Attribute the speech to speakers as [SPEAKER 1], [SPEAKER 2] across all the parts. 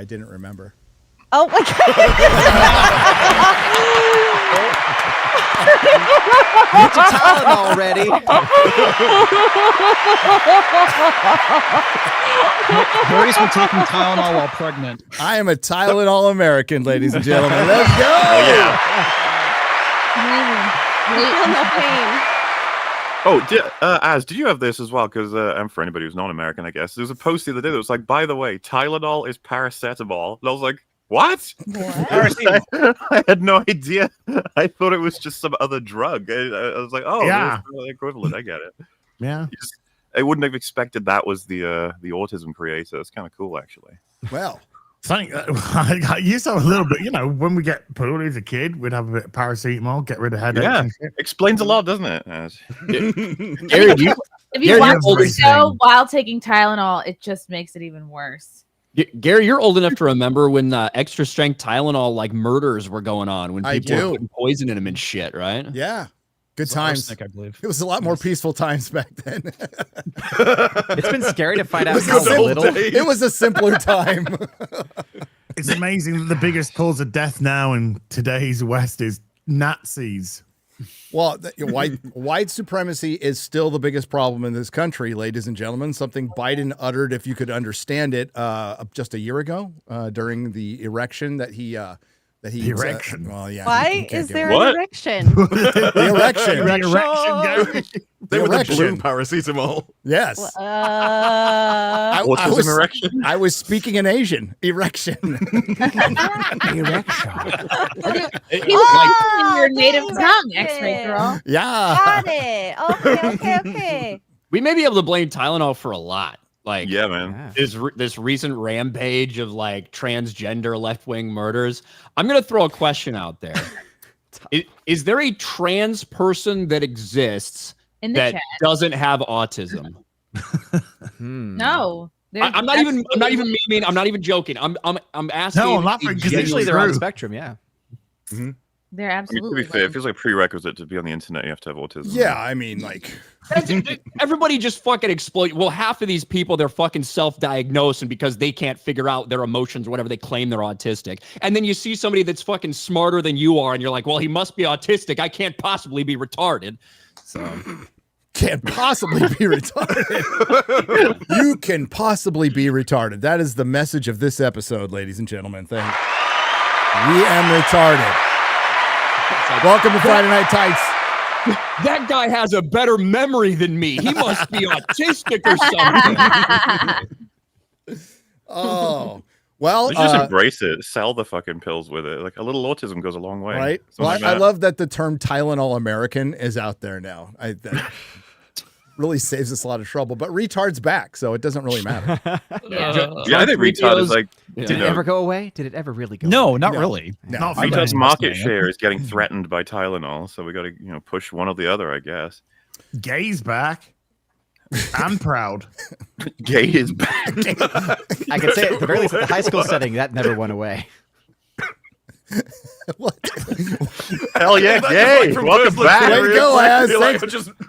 [SPEAKER 1] didn't remember.
[SPEAKER 2] Oh my God.
[SPEAKER 3] Get your Tylenol already.
[SPEAKER 4] Mary's been taking Tylenol while pregnant.
[SPEAKER 1] I am a Tylenol American, ladies and gentlemen. Let's go.
[SPEAKER 5] Oh, yeah.
[SPEAKER 2] No pain.
[SPEAKER 5] Oh, did you have this as well? Because and for anybody who's non-American, I guess, there was a post the other day that was like, by the way, Tylenol is paracetamol. And I was like, what? I had no idea. I thought it was just some other drug. I was like, oh, yeah, the equivalent. I get it.
[SPEAKER 6] Yeah.
[SPEAKER 5] I wouldn't have expected that was the autism creator. It's kind of cool, actually.
[SPEAKER 1] Well.
[SPEAKER 6] I used to have a little bit, when we get poorly as a kid, we'd have a bit of paracetamol, get rid of headaches.
[SPEAKER 5] Yeah, explains a lot, doesn't it?
[SPEAKER 2] If you watch the show while taking Tylenol, it just makes it even worse.
[SPEAKER 7] Gary, you're old enough to remember when extra strength Tylenol like murders were going on when people were putting poison in them and shit, right?
[SPEAKER 1] Yeah. Good times.
[SPEAKER 4] Arsenic, I believe.
[SPEAKER 1] It was a lot more peaceful times back then.
[SPEAKER 3] It's been scary to find out how little.
[SPEAKER 1] It was a simpler time.
[SPEAKER 6] It's amazing that the biggest cause of death now in today's West is Nazis.
[SPEAKER 1] Well, white supremacy is still the biggest problem in this country, ladies and gentlemen. Something Biden uttered, if you could understand it, just a year ago during the erection that he. The
[SPEAKER 6] erection.
[SPEAKER 1] Well, yeah.
[SPEAKER 2] Why is there an erection?
[SPEAKER 1] The erection.
[SPEAKER 8] They were the balloon paracetamol.
[SPEAKER 1] Yes. I was speaking in Asian. Erection.
[SPEAKER 2] Erection. In your native tongue, X-ray girl.
[SPEAKER 1] Yeah.
[SPEAKER 2] Got it. Okay.
[SPEAKER 7] We may be able to blame Tylenol for a lot. Like,
[SPEAKER 5] yeah, man.
[SPEAKER 7] This recent rampage of like transgender left-wing murders. I'm gonna throw a question out there. Is there a trans person that exists
[SPEAKER 2] in the
[SPEAKER 7] that
[SPEAKER 2] chat
[SPEAKER 7] doesn't have autism?
[SPEAKER 2] No.
[SPEAKER 7] I'm not even memeing. I'm not even joking. I'm asking.
[SPEAKER 6] No, I'm laughing because
[SPEAKER 3] usually they're on the spectrum. Yeah.
[SPEAKER 5] Mm-hmm.
[SPEAKER 2] They're absolutely.
[SPEAKER 5] To be fair, it feels like a prerequisite to be on the internet. You have to have autism.
[SPEAKER 1] Yeah, I mean, like
[SPEAKER 7] everybody just fucking exploit. Well, half of these people, they're fucking self-diagnosed, and because they can't figure out their emotions or whatever, they claim they're autistic. And then you see somebody that's fucking smarter than you are, and you're like, well, he must be autistic. I can't possibly be retarded. So.
[SPEAKER 1] Can't possibly be retarded. You can possibly be retarded. That is the message of this episode, ladies and gentlemen. We am retarded. Welcome to Friday Night Tights.
[SPEAKER 7] That guy has a better memory than me. He must be autistic or something.
[SPEAKER 1] Oh, well.
[SPEAKER 5] Just embrace it. Sell the fucking pills with it. Like a little autism goes a long way.
[SPEAKER 1] Right. Well, I love that the term Tylenol American is out there now. That really saves us a lot of trouble. But retard's back, so it doesn't really matter.
[SPEAKER 5] I think retard is like.
[SPEAKER 3] Did it ever go away? Did it ever really go away?
[SPEAKER 4] No, not really.
[SPEAKER 1] No.
[SPEAKER 5] Retard's market share is getting threatened by Tylenol, so we got to push one or the other, I guess.
[SPEAKER 6] Gay's back. I'm proud.
[SPEAKER 5] Gay is back.
[SPEAKER 3] I can say at the very least, at the high school setting, that never went away.
[SPEAKER 1] What?
[SPEAKER 5] Hell yeah, gay!
[SPEAKER 8] Like
[SPEAKER 5] welcome back.
[SPEAKER 1] Way to go, Az.
[SPEAKER 8] Like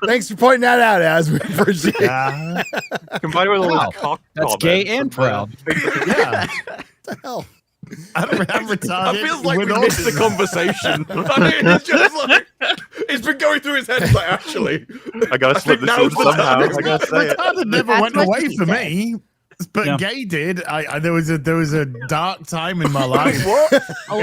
[SPEAKER 1] Thanks for pointing that out, Az. We appreciate it.
[SPEAKER 5] Combined with a little cock.
[SPEAKER 4] That's gay and proud.
[SPEAKER 6] Yeah.
[SPEAKER 1] What the hell?
[SPEAKER 6] I'm retarded.
[SPEAKER 8] I feels like we missed the conversation. I mean, it's just like it's been going through his head. It's like, actually,
[SPEAKER 5] I gotta slip this in somehow. I gotta say it.
[SPEAKER 6] Retarded never went away for me. But gay did. There was a dark time in my life.
[SPEAKER 2] What?
[SPEAKER 5] Oh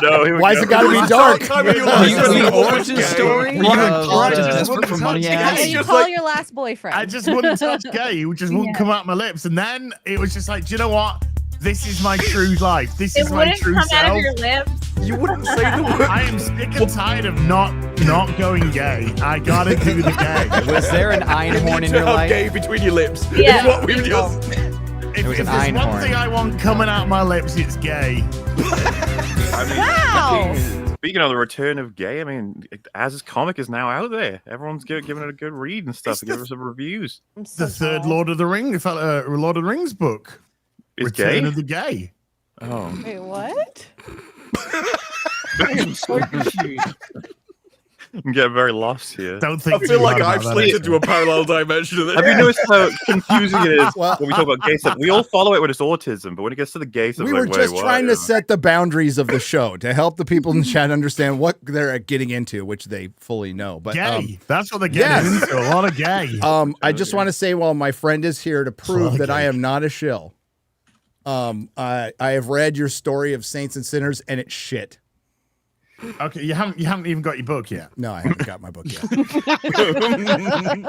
[SPEAKER 5] no!
[SPEAKER 1] Why's it got to be dark?
[SPEAKER 3] The origin story. Desperate for money.
[SPEAKER 2] How do you call your last boyfriend?
[SPEAKER 6] I just wouldn't touch gay. It just wouldn't come out my lips. And then it was just like, do you know what? This is my true life. This is my true self.
[SPEAKER 2] Out of your lips.
[SPEAKER 8] You wouldn't say the word.
[SPEAKER 6] I am sick and tired of not going gay. I gotta do the gay.
[SPEAKER 3] Was there an Einhorn in your life?
[SPEAKER 8] Gay between your lips.
[SPEAKER 2] Yeah.
[SPEAKER 8] Is what we've just.
[SPEAKER 6] If there's one thing I want coming out my lips, it's gay.
[SPEAKER 5] Speaking of the return of gay, I mean, Az's comic is now out there. Everyone's giving it a good read and stuff. Give us some reviews.
[SPEAKER 6] The third Lord of the Rings book.
[SPEAKER 5] Is
[SPEAKER 6] Return
[SPEAKER 5] gay?
[SPEAKER 6] of the Gay.
[SPEAKER 5] Oh.
[SPEAKER 2] Wait, what?
[SPEAKER 5] I am so confused. get very lost here.
[SPEAKER 6] Don't think.
[SPEAKER 8] I feel like
[SPEAKER 6] too hard
[SPEAKER 8] I've
[SPEAKER 6] about
[SPEAKER 8] slipped
[SPEAKER 6] that.
[SPEAKER 8] into a parallel dimension of this.
[SPEAKER 5] Have you noticed how confusing it is
[SPEAKER 1] Well,
[SPEAKER 5] when we talk about gay stuff? We all follow it when it's autism, but when it gets to the gay stuff,
[SPEAKER 1] We
[SPEAKER 5] it's
[SPEAKER 1] were
[SPEAKER 5] like,
[SPEAKER 1] just
[SPEAKER 5] wait,
[SPEAKER 1] trying
[SPEAKER 5] what?
[SPEAKER 1] to set the boundaries of the show to help the people in the chat understand what they're getting into, which they fully know. But
[SPEAKER 6] Gay. That's what they're getting
[SPEAKER 1] yes.
[SPEAKER 6] into. A lot of gay.
[SPEAKER 1] I just want to say, while my friend is here to prove that I am not a shill, I have read your story of Saints and Sinners, and it's shit.
[SPEAKER 6] Okay, you haven't even got your book yet.
[SPEAKER 1] No, I haven't got my book yet.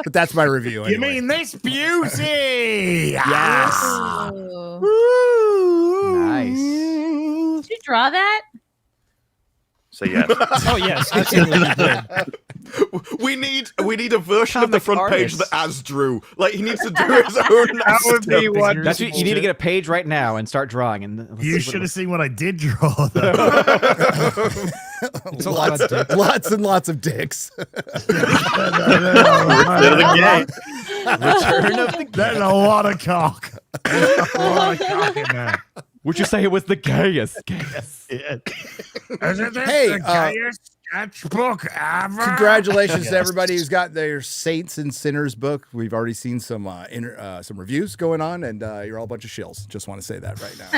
[SPEAKER 1] But that's my review. Anyway.
[SPEAKER 6] You mean this beauty?
[SPEAKER 1] Yes.
[SPEAKER 2] Ooh.
[SPEAKER 3] Nice.
[SPEAKER 2] Did you draw that?
[SPEAKER 5] So yes.
[SPEAKER 4] Oh yes, absolutely.
[SPEAKER 8] We need a version of the
[SPEAKER 3] Comic
[SPEAKER 8] front page
[SPEAKER 3] artist.
[SPEAKER 8] that Az drew. Like he needs to do his own.
[SPEAKER 6] That would be one.
[SPEAKER 3] That's what, you need to get a page right now and start drawing. And let's
[SPEAKER 6] You
[SPEAKER 3] see
[SPEAKER 6] should
[SPEAKER 3] what-
[SPEAKER 6] have seen what I did draw, though.
[SPEAKER 4] It's a lot of dicks.
[SPEAKER 1] Lots and lots of dicks.
[SPEAKER 3] Return of the
[SPEAKER 6] There's a lot of cock. There's a lot of cock in there.
[SPEAKER 3] Would you say it was the gayest?
[SPEAKER 6] Isn't this
[SPEAKER 1] Hey,
[SPEAKER 6] the gayest sketchbook ever?
[SPEAKER 1] Congratulations to everybody who's got their Saints and Sinners book. We've already seen some reviews going on, and you're all a bunch of shills. Just want to say that right now.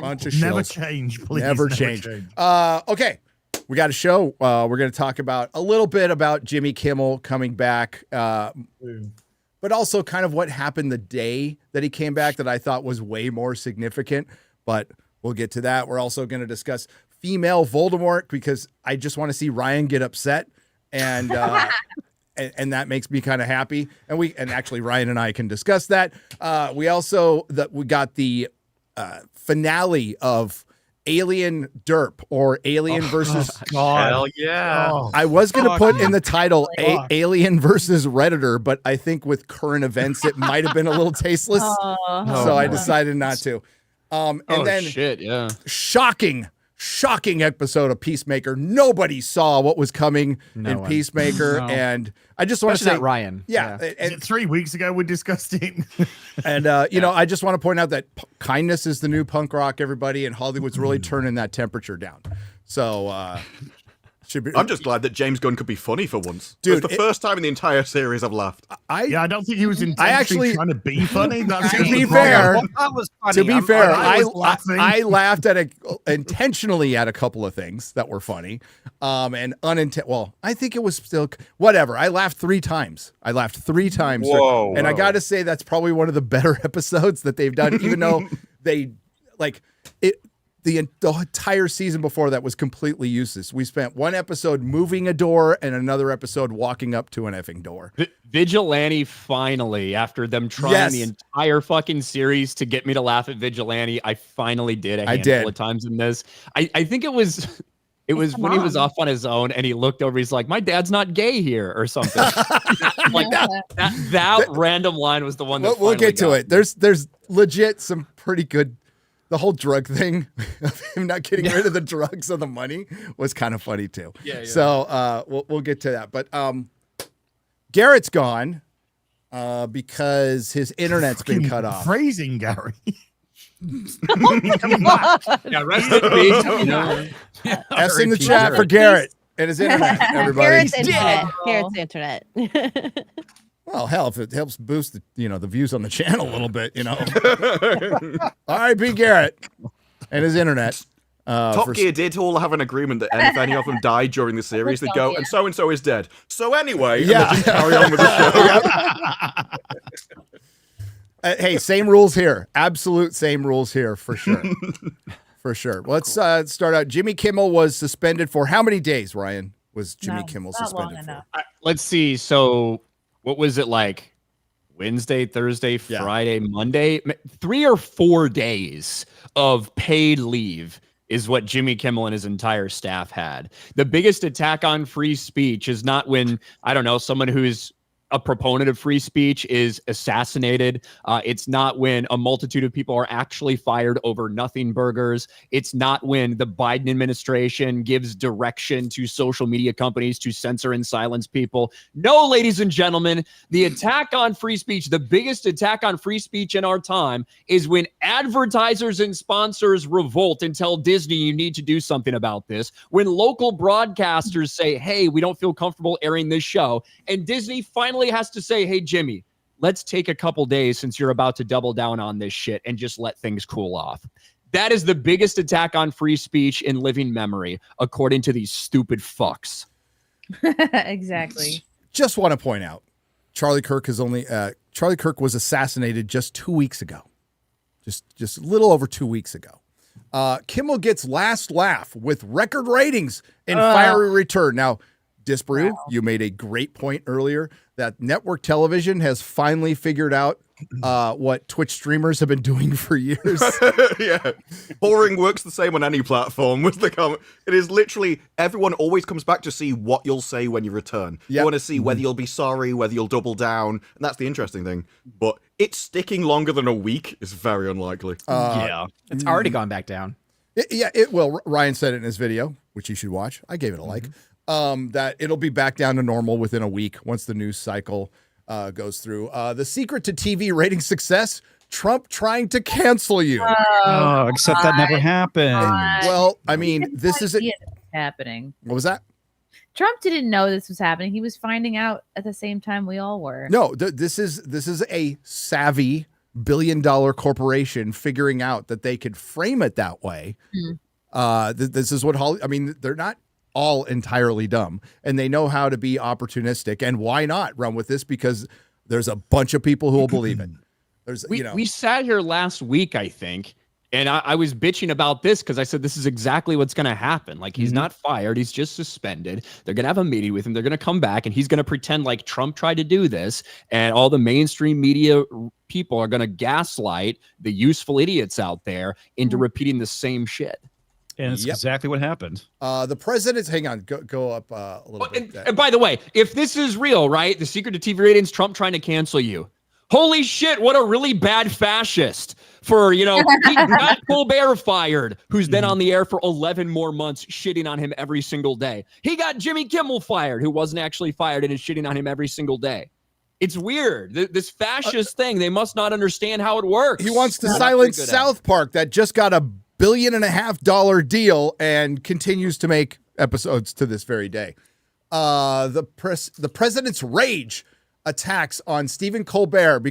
[SPEAKER 1] Bunch of
[SPEAKER 6] Never
[SPEAKER 1] shills.
[SPEAKER 6] change, please.
[SPEAKER 1] Never change. Okay, we got a show. We're going to talk about a little bit about Jimmy Kimmel coming back, but also kind of what happened the day that he came back that I thought was way more significant. But we'll get to that. We're also going to discuss female Voldemort because I just want to see Ryan get upset, and and that makes me kind of happy. And actually Ryan and I can discuss that. We got the finale of Alien Derp, or Alien versus
[SPEAKER 5] Hell yeah.
[SPEAKER 6] Oh,
[SPEAKER 1] I was going to
[SPEAKER 6] fuck
[SPEAKER 1] put
[SPEAKER 6] yeah.
[SPEAKER 1] in the title
[SPEAKER 6] Fuck.
[SPEAKER 1] Alien versus Redditor, but I think with current events it might have been a little tasteless, so I decided not to. And then
[SPEAKER 7] shit, yeah.
[SPEAKER 1] shocking episode of Peacemaker. Nobody saw what was coming in
[SPEAKER 3] one.
[SPEAKER 1] Peacemaker,
[SPEAKER 4] No.
[SPEAKER 1] and I just want to
[SPEAKER 3] Especially
[SPEAKER 1] say,
[SPEAKER 3] not Ryan.
[SPEAKER 1] yeah,
[SPEAKER 6] Is
[SPEAKER 1] and
[SPEAKER 6] it 3 weeks ago we discussed it?
[SPEAKER 1] and you know, I just want to point out that kindness is the new punk rock, everybody, and Hollywood's really turning that temperature down. So should be.
[SPEAKER 8] I'm just glad that James Gunn could be funny for once.
[SPEAKER 1] Dude,
[SPEAKER 8] It's the first time in the entire series I've laughed.
[SPEAKER 6] Yeah, I don't think he was intentionally
[SPEAKER 1] actually-
[SPEAKER 6] trying to be funny. That's
[SPEAKER 1] To
[SPEAKER 6] just
[SPEAKER 1] be
[SPEAKER 6] the
[SPEAKER 1] fair,
[SPEAKER 6] problem.
[SPEAKER 4] That was funny.
[SPEAKER 1] To be fair,
[SPEAKER 6] I was laughing.
[SPEAKER 1] I laughed at intentionally at a couple of things that were funny, and Well, I think it was still whatever. I laughed 3 times.
[SPEAKER 5] Whoa.
[SPEAKER 1] And I got to say that's probably one of the better episodes that they've done, even though they like it. The entire season before that was completely useless. We spent 1 episode moving a door and another episode walking up to an effing door.
[SPEAKER 7] Vigilante finally, after them trying
[SPEAKER 1] Yes.
[SPEAKER 7] the entire fucking series to get me to laugh at Vigilante, I finally did a
[SPEAKER 1] I
[SPEAKER 7] handful
[SPEAKER 1] did.
[SPEAKER 7] of times in this. I think it was when he was off on his own and he looked over, he's like, my dad's not gay here or something. Like that random line was the one that
[SPEAKER 1] We'll get to
[SPEAKER 7] finally
[SPEAKER 1] it. There's legit some pretty good. The whole drug thing of him not getting rid of the drugs and the money was kind of funny too.
[SPEAKER 7] Yeah.
[SPEAKER 1] So we'll get to that. But Garrett's gone because his internet's been cut off.
[SPEAKER 6] Phrasing, Gary.
[SPEAKER 7] Yeah, rest in peace. You know?
[SPEAKER 1] F's in the chat for Garrett and his internet, everybody.
[SPEAKER 9] Garrett's internet. Garrett's internet.
[SPEAKER 1] Well, hell, if it helps boost the views on the channel a little bit, R.I.P. Garrett and his internet.
[SPEAKER 8] Top Gear did all have an agreement that if any of them died during the series, they'd go, and so is dead. So anyway, and
[SPEAKER 1] Yeah.
[SPEAKER 8] they'll just carry on with the show.
[SPEAKER 1] Hey, same rules here. Absolute same rules here for sure. For sure. Let's start out. Jimmy Kimmel was suspended for how many days, Ryan? Was Jimmy Kimmel
[SPEAKER 2] not long
[SPEAKER 1] suspended for?
[SPEAKER 2] enough.
[SPEAKER 7] Let's see. So what was it like? Wednesday, Thursday,
[SPEAKER 1] Yeah.
[SPEAKER 7] Friday, Monday? 3 or 4 days of paid leave is what Jimmy Kimmel and his entire staff had. The biggest attack on free speech is not when, I don't know, someone who's a proponent of free speech is assassinated. It's not when a multitude of people are actually fired over nothing burgers. It's not when the Biden administration gives direction to social media companies to censor and silence people. No, ladies and gentlemen, the attack on free speech, the biggest attack on free speech in our time, is when advertisers and sponsors revolt and tell Disney you need to do something about this. When local broadcasters say, hey, we don't feel comfortable airing this show. And Disney finally has to say, hey, Jimmy, let's take a couple days since you're about to double down on this shit and just let things cool off. That is the biggest attack on free speech in living memory, according to these stupid fucks.
[SPEAKER 2] Exactly.
[SPEAKER 1] Just want to point out, Charlie Kirk was assassinated just 2 weeks ago. Just a little over 2 weeks ago. Kimmel gets last laugh with record ratings in fiery return. Now, Disparu, you made a great point earlier that network television has finally figured out what Twitch streamers have been doing for years.
[SPEAKER 8] Yeah. Boring works the same on any platform with the comment. It is literally, everyone always comes back to see what you'll say when you return. Yep. You want to see whether you'll be sorry, whether you'll double down, and that's the interesting thing. But it's sticking longer than a week is very unlikely.
[SPEAKER 3] Yeah. It's already gone back down.
[SPEAKER 1] Well, Ryan said it in his video, which you should watch. I gave it a like. That it'll be back down to normal within a week once the news cycle goes through. The secret to TV rating success, Trump trying to cancel you.
[SPEAKER 4] Except that never happened.
[SPEAKER 1] Well, I mean, this is
[SPEAKER 2] happening.
[SPEAKER 1] What was that?
[SPEAKER 2] Trump didn't know this was happening. He was finding out at the same time we all were.
[SPEAKER 1] No, this is a savvy billion-dollar corporation figuring out that they could frame it that way. This is what they're not all entirely dumb, and they know how to be opportunistic. And why not run with this? Because there's a bunch of people who will believe it. We
[SPEAKER 7] sat here last week, I think, and I was bitching about this because I said this is exactly what's going to happen. Like, he's not fired, he's just suspended. They're going to have a meeting with him. They're going to come back, and he's going to pretend like Trump tried to do this, and all the mainstream media people are going to gaslight the useful idiots out there into repeating the same shit.
[SPEAKER 4] And it's exactly what happened.
[SPEAKER 1] The president's, hang on, go up a little bit.
[SPEAKER 7] And by the way, if this is real, right? The secret to TV ratings, Trump trying to cancel you. Holy shit, what a really bad fascist for, he got Colbert fired, who's been on the air for 11 more months, shitting on him every single day. He got Jimmy Kimmel fired, who wasn't actually fired and is shitting on him every single day. It's weird. This fascist thing, they must not understand how it works.
[SPEAKER 1] He wants to silence South Park that just got a $1.5 billion deal and continues to make episodes to this very day. The president's rage attacks on Stephen Colbert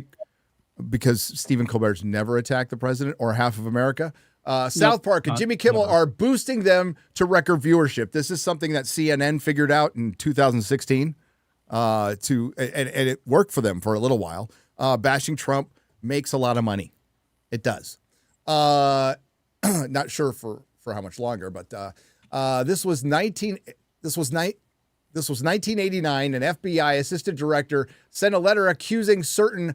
[SPEAKER 1] because Stephen Colbert's never attacked the president or half of America. South Park and Jimmy Kimmel are boosting them to record viewership. This is something that CNN figured out in 2016 and it worked for them for a little while. Bashing Trump makes a lot of money. It does. Not sure for how much longer, but this was 1989. An FBI assistant director sent a letter accusing certain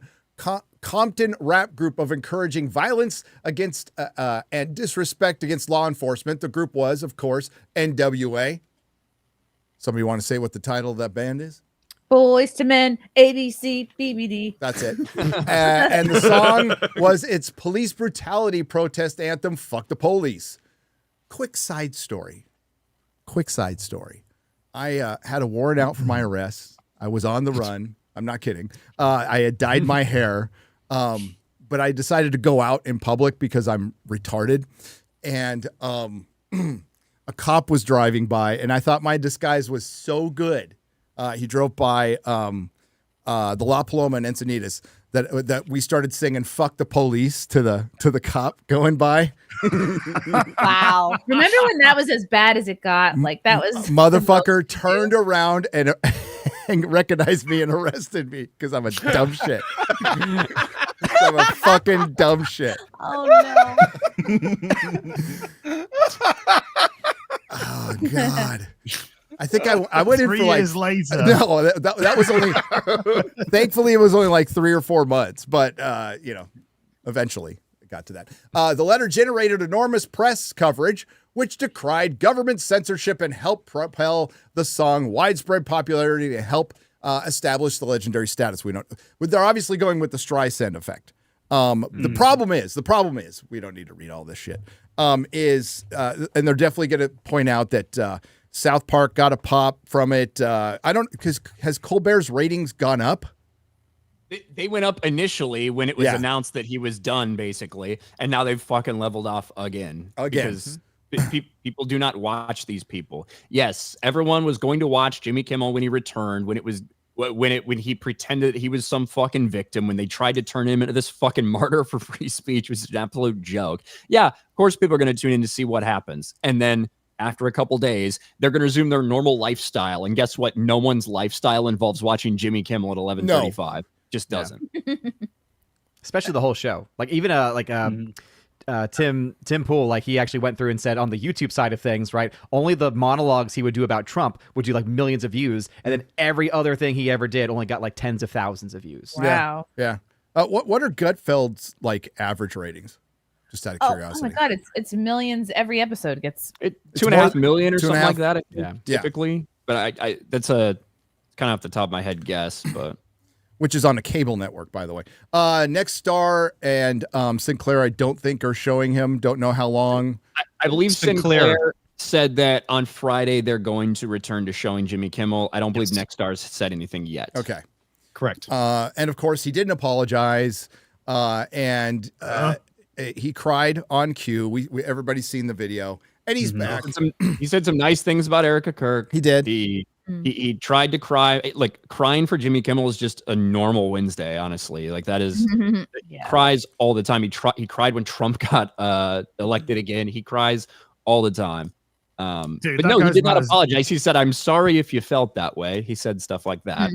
[SPEAKER 1] Compton rap group of encouraging violence against and disrespect against law enforcement. The group was, of course, NWA. Somebody want to say what the title of that band is?
[SPEAKER 2] Boys to Men, ABC, BBD.
[SPEAKER 1] That's it. And the song was its police brutality protest anthem, Fuck the Police. Quick side story. I had a warrant out for my arrest. I was on the run. I'm not kidding. I had dyed my hair, but I decided to go out in public because I'm retarded. And a cop was driving by, and I thought my disguise was so good. He drove by the La Paloma and Encinitas that we started singing "Fuck the Police" to the cop going by.
[SPEAKER 2] Wow! Remember when that was as bad as it got? Like that was
[SPEAKER 1] motherfucker turned around and recognized me and arrested me because I'm a dumb shit. I'm a fucking dumb shit.
[SPEAKER 2] Oh
[SPEAKER 1] no! Oh God. I think I went in for
[SPEAKER 6] 3 years later.
[SPEAKER 1] No, that was only. Thankfully, it was only like 3 or 4 months, but eventually it got to that. The letter generated enormous press coverage, which decried government censorship and helped propel the song widespread popularity to help establish the legendary status. We don't. They're obviously going with the Streisand effect. The problem is, we don't need to read all this shit. And they're definitely going to point out that South Park got a pop from it. Because has Colbert's ratings gone up?
[SPEAKER 7] They went up initially when it was announced that he was done, basically, and now they've fucking leveled off again. Because people do not watch these people. Yes, everyone was going to watch Jimmy Kimmel when he returned, when he pretended he was some fucking victim, when they tried to turn him into this fucking martyr for free speech, which is an absolute joke. Yeah, of course people are going to tune in to see what happens. And then after a couple days, they're going to resume their normal lifestyle. And guess what? No one's lifestyle involves watching Jimmy Kimmel at 11:35. No. Just doesn't.
[SPEAKER 3] Especially the whole show. Like even Tim Pool, like he actually went through and said on the YouTube side of things, right? Only the monologues he would do about Trump would do like millions of views, and then every other thing he ever did only got like tens of thousands of views.
[SPEAKER 2] Wow.
[SPEAKER 1] Yeah. What are Gutfeld's like average ratings? Just out of curiosity.
[SPEAKER 2] Oh my god, it's millions. Every episode gets
[SPEAKER 7] 2.5 million or something like that.
[SPEAKER 3] Yeah.
[SPEAKER 7] Typically, but I that's a kind of off the top of my head guess, but.
[SPEAKER 1] Which is on a cable network, by the way. Next Star and Sinclair, I don't think are showing him. Don't know how long.
[SPEAKER 7] I believe Sinclair said that on Friday they're going to return to showing Jimmy Kimmel. I don't believe Next Star's said anything yet.
[SPEAKER 1] Okay.
[SPEAKER 4] Correct.
[SPEAKER 1] And of course, he didn't apologize. And he cried on cue. We everybody's seen the video. And he's back.
[SPEAKER 7] He said some nice things about Erica Kirk.
[SPEAKER 1] He did.
[SPEAKER 7] He tried to cry. Like crying for Jimmy Kimmel is just a normal Wednesday, honestly. Like that is cries all the time. He cried when Trump got elected again. He cries all the time.
[SPEAKER 6] Dude,
[SPEAKER 7] but no, he did not apologize. He said, "I'm sorry if you felt that way." He said stuff like that.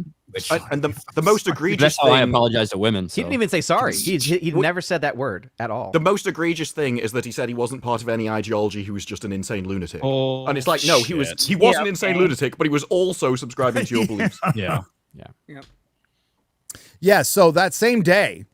[SPEAKER 8] And the most egregious
[SPEAKER 7] that's how
[SPEAKER 8] thing,
[SPEAKER 7] I apologize to women. So.
[SPEAKER 3] He didn't even say sorry. He never said that word at all.
[SPEAKER 8] The most egregious thing is that he said he wasn't part of any ideology. He was just an insane lunatic.
[SPEAKER 4] Oh,
[SPEAKER 8] and it's like, no, he was an insane lunatic, but he was also subscribing to your beliefs.
[SPEAKER 1] Yeah. So that same day,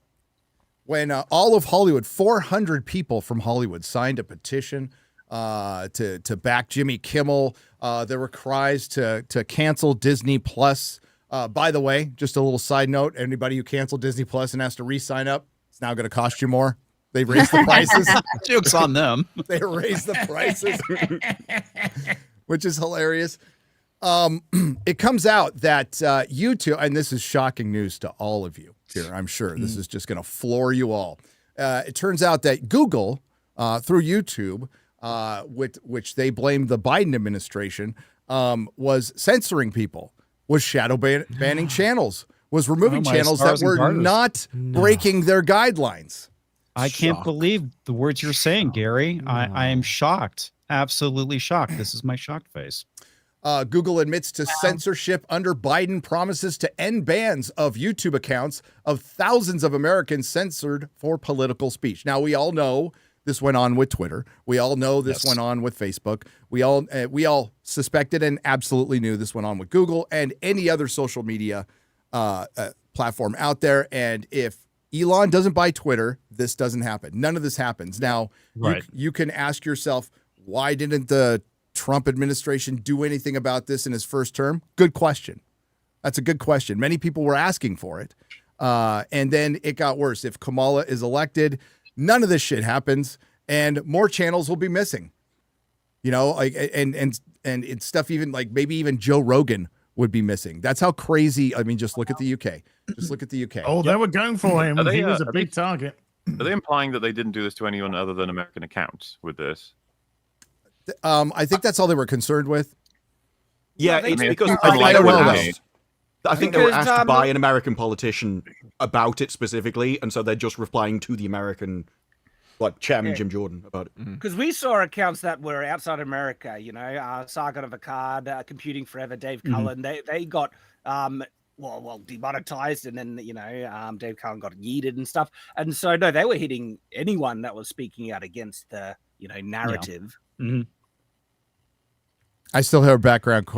[SPEAKER 1] when all of Hollywood, 400 people from Hollywood signed a petition to back Jimmy Kimmel, there were cries to cancel Disney Plus. By the way, just a little side note, anybody who canceled Disney Plus and has to re-sign up, it's now going to cost you more. They've raised the prices.
[SPEAKER 4] Joke's on them.
[SPEAKER 1] They raised the prices, which is hilarious. It comes out that YouTube, and this is shocking news to all of you here, I'm sure. This is just going to floor you all. It turns out that Google, through YouTube, which they blamed the Biden administration, was censoring people. Was shadow banning channels, was removing channels that were not breaking their guidelines.
[SPEAKER 4] I can't believe the words you're saying, Gary. I am shocked. Absolutely shocked. This is my shocked face.
[SPEAKER 1] Google admits to censorship under Biden, promises to end bans of YouTube accounts of thousands of Americans censored for political speech. Now, we all know this went on with Twitter. We all know this went on with Facebook. We all suspected and absolutely knew this went on with Google and any other social media platform out there. And if Elon doesn't buy Twitter, this doesn't happen. None of this happens. Now, you can ask yourself, why didn't the Trump administration do anything about this in his first term? Good question. That's a good question. Many people were asking for it. And then it got worse. If Kamala is elected, none of this shit happens, and more channels will be missing. You know, like and it's stuff even like maybe even Joe Rogan would be missing. That's how crazy. I mean, just look at the UK. Just look at the UK.
[SPEAKER 6] Oh, they were going for him. He was a big target.
[SPEAKER 5] Are they implying that they didn't do this to anyone other than American accounts with this?
[SPEAKER 1] I think that's all they were concerned with.
[SPEAKER 8] Yeah, it's because I think they were asked by an American politician about it specifically, and so they're just replying to the American, like Chairman Jim Jordan about it.
[SPEAKER 10] Because we saw accounts that were outside America, you know, Sargon of Akkad, Computing Forever, Dave Cullen, they got demonetized, and then, you know, Dave Cullen got yeeted and stuff. And so, no, they were hitting anyone that was speaking out against the, you know, narrative.
[SPEAKER 1] Yeah. I still hear background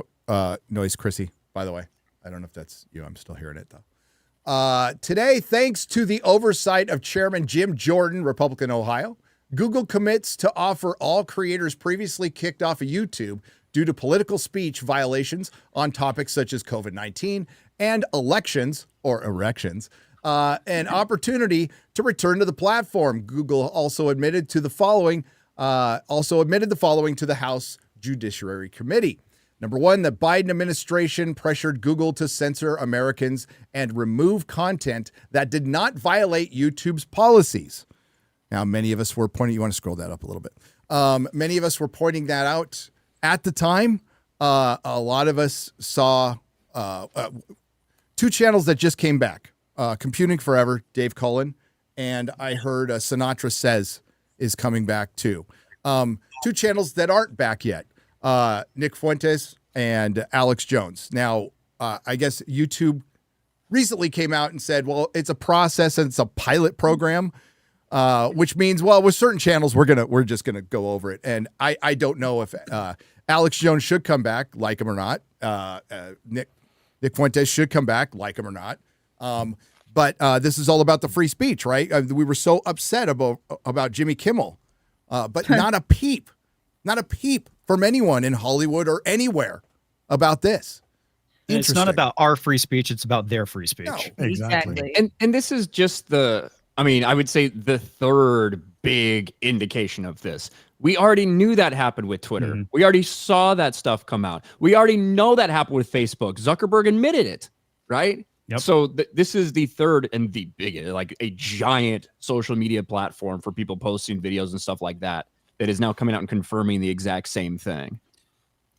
[SPEAKER 1] noise, Chrissy, by the way. I don't know if that's you. I'm still hearing it, though. Today, thanks to the oversight of Chairman Jim Jordan, Republican Ohio, Google commits to offer all creators previously kicked off of YouTube due to political speech violations on topics such as COVID-19 and elections or erections an opportunity to return to the platform. Google also admitted the following to the House Judiciary Committee. Number one, the Biden administration pressured Google to censor Americans and remove content that did not violate YouTube's policies. Now, many of us were pointing, you want to scroll that up a little bit. Many of us were pointing that out at the time. A lot of us saw two channels that just came back, Computing Forever, Dave Cullen, and I heard Sinatra Says is coming back too. Two channels that aren't back yet. Nick Fuentes and Alex Jones. Now, I guess YouTube recently came out and said, well, it's a process and it's a pilot program, which means, well, with certain channels, we're just gonna go over it. And I don't know if Alex Jones should come back, like him or not. Nick Fuentes should come back, like him or not. But this is all about the free speech, right? We were so upset about Jimmy Kimmel, but not a peep from anyone in Hollywood or anywhere about this.
[SPEAKER 4] It's not about our free speech. It's about their free speech.
[SPEAKER 1] No,
[SPEAKER 2] Exactly.
[SPEAKER 7] And this is just I would say the third big indication of this. We already knew that happened with Twitter.
[SPEAKER 4] Mm-hmm.
[SPEAKER 7] We already saw that stuff come out. We already know that happened with Facebook. Zuckerberg admitted it, right?
[SPEAKER 4] Yep.
[SPEAKER 7] So this is the third and the biggest, like a giant social media platform for people posting videos and stuff like that is now coming out and confirming the exact same thing.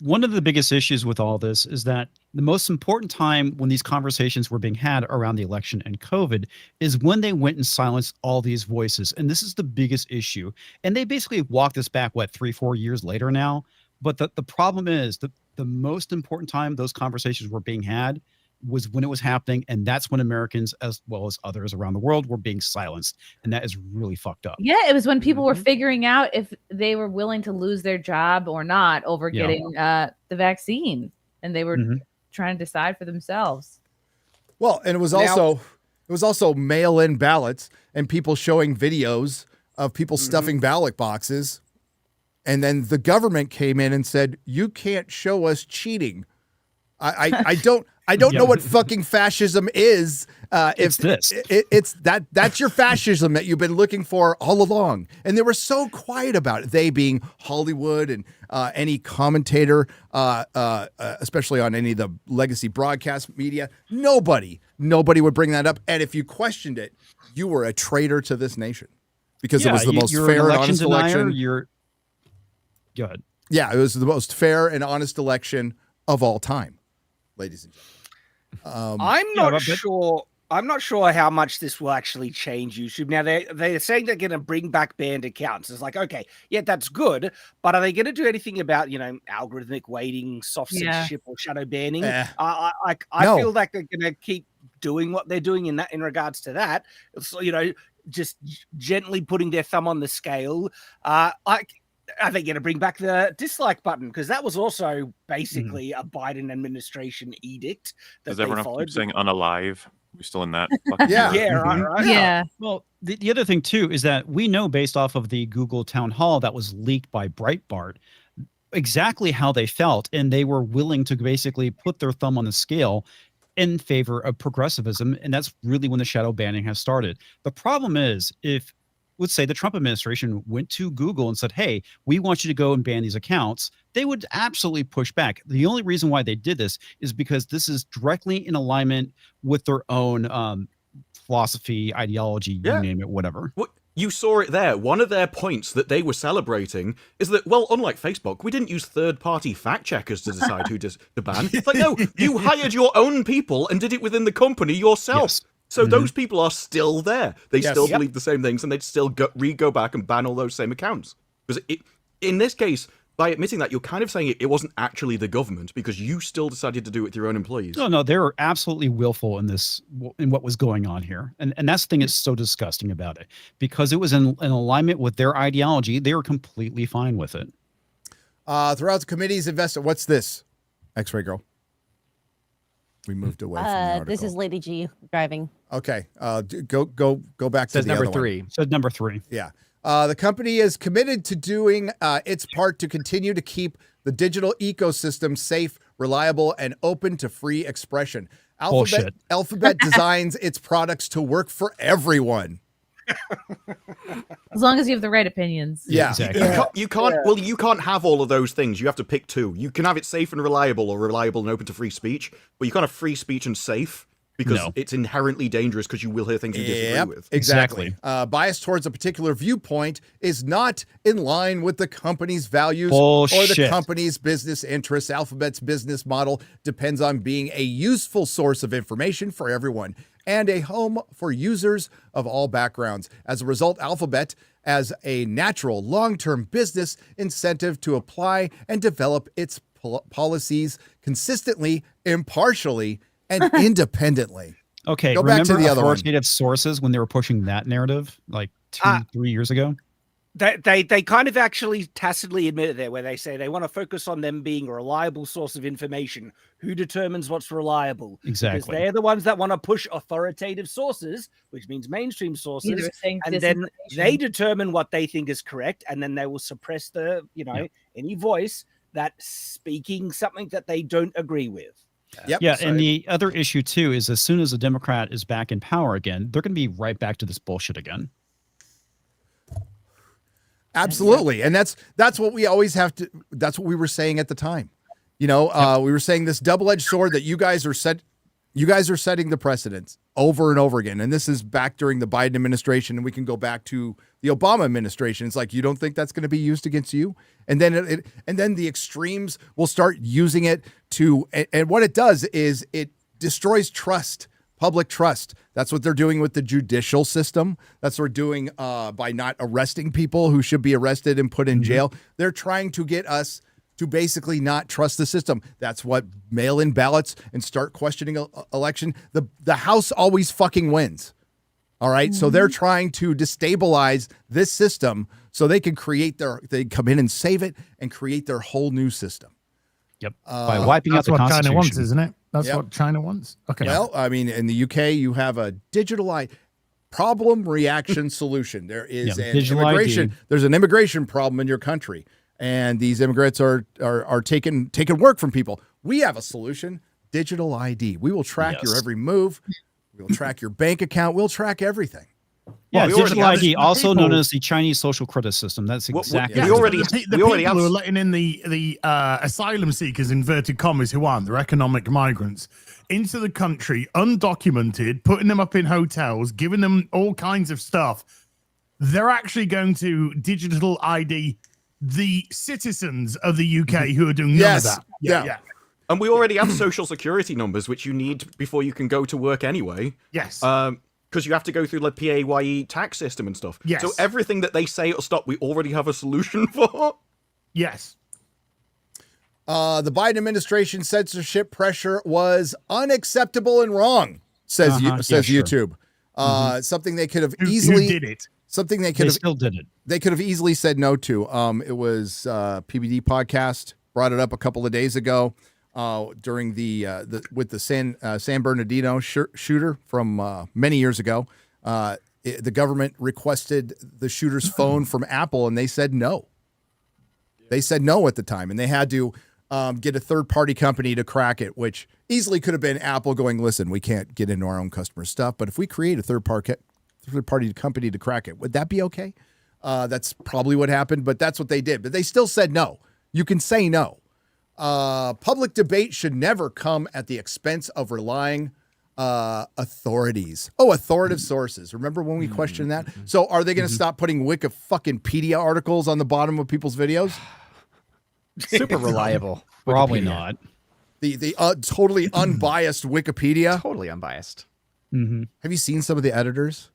[SPEAKER 4] One of the biggest issues with all this is that the most important time when these conversations were being had around the election and COVID is when they went and silenced all these voices. And this is the biggest issue. And they basically walked us back, 3-4 years later now. But the problem is the most important time those conversations were being had was when it was happening. And that's when Americans, as well as others around the world, were being silenced. And that is really fucked up.
[SPEAKER 2] Yeah, it was when people were figuring out if they were willing to lose their job or not over getting the vaccine. And they were trying to decide for themselves.
[SPEAKER 1] Well, and it was also mail-in ballots and people showing videos of people stuffing ballot boxes. And then the government came in and said, you can't show us cheating. I don't know what fucking fascism is.
[SPEAKER 4] It's this.
[SPEAKER 1] That's your fascism that you've been looking for all along. And they were so quiet about it. They being Hollywood and any commentator, especially on any of the legacy broadcast media, nobody would bring that up. And if you questioned it, you were a traitor to this nation because it was the most fair and honest election.
[SPEAKER 4] Go ahead.
[SPEAKER 1] Yeah, it was the most fair and honest election of all time, ladies and gentlemen.
[SPEAKER 10] I'm not sure how much this will actually change YouTube. Now they're saying they're going to bring back banned accounts. It's like, okay, yeah, that's good, but are they going to do anything about algorithmic weighting, soft censorship, or shadow banning? I feel like they're going to keep doing what they're doing in regards to that. So, just gently putting their thumb on the scale. Are they going to bring back the dislike button? Because that was also basically a Biden administration edict that
[SPEAKER 5] Does
[SPEAKER 10] they
[SPEAKER 5] everyone
[SPEAKER 10] followed.
[SPEAKER 5] keep saying unalive? We're still in that.
[SPEAKER 10] Right.
[SPEAKER 2] Yeah.
[SPEAKER 4] Well, the other thing too is that we know based off of the Google town hall that was leaked by Breitbart exactly how they felt, and they were willing to basically put their thumb on the scale in favor of progressivism, and that's really when the shadow banning has started. The problem is if let's say the Trump administration went to Google and said, hey, we want you to go and ban these accounts, they would absolutely push back. The only reason why they did this is because this is directly in alignment with their own philosophy, ideology, you name it, whatever.
[SPEAKER 8] Well, you saw it there. One of their points that they were celebrating is that, well, unlike Facebook, we didn't use third-party fact checkers to decide who to ban. It's like, no, you hired your own people and did it within the company yourself.
[SPEAKER 4] Yes.
[SPEAKER 8] So those people are still there. They still believe the same things, and they'd still go back and ban all those same accounts. Because in this case, by admitting that, you're kind of saying it wasn't actually the government because you still decided to do it with your own employees.
[SPEAKER 4] No, they were absolutely willful in what was going on here. And that's the thing that's so disgusting about it. Because it was in alignment with their ideology, they were completely fine with it.
[SPEAKER 1] Throughout the committee's invested, what's this? X-Ray Girl. We moved away from the article.
[SPEAKER 9] This is Lady G driving.
[SPEAKER 1] Okay. Go back to
[SPEAKER 3] Says
[SPEAKER 1] the
[SPEAKER 3] number
[SPEAKER 1] other one.
[SPEAKER 3] 3.
[SPEAKER 4] Said number 3.
[SPEAKER 1] Yeah. The company is committed to doing its part to continue to keep the digital ecosystem safe reliable, and open to free expression.
[SPEAKER 4] Bullshit.
[SPEAKER 1] Alphabet designs its products to work for everyone.
[SPEAKER 2] As long as you have the right opinions.
[SPEAKER 1] Yeah,
[SPEAKER 4] exactly.
[SPEAKER 8] You can't. Well, you can't have all of those things. You have to pick two. You can have it safe and reliable, or reliable and open to free speech. But you can't have free speech and safe because it's inherently dangerous because you will hear things you disagree with.
[SPEAKER 1] Exactly. Bias towards a particular viewpoint is not in line with the company's values or the company's business interests. Alphabet's business model depends on being a useful source of information for everyone and a home for users of all backgrounds. As a result, Alphabet as a natural long-term business incentive to apply and develop its policies consistently, impartially, and independently.
[SPEAKER 4] Okay,
[SPEAKER 1] go back to the other
[SPEAKER 4] authoritative sources when they were pushing that narrative like 2-3 years ago?
[SPEAKER 10] They kind of actually tacitly admit it there, where they say they want to focus on them being a reliable source of information. Who determines what's reliable?
[SPEAKER 4] Exactly.
[SPEAKER 10] Because they're the ones that want to push authoritative sources, which means mainstream sources, and then they determine what they think is correct, and then they will suppress the, any voice that's speaking something that they don't agree with.
[SPEAKER 4] And the other issue too is as soon as a Democrat is back in power again, they're going to be right back to this bullshit again.
[SPEAKER 1] Absolutely. And that's what we always have to, that's what we were saying at the time. We were saying this double-edged sword that you guys are setting the precedents over and over again. And this is back during the Biden administration, and we can go back to the Obama administration. It's like, you don't think that's going to be used against you? And then then the extremes will start using it to, and what it does is it destroys trust. Public trust. That's what they're doing with the judicial system. That's what they're doing by not arresting people who should be arrested and put in jail. They're trying to get us to basically not trust the system. That's what mail-in ballots and start questioning election. The House always fucking wins. All right. So they're trying to destabilize this system so they can they come in and save it and create their whole new system.
[SPEAKER 4] Yep. By wiping out the
[SPEAKER 6] Constitution. That's what
[SPEAKER 4] Constitution.
[SPEAKER 6] China wants, isn't it? That's what China wants. Okay.
[SPEAKER 1] Well, I mean, in the UK, you have a digital problem reaction solution. There is there's an immigration problem in your country, and these immigrants are taking work from people. We have a solution: digital ID. We will track your every move. We will track your bank account. We'll track everything.
[SPEAKER 4] Yeah, digital ID, also known as the Chinese social credit system. That's exactly.
[SPEAKER 6] We already have who are letting in the asylum seekers, inverted commas, who aren't, they're economic migrants, into the country, undocumented, putting them up in hotels, giving them all kinds of stuff. They're actually going to digital ID the citizens of the UK who are doing none of that. Yeah.
[SPEAKER 8] And we already have social security numbers, which you need before you can go to work anyway.
[SPEAKER 6] Yes.
[SPEAKER 8] Because you have to go through the PAYE tax system and stuff.
[SPEAKER 6] Yes.
[SPEAKER 8] So everything that they say it'll stop, we already have a solution for.
[SPEAKER 6] Yes.
[SPEAKER 1] The Biden administration censorship pressure was unacceptable and wrong, says YouTube. Something they could have easily
[SPEAKER 6] who did it.
[SPEAKER 1] Something they could have
[SPEAKER 4] still did it.
[SPEAKER 1] They could have easily said no to. It was PBD podcast brought it up a couple of days ago. During with the San Bernardino shooter from many years ago, the government requested the shooter's phone from Apple, and they said no. They said no at the time, and they had to get a third-party company to crack it, which easily could have been Apple going, listen, we can't get into our own customer stuff, but if we create a third-party company to crack it, would that be okay? That's probably what happened, but that's what they did. But they still said no. You can say no. Public debate should never come at the expense of relying authorities. Authoritative sources. Remember when we questioned that? So are they going to stop putting Wikipedia articles on the bottom of people's videos?
[SPEAKER 3] Super reliable.
[SPEAKER 4] Probably not.
[SPEAKER 1] The totally unbiased Wikipedia.
[SPEAKER 3] Totally unbiased.
[SPEAKER 1] Have you seen some of the editors?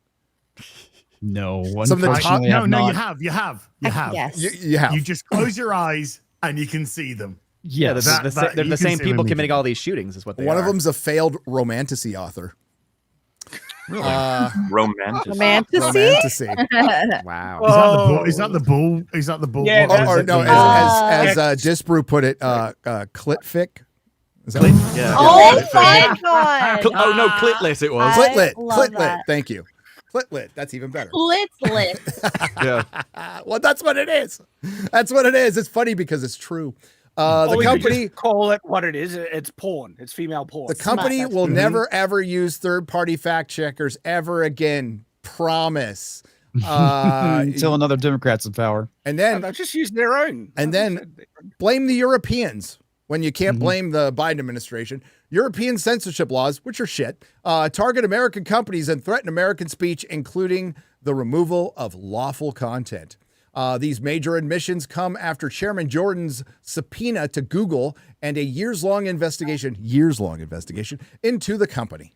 [SPEAKER 4] No.
[SPEAKER 1] Some of the top,
[SPEAKER 6] no, you have.
[SPEAKER 9] Yes.
[SPEAKER 1] You have.
[SPEAKER 6] You just close your eyes and you can see them.
[SPEAKER 3] Yeah, they're the same people committing all these shootings is what they are.
[SPEAKER 1] One of them's a failed romantasy author.
[SPEAKER 5] Really?
[SPEAKER 2] Romantasy?
[SPEAKER 3] Wow.
[SPEAKER 6] Is that the bull? Is that the bull?
[SPEAKER 10] Yeah,
[SPEAKER 1] as Disparu put it, clitfic. Is that
[SPEAKER 8] Yeah.
[SPEAKER 9] Oh my god!
[SPEAKER 8] Oh no, Clitlit it was.
[SPEAKER 1] Clitlit. Thank you. Clitlit. That's even better.
[SPEAKER 9] Clitlit.
[SPEAKER 8] Yeah.
[SPEAKER 1] Well, that's what it is. That's what it is. It's funny because it's true.
[SPEAKER 10] Or
[SPEAKER 1] The
[SPEAKER 10] we could
[SPEAKER 1] company
[SPEAKER 10] just call it what it is. It's porn. It's female porn.
[SPEAKER 1] The company will never ever use third-party fact checkers ever again. Promise.
[SPEAKER 4] Until another Democrat's in power.
[SPEAKER 1] And then
[SPEAKER 10] they'll just use their own.
[SPEAKER 1] And then blame the Europeans when you can't blame the Biden administration. European censorship laws, which are shit, target American companies and threaten American speech, including the removal of lawful content. These major admissions come after Chairman Jordan's subpoena to Google and a years-long investigation into the company.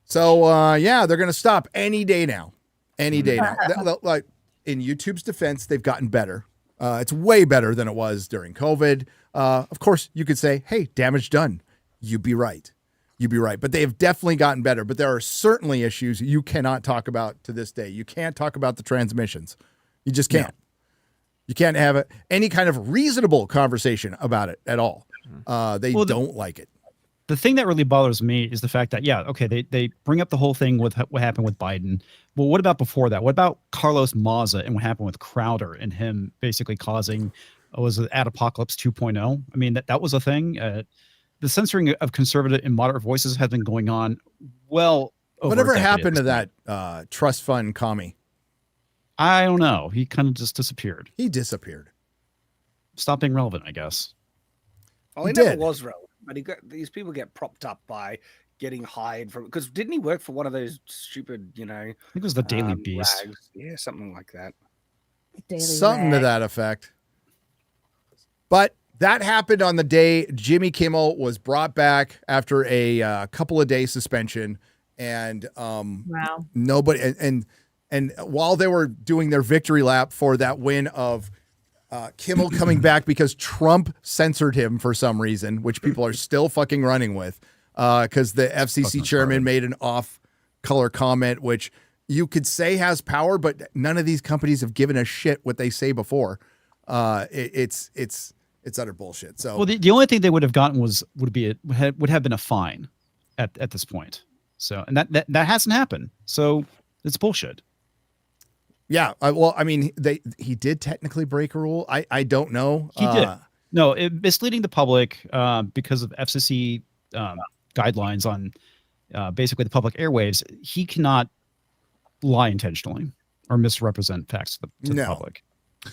[SPEAKER 1] So, yeah, they're going to stop any day now. Any day now. Like, in YouTube's defense, they've gotten better. It's way better than it was during COVID. Of course, you could say, hey, damage done. You'd be right. But they have definitely gotten better. But there are certainly issues you cannot talk about to this day. You can't talk about the transmissions. You just can't. No. You can't have any kind of reasonable conversation about it at all. They don't like it.
[SPEAKER 4] The thing that really bothers me is the fact that, they bring up the whole thing with what happened with Biden. Well, what about before that? What about Carlos Maza and what happened with Crowder and him basically causing, was it Apocalypse 2.0? I mean, that was a thing. The censoring of conservative and moderate voices has been going on
[SPEAKER 1] Whatever happened to that trust fund commie?
[SPEAKER 4] I don't know. He kind of just disappeared.
[SPEAKER 1] He disappeared.
[SPEAKER 4] Stopped being relevant, I guess.
[SPEAKER 10] Oh, he never was relevant. But these people get propped up by getting hired from, because didn't he work for one of those stupid, I think
[SPEAKER 4] it was the Daily Beast.
[SPEAKER 10] rags? Yeah, something like that.
[SPEAKER 1] Something to that effect. But that happened on the day Jimmy Kimmel was brought back after a couple of day suspension, and nobody and while they were doing their victory lap for that win of Kimmel coming back because Trump censored him for some reason, which people are still fucking running with, because the FCC chairman made an off-color comment, which you could say has power, but none of these companies have given a shit what they say before. It's utter bullshit. So,
[SPEAKER 4] well, the only thing they would have gotten would have been a fine at this point. So, and that hasn't happened. So it's bullshit.
[SPEAKER 1] Yeah, he did technically break a rule. I don't know.
[SPEAKER 4] He did. No, misleading the public because of FCC guidelines on basically the public airwaves. He cannot lie intentionally or misrepresent facts to the public.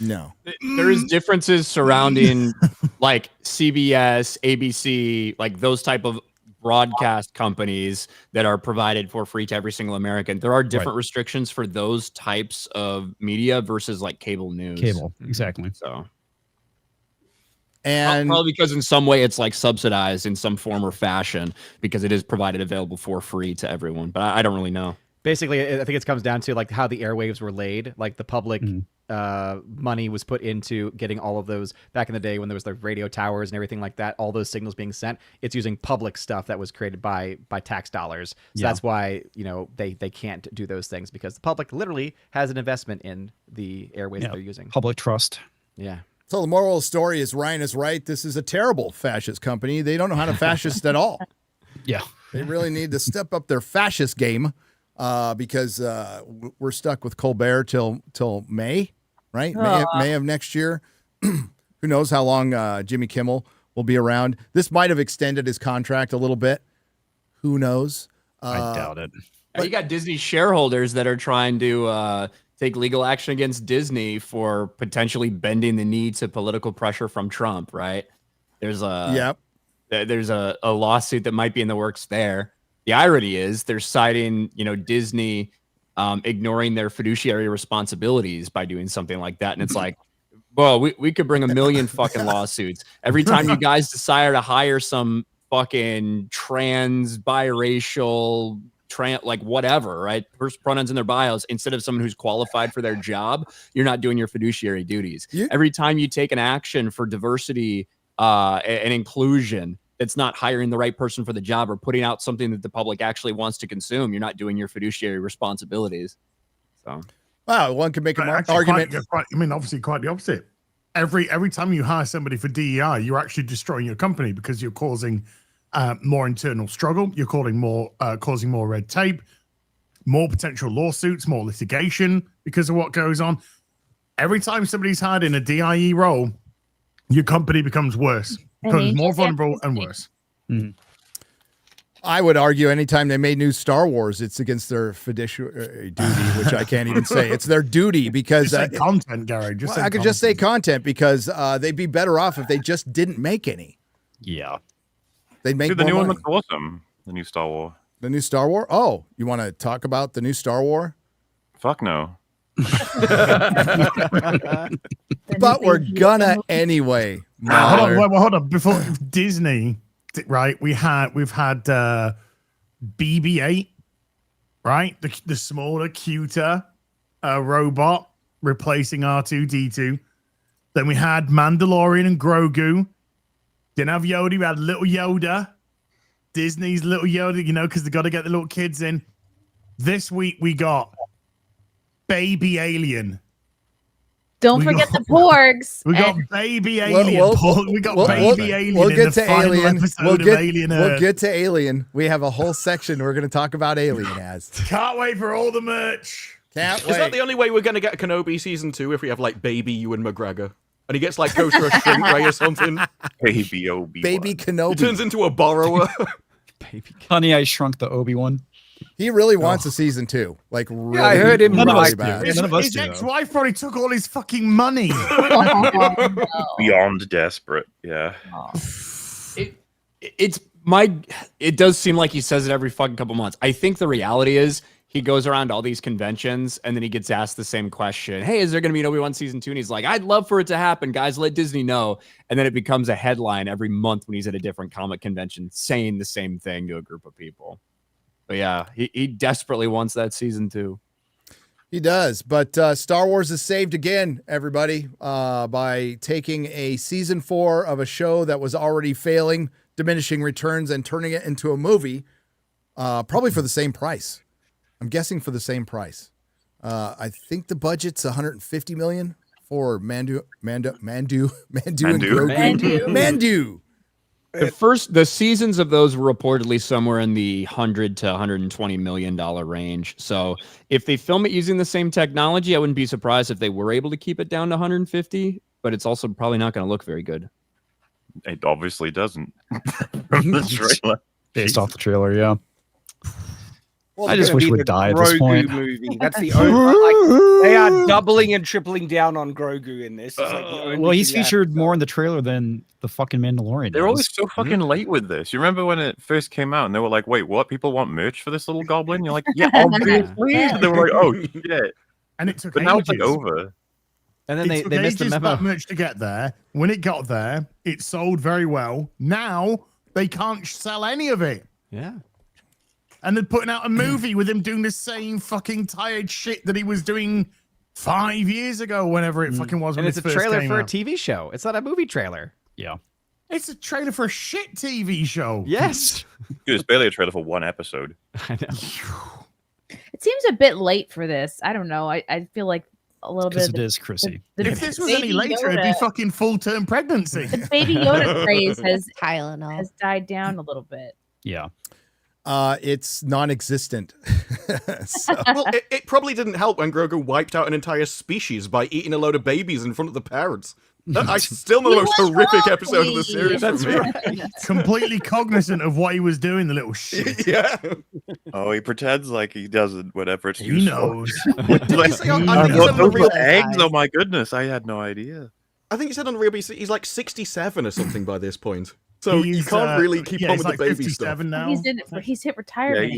[SPEAKER 1] No.
[SPEAKER 7] There is differences surrounding like CBS, ABC, like those type of broadcast companies that are provided for free to every single American. There are different restrictions for those types of media versus like cable news.
[SPEAKER 4] Exactly.
[SPEAKER 7] So,
[SPEAKER 1] and
[SPEAKER 7] probably because in some way it's like subsidized in some form or fashion because it is provided available for free to everyone. But I don't really know.
[SPEAKER 3] Basically, I think it comes down to like how the airwaves were laid, like the public money was put into getting all of those back in the day when there was the radio towers and everything like that, all those signals being sent. It's using public stuff that was created by tax dollars. So that's why, they can't do those things, because the public literally has an investment in the airwaves that they're using.
[SPEAKER 4] Public trust.
[SPEAKER 3] Yeah.
[SPEAKER 1] So the moral of the story is Ryan is right. This is a terrible fascist company. They don't know how to fascist at all.
[SPEAKER 4] Yeah.
[SPEAKER 1] They really need to step up their fascist game. Because we're stuck with Colbert till May, right? May of next year. Who knows how long Jimmy Kimmel will be around? This might have extended his contract a little bit. Who knows?
[SPEAKER 4] I doubt it.
[SPEAKER 7] But you got Disney shareholders that are trying to take legal action against Disney for potentially bending the knee to political pressure from Trump, right? There's a lawsuit that might be in the works there. The irony is they're citing, Disney ignoring their fiduciary responsibilities by doing something like that. And it's like, well, we could bring a million fucking lawsuits. Every time you guys desire to hire some fucking trans, biracial, like whatever, right? Pronouns in their bios, instead of someone who's qualified for their job, you're not doing your fiduciary duties. Every time you take an action for diversity and inclusion, it's not hiring the right person for the job or putting out something that the public actually wants to consume, you're not doing your fiduciary responsibilities. So,
[SPEAKER 1] wow, one could make an argument.
[SPEAKER 6] Obviously, quite the opposite. Every time you hire somebody for DEI, you're actually destroying your company because you're causing more internal struggle. You're causing more red tape, more potential lawsuits, more litigation because of what goes on. Every time somebody's hired in a DIE role, your company becomes worse, becomes more vulnerable and worse.
[SPEAKER 1] I would argue anytime they made new Star Wars, it's against their fiduciary duty, which I can't even say. It's their duty because
[SPEAKER 6] just say content, Gary. Just say
[SPEAKER 1] I could just say content because they'd be better off if they just didn't make any.
[SPEAKER 4] Yeah,
[SPEAKER 1] they'd make
[SPEAKER 5] the
[SPEAKER 1] more
[SPEAKER 5] new one
[SPEAKER 1] money.
[SPEAKER 5] looks awesome. The new Star Wars.
[SPEAKER 1] The new Star Wars? Oh, you want to talk about the new Star Wars?
[SPEAKER 5] Fuck no.
[SPEAKER 1] But we're gonna anyway.
[SPEAKER 6] Hold on. Before Disney, right? We've had BB-8, right? The smaller, cuter robot replacing R2-D2. Then we had Mandalorian and Grogu. Didn't have Yoda. We had little Yoda. Disney's little Yoda, because they got to get the little kids in. This week we got Baby Alien.
[SPEAKER 2] Don't forget the Porgs.
[SPEAKER 6] We got Baby Alien. We got Baby Alien.
[SPEAKER 1] We'll get to
[SPEAKER 6] Alien. We'll
[SPEAKER 1] get to Alien. We have a whole section we're going to talk about Alien as.
[SPEAKER 6] Can't wait for all the merch.
[SPEAKER 1] Can't wait.
[SPEAKER 8] Is that the only way we're going to get Kenobi season 2 if we have like Baby Ewan McGregor? And he gets like goes to a shrink ray or something.
[SPEAKER 5] Baby Obi.
[SPEAKER 1] Baby Kenobi.
[SPEAKER 8] He turns into a borrower.
[SPEAKER 4] Baby. Honey, I Shrunk the Obi-Wan.
[SPEAKER 1] He really wants a season 2. Like, really.
[SPEAKER 10] I heard him.
[SPEAKER 4] None of us
[SPEAKER 1] bad.
[SPEAKER 4] do. None of us
[SPEAKER 6] His
[SPEAKER 4] do.
[SPEAKER 6] ex-wife probably took all his fucking money.
[SPEAKER 5] Beyond desperate. Yeah.
[SPEAKER 7] It does seem like he says it every fucking couple months. I think the reality is he goes around all these conventions and then he gets asked the same question. Hey, is there going to be an Obi-Wan season 2? And he's like, I'd love for it to happen, guys. Let Disney know. And then it becomes a headline every month when he's at a different comic convention saying the same thing to a group of people. But yeah, he desperately wants that season 2.
[SPEAKER 1] He does. But Star Wars is saved again, everybody, by taking a season 4 of a show that was already failing, diminishing returns, and turning it into a movie, probably for the same price. I'm guessing for the same price. I think the budget's $150 million for Mandu and Grogu. Mandu.
[SPEAKER 7] The seasons of those were reportedly somewhere in the $100 to $120 million range. So if they film it using the same technology, I wouldn't be surprised if they were able to keep it down to 150. But it's also probably not going to look very good.
[SPEAKER 5] It obviously doesn't. From the trailer.
[SPEAKER 4] Based off the trailer, yeah.
[SPEAKER 10] Well,
[SPEAKER 4] I just wish we'd die at this point.
[SPEAKER 10] Movie. That's the only. They are doubling and tripling down on Grogu in this. It's like the only
[SPEAKER 4] Well, he's
[SPEAKER 10] thing
[SPEAKER 4] featured more in the trailer than the fucking Mandalorian.
[SPEAKER 5] They're
[SPEAKER 4] does.
[SPEAKER 5] always so fucking late with this. You remember when it first came out and they were like, wait, what? People want merch for this little goblin? You're like, yeah, obviously.
[SPEAKER 2] Yeah.
[SPEAKER 5] They were like, oh, shit.
[SPEAKER 6] And it took
[SPEAKER 5] But now it's like
[SPEAKER 6] ages.
[SPEAKER 5] over.
[SPEAKER 3] And then they missed the memo.
[SPEAKER 6] That much to get there. When it got there, it sold very well. Now they can't sell any of it.
[SPEAKER 3] Yeah.
[SPEAKER 6] And they're putting out a movie with him doing the same fucking tired shit that he was doing 5 years ago, whenever it fucking was.
[SPEAKER 3] And it's a trailer for a TV show. It's not a movie trailer.
[SPEAKER 4] Yeah.
[SPEAKER 6] It's a trailer for a shit TV show.
[SPEAKER 3] Yes.
[SPEAKER 5] Dude, it's barely a trailer for one episode.
[SPEAKER 3] I know.
[SPEAKER 2] It seems a bit late for this. I don't know. I feel like a little bit.
[SPEAKER 4] Because
[SPEAKER 2] of
[SPEAKER 4] it is Chrissy.
[SPEAKER 6] If this was any later, it'd be fucking full-term pregnancy.
[SPEAKER 2] The Baby Yoda craze has
[SPEAKER 9] Tylenol.
[SPEAKER 2] died down a little bit.
[SPEAKER 4] Yeah.
[SPEAKER 1] It's non-existent. So,
[SPEAKER 8] Well, it probably didn't help when Grogu wiped out an entire species by eating a load of babies in front of the parents. I still know the most horrific episode of the series.
[SPEAKER 3] That's
[SPEAKER 8] for me.
[SPEAKER 3] right.
[SPEAKER 6] Completely cognizant of what he was doing, the little shit.
[SPEAKER 8] Yeah.
[SPEAKER 5] Oh, he pretends like he doesn't, whatever it's
[SPEAKER 6] He
[SPEAKER 5] used
[SPEAKER 6] knows.
[SPEAKER 8] Did you say on, I think
[SPEAKER 5] for.
[SPEAKER 8] he said on the real,
[SPEAKER 5] Eggs? Oh my goodness, I had no idea.
[SPEAKER 8] I think he said on the real BBC he's like 67 or something by this point. So you
[SPEAKER 6] He's,
[SPEAKER 8] can't really keep on
[SPEAKER 6] he's
[SPEAKER 8] with
[SPEAKER 6] like
[SPEAKER 8] the baby
[SPEAKER 6] 57
[SPEAKER 8] stuff.
[SPEAKER 6] now.
[SPEAKER 2] He's hit
[SPEAKER 5] Yeah,
[SPEAKER 2] retirement.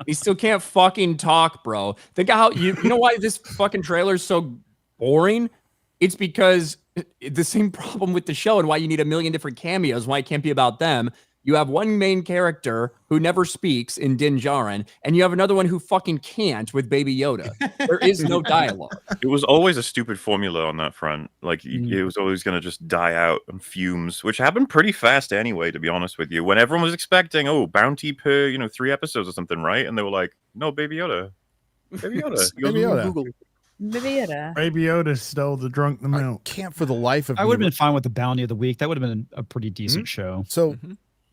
[SPEAKER 7] He still can't fucking talk, bro. Think of how you know why this fucking trailer is so boring? It's because the same problem with the show and why you need a million different cameos, why it can't be about them. You have one main character who never speaks in Din Djarin, and you have another one who fucking can't with Baby Yoda. There is no dialogue.
[SPEAKER 5] It was always a stupid formula on that front. Like, it was always going to just die out on fumes, which happened pretty fast anyway, to be honest with you. When everyone was expecting, bounty per, 3 episodes or something, right? And they were like, no, Baby Yoda. Baby Yoda.
[SPEAKER 1] Baby Yoda.
[SPEAKER 5] Google.
[SPEAKER 2] Baby Yoda.
[SPEAKER 6] Baby Yoda stole the drunk the
[SPEAKER 1] I
[SPEAKER 6] milk.
[SPEAKER 1] can't for the life of
[SPEAKER 4] I
[SPEAKER 1] me.
[SPEAKER 4] would have been fine with the bounty of the week. That would have been a pretty decent show.
[SPEAKER 1] So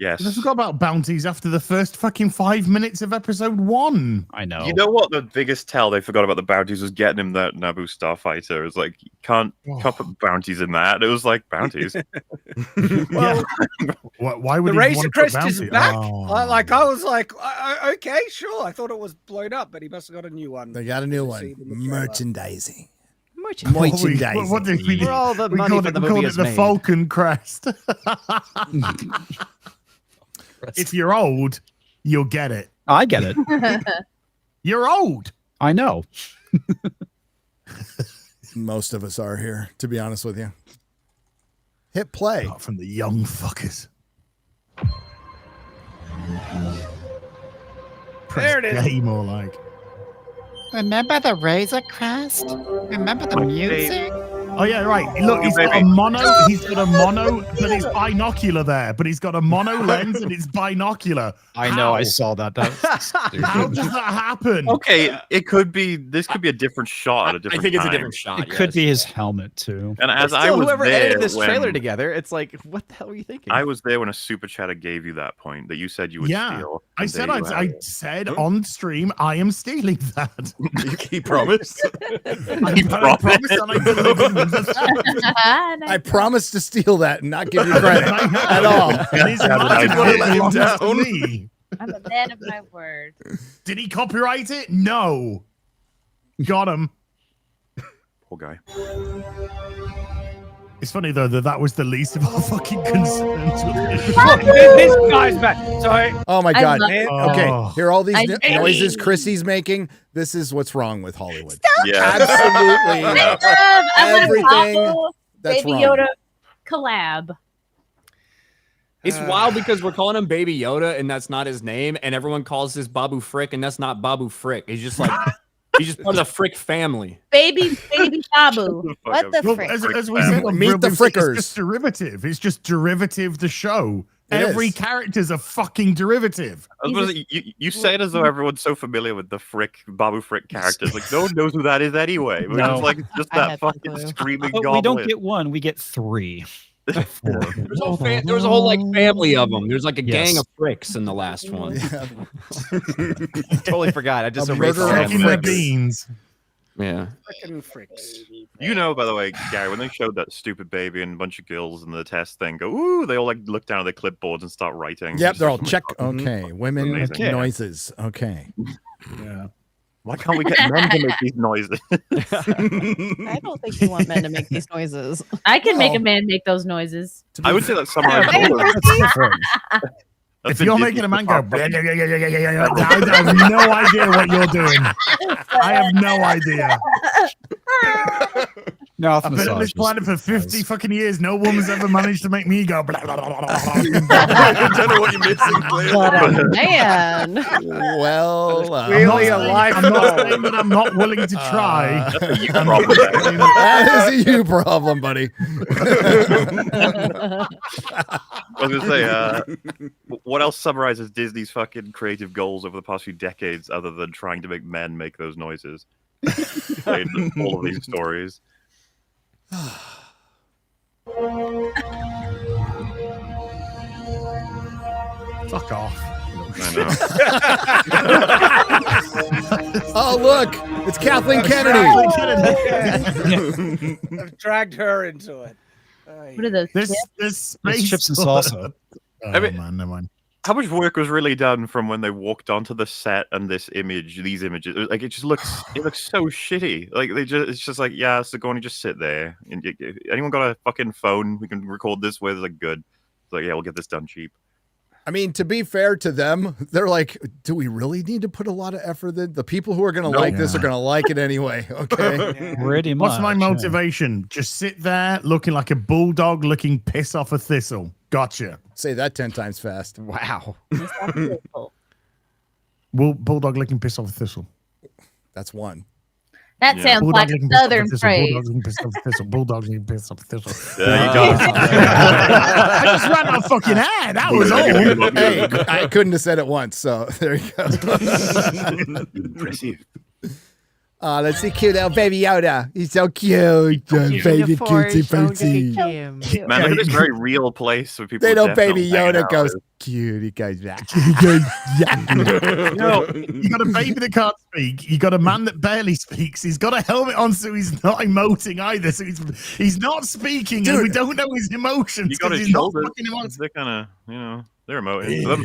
[SPEAKER 5] Yes.
[SPEAKER 6] I forgot about bounties after the first fucking 5 minutes of episode 1.
[SPEAKER 4] I know.
[SPEAKER 5] You know what? The biggest tell they forgot about the bounties was getting him that Naboo starfighter. It was like, you can't put bounties in that. It was like, bounties.
[SPEAKER 6] Well, why would
[SPEAKER 10] The
[SPEAKER 6] he
[SPEAKER 10] Razor
[SPEAKER 6] want to put
[SPEAKER 10] Crest is
[SPEAKER 6] bounty?
[SPEAKER 10] back.
[SPEAKER 6] Oh.
[SPEAKER 10] I was like, okay, sure. I thought it was blown up, but he must have got a new one.
[SPEAKER 1] They got a new one.
[SPEAKER 10] See it in the trailer.
[SPEAKER 1] Merchandising.
[SPEAKER 6] What did we
[SPEAKER 3] For all the money
[SPEAKER 6] called
[SPEAKER 3] for
[SPEAKER 6] it,
[SPEAKER 3] the
[SPEAKER 6] we
[SPEAKER 3] movie
[SPEAKER 6] called it
[SPEAKER 3] is
[SPEAKER 6] the
[SPEAKER 3] made.
[SPEAKER 6] Falcon Crest. If you're old, you'll get it.
[SPEAKER 4] I get it.
[SPEAKER 6] You're old.
[SPEAKER 4] I know.
[SPEAKER 1] Most of us are here, to be honest with you. Hit play.
[SPEAKER 6] Not from the young fuckers.
[SPEAKER 10] There it is.
[SPEAKER 6] Play more like.
[SPEAKER 11] Remember the Razor Crest? Remember the music?
[SPEAKER 6] Oh yeah, right. Look, he's got a mono. He's got a mono, but it's binocular there. But he's got a mono lens and it's binocular.
[SPEAKER 4] I know. I
[SPEAKER 6] How?
[SPEAKER 4] saw that.
[SPEAKER 6] How does that happen?
[SPEAKER 5] Okay, it could be. This could be a different shot at a different
[SPEAKER 7] I think it's a
[SPEAKER 5] time.
[SPEAKER 7] different shot.
[SPEAKER 4] It could be his helmet too.
[SPEAKER 5] And as
[SPEAKER 3] Still,
[SPEAKER 5] I was
[SPEAKER 3] whoever
[SPEAKER 5] there
[SPEAKER 3] edited this
[SPEAKER 5] when,
[SPEAKER 3] trailer together, it's like, what the hell were you thinking?
[SPEAKER 5] I was there when a super chatter gave you that point that you said you would
[SPEAKER 6] Yeah,
[SPEAKER 5] steal.
[SPEAKER 6] I
[SPEAKER 5] and
[SPEAKER 6] said
[SPEAKER 5] there you
[SPEAKER 6] I
[SPEAKER 5] have it.
[SPEAKER 6] said on stream I am stealing that.
[SPEAKER 8] He promised.
[SPEAKER 6] I promise and I delivered with that.
[SPEAKER 1] I promised to steal that and not give you credit at all.
[SPEAKER 6] And his
[SPEAKER 5] Yeah,
[SPEAKER 6] money
[SPEAKER 5] I
[SPEAKER 8] didn't want to let him
[SPEAKER 6] belongs to
[SPEAKER 8] down.
[SPEAKER 6] me.
[SPEAKER 2] I'm a man of my word.
[SPEAKER 6] Did he copyright it? No. Got him.
[SPEAKER 5] Poor guy.
[SPEAKER 6] It's funny though that was the least of our fucking concerns with this
[SPEAKER 10] Look,
[SPEAKER 6] shit.
[SPEAKER 10] this guy's back. So
[SPEAKER 1] Oh my
[SPEAKER 2] I
[SPEAKER 1] God.
[SPEAKER 2] love
[SPEAKER 6] it.
[SPEAKER 1] Okay,
[SPEAKER 6] Oh.
[SPEAKER 1] hear all these
[SPEAKER 2] I-
[SPEAKER 1] noises Chrissy's making. This is what's wrong with Hollywood.
[SPEAKER 5] Yeah.
[SPEAKER 1] Absolutely.
[SPEAKER 2] I love
[SPEAKER 1] Everything
[SPEAKER 2] Apple
[SPEAKER 1] that's
[SPEAKER 2] Baby
[SPEAKER 1] wrong.
[SPEAKER 2] Yoda collab.
[SPEAKER 7] It's wild because we're calling him Baby Yoda, and that's not his name, and everyone calls this Babu Frick, and that's not Babu Frick. He's just like he's just part of the Frick family.
[SPEAKER 2] Baby Babu.
[SPEAKER 9] What the
[SPEAKER 6] Well,
[SPEAKER 9] frick?
[SPEAKER 6] as we said on
[SPEAKER 1] Meet
[SPEAKER 6] Real
[SPEAKER 1] the
[SPEAKER 6] Big,
[SPEAKER 1] Frickers.
[SPEAKER 6] It's just derivative. It's just derivative the show.
[SPEAKER 1] It
[SPEAKER 6] Every
[SPEAKER 1] is.
[SPEAKER 6] character's a fucking derivative.
[SPEAKER 5] I was gonna say, you say it as though everyone's so familiar with the Babu Frick characters. Like, no one knows who that is anyway. But
[SPEAKER 4] No.
[SPEAKER 5] It's like just
[SPEAKER 9] I
[SPEAKER 5] that
[SPEAKER 9] had no
[SPEAKER 5] fucking
[SPEAKER 9] clue.
[SPEAKER 5] screaming
[SPEAKER 4] But
[SPEAKER 5] goblin.
[SPEAKER 4] we don't get one. We get 3. Four.
[SPEAKER 7] There was a whole like family of them. There's like a gang
[SPEAKER 4] Yes.
[SPEAKER 7] of Fricks in the last one.
[SPEAKER 3] totally forgot. I just
[SPEAKER 1] A
[SPEAKER 3] erased
[SPEAKER 1] murderer
[SPEAKER 3] all
[SPEAKER 1] of
[SPEAKER 3] that.
[SPEAKER 6] Frickin' the
[SPEAKER 1] Fricks.
[SPEAKER 6] beans.
[SPEAKER 7] Yeah.
[SPEAKER 10] frickin' fricks.
[SPEAKER 5] You know, by the way, Gary, when they showed that stupid baby and a bunch of girls in the test thing go, ooh, they all like look down at their clipboards and start writing.
[SPEAKER 1] Yep,
[SPEAKER 5] It's
[SPEAKER 1] they're all
[SPEAKER 5] just
[SPEAKER 1] check.
[SPEAKER 5] like,
[SPEAKER 1] Okay, women
[SPEAKER 5] Amazing.
[SPEAKER 1] noises. Okay.
[SPEAKER 6] Yeah.
[SPEAKER 5] Why can't we get men to make these noises?
[SPEAKER 9] I don't think you want men to make these noises.
[SPEAKER 2] I can make
[SPEAKER 1] Well-
[SPEAKER 2] a man make those noises.
[SPEAKER 5] I would say that's somehow.
[SPEAKER 6] If you're making a man go, I have no idea what you're doing. I have no idea.
[SPEAKER 4] Mouth
[SPEAKER 6] I've been on this
[SPEAKER 4] massages.
[SPEAKER 6] planet for 50 fucking years. No woman's ever managed to make me go. Blah, blah, blah, blah, blah.
[SPEAKER 8] I don't know what you're missing, clearly.
[SPEAKER 9] What a man.
[SPEAKER 1] Well,
[SPEAKER 10] Clearly
[SPEAKER 6] I'm
[SPEAKER 10] a
[SPEAKER 6] not
[SPEAKER 10] life
[SPEAKER 6] saying- I'm not
[SPEAKER 10] goal.
[SPEAKER 6] saying that I'm not willing to try.
[SPEAKER 5] You problem.
[SPEAKER 1] that is a you problem, buddy.
[SPEAKER 5] I was gonna say, what else summarizes Disney's fucking creative goals over the past few decades, other than trying to make men make those noises? In all of these stories.
[SPEAKER 6] Fuck off.
[SPEAKER 5] I know.
[SPEAKER 1] Oh, look, it's Kathleen Kennedy.
[SPEAKER 10] I've dragged her into it.
[SPEAKER 2] What are those?
[SPEAKER 6] This
[SPEAKER 2] chips?
[SPEAKER 6] space
[SPEAKER 4] chips and salsa.
[SPEAKER 6] Oh,
[SPEAKER 5] I mean-
[SPEAKER 6] man, never mind.
[SPEAKER 5] How much work was really done from when they walked onto the set and these images? Like it looks so shitty. Like it's just like, yeah, so go on and just sit there. And anyone got a fucking phone we can record this with? It's like, good. It's like, yeah, we'll get this done cheap.
[SPEAKER 1] I mean, to be fair to them, they're like, do we really need to put a lot of effort in? The people who are going to like this are going to like it anyway. Okay.
[SPEAKER 4] Pretty much.
[SPEAKER 6] What's my
[SPEAKER 4] yeah.
[SPEAKER 6] motivation? Just sit there looking like a bulldog licking piss off a thistle. Gotcha.
[SPEAKER 1] Say that 10 times fast.
[SPEAKER 3] Wow.
[SPEAKER 6] Bulldog licking piss off a thistle.
[SPEAKER 1] That's one.
[SPEAKER 2] That
[SPEAKER 5] Yeah.
[SPEAKER 2] sounds
[SPEAKER 6] Bulldog
[SPEAKER 2] like a
[SPEAKER 6] licking piss off a
[SPEAKER 2] southern
[SPEAKER 6] thistle.
[SPEAKER 2] phrase.
[SPEAKER 6] Bulldog licking piss off a thistle. Bulldog licking piss off a thistle.
[SPEAKER 5] There you go.
[SPEAKER 6] I just ran my fucking ad. That was all.
[SPEAKER 1] Hey, I couldn't have said it once, so there you go.
[SPEAKER 5] Impressive.
[SPEAKER 1] Let's see cute little baby Yoda. He's so cute. Baby cutesy bootsy.
[SPEAKER 5] Man, look at this very real place where people.
[SPEAKER 1] Little baby Yoda goes cute. He goes that. He goes
[SPEAKER 6] you got a baby that can't speak. You got a man that barely speaks. He's got a helmet on, so he's not emoting either. So he's not speaking, and we don't know his emotions.
[SPEAKER 5] You got his
[SPEAKER 6] he's not
[SPEAKER 5] shoulders.
[SPEAKER 6] fucking emoting.
[SPEAKER 5] They're kind of, they're emoting.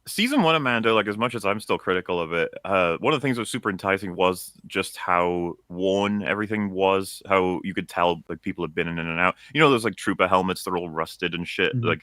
[SPEAKER 5] Season 1 of Mando, like as much as I'm still critical of it, one of the things that was super enticing was just how worn everything was. How you could tell like people had been in and out. You know, those like trooper helmets, they're all rusted and shit. Like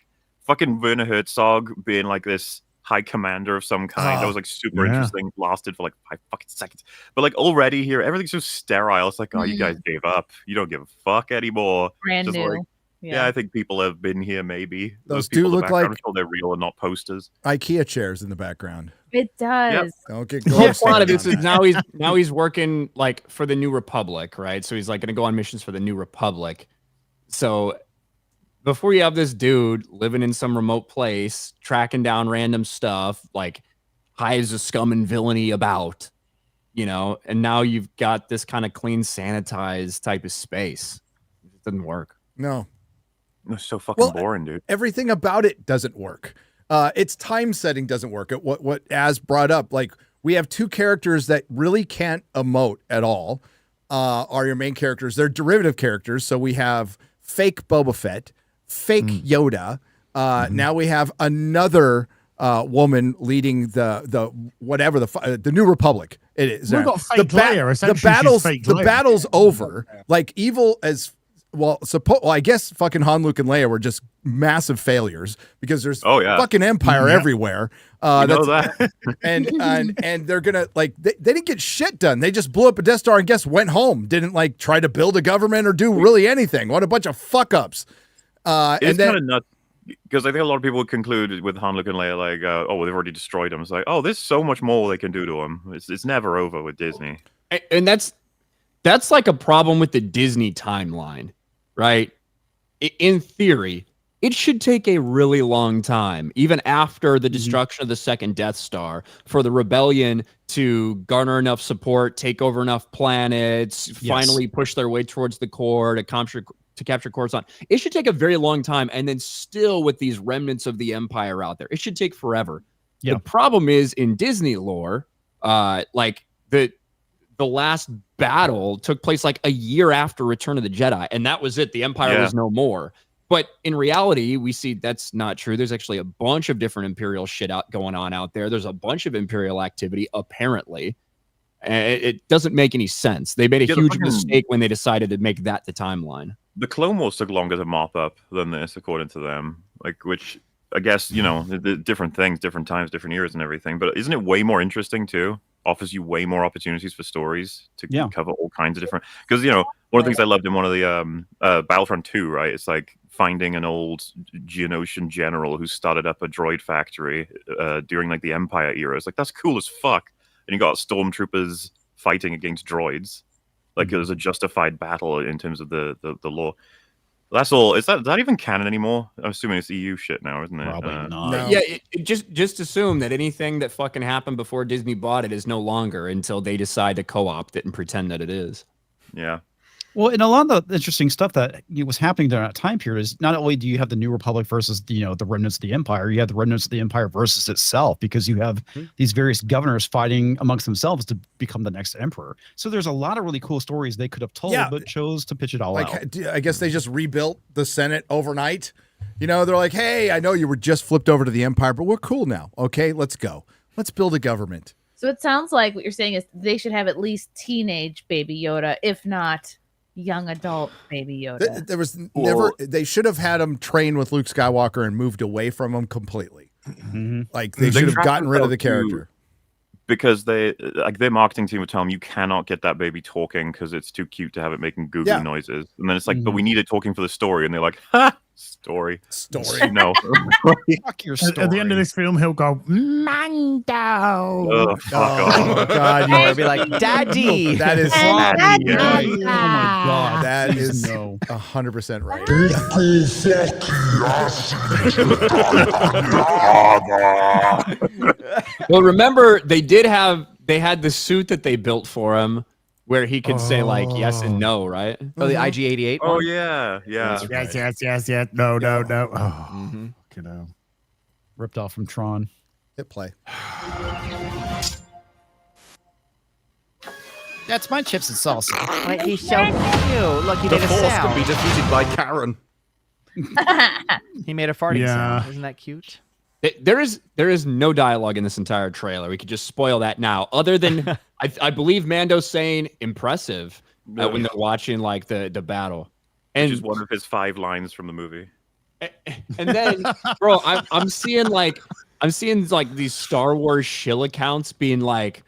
[SPEAKER 5] fucking Werner Herzog being like this high commander of some kind. That was like super interesting. Lasted for like 5 fucking seconds. But like already here, everything's so sterile. It's like, oh, you guys gave up. You don't give a fuck anymore.
[SPEAKER 2] Brand
[SPEAKER 5] just
[SPEAKER 2] new.
[SPEAKER 5] Like, yeah, I think people have been here. Maybe
[SPEAKER 1] those
[SPEAKER 5] people
[SPEAKER 1] do
[SPEAKER 5] in the
[SPEAKER 1] look like
[SPEAKER 5] background, I'm sure they're real and not posters.
[SPEAKER 1] IKEA chairs in the background.
[SPEAKER 2] It does.
[SPEAKER 1] Don't get
[SPEAKER 7] The whole
[SPEAKER 1] gross.
[SPEAKER 7] plot of this is now he's working like for the New Republic, right? So he's like going to go on missions for the New Republic. So before you have this dude living in some remote place, tracking down random stuff, like hives of scum and villainy about, and now you've got this kind of clean, sanitized type of space. It doesn't work.
[SPEAKER 1] No.
[SPEAKER 5] It's so fucking boring, dude.
[SPEAKER 1] Everything about it doesn't work. Its time setting doesn't work. What Az brought up, like we have 2 characters that really can't emote at all. Are your main characters? They're derivative characters. So we have fake Boba Fett, fake Yoda. Now we have another woman leading the whatever the New Republic. It is.
[SPEAKER 6] We've got fake Leia.
[SPEAKER 1] The battle's over. Like evil as. Well, I guess fucking Han, Luke, and Leia were just massive failures because there's fucking Empire everywhere.
[SPEAKER 5] Know that.
[SPEAKER 1] and they're gonna like they didn't get shit done. They just blew up a Death Star and went home. Didn't like try to build a government or do really anything. What a bunch of fuck ups.
[SPEAKER 5] It's kind of nuts because I think a lot of people would conclude with Han, Luke, and Leia like, they've already destroyed them. It's like, there's so much more they can do to them. It's never over with Disney.
[SPEAKER 7] And that's like a problem with the Disney timeline. Right? In theory, it should take a really long time, even after the destruction of the second Death Star, for the rebellion to garner enough support, take over enough planets, finally push their way towards the core to capture Coruscant. It should take a very long time, and then still with these remnants of the Empire out there, it should take forever. Yeah. The problem is in Disney lore, like the last battle took place like a year after Return of the Jedi, and that was it. The Empire was no more. But in reality, we see that's not true. There's actually a bunch of different Imperial shit going on out there. There's a bunch of Imperial activity, apparently. It doesn't make any sense. They made a huge mistake when they decided to make that the timeline.
[SPEAKER 5] The Clone Wars took longer to mop up than this, according to them. Like, which I guess, the different things, different times, different eras and everything. But isn't it way more interesting, too? Offers you way more opportunities for stories to cover all kinds of different. Because one of the things I loved in one of the Battlefront 2, right? It's like finding an old Geonosian general who started up a droid factory during like the Empire era. It's like that's cool as fuck. And you got stormtroopers fighting against droids. Like it was a justified battle in terms of the law. That's all. Is that even canon anymore? I'm assuming it's EU shit now, isn't it?
[SPEAKER 4] Probably not.
[SPEAKER 1] No.
[SPEAKER 7] Yeah, just assume that anything that fucking happened before Disney bought it is no longer until they decide to co-opt it and pretend that it is.
[SPEAKER 5] Yeah.
[SPEAKER 4] Well, and a lot of the interesting stuff that was happening during that time period is not only do you have the New Republic versus the remnants of the Empire, you have the remnants of the Empire versus itself, because you have these various governors fighting amongst themselves to become the next emperor. So there's a lot of really cool stories they could have told, but chose to pitch it all out.
[SPEAKER 1] I guess they just rebuilt the Senate overnight. They're like, hey, I know you were just flipped over to the Empire, but we're cool now. Okay, let's go. Let's build a government.
[SPEAKER 2] So it sounds like what you're saying is they should have at least teenage Baby Yoda, if not young adult Baby Yoda.
[SPEAKER 1] There was never. They should have had him train with Luke Skywalker and moved away from him completely. Like they should have gotten rid of the character.
[SPEAKER 5] Because their marketing team would tell them you cannot get that baby talking because it's too cute to have it making goo goo noises. And then it's like, but we need it talking for the story. And they're like, ha, story.
[SPEAKER 1] No.
[SPEAKER 4] Fuck your story.
[SPEAKER 6] At the end of this film, he'll go, Mando.
[SPEAKER 5] Oh, fuck off.
[SPEAKER 1] God,
[SPEAKER 3] you want to be like, Daddy.
[SPEAKER 1] That is
[SPEAKER 6] Daddy.
[SPEAKER 4] Oh my God.
[SPEAKER 1] That is 100% right.
[SPEAKER 7] Well, remember they had the suit that they built for him where he can say like yes and no, right?
[SPEAKER 3] Oh, the IG-88
[SPEAKER 5] Oh
[SPEAKER 3] one?
[SPEAKER 5] yeah.
[SPEAKER 6] Yes. No. Oh,
[SPEAKER 4] Ripped off from Tron.
[SPEAKER 1] Hit play.
[SPEAKER 11] That's my chips and salsa.
[SPEAKER 3] Wait, he's so cute. Look, he
[SPEAKER 8] The
[SPEAKER 3] made a
[SPEAKER 8] Force could
[SPEAKER 3] sound.
[SPEAKER 8] be defeated by Karen.
[SPEAKER 3] He made a farting
[SPEAKER 6] Yeah.
[SPEAKER 3] sound. Isn't that cute?
[SPEAKER 7] There is no dialogue in this entire trailer. We could just spoil that now. Other than I believe Mando's saying impressive when they're watching like the battle,
[SPEAKER 5] Which is one of his 5 lines from the movie.
[SPEAKER 7] and then bro, I'm seeing like these Star Wars shill accounts being like,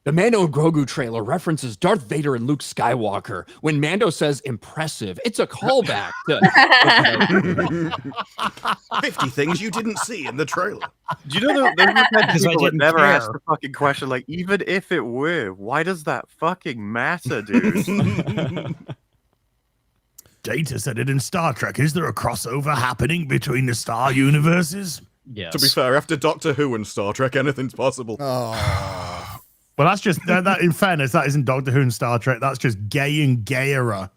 [SPEAKER 7] the Mando and Grogu trailer references Darth Vader and Luke Skywalker. When Mando says impressive, it's a callback to
[SPEAKER 8] 50 things you didn't see in the trailer.
[SPEAKER 5] Do you know there's
[SPEAKER 4] Because I
[SPEAKER 5] people that
[SPEAKER 4] didn't
[SPEAKER 5] never ask
[SPEAKER 4] care.
[SPEAKER 5] the fucking question, like, even if it were, why does that fucking matter, dude?
[SPEAKER 6] Data said it in Star Trek. Is there a crossover happening between the Star universes?
[SPEAKER 4] Yes.
[SPEAKER 8] To be fair, after Doctor Who and Star Trek, anything's possible.
[SPEAKER 1] Oh.
[SPEAKER 6] Well, that's just that. In fairness, that isn't Doctor Who and Star Trek. That's just gay and gayer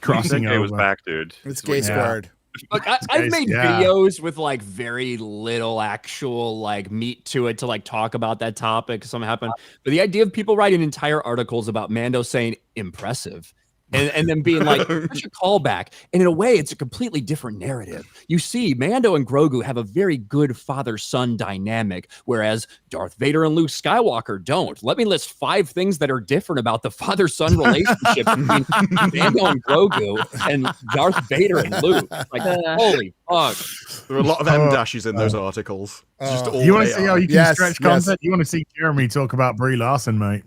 [SPEAKER 6] crossing
[SPEAKER 5] It was
[SPEAKER 6] over.
[SPEAKER 5] back, dude.
[SPEAKER 1] It's gay squared.
[SPEAKER 7] Look, I've made
[SPEAKER 6] Yeah.
[SPEAKER 7] videos with like very little actual like meat to it to like talk about that topic. Something happened, but the idea of people writing entire articles about Mando saying impressive. And then being like, such a callback. And in a way, it's a completely different narrative. You see, Mando and Grogu have a very good father-son dynamic, whereas Darth Vader and Luke Skywalker don't. Let me list 5 things that are different about the father-son relationship between Mando and Grogu and Darth Vader and Luke. Like, holy fuck.
[SPEAKER 8] There are a lot of M dashes in those articles. It's just all
[SPEAKER 6] You want
[SPEAKER 8] they
[SPEAKER 6] to see
[SPEAKER 8] are.
[SPEAKER 6] how you can
[SPEAKER 1] Yes,
[SPEAKER 6] stretch
[SPEAKER 1] yes.
[SPEAKER 6] content? You want to see Jeremy talk about Brie Larson, mate?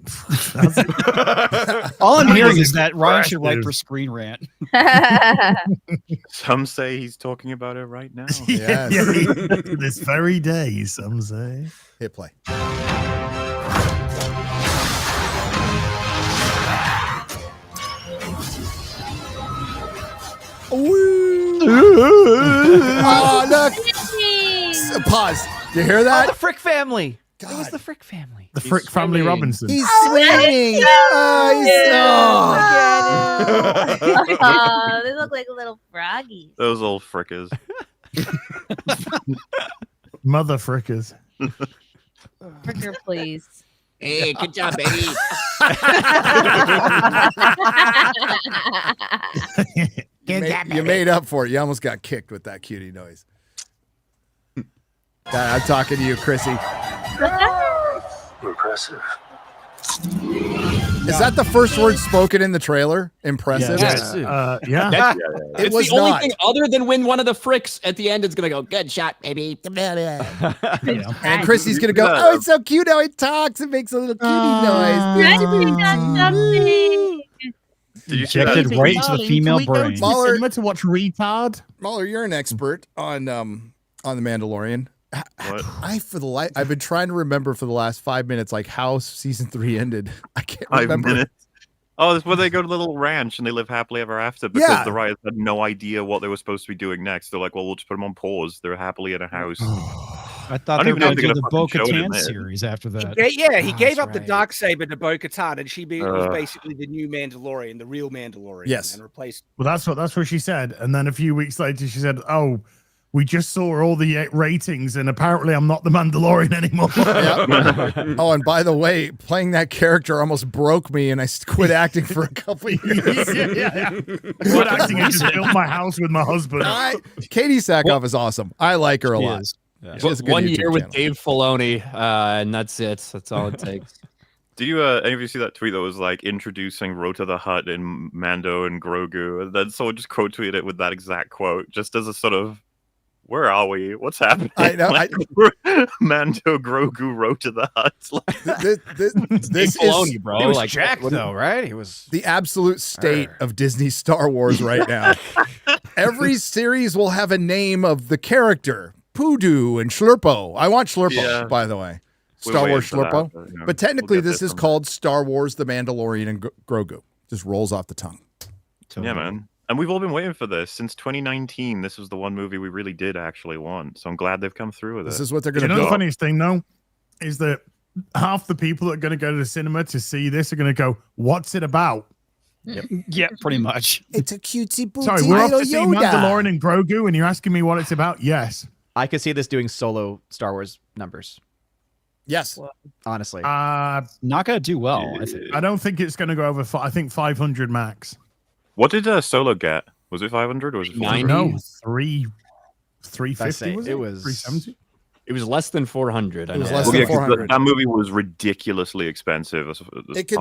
[SPEAKER 4] All I'm
[SPEAKER 6] That
[SPEAKER 4] hearing
[SPEAKER 6] was
[SPEAKER 4] is that Ryan should write
[SPEAKER 6] impressive.
[SPEAKER 4] for Screen Rant.
[SPEAKER 5] Some say he's talking about it right now.
[SPEAKER 1] Yes.
[SPEAKER 6] To this very day, some say.
[SPEAKER 1] Hit play. Oh, look. Pause. Do you hear
[SPEAKER 3] Oh,
[SPEAKER 1] that?
[SPEAKER 3] the Frick family. It was
[SPEAKER 1] God.
[SPEAKER 3] the Frick family.
[SPEAKER 6] The Frick family
[SPEAKER 7] swinging.
[SPEAKER 6] Robinson.
[SPEAKER 1] He's swinging.
[SPEAKER 2] Oh, they look like little froggies.
[SPEAKER 5] Those old frickers.
[SPEAKER 6] Mother frickers.
[SPEAKER 2] Fricker, please.
[SPEAKER 7] Hey, good job, baby.
[SPEAKER 1] You made up for it. You almost got kicked with that cutie noise. I'm talking to you, Chrissy.
[SPEAKER 12] Impressive.
[SPEAKER 1] Is that the first word spoken in the trailer? Impressive.
[SPEAKER 7] Yes.
[SPEAKER 6] Yeah.
[SPEAKER 7] That's,
[SPEAKER 1] It
[SPEAKER 7] it's
[SPEAKER 1] was
[SPEAKER 7] the only
[SPEAKER 1] not.
[SPEAKER 7] thing other than when one of the fricks at the end is gonna go, good shot, baby.
[SPEAKER 1] And Chrissy's gonna go, oh, it's so cute how it talks. It makes a little cutie noise.
[SPEAKER 5] Did you see that?
[SPEAKER 4] Injected right into the female brain.
[SPEAKER 1] MauLer-
[SPEAKER 6] Cinema to watch Retard.
[SPEAKER 1] MauLer, you're an expert on the Mandalorian.
[SPEAKER 5] What?
[SPEAKER 1] I've been trying to remember for the last 5 minutes, like how season 3 ended. I can't
[SPEAKER 5] 5
[SPEAKER 1] remember.
[SPEAKER 5] minutes. Oh, that's where they go to the little ranch and they live happily ever after because
[SPEAKER 1] Yeah.
[SPEAKER 5] the writers had no idea what they were supposed to be doing next. They're like, well, we'll just put them on pause. They're happily in a house.
[SPEAKER 4] I thought
[SPEAKER 5] I
[SPEAKER 4] they
[SPEAKER 5] don't
[SPEAKER 4] were
[SPEAKER 5] even know
[SPEAKER 4] going
[SPEAKER 5] if
[SPEAKER 4] to
[SPEAKER 5] they're
[SPEAKER 4] do the
[SPEAKER 5] gonna fucking show it in
[SPEAKER 4] Bo-Katan
[SPEAKER 5] there.
[SPEAKER 4] series after that.
[SPEAKER 10] He gave
[SPEAKER 3] that's
[SPEAKER 10] up the
[SPEAKER 3] right.
[SPEAKER 10] Darksaber to Bo-Katan, and she was basically the new Mandalorian, the real Mandalorian.
[SPEAKER 1] Yes.
[SPEAKER 10] And replaced.
[SPEAKER 6] Well, that's what she said. And then a few weeks later, she said, "Oh, we just saw all the ratings, and apparently, I'm not the Mandalorian anymore."
[SPEAKER 1] Yep. Oh, and by the way, playing that character almost broke me, and I quit acting for a couple of years.
[SPEAKER 6] What acting? I just built my house with my husband.
[SPEAKER 1] Katie Sackhoff is awesome. I like her a
[SPEAKER 4] She
[SPEAKER 1] lot.
[SPEAKER 4] is.
[SPEAKER 3] Yeah.
[SPEAKER 1] She has a good
[SPEAKER 7] One
[SPEAKER 1] YouTube
[SPEAKER 7] year with
[SPEAKER 1] channel.
[SPEAKER 7] Dave Filoni, and that's it. That's all it takes.
[SPEAKER 5] Did you any of you see that tweet that was like introducing Rota the Hutt in Mando and Grogu? And then someone just quote tweeted it with that exact quote, just as a sort of, where are we? What's happening?
[SPEAKER 1] I know.
[SPEAKER 5] Like, Mando, Grogu, Rota the Hutt. Like,
[SPEAKER 1] This
[SPEAKER 7] Dave Filoni,
[SPEAKER 1] is
[SPEAKER 7] bro.
[SPEAKER 3] He was
[SPEAKER 7] like,
[SPEAKER 3] jacked
[SPEAKER 7] what-
[SPEAKER 3] though, right? He was.
[SPEAKER 1] the absolute state of Disney Star Wars right now. Every series will have a name of the character. Poodoo and Schlurpo. I want Schlurpo,
[SPEAKER 5] Yeah.
[SPEAKER 1] by the way.
[SPEAKER 5] we're
[SPEAKER 1] Star
[SPEAKER 5] waiting
[SPEAKER 1] Wars
[SPEAKER 5] for that,
[SPEAKER 1] Schlurpo.
[SPEAKER 5] but, you know,
[SPEAKER 1] But technically,
[SPEAKER 5] we'll get
[SPEAKER 1] this is
[SPEAKER 5] someday.
[SPEAKER 1] called Star Wars: The Mandalorian and Grogu. Just rolls off the tongue.
[SPEAKER 5] Yeah, man. And we've all been waiting for this since 2019. This was the one movie we really did actually want. So I'm glad they've come through with
[SPEAKER 1] This
[SPEAKER 5] it.
[SPEAKER 1] is what they're
[SPEAKER 6] You
[SPEAKER 1] going to
[SPEAKER 6] know the
[SPEAKER 1] do.
[SPEAKER 6] funniest thing, though, is that half the people that are going to go to the cinema to see this are going to go, "What's it about?"
[SPEAKER 4] Yeah, pretty much.
[SPEAKER 1] It's a cutesy booty
[SPEAKER 6] Sorry, we're off
[SPEAKER 1] little
[SPEAKER 6] to see
[SPEAKER 1] Yoda.
[SPEAKER 6] Mandalorian and Grogu, and you're asking me what it's about? Yes.
[SPEAKER 3] I could see this doing solo Star Wars numbers.
[SPEAKER 1] Yes.
[SPEAKER 3] Honestly.
[SPEAKER 4] Not gonna do well. I think.
[SPEAKER 6] I don't think it's going to go over. I think 500 max.
[SPEAKER 5] What did Solo get? Was it 500 or was it 400?
[SPEAKER 6] No, 350 was it?
[SPEAKER 3] It was
[SPEAKER 6] 370.
[SPEAKER 7] It was less than 400.
[SPEAKER 1] It was
[SPEAKER 7] know.
[SPEAKER 1] less
[SPEAKER 5] Well,
[SPEAKER 1] than
[SPEAKER 5] yeah, 'cause
[SPEAKER 1] 400.
[SPEAKER 5] that movie was ridiculously expensive.
[SPEAKER 1] It could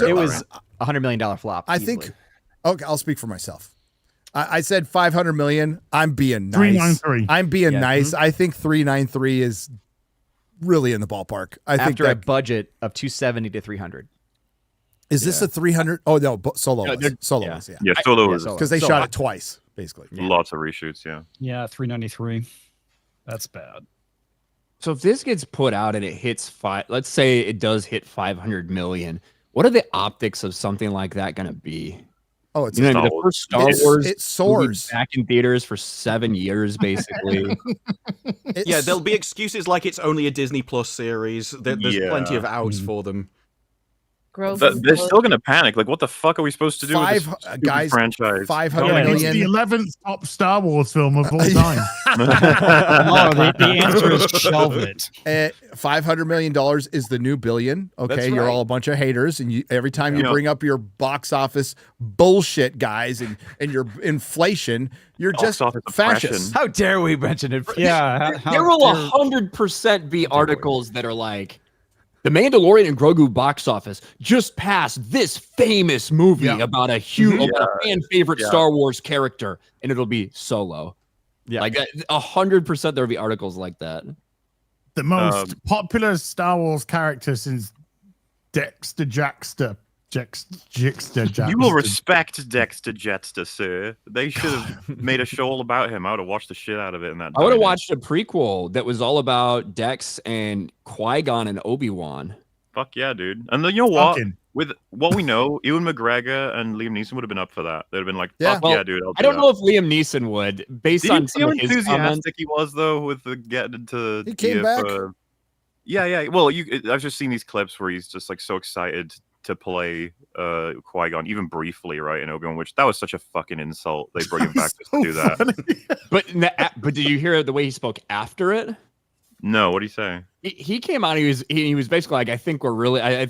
[SPEAKER 3] it was $100 million flop.
[SPEAKER 1] I
[SPEAKER 3] easily.
[SPEAKER 1] think. Okay, I'll speak for myself. I said 500 million. I'm being nice.
[SPEAKER 6] 393.
[SPEAKER 1] I'm being
[SPEAKER 3] Yeah.
[SPEAKER 1] nice. I think 393 is really in the ballpark. I think
[SPEAKER 3] after a
[SPEAKER 1] that
[SPEAKER 3] budget of 270 to 300.
[SPEAKER 1] is this a 300. Oh no, Solo
[SPEAKER 7] No,
[SPEAKER 1] was.
[SPEAKER 7] they're-
[SPEAKER 1] Solo
[SPEAKER 7] yeah.
[SPEAKER 1] was. Yeah,
[SPEAKER 5] Yeah, Solo
[SPEAKER 3] Yeah,
[SPEAKER 5] was
[SPEAKER 3] Solo.
[SPEAKER 1] because they
[SPEAKER 3] Solo.
[SPEAKER 1] shot it twice, basically.
[SPEAKER 5] lots of reshoots. Yeah.
[SPEAKER 4] Yeah, 393. That's bad.
[SPEAKER 7] So if this gets put out and it hits let's say it does hit 500 million, what are the optics of something like that going to be?
[SPEAKER 1] Oh, it's
[SPEAKER 7] You know,
[SPEAKER 5] Star
[SPEAKER 7] the
[SPEAKER 5] Wars.
[SPEAKER 7] first Star
[SPEAKER 1] It's-
[SPEAKER 7] Wars
[SPEAKER 1] it
[SPEAKER 7] movie
[SPEAKER 1] soars.
[SPEAKER 7] back in theaters for 7 years, basically.
[SPEAKER 8] Yeah, there'll be excuses like it's only a Disney Plus series. There's plenty of outs for them.
[SPEAKER 2] Grogu
[SPEAKER 5] They're still gonna panic. Like, what the fuck are we supposed to do with this stupid
[SPEAKER 1] guys,
[SPEAKER 5] franchise?
[SPEAKER 1] 500
[SPEAKER 6] Yeah, it's
[SPEAKER 1] million.
[SPEAKER 6] the 11th top Star Wars film of all time.
[SPEAKER 4] Oh, the answer is shelve it.
[SPEAKER 1] $500 million is the new billion. Okay,
[SPEAKER 8] That's
[SPEAKER 1] you're
[SPEAKER 8] right.
[SPEAKER 1] all a bunch of haters, and every time you
[SPEAKER 5] Yeah.
[SPEAKER 1] bring up your box office bullshit, guys, and your inflation, you're
[SPEAKER 5] Box
[SPEAKER 1] just
[SPEAKER 5] office
[SPEAKER 1] fascists.
[SPEAKER 3] How dare we mention it?
[SPEAKER 4] Yeah.
[SPEAKER 7] There will 100% be articles that are like, the Mandalorian and Grogu box office just passed this famous movie about a huge, about a fan favorite Star Wars character, and it'll be Solo.
[SPEAKER 3] Yeah.
[SPEAKER 7] Like 100% there'll be articles like that.
[SPEAKER 6] The most popular Star Wars character since Dexter Jackster.
[SPEAKER 5] You will respect Dexter Jetster, sir. They should have made a show all about him. I would have watched the shit out of it in that.
[SPEAKER 7] I would have
[SPEAKER 5] diner.
[SPEAKER 7] watched a prequel that was all about Dex and Qui-Gon and Obi-Wan.
[SPEAKER 5] Fuck yeah, dude. And then you know what?
[SPEAKER 6] Fucking-
[SPEAKER 5] With what we know, Ewan McGregor and Liam Neeson would have been up for that. They'd have been like,
[SPEAKER 1] Yeah.
[SPEAKER 5] fuck
[SPEAKER 7] Well,
[SPEAKER 5] yeah, dude.
[SPEAKER 7] I don't know if Liam Neeson would, based
[SPEAKER 5] Did you
[SPEAKER 7] on
[SPEAKER 5] see
[SPEAKER 7] some
[SPEAKER 5] how
[SPEAKER 7] of his comments.
[SPEAKER 5] enthusiastic he was though with the getting into
[SPEAKER 1] He came
[SPEAKER 5] gear
[SPEAKER 1] back.
[SPEAKER 5] Yeah. Well, I've just seen these clips where he's just like so excited to play Qui-Gon, even briefly, right, in Obi-Wan, which that was such a fucking insult. They bring him back just to do that.
[SPEAKER 7] But did you hear the way he spoke after it?
[SPEAKER 5] No, what do you say?
[SPEAKER 7] He came out. He was basically like, I think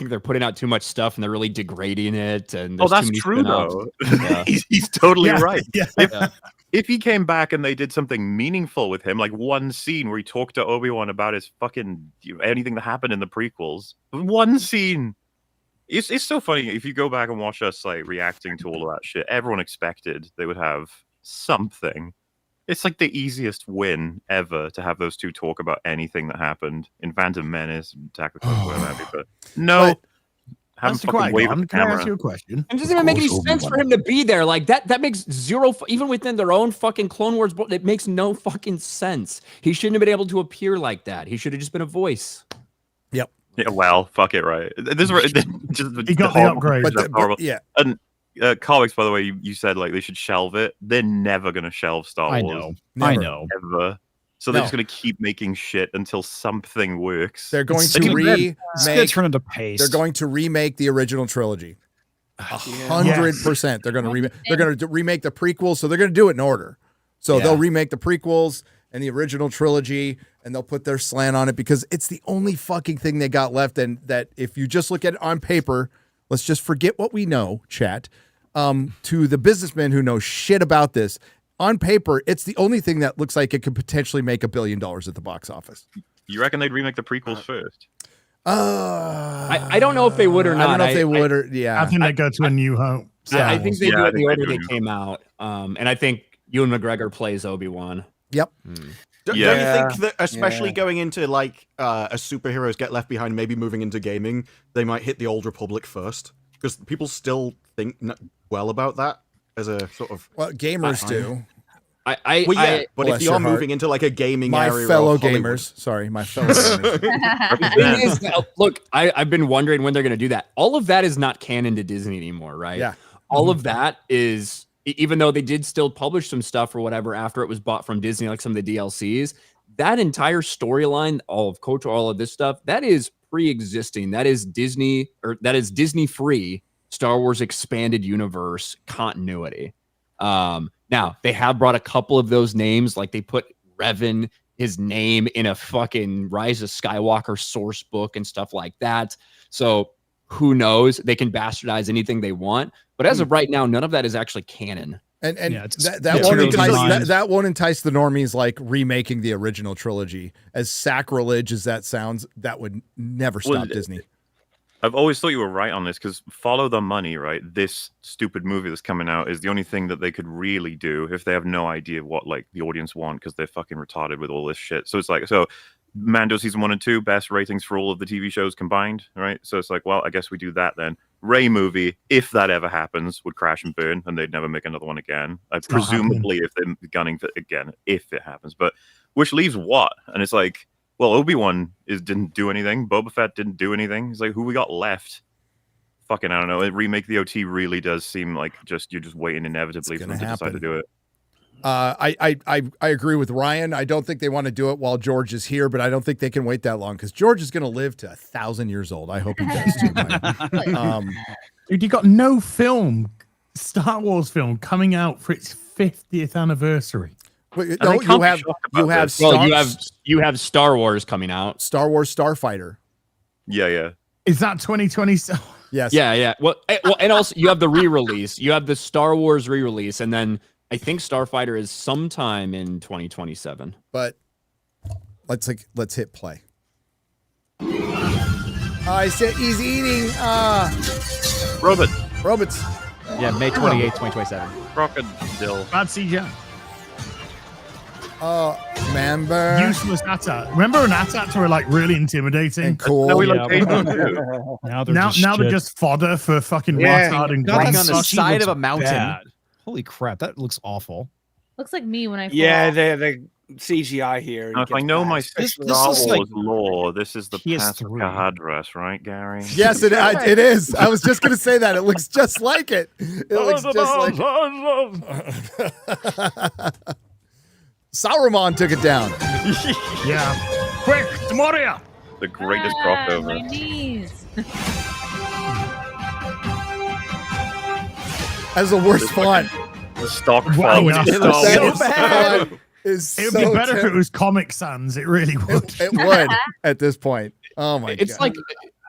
[SPEAKER 7] they're putting out too much stuff and they're really degrading it. And
[SPEAKER 5] Oh,
[SPEAKER 7] there's
[SPEAKER 5] that's
[SPEAKER 7] too many
[SPEAKER 5] true
[SPEAKER 7] spin-offs."
[SPEAKER 5] though.
[SPEAKER 7] Yeah.
[SPEAKER 5] he's totally
[SPEAKER 6] Yeah,
[SPEAKER 5] right.
[SPEAKER 6] yeah.
[SPEAKER 5] If he came back and they did something meaningful with him, like one scene where he talked to Obi-Wan about his fucking anything that happened in the prequels, one scene. It's so funny if you go back and watch us like reacting to all of that shit. Everyone expected they would have something. It's like the easiest win ever to have those two talk about anything that happened in Phantom Menace, Attack of the Clones, whatever have you. But no, have him
[SPEAKER 6] That's
[SPEAKER 5] fucking wave at the
[SPEAKER 6] Can I ask
[SPEAKER 5] camera.
[SPEAKER 6] you a question?
[SPEAKER 7] It doesn't even make any sense for him to be there. Like that makes zero, even within their own fucking Clone Wars, it makes no fucking sense. He shouldn't have been able to appear like that. He should have just been a voice.
[SPEAKER 1] Yep.
[SPEAKER 5] Yeah, well, fuck it, right? This is just
[SPEAKER 6] He got the upgrade.
[SPEAKER 1] But yeah,
[SPEAKER 5] And comics, by the way, you said like they should shelve it. They're never gonna shelve Star Wars.
[SPEAKER 4] I know.
[SPEAKER 1] Never.
[SPEAKER 4] I know.
[SPEAKER 5] Ever. So they're
[SPEAKER 1] No.
[SPEAKER 5] just gonna keep making shit until something works.
[SPEAKER 1] they're going
[SPEAKER 4] It's
[SPEAKER 1] to
[SPEAKER 4] gonna
[SPEAKER 1] remake.
[SPEAKER 4] turn into paste.
[SPEAKER 1] They're going to remake the original trilogy. 100%. They're going to remake. They're going to remake the prequels, so they're going to do it in order. So they'll remake the prequels and the original trilogy, and they'll put their slant on it because it's the only fucking thing they got left. And that if you just look at it on paper, let's just forget what we know, chat. To the businessman who knows shit about this, on paper, it's the only thing that looks like it could potentially make $1 billion at the box office.
[SPEAKER 5] You reckon they'd remake the prequels first?
[SPEAKER 7] I don't know if they would or not.
[SPEAKER 1] I don't know if they would or yeah.
[SPEAKER 6] I think they go to a New Hope.
[SPEAKER 7] I think they do
[SPEAKER 5] I
[SPEAKER 7] it in the
[SPEAKER 5] think they
[SPEAKER 7] order
[SPEAKER 5] do.
[SPEAKER 7] they came out. And I think Ewan McGregor plays Obi-Wan.
[SPEAKER 1] Yep.
[SPEAKER 8] Don't you think that, especially going into like a superheroes get left behind, maybe moving into gaming, they might hit the Old Republic first? Because people still think well about that as a sort of.
[SPEAKER 1] Well, gamers do.
[SPEAKER 8] But
[SPEAKER 1] Bless
[SPEAKER 8] if
[SPEAKER 1] your
[SPEAKER 8] you're
[SPEAKER 1] heart.
[SPEAKER 8] moving into like a gaming
[SPEAKER 1] My
[SPEAKER 8] area,
[SPEAKER 1] fellow
[SPEAKER 8] or Hollywood-
[SPEAKER 1] gamers. Sorry, my fellow gamers.
[SPEAKER 7] The thing is, look, I've been wondering when they're going to do that. All of that is not canon to Disney anymore, right?
[SPEAKER 1] Yeah.
[SPEAKER 7] All of that is, even though they did still publish some stuff or whatever after it was bought from Disney, like some of the DLCs, that entire storyline, all of Coach, all of this stuff, that is pre-existing. That is Disney free Star Wars expanded universe continuity. Now they have brought a couple of those names, like they put Revan, his name, in a fucking Rise of Skywalker source book and stuff like that. So who knows? They can bastardize anything they want. But as of right now, none of that is actually canon.
[SPEAKER 1] And that won't entice the normies like remaking the original trilogy. As sacrilege as that sounds, that would never stop Disney.
[SPEAKER 5] I've always thought you were right on this, because follow the money, right? This stupid movie that's coming out is the only thing that they could really do if they have no idea what like the audience want, because they're fucking retarded with all this shit. So it's like, Mando season 1 and 2, best ratings for all of the TV shows combined, right? So it's like, well, I guess we do that then. Rey movie, if that ever happens, would crash and burn, and they'd never make another one again. Presumably, if they're gunning for again, if it happens. But which leaves what? And it's like, well, Obi-Wan didn't do anything. Boba Fett didn't do anything. It's like, who we got left? Fucking, I don't know. Remake the OT really does seem like you're just waiting inevitably for them to decide to do it.
[SPEAKER 1] I agree with Ryan. I don't think they want to do it while George is here, but I don't think they can wait that long, because George is going to live to 1,000 years old. I hope he does too.
[SPEAKER 6] Dude, you got no Star Wars film coming out for its 50th anniversary.
[SPEAKER 1] Wait, no, you
[SPEAKER 7] have Star Wars coming out.
[SPEAKER 1] Star Wars Starfighter.
[SPEAKER 5] Yeah.
[SPEAKER 6] Is that 2027?
[SPEAKER 1] Yes.
[SPEAKER 7] Yeah. Well, and also you have the re-release. You have the Star Wars re-release, and then I think Starfighter is sometime in 2027.
[SPEAKER 1] But let's hit play. I said he's eating robots.
[SPEAKER 3] Yeah, May 28th, 2027.
[SPEAKER 5] Crocodile.
[SPEAKER 6] Bad CGI.
[SPEAKER 1] Remember
[SPEAKER 6] useless AT-AT. Remember an AT-ATs were like really intimidating
[SPEAKER 1] and cool.
[SPEAKER 6] Now they're just fodder for fucking retard and
[SPEAKER 3] nothing on the side of a mountain.
[SPEAKER 4] Bad. Holy crap, that looks awful.
[SPEAKER 2] Looks like me when I fall.
[SPEAKER 10] Yeah, the CGI here.
[SPEAKER 5] Now, if I know my Star Wars lore, this is the path of Kahadras, right, Gary?
[SPEAKER 1] Yes, it is. I was just going to say that. It looks just like it. It looks just like it. Saruman took it down.
[SPEAKER 6] Yeah. Quick, Moria.
[SPEAKER 5] The greatest crossover.
[SPEAKER 2] My knees.
[SPEAKER 1] As the worst font.
[SPEAKER 5] The stock
[SPEAKER 6] font.
[SPEAKER 1] It looks so bad.
[SPEAKER 6] It would be better if it was Comic Sans. It really would.
[SPEAKER 1] It would at this point. Oh my god.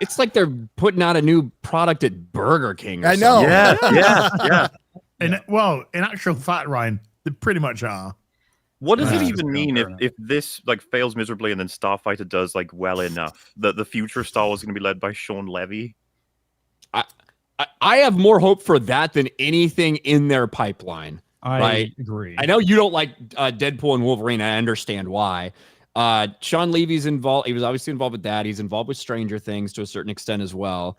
[SPEAKER 7] It's like they're putting out a new product at Burger King. Or
[SPEAKER 1] I know.
[SPEAKER 5] Yeah.
[SPEAKER 6] In actual fact, Ryan, they pretty much are.
[SPEAKER 5] What does it even mean if this like fails miserably and then Starfighter does like well enough that the future of Star Wars is going to be led by Sean Levy?
[SPEAKER 7] I have more hope for that than anything in their pipeline.
[SPEAKER 4] I agree.
[SPEAKER 7] I know you don't like Deadpool and Wolverine. I understand why. Sean Levy's involved. He was obviously involved with that. He's involved with Stranger Things to a certain extent as well.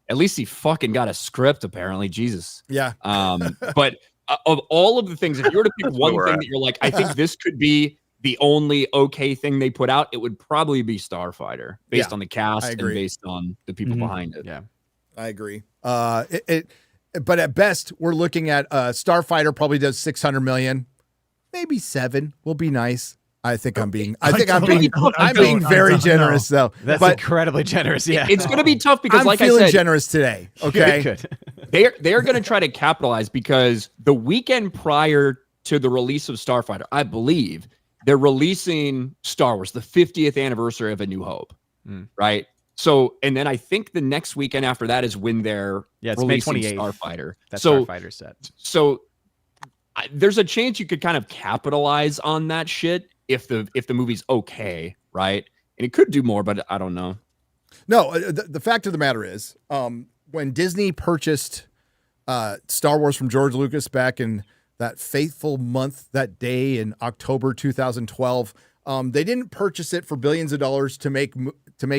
[SPEAKER 7] At least he fucking got a script, apparently. Jesus.
[SPEAKER 1] Yeah.
[SPEAKER 7] But of all of the things, if you were to pick one thing that you're like, I think this could be the only okay thing they put out, it would probably be Starfighter, based on the cast and based on the people behind it.
[SPEAKER 3] Yeah,
[SPEAKER 1] I agree. But at best, we're looking at Starfighter probably does 600 million, maybe 7 will be nice. I think I'm being very generous though.
[SPEAKER 3] That's incredibly generous. Yeah,
[SPEAKER 7] it's going to be tough because,
[SPEAKER 1] I'm feeling generous today. Okay,
[SPEAKER 7] they're going to try to capitalize because the weekend prior to the release of Starfighter, I believe they're releasing Star Wars, the 50th anniversary of A New Hope, right? So, and then I think the next weekend after that is when they're releasing
[SPEAKER 3] May 28th.
[SPEAKER 7] Starfighter.
[SPEAKER 3] That's Starfighter set.
[SPEAKER 7] So there's a chance you could kind of capitalize on that shit if the movie's okay, right? And it could do more, but I don't know.
[SPEAKER 1] No, the fact of the matter is, when Disney purchased Star Wars from George Lucas back in that fateful month, that day in October 2012, they didn't purchase it for billions of dollars to make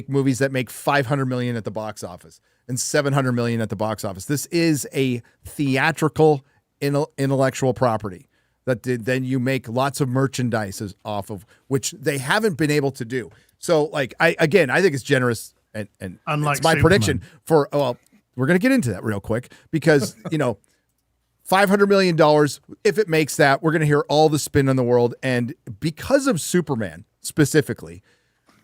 [SPEAKER 1] movies that make 500 million at the box office and 700 million at the box office. This is a theatrical intellectual property that then you make lots of merchandise off of, which they haven't been able to do. So, like, I think it's generous, and
[SPEAKER 6] unlike
[SPEAKER 1] it's my prediction for. Well, we're gonna get into that real quick because $500 million. If it makes that, we're gonna hear all the spin in the world, and because of Superman specifically,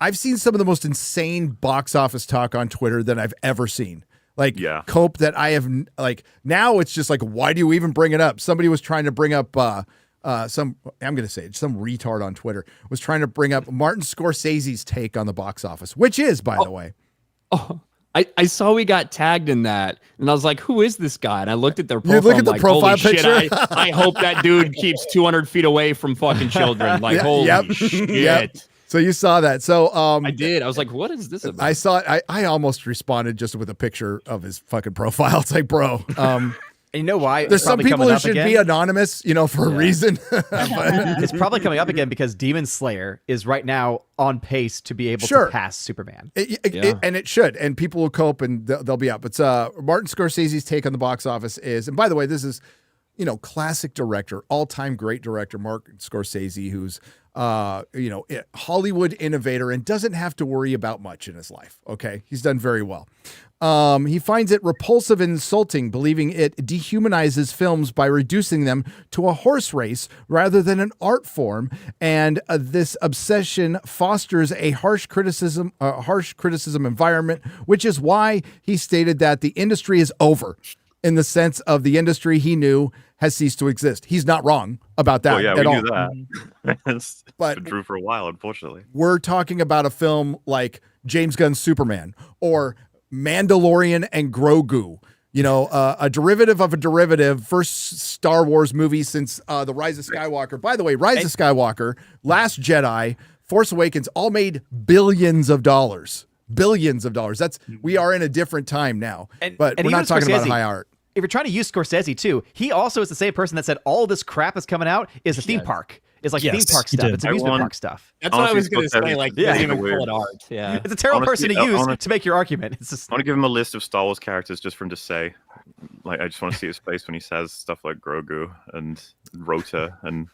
[SPEAKER 1] I've seen some of the most insane box office talk on Twitter that I've ever seen. Like cope that I have like now it's just like, why do you even bring it up? Somebody was trying to bring up some retard on Twitter was trying to bring up Martin Scorsese's take on the box office, which is, by the way.
[SPEAKER 7] Oh, I saw we got tagged in that, and I was like, who is this guy? And I looked at their profile.
[SPEAKER 1] You look at the profile picture.
[SPEAKER 7] Shit, I hope that dude keeps 200 feet away from fucking children. Like, holy shit.
[SPEAKER 1] Yep. So you saw that. So
[SPEAKER 7] I did. I was like, what is this about?
[SPEAKER 1] I saw it. I almost responded just with a picture of his fucking profile. It's like, bro.
[SPEAKER 3] And you know why?
[SPEAKER 1] There's some people who should be anonymous, for a reason.
[SPEAKER 3] It's probably coming up again because Demon Slayer is right now on pace to be able to pass Superman.
[SPEAKER 1] And it should. And people will cope and they'll be out. But Martin Scorsese's take on the box office is, and by the way, this is, classic director, all-time great director, Martin Scorsese, who's Hollywood innovator and doesn't have to worry about much in his life. Okay. He's done very well. He finds it repulsive and insulting, believing it dehumanizes films by reducing them to a horse race rather than an art form. And this obsession fosters a harsh criticism environment, which is why he stated that the industry is over in the sense of the industry he knew has ceased to exist. He's not wrong about that
[SPEAKER 5] we
[SPEAKER 1] at all.
[SPEAKER 5] knew that. It's been true for a while, unfortunately.
[SPEAKER 1] We're talking about a film like James Gunn's Superman or Mandalorian and Grogu, a derivative of a derivative, first Star Wars movie since The Rise of Skywalker. By the way, Rise of Skywalker, Last Jedi, Force Awakens all made billions of dollars. We are in a different time now, but we're not talking about high art.
[SPEAKER 3] If you're trying to use Scorsese too, he also is the same person that said all this crap is coming out is a theme park. It's like theme park stuff. It's amusement park stuff.
[SPEAKER 7] That's what I was going to say. Like, didn't even call it art. Yeah,
[SPEAKER 3] it's a terrible person to use to make your argument. It's just.
[SPEAKER 5] I want to give him a list of Star Wars characters just for him to say. Like, I just want to see his face when he says stuff like Grogu and Rota, and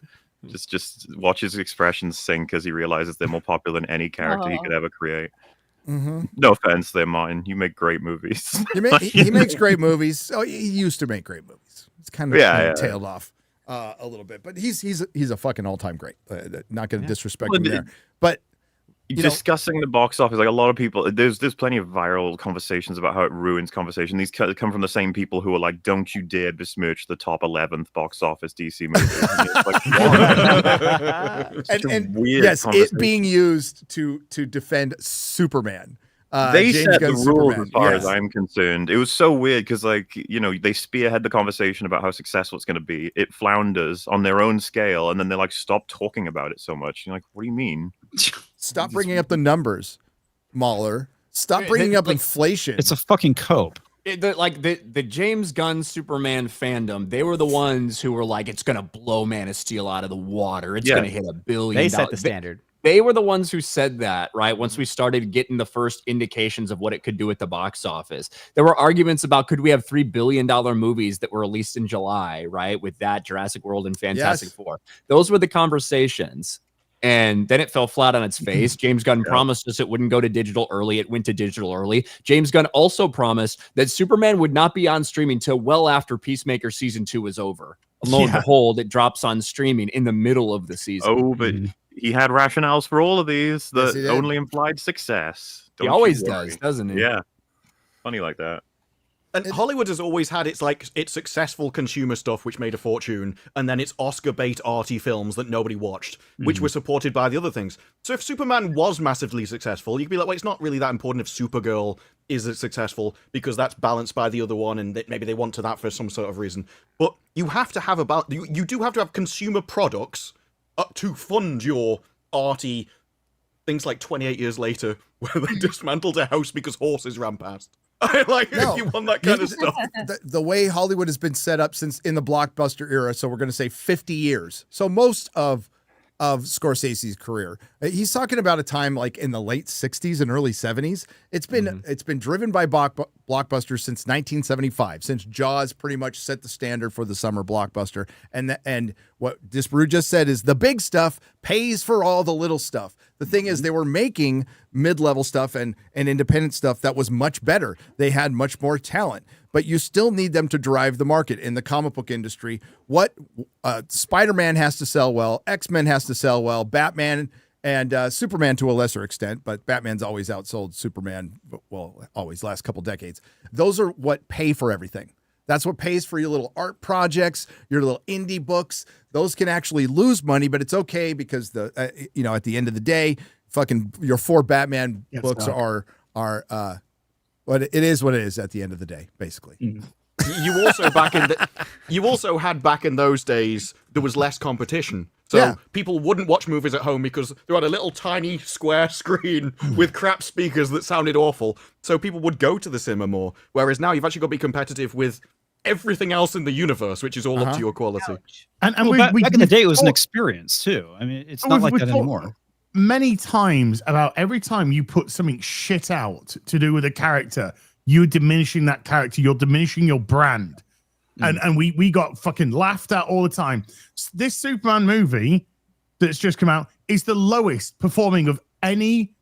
[SPEAKER 5] just watch his expressions sink as he realizes they're more popular than any character he could ever create.
[SPEAKER 1] Mm-hmm.
[SPEAKER 5] No offense there, Martin. You make great movies.
[SPEAKER 1] He makes great movies. Oh, he used to make great movies. It's kind of tailed off a little bit, but he's a fucking all-time great. Not going to disrespect him there, but
[SPEAKER 5] discussing the box office, like a lot of people, there's plenty of viral conversations about how it ruins conversation. These come from the same people who are like, "Don't you dare besmirch the top 11th box office DC movie."
[SPEAKER 1] and yes, it being used to defend Superman.
[SPEAKER 5] They
[SPEAKER 1] James
[SPEAKER 5] set
[SPEAKER 1] Gunn's
[SPEAKER 5] the rules
[SPEAKER 1] Superman.
[SPEAKER 5] as far as I'm concerned. It was so weird because, they spearhead the conversation about how successful it's going to be. It flounders on their own scale, and then they're like, "Stop talking about it so much." You're like, "What do you mean?"
[SPEAKER 1] Stop bringing up the numbers, MauLer. Stop bringing up inflation.
[SPEAKER 4] It's a fucking cope.
[SPEAKER 7] The James Gunn Superman fandom, they were the ones who were like, it's going to blow Man of Steel out of the water. It's going to hit $1 billion.
[SPEAKER 3] They set the standard.
[SPEAKER 7] They were the ones who said that, right? Once we started getting the first indications of what it could do at the box office, there were arguments about, could we have $3 billion movies that were released in July, right? With that, Jurassic World and Fantastic Four. Those were the conversations. And then it fell flat on its face. James Gunn promised us it wouldn't go to digital early. It went to digital early. James Gunn also promised that Superman would not be on streaming till well after Peacemaker season 2 was over. Lo and behold, it drops on streaming in the middle of the season.
[SPEAKER 5] Oh, but he had rationales for all of these that only implied success.
[SPEAKER 7] He always does, doesn't he?
[SPEAKER 5] Yeah. Funny like that.
[SPEAKER 8] And Hollywood has always had its successful consumer stuff, which made a fortune, and then its Oscar bait arty films that nobody watched, which were supported by the other things. So if Superman was massively successful, you could be like, well, it's not really that important if Supergirl is successful because that's balanced by the other one, and maybe they want to that for some sort of reason. But you have to have you do have to have consumer products to fund your arty things like 28 Years Later, where they dismantled a house because horses ran past. If you want that kind of stuff.
[SPEAKER 1] The way Hollywood has been set up since in the blockbuster era, so we're going to say 50 years. So most of Scorsese's career, he's talking about a time like in the late 60s and early 70s. It's been driven by blockbusters since 1975, since Jaws pretty much set the standard for the summer blockbuster. And what Disparu just said is the big stuff pays for all the little stuff. The thing is, they were making mid-level stuff and independent stuff that was much better. They had much more talent, but you still need them to drive the market in the comic book industry. What Spider-Man has to sell well, X-Men has to sell well, Batman And Superman to a lesser extent, but Batman's always outsold Superman, well, always, last couple decades. Those are what pay for everything. That's what pays for your little art projects, your little indie books. Those can actually lose money, but it's okay because at the end of the day, fucking your 4 Batman books are what it is at the end of the day, basically.
[SPEAKER 8] You also had back in those days, there was less competition. So people wouldn't watch movies at home because they had a little tiny square screen with crap speakers that sounded awful. So people would go to the cinema more. Whereas now you've actually got to be competitive with everything else in the universe, which is all up to your quality.
[SPEAKER 6] And
[SPEAKER 4] back in the day, it was an experience too. I mean, it's not like that anymore.
[SPEAKER 6] Many times about every time you put something shit out to do with a character, you're diminishing that character. You're diminishing your brand. And we got fucking laughed at all the time. This Superman movie that's just come out is the lowest performing of any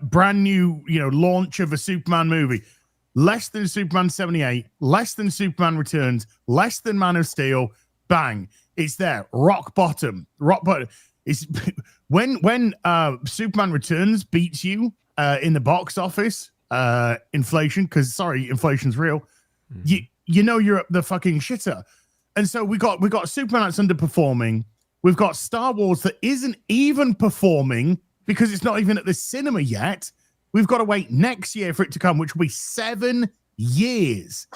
[SPEAKER 6] brand new, launch of a Superman movie. Less than Superman 78, less than Superman Returns, less than Man of Steel. Bang. It's there. Rock bottom. It's when Superman Returns beats you in the box office, inflation, because inflation's real. You're up the fucking shitter. And so we got Superman that's underperforming. We've got Star Wars that isn't even performing because it's not even at the cinema yet. We've got to wait next year for it to come, which will be 7 years.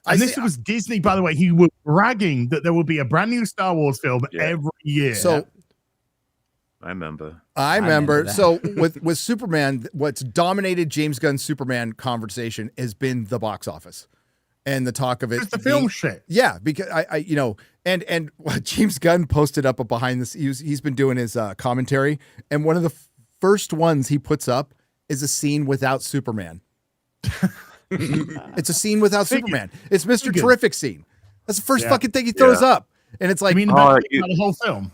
[SPEAKER 6] And this was Disney, by the way, who were bragging that there will be a brand new Star Wars film every year.
[SPEAKER 1] So
[SPEAKER 5] I remember.
[SPEAKER 1] So with Superman, what's dominated James Gunn's Superman conversation has been the box office. And the talk of it,
[SPEAKER 6] it's the film shit.
[SPEAKER 1] Yeah, because and James Gunn posted up a behind this. He's been doing his commentary, and one of the first ones he puts up is a scene without Superman. It's a scene without Superman. It's Mr. Terrific scene. That's the first fucking thing he throws up, and it's like
[SPEAKER 6] the whole film.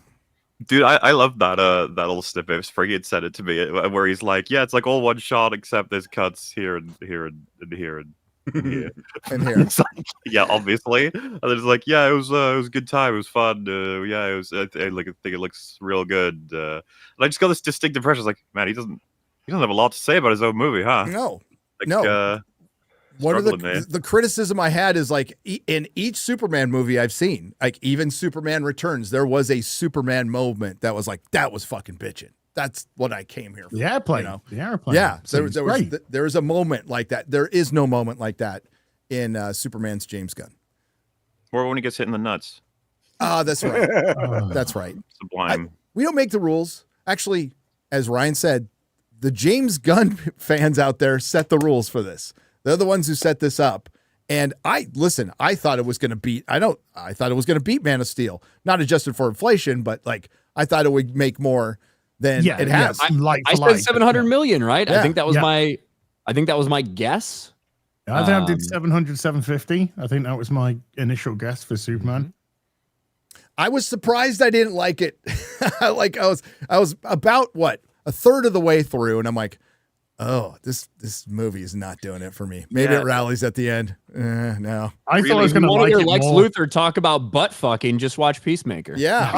[SPEAKER 5] Dude, I love that that little snippet. Spriggy had said it to me, where he's like, "Yeah, it's like all one shot, except there's cuts here and here and here and." Yeah.
[SPEAKER 1] And here,
[SPEAKER 5] like, yeah, obviously, and it's like, yeah, it was a good time. It was fun. Yeah, it was. I think it looks real good. And I just got this distinct impression. It's like, man, he doesn't have a lot to say about his own movie, huh?
[SPEAKER 1] No. One of the criticism I had is like in each Superman movie I've seen, like even Superman Returns, there was a Superman moment that was like, that was fucking bitching. That's what I came here for.
[SPEAKER 6] The airplane. The airplane.
[SPEAKER 1] Yeah. There was a moment like that. There is no moment like that in Superman's James Gunn.
[SPEAKER 5] Or when he gets hit in the nuts.
[SPEAKER 1] That's right. That's right.
[SPEAKER 5] Sublime.
[SPEAKER 1] We don't make the rules. Actually, as Ryan said, the James Gunn fans out there set the rules for this. They're the ones who set this up. And I thought it was going to beat, I thought it was going to beat Man of Steel. Not adjusted for inflation, but like, I thought it would make more than it has.
[SPEAKER 7] I said 700 million, right? Yeah. I think that was my guess.
[SPEAKER 6] I think I did 700, 750. I think that was my initial guess for Superman.
[SPEAKER 1] I was surprised I didn't like it. I was about a third of the way through, and I'm like, oh, this movie is not doing it for me. Maybe it rallies at the end. No.
[SPEAKER 6] I thought I was going to like it
[SPEAKER 7] Lex
[SPEAKER 6] more.
[SPEAKER 7] Luthor talk about butt fucking. Just watch Peacemaker.
[SPEAKER 1] Yeah.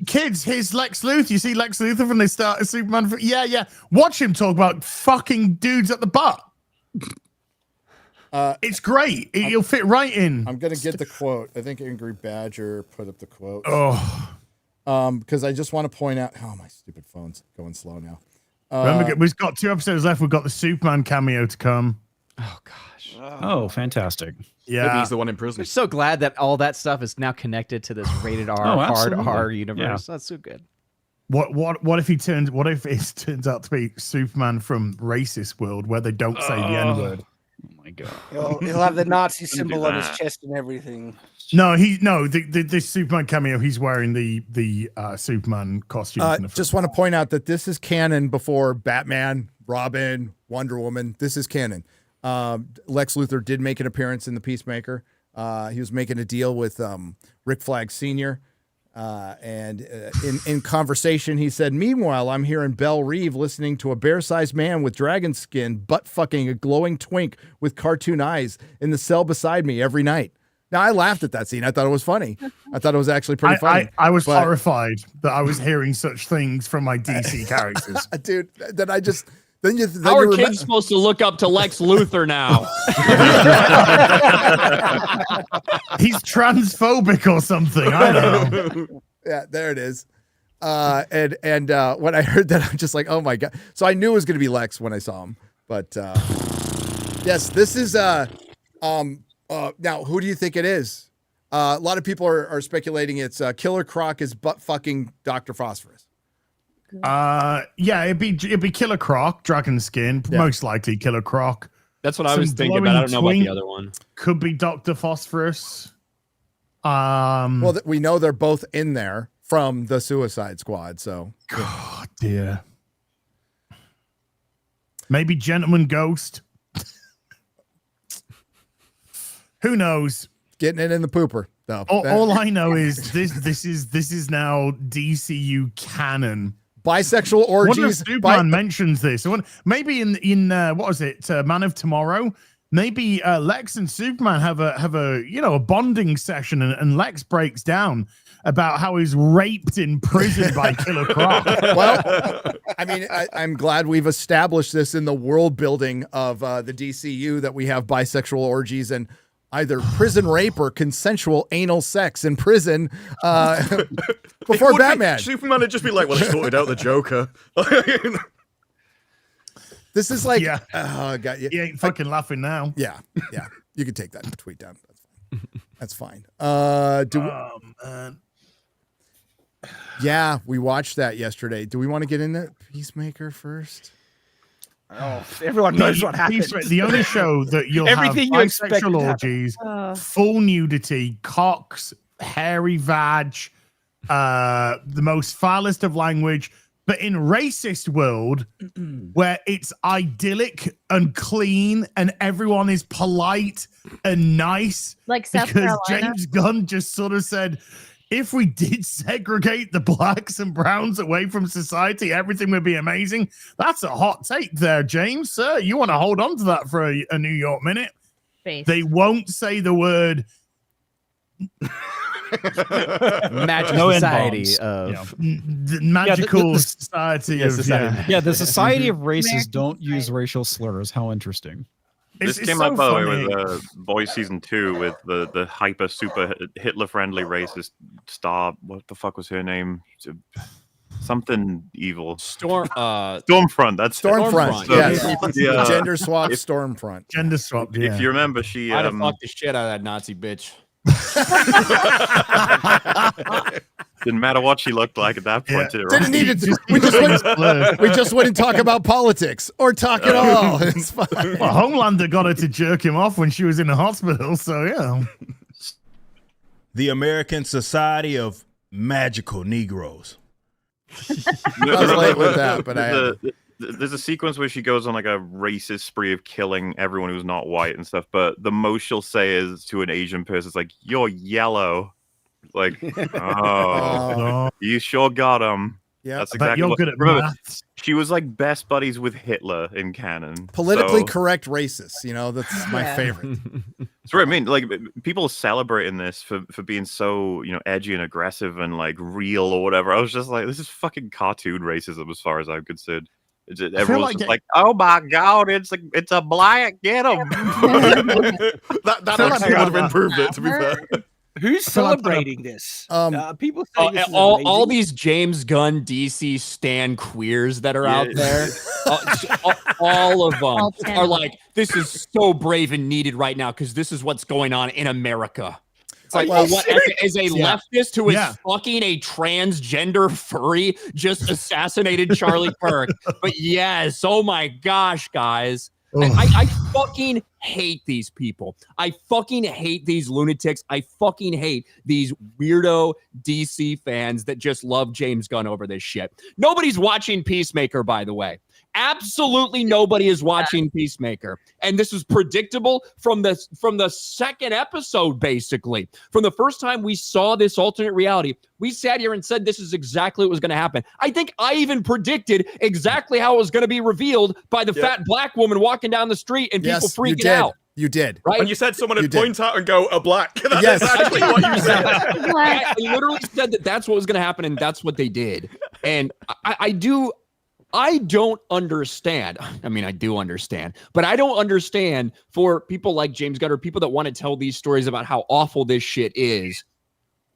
[SPEAKER 6] Kids, here's Lex Luthor. You see Lex Luthor from the start of Superman? Yeah. Watch him talk about fucking dudes at the butt. It's great. You'll fit right in.
[SPEAKER 1] I'm going to get the quote. I think Angry Badger put up the quote.
[SPEAKER 6] Oh.
[SPEAKER 1] Because I just want to point out, my stupid phone's going slow now.
[SPEAKER 6] Remember, we've got 2 episodes left. We've got the Superman cameo to come.
[SPEAKER 3] Oh gosh.
[SPEAKER 4] Oh, fantastic.
[SPEAKER 8] Yeah, he's the one in prison.
[SPEAKER 3] I'm so glad that all that stuff is now connected to this rated R, hard R universe. Yeah. That's so good.
[SPEAKER 6] What if it turns out to be Superman from racist world where they don't say the N-word?
[SPEAKER 4] Oh my god.
[SPEAKER 10] He'll have the Nazi symbol on his chest and everything.
[SPEAKER 6] This Superman cameo, he's wearing the Superman costume.
[SPEAKER 1] Just want to point out that this is canon before Batman, Robin, Wonder Woman. This is canon. Lex Luthor did make an appearance in the Peacemaker. He was making a deal with Rick Flag Sr. And in conversation, he said, "Meanwhile, I'm here in Belle Reve listening to a bear-sized man with dragon skin butt fucking a glowing twink with cartoon eyes in the cell beside me every night." Now, I laughed at that scene. I thought it was funny. I thought it was actually pretty funny.
[SPEAKER 6] I was horrified that I was hearing such things from my DC characters.
[SPEAKER 1] Dude, then I just... Then
[SPEAKER 7] How are kids supposed to look up to Lex Luthor now?
[SPEAKER 6] He's transphobic or something. I don't know.
[SPEAKER 1] Yeah, there it is. And when I heard that, I'm just like, oh my God. So I knew it was going to be Lex when I saw him. But yes, this is now, who do you think it is? A lot of people are speculating it's Killer Croc is butt fucking Dr. Phosphorus.
[SPEAKER 6] Yeah, it'd be Killer Croc, dragon skin, most likely Killer Croc.
[SPEAKER 7] That's what I was thinking, but I don't know about the other one.
[SPEAKER 6] Could be Dr. Phosphorus.
[SPEAKER 1] Well, we know they're both in there from the Suicide Squad, so.
[SPEAKER 6] God, dear. Maybe Gentleman Ghost. Who knows?
[SPEAKER 1] Getting it in the pooper, though.
[SPEAKER 6] All I know is this is now DCU canon.
[SPEAKER 1] Bisexual orgies.
[SPEAKER 6] Wonder if Superman mentions this. Maybe in what was it, Man of Tomorrow? Maybe Lex and Superman have a bonding session, and Lex breaks down about how he's raped in prison by Killer Croc.
[SPEAKER 1] Well, I mean, I'm glad we've established this in the world building of the DCU that we have bisexual orgies and either prison rape or consensual anal sex in prison before Batman.
[SPEAKER 8] Superman would just be like, well, he sorted out the Joker.
[SPEAKER 1] This is like,
[SPEAKER 6] oh, God, you ain't fucking laughing now.
[SPEAKER 1] Yeah. You can take that tweet down. That's fine. Man. Yeah, we watched that yesterday. Do we want to get into Peacemaker first?
[SPEAKER 10] Oh, everyone knows what happens.
[SPEAKER 6] The only show that you'll
[SPEAKER 10] Everything
[SPEAKER 6] have
[SPEAKER 10] you
[SPEAKER 6] bisexual orgies, full nudity, cocks, hairy vag, the most foulest of language, but in racist world where it's idyllic and clean and everyone is polite and nice,
[SPEAKER 2] like South
[SPEAKER 6] because
[SPEAKER 2] Carolina.
[SPEAKER 6] James Gunn just sort of said, if we did segregate the blacks and browns away from society, everything would be amazing. That's a hot take there, James. Sir, you want to hold on to that for a New York minute?
[SPEAKER 2] Face.
[SPEAKER 6] They won't say the word
[SPEAKER 3] magical society of
[SPEAKER 6] the magical society of
[SPEAKER 4] society. The society of races don't use racial slurs. How interesting.
[SPEAKER 5] This came
[SPEAKER 6] so
[SPEAKER 5] up, by the way,
[SPEAKER 6] funny.
[SPEAKER 5] with Boys Season 2 with the hyper super Hitler-friendly racist star. What the fuck was her name? Something evil.
[SPEAKER 7] Stormfront.
[SPEAKER 5] That's
[SPEAKER 1] Stormfront.
[SPEAKER 5] Stormfront.
[SPEAKER 1] Yes. Gender swap Stormfront.
[SPEAKER 6] Gender swap.
[SPEAKER 5] If you remember, she
[SPEAKER 7] I'd have fucked the shit out of that Nazi bitch.
[SPEAKER 5] Didn't matter what she looked like at that point.
[SPEAKER 1] Didn't need it. We just wouldn't talk about politics or talk at all. It's fine.
[SPEAKER 6] Well, Homelander got her to jerk him off when she was in the hospital, so yeah.
[SPEAKER 12] The American Society of Magical Negroes.
[SPEAKER 1] I was late with that, but
[SPEAKER 5] there's a sequence where she goes on like a racist spree of killing everyone who's not white and stuff, but the most she'll say is to an Asian person, it's like, you're yellow. Like, oh, you sure got him.
[SPEAKER 1] Yeah,
[SPEAKER 5] that's exactly
[SPEAKER 6] you're good at maths.
[SPEAKER 5] She was like best buddies with Hitler in canon.
[SPEAKER 1] Politically correct racists, that's my favorite.
[SPEAKER 5] That's what I mean. Like, people celebrating this for being so, edgy and aggressive and like real or whatever. I was just like, this is fucking cartoon racism as far as I'm concerned. Everyone's just like, oh my God, it's a black, get him.
[SPEAKER 8] that actually would have improved it, to be fair.
[SPEAKER 10] Who's celebrating this? People say this is
[SPEAKER 7] all these James Gunn DC stan queers that are out there, all of them are like, this is so brave and needed right now because this is what's going on in America. It's like, what as a leftist who is fucking a transgender furry just assassinated Charlie Kirk. But yes, oh my gosh, guys. I fucking hate these people. I fucking hate these lunatics. I fucking hate these weirdo DC fans that just love James Gunn over this shit. Nobody's watching Peacemaker, by the way. Absolutely nobody is watching Peacemaker. And this is predictable from the second episode, basically. From the first time we saw this alternate reality, we sat here and said this is exactly what was going to happen. I think I even predicted exactly how it was going to be revealed by the fat black woman walking down the street and people freaking out.
[SPEAKER 1] You did.
[SPEAKER 7] Right?
[SPEAKER 8] And you said someone would
[SPEAKER 1] You
[SPEAKER 8] point out and go, a black. That
[SPEAKER 1] Yes.
[SPEAKER 8] is actually what you said.
[SPEAKER 7] I literally said that that's what was going to happen, and that's what they did. And I don't understand. I mean, I do understand, but I don't understand for people like James Gunn or people that want to tell these stories about how awful this shit is,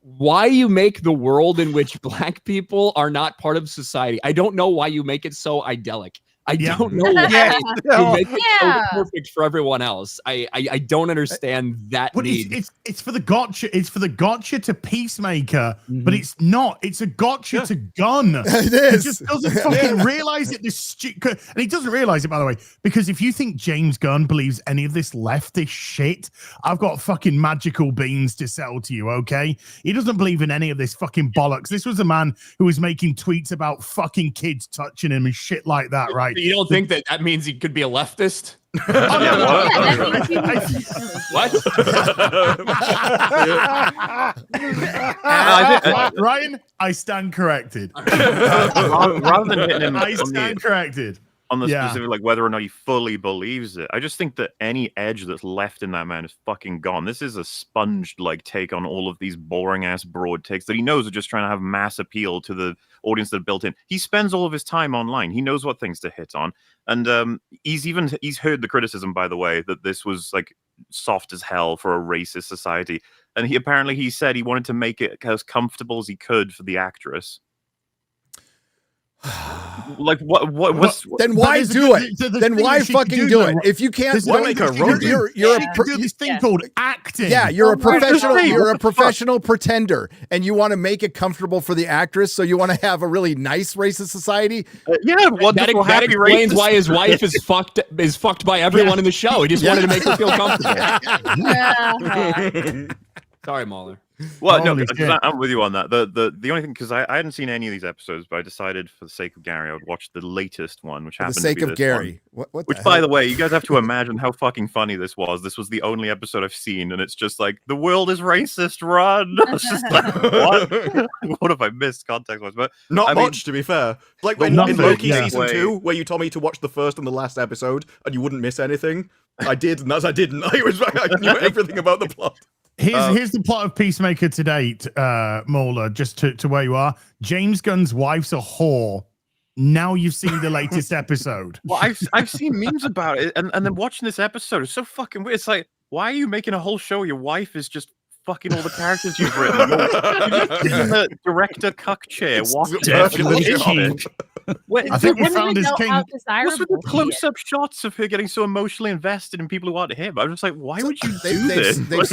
[SPEAKER 7] why you make the world in which black people are not part of society. I don't know why you make it so idyllic. I don't know why you make it so perfect for everyone else. I don't understand that need.
[SPEAKER 6] It's for the gotcha. It's for the gotcha to Peacemaker, but it's not. It's a gotcha to Gunn.
[SPEAKER 1] It is.
[SPEAKER 6] He just doesn't fucking realize it. And he doesn't realize it, by the way, because if you think James Gunn believes any of this leftist shit, I've got fucking magical beans to sell to you. Okay, he doesn't believe in any of this fucking bollocks. This was a man who was making tweets about fucking kids touching him and shit like that, right?
[SPEAKER 7] You don't think that means he could be a leftist?
[SPEAKER 5] What?
[SPEAKER 6] Ryan, I stand corrected.
[SPEAKER 5] Rather than hitting him,
[SPEAKER 6] I stand corrected.
[SPEAKER 5] On the specific, like whether or not he fully believes it, I just think that any edge that's left in that man is fucking gone. This is a sponged like take on all of these boring ass broad takes that he knows are just trying to have mass appeal to the audience that are built in. He spends all of his time online. He knows what things to hit on, and he's heard the criticism, by the way, that this was like soft as hell for a racist society, and he said he wanted to make it as comfortable as he could for the actress. Like what's
[SPEAKER 1] then why do it? Then why fucking do it? If you can't, you're
[SPEAKER 6] this thing called acting.
[SPEAKER 1] Yeah, you're a professional. You're a professional pretender, and you want to make it comfortable for the actress. So you want to have a really nice racist society.
[SPEAKER 7] That explains why his wife is fucked by everyone in the show. He just wanted to make her feel comfortable. Sorry, MauLer.
[SPEAKER 5] Well, no, I'm with you on that. The only thing, because I hadn't seen any of these episodes, but I decided for the sake of Gary, I would watch the latest one, which happened to be this
[SPEAKER 1] Gary.
[SPEAKER 5] One.
[SPEAKER 1] What
[SPEAKER 5] which, by the way, you guys have to imagine how fucking funny this was. This was the only episode I've seen, and it's just like, the world is racist, run. It's just like, what have I missed context-wise? But
[SPEAKER 8] not much, to be fair. Like when in Loki season 2, where you told me to watch the first and the last episode, and you wouldn't miss anything. I did, and as I didn't, I knew everything about the plot.
[SPEAKER 6] Here's the plot of Peacemaker to date, MauLer, just to where you are. James Gunn's wife's a whore. Now you've seen the latest episode.
[SPEAKER 5] Well, I've seen memes about it, and then watching this episode is so fucking weird. It's like, why are you making a whole show? Your wife is just fucking all the characters you've written. You're just in the director cuck chair.
[SPEAKER 6] I think we found his king.
[SPEAKER 5] What's with the close-up shots of her getting so emotionally invested in people who aren't him? I'm just like, why would you do this?
[SPEAKER 1] They've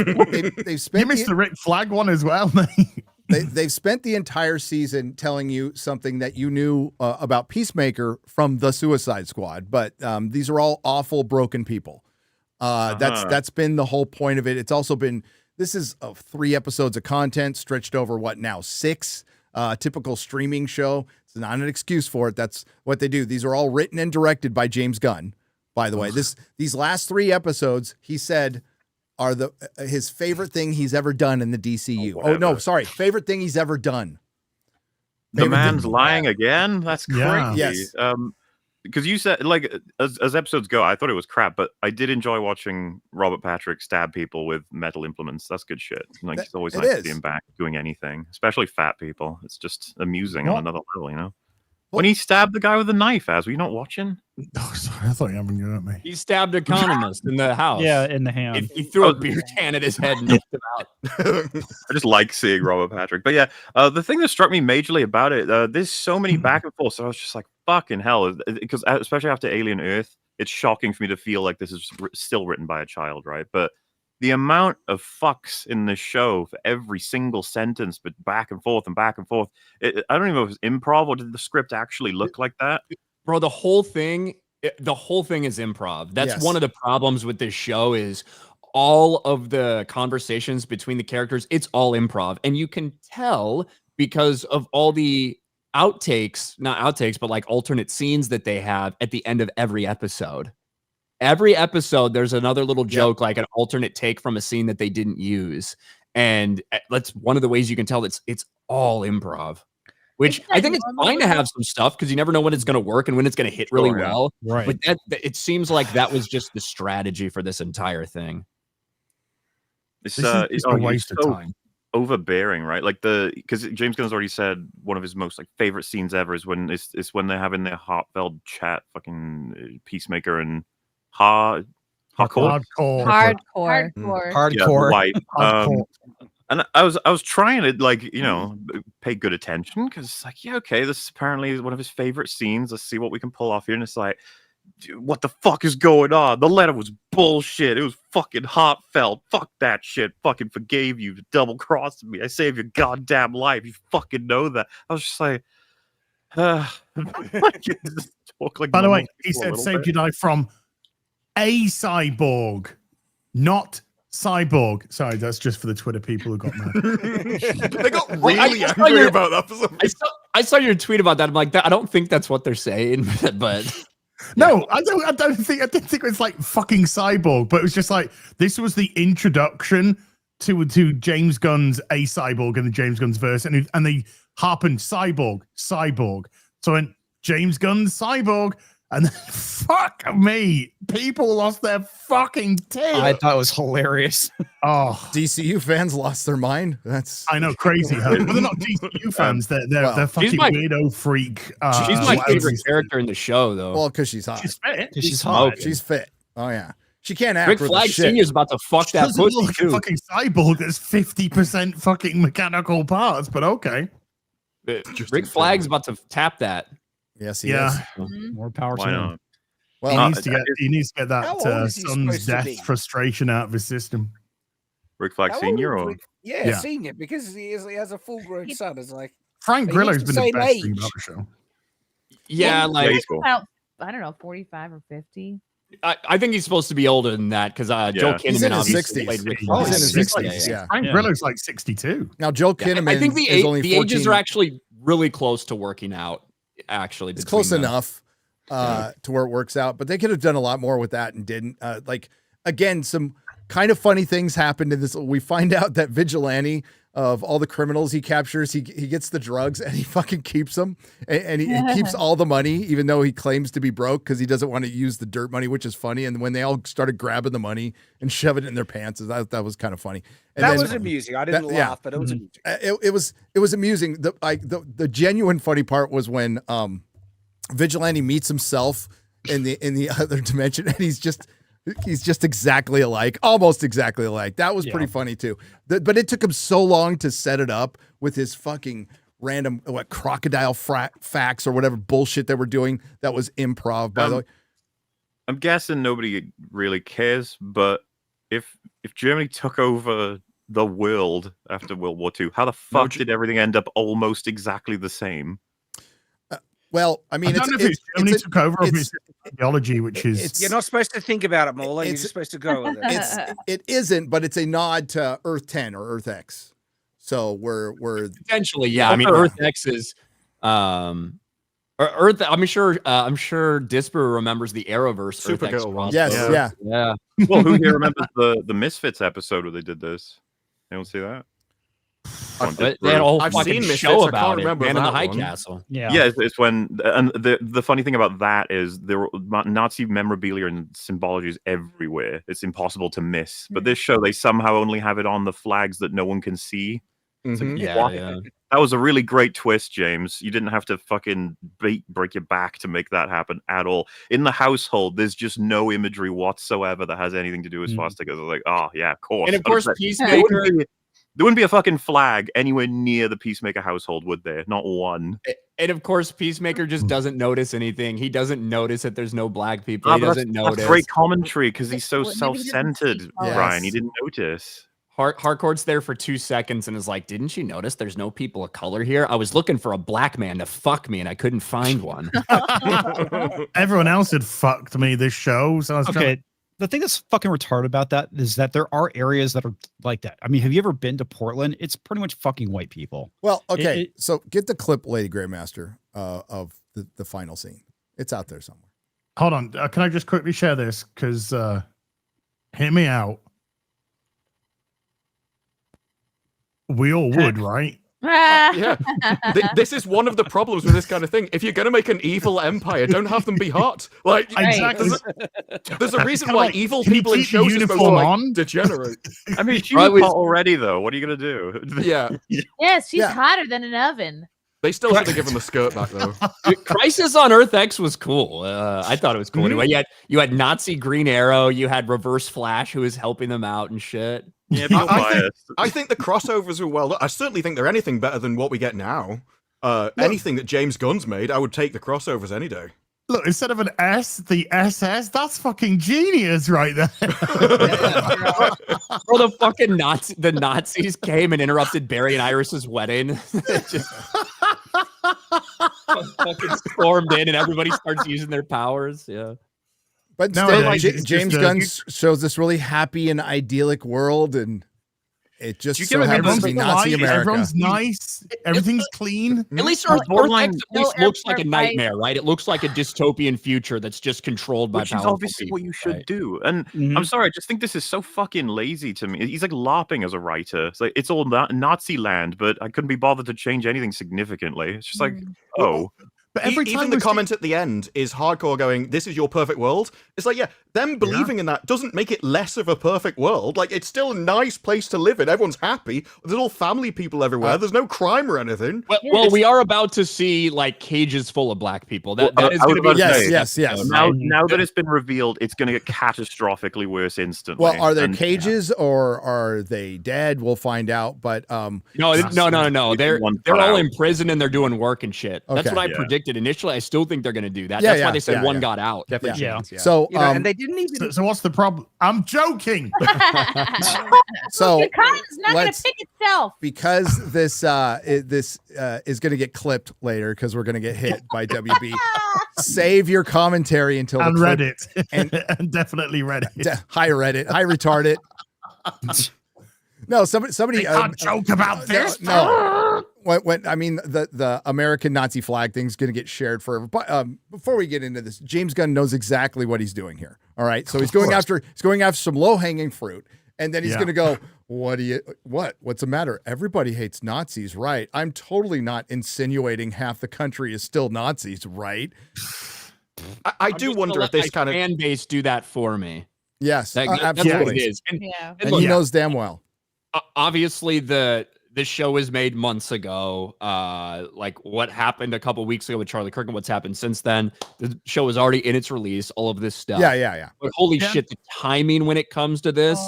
[SPEAKER 1] spent
[SPEAKER 6] you missed the Rick Flag one as well, mate.
[SPEAKER 1] They've spent the entire season telling you something that you knew about Peacemaker from the Suicide Squad, but these are all awful, broken people. That's been the whole point of it. It's also been, this is 3 episodes of content stretched over what now, 6? Typical streaming show. It's not an excuse for it. That's what they do. These are all written and directed by James Gunn, by the way. These last 3 episodes, he said, are his favorite thing he's ever done in the DCU. Favorite thing he's ever done.
[SPEAKER 5] The man's lying again? That's crazy.
[SPEAKER 1] Yeah. Yes.
[SPEAKER 5] Because you said, like, as episodes go, I thought it was crap, but I did enjoy watching Robert Patrick stab people with metal implements. That's good shit. Like, it's always nice to see him back doing anything, especially fat people. It's just amusing on another level, you know? When he stabbed the guy with a knife, were you not watching?
[SPEAKER 6] Oh, sorry, I thought you were having good at me.
[SPEAKER 7] He stabbed an economist in the house.
[SPEAKER 4] Yeah, in the hand.
[SPEAKER 7] He threw a beer can at his head and knocked him out.
[SPEAKER 5] I just like seeing Robert Patrick. But yeah, the thing that struck me majorly about it, there's so many back and forth. So I was just like, fucking hell. Because especially after Alien Earth, it's shocking for me to feel like this is still written by a child, right? But the amount of fucks in the show for every single sentence, but back and forth and back and forth. I don't even know if it was improv or did the script actually look like that?
[SPEAKER 7] Bro, the whole thing is improv. That's one of the problems with this show is all of the conversations between the characters, it's all improv. And you can tell because of all the not outtakes, but like alternate scenes that they have at the end of every episode. Every episode, there's another little joke, like an alternate take from a scene that they didn't use. And that's one of the ways you can tell it's all improv, which
[SPEAKER 2] Isn't
[SPEAKER 7] I
[SPEAKER 2] that
[SPEAKER 7] think it's
[SPEAKER 2] normal
[SPEAKER 7] fine to
[SPEAKER 2] with
[SPEAKER 7] have some stuff because you never know when it's going to work and when it's going to hit really
[SPEAKER 5] Sure, yeah.
[SPEAKER 7] well.
[SPEAKER 4] Right.
[SPEAKER 7] But it seems like that was just the strategy for this entire thing.
[SPEAKER 5] It's
[SPEAKER 6] This is just a waste of time.
[SPEAKER 5] overbearing, right? Like because James Gunn's already said one of his most like favorite scenes ever is when it's when they're having their heartfelt chat, fucking Peacemaker and hardcore.
[SPEAKER 9] Hardcore.
[SPEAKER 5] Yeah, the wife.
[SPEAKER 6] Hardcore.
[SPEAKER 5] And I was trying to like pay good attention because it's like okay, this is apparently one of his favorite scenes. Let's see what we can pull off here. And it's like, dude, what the fuck is going on? The letter was bullshit. It was fucking heartfelt. Fuck that shit. Fucking forgave you. Double crossed me. I saved your goddamn life. You fucking know that. I was just like,
[SPEAKER 6] By the way, he said saved your life from a cyborg, not cyborg. Sorry, that's just for the Twitter people who got mad.
[SPEAKER 8] They got really angry about that for some reason.
[SPEAKER 7] I saw your tweet about that. I'm like, I don't think that's what they're saying, but
[SPEAKER 6] No, I didn't think it was like fucking cyborg, but it was just like this was the introduction to James Gunn's A Cyborg and the James Gunn's verse, and they harpened cyborg. So I went James Gunn's cyborg, and then, fuck me, people lost their fucking tail.
[SPEAKER 4] I thought it was hilarious.
[SPEAKER 6] Oh,
[SPEAKER 1] DCU fans lost their mind.
[SPEAKER 6] I know, crazy. Huh? But they're not DCU fans. They're fucking weirdo freak.
[SPEAKER 7] She's my favorite character in the show, though.
[SPEAKER 1] Well, because she's hot.
[SPEAKER 6] She's fit.
[SPEAKER 4] She's hot.
[SPEAKER 1] She's fit. Oh yeah, she can't act.
[SPEAKER 7] Rick
[SPEAKER 1] with
[SPEAKER 7] Flag
[SPEAKER 1] the shit.
[SPEAKER 7] Senior's about to fuck
[SPEAKER 6] She
[SPEAKER 7] that
[SPEAKER 6] doesn't
[SPEAKER 7] pussy
[SPEAKER 6] look like
[SPEAKER 7] too.
[SPEAKER 6] a fucking cyborg that's 50% fucking mechanical parts, but okay.
[SPEAKER 7] Rick Flag's about to tap that.
[SPEAKER 1] Yes, he is.
[SPEAKER 4] More power
[SPEAKER 5] Why
[SPEAKER 4] to him.
[SPEAKER 5] not?
[SPEAKER 1] Well,
[SPEAKER 6] he needs to get
[SPEAKER 10] How
[SPEAKER 6] that
[SPEAKER 10] old is he
[SPEAKER 6] son's
[SPEAKER 10] supposed to be?
[SPEAKER 6] death frustration out of his system.
[SPEAKER 5] Rick Flag
[SPEAKER 10] How old
[SPEAKER 5] Senior
[SPEAKER 10] is
[SPEAKER 5] or
[SPEAKER 10] Rick? Yeah,
[SPEAKER 6] Yeah.
[SPEAKER 10] senior, because he has a full-grown son. It's like
[SPEAKER 6] Frank
[SPEAKER 10] He
[SPEAKER 6] Grillo's
[SPEAKER 10] looks
[SPEAKER 6] been
[SPEAKER 10] the
[SPEAKER 6] the
[SPEAKER 10] same
[SPEAKER 6] best thing
[SPEAKER 10] age.
[SPEAKER 6] about the show.
[SPEAKER 7] Yeah, like
[SPEAKER 2] He's about, I don't know, 45 or 50.
[SPEAKER 7] I think he's supposed to be older than that because Joe
[SPEAKER 1] He's in
[SPEAKER 7] Kinnaman
[SPEAKER 1] his
[SPEAKER 7] obviously
[SPEAKER 1] 60s.
[SPEAKER 7] played Rick
[SPEAKER 1] He's
[SPEAKER 7] Flag.
[SPEAKER 1] in his
[SPEAKER 6] He's
[SPEAKER 1] 60s, yeah.
[SPEAKER 6] Frank Grillo's like 62.
[SPEAKER 1] Now Joe Kinnaman
[SPEAKER 7] I think
[SPEAKER 1] is only
[SPEAKER 7] the
[SPEAKER 1] 14.
[SPEAKER 7] ages are actually really close to working out. Actually,
[SPEAKER 1] It's
[SPEAKER 7] between
[SPEAKER 1] close
[SPEAKER 7] them.
[SPEAKER 1] enough to where it works out, but they could have done a lot more with that and didn't. Like again, some kind of funny things happened in this. We find out that Vigilante, of all the criminals he captures, he gets the drugs and he fucking keeps them, and he keeps all the money, even though he claims to be broke because he doesn't want to use the dirt money, which is funny. And when they all started grabbing the money and shoving it in their pants, that was kind of funny. And
[SPEAKER 10] that
[SPEAKER 1] then,
[SPEAKER 10] was amusing. I didn't laugh, but it was amusing.
[SPEAKER 1] it was amusing. The genuine funny part was when Vigilante meets himself in the other dimension, and he's just exactly alike, almost exactly alike. That was pretty funny too. But it took him so long to set it up with his fucking random crocodile facts or whatever bullshit they were doing. That was improv, by the way.
[SPEAKER 5] I'm guessing nobody really cares, but if Germany took over the world after World War II, how the fuck did everything end up almost exactly the same?
[SPEAKER 1] Well, I mean,
[SPEAKER 6] I don't know if it's Germany took over or if it's ideology, which is
[SPEAKER 10] You're not supposed to think about it, MauLer. You're just supposed to go with it.
[SPEAKER 1] it isn't, but it's a nod to Earth 10 or Earth X. So we're
[SPEAKER 7] Potentially, yeah. I mean, Earth X is Earth. I'm sure Disparu remembers the Arrowverse. Earth X
[SPEAKER 8] Supergirl one.
[SPEAKER 1] yes, yeah.
[SPEAKER 5] Well, who here remembers the Misfits episode where they did this? Anyone see that?
[SPEAKER 7] They had a whole
[SPEAKER 8] I've
[SPEAKER 7] fucking
[SPEAKER 8] seen
[SPEAKER 7] show
[SPEAKER 8] Misfits. I
[SPEAKER 7] about
[SPEAKER 8] can't
[SPEAKER 7] it.
[SPEAKER 8] remember
[SPEAKER 7] Man in the
[SPEAKER 8] that
[SPEAKER 7] High
[SPEAKER 8] one.
[SPEAKER 7] Castle.
[SPEAKER 5] Yeah, it's when, and the funny thing about that is there were Nazi memorabilia and symbology is everywhere. It's impossible to miss. But this show, they somehow only have it on the flags that no one can see. It's like,
[SPEAKER 7] Yeah.
[SPEAKER 5] that was a really great twist, James. You didn't have to fucking break your back to make that happen at all. In the household, there's just no imagery whatsoever that has anything to do with swastikas. I was like, oh yeah, of course.
[SPEAKER 7] And of course, Peacemaker.
[SPEAKER 5] There wouldn't be a fucking flag anywhere near the Peacemaker household, would there? Not one.
[SPEAKER 7] And of course, Peacemaker just doesn't notice anything. He doesn't notice that there's no black people. He doesn't notice.
[SPEAKER 5] That's great commentary because he's so
[SPEAKER 2] Well, maybe he doesn't
[SPEAKER 5] self-centered,
[SPEAKER 2] see
[SPEAKER 5] Ryan. He didn't notice.
[SPEAKER 7] Harcourt's there for 2 seconds and is like, "Didn't you notice there's no people of color here? I was looking for a black man to fuck me and I couldn't find one."
[SPEAKER 6] everyone else had fucked me this show. So I was trying
[SPEAKER 4] Okay. The thing that's fucking retarded about that is that there are areas that are like that. I mean, have you ever been to Portland? It's pretty much fucking white people.
[SPEAKER 1] Well, okay. So get the clip, Lady Greymaster, of the final scene. It's out there somewhere.
[SPEAKER 6] Hold on. Can I just quickly share this? Because hear me out. We all would, right?
[SPEAKER 5] Yeah, this is one of the problems with this kind of thing. If you're going to make an evil empire, don't have them be hot. Like,
[SPEAKER 6] Exactly.
[SPEAKER 5] there's a reason why
[SPEAKER 6] like,
[SPEAKER 5] evil
[SPEAKER 6] can you
[SPEAKER 5] people in
[SPEAKER 6] keep the
[SPEAKER 5] shows are supposed to
[SPEAKER 6] uniform
[SPEAKER 5] like,
[SPEAKER 6] on?
[SPEAKER 5] degenerate.
[SPEAKER 13] I mean, she's
[SPEAKER 5] Right,
[SPEAKER 13] hot already, though. What are you gonna do?
[SPEAKER 5] Yeah,
[SPEAKER 2] Yes, she's
[SPEAKER 1] Yeah.
[SPEAKER 2] hotter than an oven.
[SPEAKER 5] they still should have given the skirt back though.
[SPEAKER 7] Crisis on Earth X was cool. I thought it was cool. Anyway, you had Nazi Green Arrow, you had Reverse Flash who was helping them out and shit.
[SPEAKER 5] Yeah,
[SPEAKER 8] I think the crossovers were well done. I certainly think they're anything better than what we get now. Anything that James Gunn's made, I would take the crossovers any day.
[SPEAKER 6] Look, instead of an S, the SS, that's fucking genius right there.
[SPEAKER 7] Bro, the Nazis came and interrupted Barry and Iris's wedding. Just fucking stormed in and everybody starts using their powers. Yeah.
[SPEAKER 1] But still,
[SPEAKER 6] Nowadays,
[SPEAKER 1] like,
[SPEAKER 6] it's
[SPEAKER 1] James
[SPEAKER 6] just,
[SPEAKER 1] Gunn shows this really happy and idyllic world, and it just
[SPEAKER 6] You
[SPEAKER 1] so
[SPEAKER 6] get
[SPEAKER 1] happens to be
[SPEAKER 6] everyone's
[SPEAKER 1] Nazi
[SPEAKER 6] polite,
[SPEAKER 1] America.
[SPEAKER 6] Everyone's nice. Everything's clean.
[SPEAKER 7] At least
[SPEAKER 6] Our
[SPEAKER 7] Earth X
[SPEAKER 6] borderline-
[SPEAKER 7] at least looks like a nightmare, right? It looks like a dystopian future that's just controlled by
[SPEAKER 5] Which is
[SPEAKER 7] powerful
[SPEAKER 5] obviously
[SPEAKER 7] people,
[SPEAKER 5] what you should
[SPEAKER 7] right?
[SPEAKER 5] do. And I'm sorry, I just think this is so fucking lazy to me. He's like LARPing as a writer. It's like it's all Nazi land, but I couldn't be bothered to change anything significantly. It's just like, oh.
[SPEAKER 6] But every time
[SPEAKER 8] even the
[SPEAKER 6] we see-
[SPEAKER 8] comment at the end is hardcore going, "This is your perfect world." It's like, yeah, them believing in that doesn't make it less of a perfect world. Like, it's still a nice place to live in. Everyone's happy. There's all family people everywhere. There's no crime or anything.
[SPEAKER 7] Well, we are about to see like cages full of black people. That is
[SPEAKER 5] I
[SPEAKER 7] going
[SPEAKER 5] was
[SPEAKER 7] to be
[SPEAKER 5] about to say,
[SPEAKER 1] yes.
[SPEAKER 5] Now that it's been revealed, it's going to get catastrophically worse instantly.
[SPEAKER 1] Well, are there
[SPEAKER 5] And-
[SPEAKER 1] cages or are they dead? We'll find out. But
[SPEAKER 7] No. They're all in prison and they're doing work and shit. That's
[SPEAKER 1] Okay.
[SPEAKER 7] what I
[SPEAKER 1] Yeah.
[SPEAKER 7] predicted initially. I still think they're going to do that.
[SPEAKER 1] Yeah,
[SPEAKER 7] That's
[SPEAKER 1] yeah,
[SPEAKER 7] why they said
[SPEAKER 1] yeah,
[SPEAKER 7] one
[SPEAKER 1] yeah.
[SPEAKER 7] got out.
[SPEAKER 1] Definitely
[SPEAKER 7] Yeah.
[SPEAKER 1] So,
[SPEAKER 10] You know, and they didn't even.
[SPEAKER 6] So what's the problem? I'm joking.
[SPEAKER 1] so
[SPEAKER 2] Your content's not going to
[SPEAKER 1] let's-
[SPEAKER 2] pick itself.
[SPEAKER 1] because this is going to get clipped later because we're going to get hit by WB. Save your commentary until the
[SPEAKER 6] And
[SPEAKER 1] clip-
[SPEAKER 6] Reddit. And definitely Reddit.
[SPEAKER 1] Hi Reddit. Hi retarded. No, somebody
[SPEAKER 6] They can't joke about this.
[SPEAKER 1] No. When I mean the American Nazi flag thing's going to get shared forever. But before we get into this, James Gunn knows exactly what he's doing here. All right, so he's going after some low hanging fruit, and then he's going to go, What's the matter? Everybody hates Nazis, right? I'm totally not insinuating half the country is still Nazis, right?
[SPEAKER 8] I do wonder if this kind of
[SPEAKER 7] fan base do that for me.
[SPEAKER 1] Yes,
[SPEAKER 7] That's what
[SPEAKER 1] absolutely.
[SPEAKER 7] it is.
[SPEAKER 1] And he knows damn well.
[SPEAKER 7] Obviously, this show was made months ago. Like what happened a couple weeks ago with Charlie Kirk and what's happened since then. The show is already in its release. All of this stuff.
[SPEAKER 1] Yeah.
[SPEAKER 7] But holy shit, the timing when it comes to this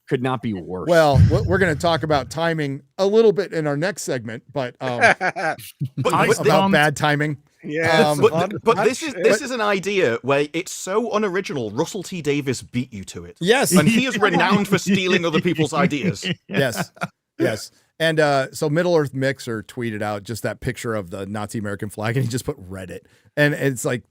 [SPEAKER 7] could not be worse.
[SPEAKER 1] Well, we're going to talk about timing a little bit in our next segment, but about bad timing.
[SPEAKER 8] Yeah, but this is an idea where it's so unoriginal. Russell T Davies beat you to it.
[SPEAKER 1] Yes,
[SPEAKER 8] and he is renowned for stealing other people's ideas.
[SPEAKER 1] Yes. And so Middle Earth Mixer tweeted out just that picture of the Nazi American flag, and he just put Reddit, and it's like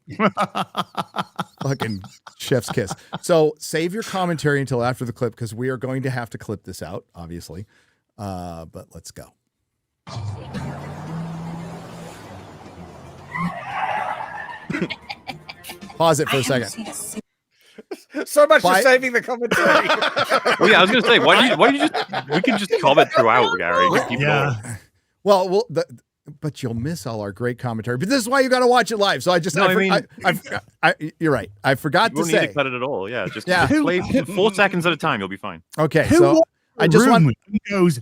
[SPEAKER 1] fucking chef's kiss. So save your commentary until after the clip because we are going to have to clip this out, obviously. But let's go. Pause it for a second.
[SPEAKER 10] So much for saving the commentary.
[SPEAKER 5] Well, yeah, I was gonna say, why don't you just we can just comment throughout, Gary. Just keep going.
[SPEAKER 1] Well, but you'll miss all our great commentary. But this is why you got to watch it live. So you're right. I forgot
[SPEAKER 5] You
[SPEAKER 1] to
[SPEAKER 5] won't need
[SPEAKER 1] say.
[SPEAKER 5] to cut it at all. Yeah, just
[SPEAKER 1] Yeah.
[SPEAKER 5] play 4 seconds at a time. You'll be fine.
[SPEAKER 1] Okay,
[SPEAKER 6] Who
[SPEAKER 1] so
[SPEAKER 6] walks
[SPEAKER 1] I
[SPEAKER 6] in
[SPEAKER 1] just
[SPEAKER 6] the
[SPEAKER 1] want.
[SPEAKER 6] room and goes,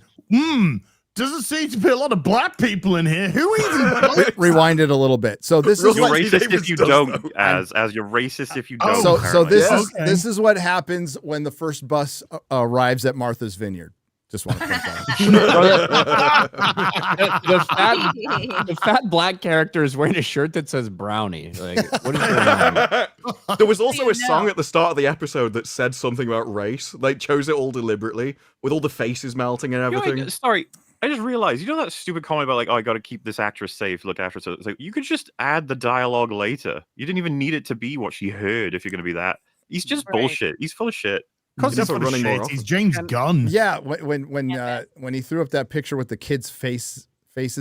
[SPEAKER 6] doesn't seem to be a lot of black people in here. Who even
[SPEAKER 1] Rewind it a little bit. So this is
[SPEAKER 5] You're
[SPEAKER 1] what
[SPEAKER 5] racist if you don't, as you're racist if you don't.
[SPEAKER 1] So
[SPEAKER 5] apparently.
[SPEAKER 1] this is what happens when the first bus arrives at Martha's Vineyard. Just want to point that out.
[SPEAKER 7] the fat black character is wearing a shirt that says brownie. Like, what is going on?
[SPEAKER 8] There was also a song at the start of the episode that said something about race. They chose it all deliberately with all the faces melting and everything.
[SPEAKER 5] Sorry, I just realized, you know that stupid comment about like, oh, I got to keep this actress safe, look after her. It's like, you could just add the dialogue later. You didn't even need it to be what she heard if you're going to be that. He's just bullshit. He's full of shit.
[SPEAKER 6] Because
[SPEAKER 8] he's never running more
[SPEAKER 6] He's
[SPEAKER 8] often.
[SPEAKER 6] James Gunn.
[SPEAKER 1] Yeah, when he threw up that picture with the kids' faces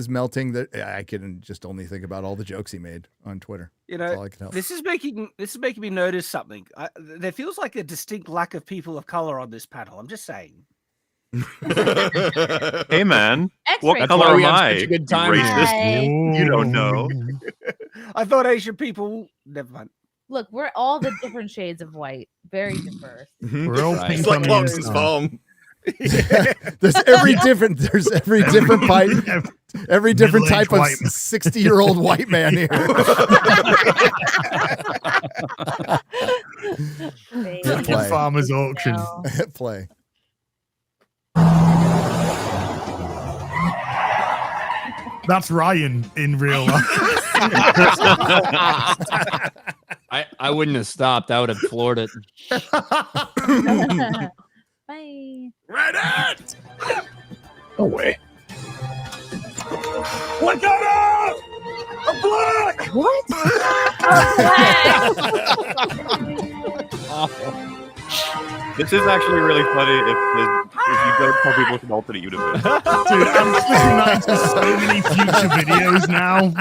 [SPEAKER 1] melting, that I can just only think about all the jokes he made on Twitter.
[SPEAKER 10] You
[SPEAKER 1] That's all
[SPEAKER 10] know,
[SPEAKER 1] I can help.
[SPEAKER 10] this is making me notice something. There feels like a distinct lack of people of color on this panel. I'm just saying.
[SPEAKER 5] Hey man,
[SPEAKER 2] X-ray
[SPEAKER 5] what color
[SPEAKER 7] we
[SPEAKER 5] am
[SPEAKER 7] have
[SPEAKER 5] I?
[SPEAKER 7] such a good
[SPEAKER 5] You
[SPEAKER 7] time here.
[SPEAKER 5] racist?
[SPEAKER 2] Hi.
[SPEAKER 5] You don't know.
[SPEAKER 10] I thought Asian people. Never mind.
[SPEAKER 2] Look, we're all the different shades of white. Very diverse.
[SPEAKER 6] We're all
[SPEAKER 7] Right.
[SPEAKER 6] pink
[SPEAKER 8] It's like
[SPEAKER 6] on the
[SPEAKER 8] Clarkson's
[SPEAKER 6] inside.
[SPEAKER 8] farm.
[SPEAKER 1] There's every different type every different type of
[SPEAKER 6] Middle-aged white man.
[SPEAKER 1] 60-year-old white man here.
[SPEAKER 2] Baby.
[SPEAKER 1] Play.
[SPEAKER 6] Farmer's auction.
[SPEAKER 2] No.
[SPEAKER 1] Play.
[SPEAKER 6] That's Ryan in real life.
[SPEAKER 7] I wouldn't have stopped. I would have floored it.
[SPEAKER 2] Bye.
[SPEAKER 6] Reddit!
[SPEAKER 5] No way.
[SPEAKER 6] What got up? A black!
[SPEAKER 2] What?
[SPEAKER 5] This is actually really funny if you don't tell people it's an alternate universe.
[SPEAKER 6] Dude, I'm listening to so many future videos now.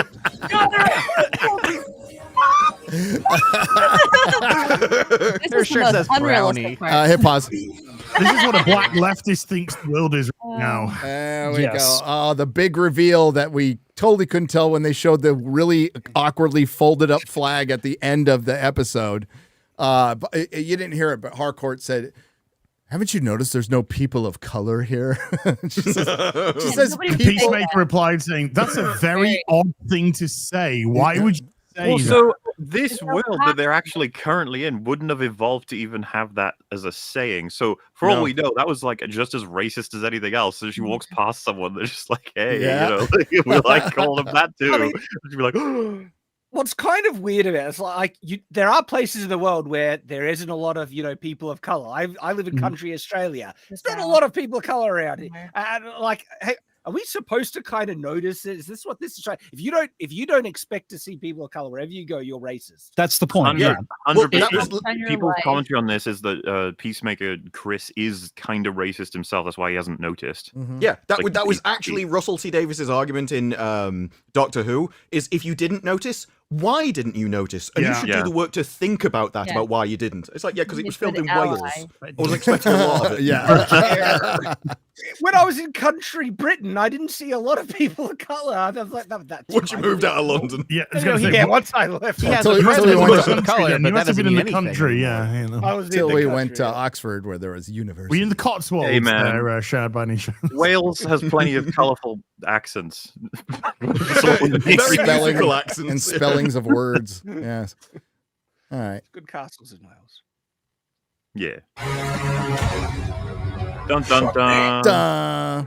[SPEAKER 2] This
[SPEAKER 3] Her
[SPEAKER 2] is the
[SPEAKER 3] shirt
[SPEAKER 2] most
[SPEAKER 3] says
[SPEAKER 2] unrealistic
[SPEAKER 3] brownie.
[SPEAKER 2] part.
[SPEAKER 1] Hit pause.
[SPEAKER 6] This is what a black leftist thinks the world is right now.
[SPEAKER 1] There we
[SPEAKER 4] Yes.
[SPEAKER 1] go. Oh, the big reveal that we totally couldn't tell when they showed the really awkwardly folded up flag at the end of the episode. But you didn't hear it, but Harcourt said, "Haven't you noticed there's no people of color here?" she says
[SPEAKER 2] Nobody would say
[SPEAKER 6] Peacemaker
[SPEAKER 2] that.
[SPEAKER 6] replied saying, "That's a very odd thing to say. Why would you say
[SPEAKER 5] Well,
[SPEAKER 6] that?"
[SPEAKER 5] so this
[SPEAKER 2] no
[SPEAKER 5] world that they're actually currently in wouldn't have evolved to even have that as a saying. So for
[SPEAKER 8] No.
[SPEAKER 5] all we know, that was like just as racist as anything else. So she walks past someone, they're just like, "Hey,
[SPEAKER 1] Yeah.
[SPEAKER 5] you know, we like all of that too."
[SPEAKER 10] I mean-
[SPEAKER 5] She'd be like,
[SPEAKER 10] What's kind of weird about it is there are places in the world where there isn't a lot of people of color. I live in country Australia. There's not a lot of people of color around here. And hey, are we supposed to kind of notice it? Is this what this is trying? If you don't expect to see people of color wherever you go, you're racist.
[SPEAKER 4] That's the point.
[SPEAKER 5] 100%.
[SPEAKER 4] Yeah.
[SPEAKER 5] 100%.
[SPEAKER 2] On your
[SPEAKER 5] People's
[SPEAKER 2] life.
[SPEAKER 5] commentary on this is that Peacemaker Chris is kind of racist himself. That's why he hasn't noticed.
[SPEAKER 8] Yeah, that
[SPEAKER 5] Like,
[SPEAKER 8] was
[SPEAKER 5] he-
[SPEAKER 8] actually Russell T Davis's argument in Doctor Who. Is if you didn't notice, why didn't you notice? And you
[SPEAKER 6] Yeah.
[SPEAKER 8] should
[SPEAKER 5] Yeah.
[SPEAKER 8] do the work to think about that,
[SPEAKER 2] Yeah.
[SPEAKER 8] about why you didn't. It's like, yeah, because it
[SPEAKER 2] He's
[SPEAKER 8] was
[SPEAKER 2] a
[SPEAKER 8] filmed
[SPEAKER 2] good
[SPEAKER 8] in
[SPEAKER 2] ally.
[SPEAKER 8] Wales. I wasn't expecting a lot of it.
[SPEAKER 1] Yeah.
[SPEAKER 10] When I was in country Britain, I didn't see a lot of people of color. I was like, that's
[SPEAKER 8] Once you moved out of London.
[SPEAKER 6] Yeah, I was gonna say,
[SPEAKER 10] yeah,
[SPEAKER 6] what-
[SPEAKER 10] once I left,
[SPEAKER 3] He has
[SPEAKER 1] Until
[SPEAKER 3] a
[SPEAKER 1] he-
[SPEAKER 3] friend
[SPEAKER 1] until he
[SPEAKER 3] who's
[SPEAKER 1] went
[SPEAKER 3] a
[SPEAKER 1] to-
[SPEAKER 3] person of color,
[SPEAKER 6] then
[SPEAKER 3] but
[SPEAKER 6] you
[SPEAKER 3] that
[SPEAKER 6] must have
[SPEAKER 3] doesn't
[SPEAKER 6] been in
[SPEAKER 3] mean
[SPEAKER 6] the
[SPEAKER 3] anything.
[SPEAKER 6] country, yeah. You know.
[SPEAKER 10] I was in
[SPEAKER 1] Till
[SPEAKER 10] the
[SPEAKER 1] we
[SPEAKER 10] country,
[SPEAKER 1] went to
[SPEAKER 10] yeah.
[SPEAKER 1] Oxford, where there was university.
[SPEAKER 6] Were you in the Cotswolds
[SPEAKER 5] Hey, man.
[SPEAKER 6] there, shared by any chance?
[SPEAKER 5] Wales has plenty of colorful accents.
[SPEAKER 8] Very musical
[SPEAKER 1] and
[SPEAKER 8] accents.
[SPEAKER 1] spellings of words. Yes. All right.
[SPEAKER 10] Good castles in Wales.
[SPEAKER 5] Yeah. Dun dun dun.
[SPEAKER 1] Duh.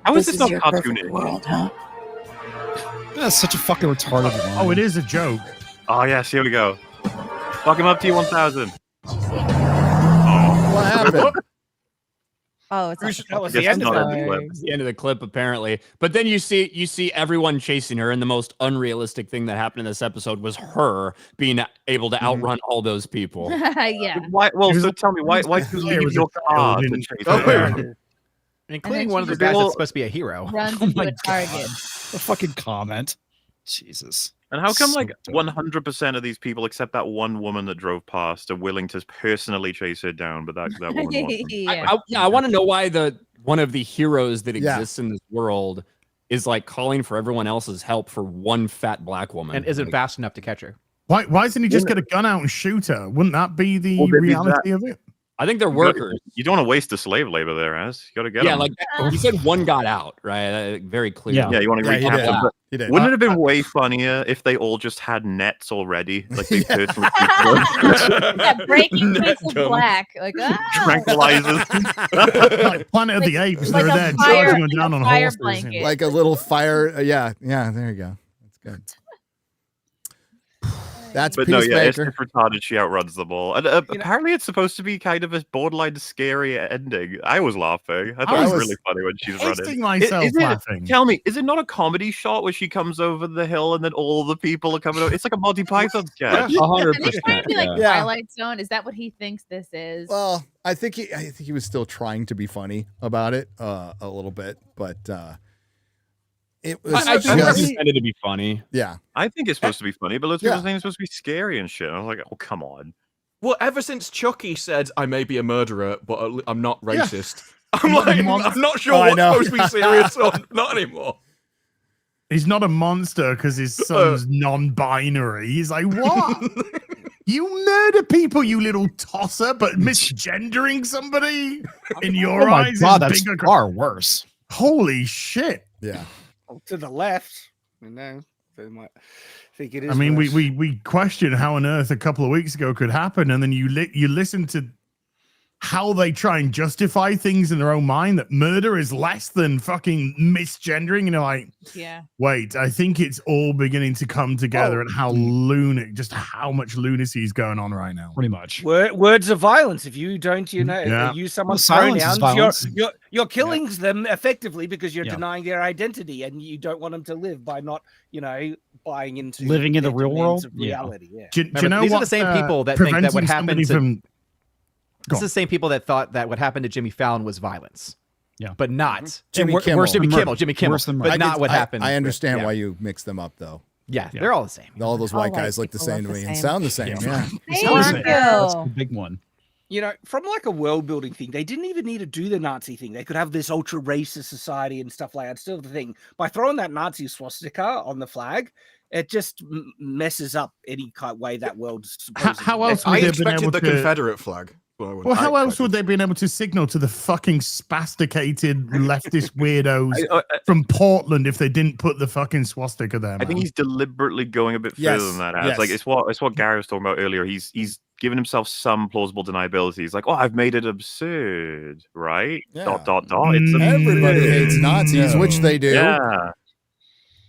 [SPEAKER 5] How is this not cartoonish?
[SPEAKER 4] That's such a fucking retarded line.
[SPEAKER 6] Oh, it is a joke.
[SPEAKER 5] Oh yes, here we go. Fuck him up T1000.
[SPEAKER 1] What happened?
[SPEAKER 9] Oh, it's
[SPEAKER 10] That was
[SPEAKER 5] Guess
[SPEAKER 10] the end
[SPEAKER 5] it's
[SPEAKER 10] of
[SPEAKER 5] not
[SPEAKER 10] it.
[SPEAKER 5] in the clip.
[SPEAKER 7] It's the end of the clip, apparently. But then you see everyone chasing her, and the most unrealistic thing that happened in this episode was her being able to outrun all those people.
[SPEAKER 2] Yeah.
[SPEAKER 5] Why? Well,
[SPEAKER 6] It was
[SPEAKER 5] so
[SPEAKER 6] a-
[SPEAKER 5] tell me why? Why do you
[SPEAKER 6] it
[SPEAKER 5] leave
[SPEAKER 6] was
[SPEAKER 5] your
[SPEAKER 6] a
[SPEAKER 5] car
[SPEAKER 6] child,
[SPEAKER 5] to
[SPEAKER 6] didn't-
[SPEAKER 5] chase
[SPEAKER 8] Oh,
[SPEAKER 5] her?
[SPEAKER 3] Including
[SPEAKER 2] then
[SPEAKER 3] one of the
[SPEAKER 2] she
[SPEAKER 3] guys
[SPEAKER 5] all-
[SPEAKER 3] that's supposed to be a hero.
[SPEAKER 2] Runs
[SPEAKER 4] Oh
[SPEAKER 2] into
[SPEAKER 4] my
[SPEAKER 2] a target.
[SPEAKER 4] The fucking comment. Jesus.
[SPEAKER 5] And how come
[SPEAKER 4] So
[SPEAKER 5] like
[SPEAKER 4] dumb.
[SPEAKER 5] 100% of these people, except that one woman that drove past, are willing to personally chase her down, but that woman wasn't?
[SPEAKER 2] Yeah.
[SPEAKER 7] I want to know why one of the heroes that
[SPEAKER 1] Yeah.
[SPEAKER 7] exists in this world is like calling for everyone else's help for one fat black woman.
[SPEAKER 3] And isn't
[SPEAKER 7] Like,
[SPEAKER 3] fast enough to catch her.
[SPEAKER 6] Why doesn't he just get a gun out and shoot her? Wouldn't that be the
[SPEAKER 5] Well, maybe
[SPEAKER 6] reality of it?
[SPEAKER 7] I think they're workers.
[SPEAKER 5] You don't want to waste the slave labor there, Az. You got to get
[SPEAKER 7] Yeah,
[SPEAKER 5] them.
[SPEAKER 7] like you said, one got out, right? Very clear.
[SPEAKER 4] Yeah.
[SPEAKER 5] Yeah, you want to
[SPEAKER 1] Yeah, he
[SPEAKER 5] recap
[SPEAKER 1] did.
[SPEAKER 5] them. But
[SPEAKER 1] He did.
[SPEAKER 5] wouldn't it have been way funnier if they all just had nets already? Like they personally
[SPEAKER 2] Yeah, breaking
[SPEAKER 8] Net
[SPEAKER 2] Prince of
[SPEAKER 8] gun.
[SPEAKER 2] Black. Like,
[SPEAKER 5] tranquilizers.
[SPEAKER 6] Like Planet of the Apes,
[SPEAKER 2] like
[SPEAKER 6] they're
[SPEAKER 2] a
[SPEAKER 6] there
[SPEAKER 2] fire-
[SPEAKER 6] charging them down
[SPEAKER 2] like
[SPEAKER 6] on
[SPEAKER 2] a fire
[SPEAKER 6] horses.
[SPEAKER 2] blanket.
[SPEAKER 1] Like a little fire. Yeah. There you go. That's good. That's
[SPEAKER 5] But no, yeah, it's
[SPEAKER 1] Peacemaker.
[SPEAKER 5] just retarded. She outruns them all. And apparently it's supposed to be kind of a borderline scary ending. I was laughing. I thought it was really funny when she's
[SPEAKER 6] Tasting
[SPEAKER 5] running.
[SPEAKER 6] myself
[SPEAKER 5] Is it-
[SPEAKER 6] laughing.
[SPEAKER 5] Tell me, is it not a comedy shot where she comes over the hill and then all the people are coming over? It's like a Monty Python sketch.
[SPEAKER 7] 100%.
[SPEAKER 2] Is he trying to be like
[SPEAKER 1] Yeah.
[SPEAKER 2] Twilight Zone? Is that what he thinks this is?
[SPEAKER 1] Well, I think he was still trying to be funny about it a little bit, but it was
[SPEAKER 7] I think it's
[SPEAKER 1] just
[SPEAKER 7] intended to be funny.
[SPEAKER 1] yeah.
[SPEAKER 5] I think it's supposed to be funny, but those
[SPEAKER 1] Yeah.
[SPEAKER 5] people's names are supposed to be scary and shit. I was like, oh, come on.
[SPEAKER 8] Well, ever since Chucky said, I may be a murderer, but I'm not racist, I'm like, I'm not sure what's supposed to be serious or not anymore.
[SPEAKER 6] He's not a monster because his son's non-binary. He's like, what? You murder people, you little tosser, but misgendering somebody in your eyes
[SPEAKER 4] God,
[SPEAKER 6] is
[SPEAKER 4] that's
[SPEAKER 6] bigger.
[SPEAKER 4] far worse.
[SPEAKER 6] Holy shit!
[SPEAKER 1] Yeah.
[SPEAKER 10] To the left, they might think it is.
[SPEAKER 6] I mean,
[SPEAKER 10] worse.
[SPEAKER 6] we questioned how on earth a couple of weeks ago could happen, and then you listen to how they try and justify things in their own mind, that murder is less than fucking misgendering, and you're like,
[SPEAKER 2] yeah,
[SPEAKER 6] wait, I think it's all beginning to come together, and how how much lunacy is going on right now.
[SPEAKER 4] Pretty much.
[SPEAKER 10] Words of violence. If you don't, use someone's pronouns, you're killing them effectively because you're denying their identity, and you don't want them to live by not, buying into
[SPEAKER 4] living in the real world.
[SPEAKER 10] Of reality. Yeah.
[SPEAKER 3] Do you know these are the same people that think that what happened to This is the same people that thought that what happened to Jimmy Fallon was violence.
[SPEAKER 4] Yeah.
[SPEAKER 3] But not.
[SPEAKER 1] Jimmy
[SPEAKER 3] Kimmel, but not what happened.
[SPEAKER 1] I understand why you mix them up, though.
[SPEAKER 3] Yeah, they're all the same.
[SPEAKER 1] All those white guys look the same to me and sound the same. Yeah.
[SPEAKER 4] That's the big one.
[SPEAKER 10] From like a world building thing, they didn't even need to do the Nazi thing. They could have this ultra racist society and stuff like that. Still the thing, by throwing that Nazi swastika on the flag, it just messes up any kind of way that world's supposed
[SPEAKER 6] How else would
[SPEAKER 8] I
[SPEAKER 6] they have been
[SPEAKER 8] expected
[SPEAKER 6] able
[SPEAKER 8] the
[SPEAKER 6] to...
[SPEAKER 8] Confederate flag.
[SPEAKER 6] Well, how else would they have been able to signal to the fucking spasticated leftist weirdos from Portland if they didn't put the fucking swastika there?
[SPEAKER 5] I think he's deliberately going a bit further than that. It's like it's what Gary was talking about earlier. He's given himself some plausible deniability. He's like, I've made it absurd, right?
[SPEAKER 1] Yeah.
[SPEAKER 5] It's absurd.
[SPEAKER 1] Everybody hates Nazis, which they do.
[SPEAKER 5] Yeah.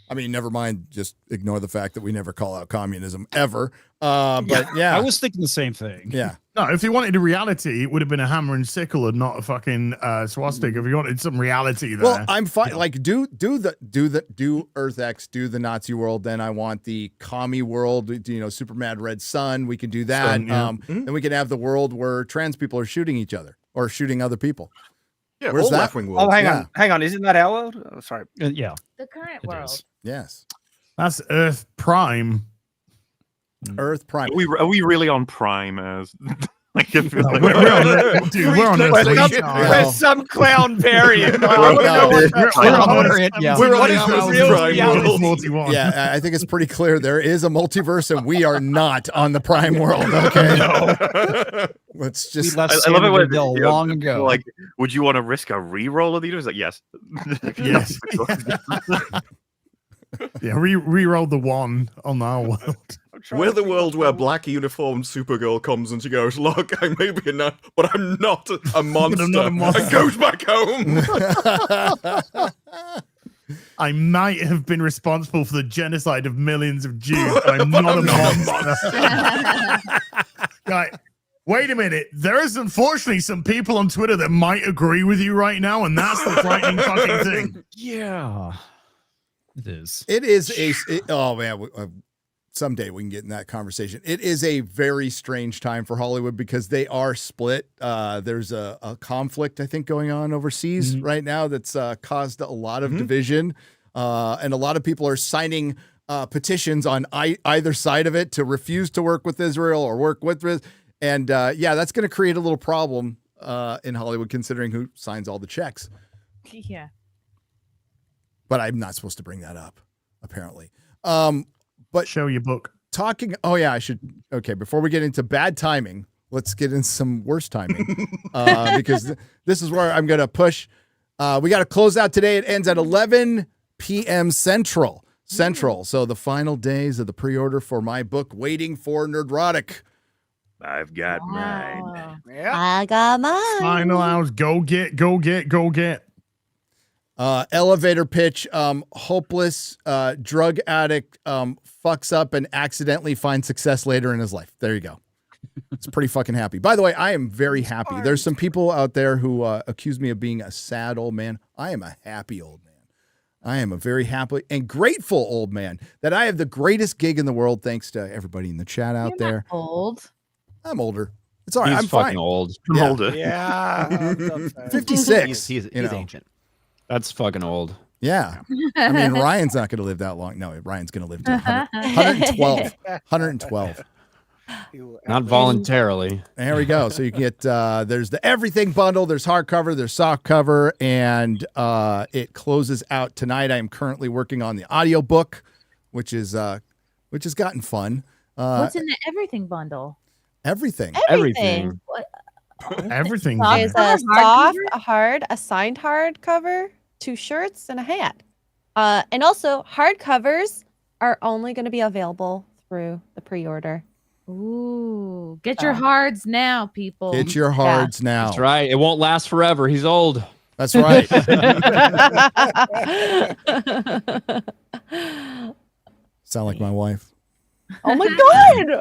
[SPEAKER 1] I mean, never mind. Just ignore the fact that we never call out communism ever. But yeah,
[SPEAKER 4] I was thinking the same thing.
[SPEAKER 1] Yeah.
[SPEAKER 6] No, if they wanted a reality, it would have been a hammer and sickle and not a fucking swastika. If you wanted some reality there.
[SPEAKER 1] Well, I'm fine. Like, do Earth X, do the Nazi world. Then I want the commie world. Super Mad Red Sun. We can do that. Then we can have the world where trans people are shooting each other or shooting other people.
[SPEAKER 8] Yeah,
[SPEAKER 1] where's that?
[SPEAKER 10] Oh, hang on. Isn't that our world? Oh, sorry.
[SPEAKER 4] Yeah.
[SPEAKER 2] The current world.
[SPEAKER 1] Yes.
[SPEAKER 6] That's Earth Prime.
[SPEAKER 1] Earth Prime.
[SPEAKER 5] Are we really on Prime as? Like, I feel like
[SPEAKER 6] we're on
[SPEAKER 10] We're some clown variant.
[SPEAKER 1] We're
[SPEAKER 10] on
[SPEAKER 1] Yeah, I think it's pretty clear there is a multiverse, and we are not on the Prime world. Okay, let's just.
[SPEAKER 4] I
[SPEAKER 5] love it when
[SPEAKER 4] long ago.
[SPEAKER 5] Like, would you want to risk a re-roll of these? It's like, yes,
[SPEAKER 6] yes. Yeah, re-roll the one on our world.
[SPEAKER 8] We're the world where black uniformed Supergirl comes and she goes, "Look, I may be a nut, but I'm not a monster." And goes back home.
[SPEAKER 6] I might have been responsible for the genocide of millions of Jews, but I'm not a monster. Right. Wait a minute. There is unfortunately some people on Twitter that might agree with you right now, and that's the frightening fucking thing.
[SPEAKER 4] Yeah. It is.
[SPEAKER 1] It is oh man, someday we can get in that conversation. It is a very strange time for Hollywood because they are split. There's a conflict, I think, going on overseas right now that's caused a lot of division, and a lot of people are signing petitions on either side of it to refuse to work with Israel or work with Israel. And that's going to create a little problem in Hollywood, considering who signs all the checks.
[SPEAKER 2] Yeah.
[SPEAKER 1] But I'm not supposed to bring that up, apparently. But
[SPEAKER 6] show your book.
[SPEAKER 1] I should. Okay, before we get into bad timing, let's get into some worse timing because this is where I'm going to push. We got to close out today. It ends at 11 p.m. Central. So the final days of the pre-order for my book, Waiting for Nerdrotic.
[SPEAKER 5] I've got mine.
[SPEAKER 10] Yeah.
[SPEAKER 9] I got mine.
[SPEAKER 6] Final hours. Go get.
[SPEAKER 1] Elevator pitch, hopeless drug addict fucks up and accidentally finds success later in his life. There you go. It's pretty fucking happy. By the way, I am very happy. There's some people out there who accuse me of being a sad old man. I am a happy old man. I am a very happy and grateful old man that I have the greatest gig in the world, thanks to everybody in the chat out
[SPEAKER 2] You're
[SPEAKER 1] there.
[SPEAKER 2] not old.
[SPEAKER 1] I'm older. It's all right.
[SPEAKER 7] He's
[SPEAKER 1] I'm
[SPEAKER 7] fucking
[SPEAKER 1] fine.
[SPEAKER 7] old.
[SPEAKER 5] I'm older.
[SPEAKER 10] Yeah.
[SPEAKER 1] 56.
[SPEAKER 3] He's ancient.
[SPEAKER 7] That's fucking old.
[SPEAKER 1] Yeah. I mean, Ryan's not going to live that long. No, Ryan's going to live to 112.
[SPEAKER 7] Not voluntarily.
[SPEAKER 1] There we go. So you can get there's the everything bundle, there's hardcover, there's softcover, and it closes out tonight. I am currently working on the audiobook, which has gotten fun.
[SPEAKER 2] What's in the everything bundle?
[SPEAKER 1] Everything.
[SPEAKER 7] Everything.
[SPEAKER 6] Everything.
[SPEAKER 9] There's a soft, a hard, a signed hardcover, 2 shirts, and a hat. And also, hardcovers are only going to be available through the pre-order.
[SPEAKER 2] Ooh, get your hards now, people.
[SPEAKER 1] Get your hards now.
[SPEAKER 7] That's right. It won't last forever. He's old.
[SPEAKER 1] That's right. Sound like my wife.
[SPEAKER 9] Oh my god!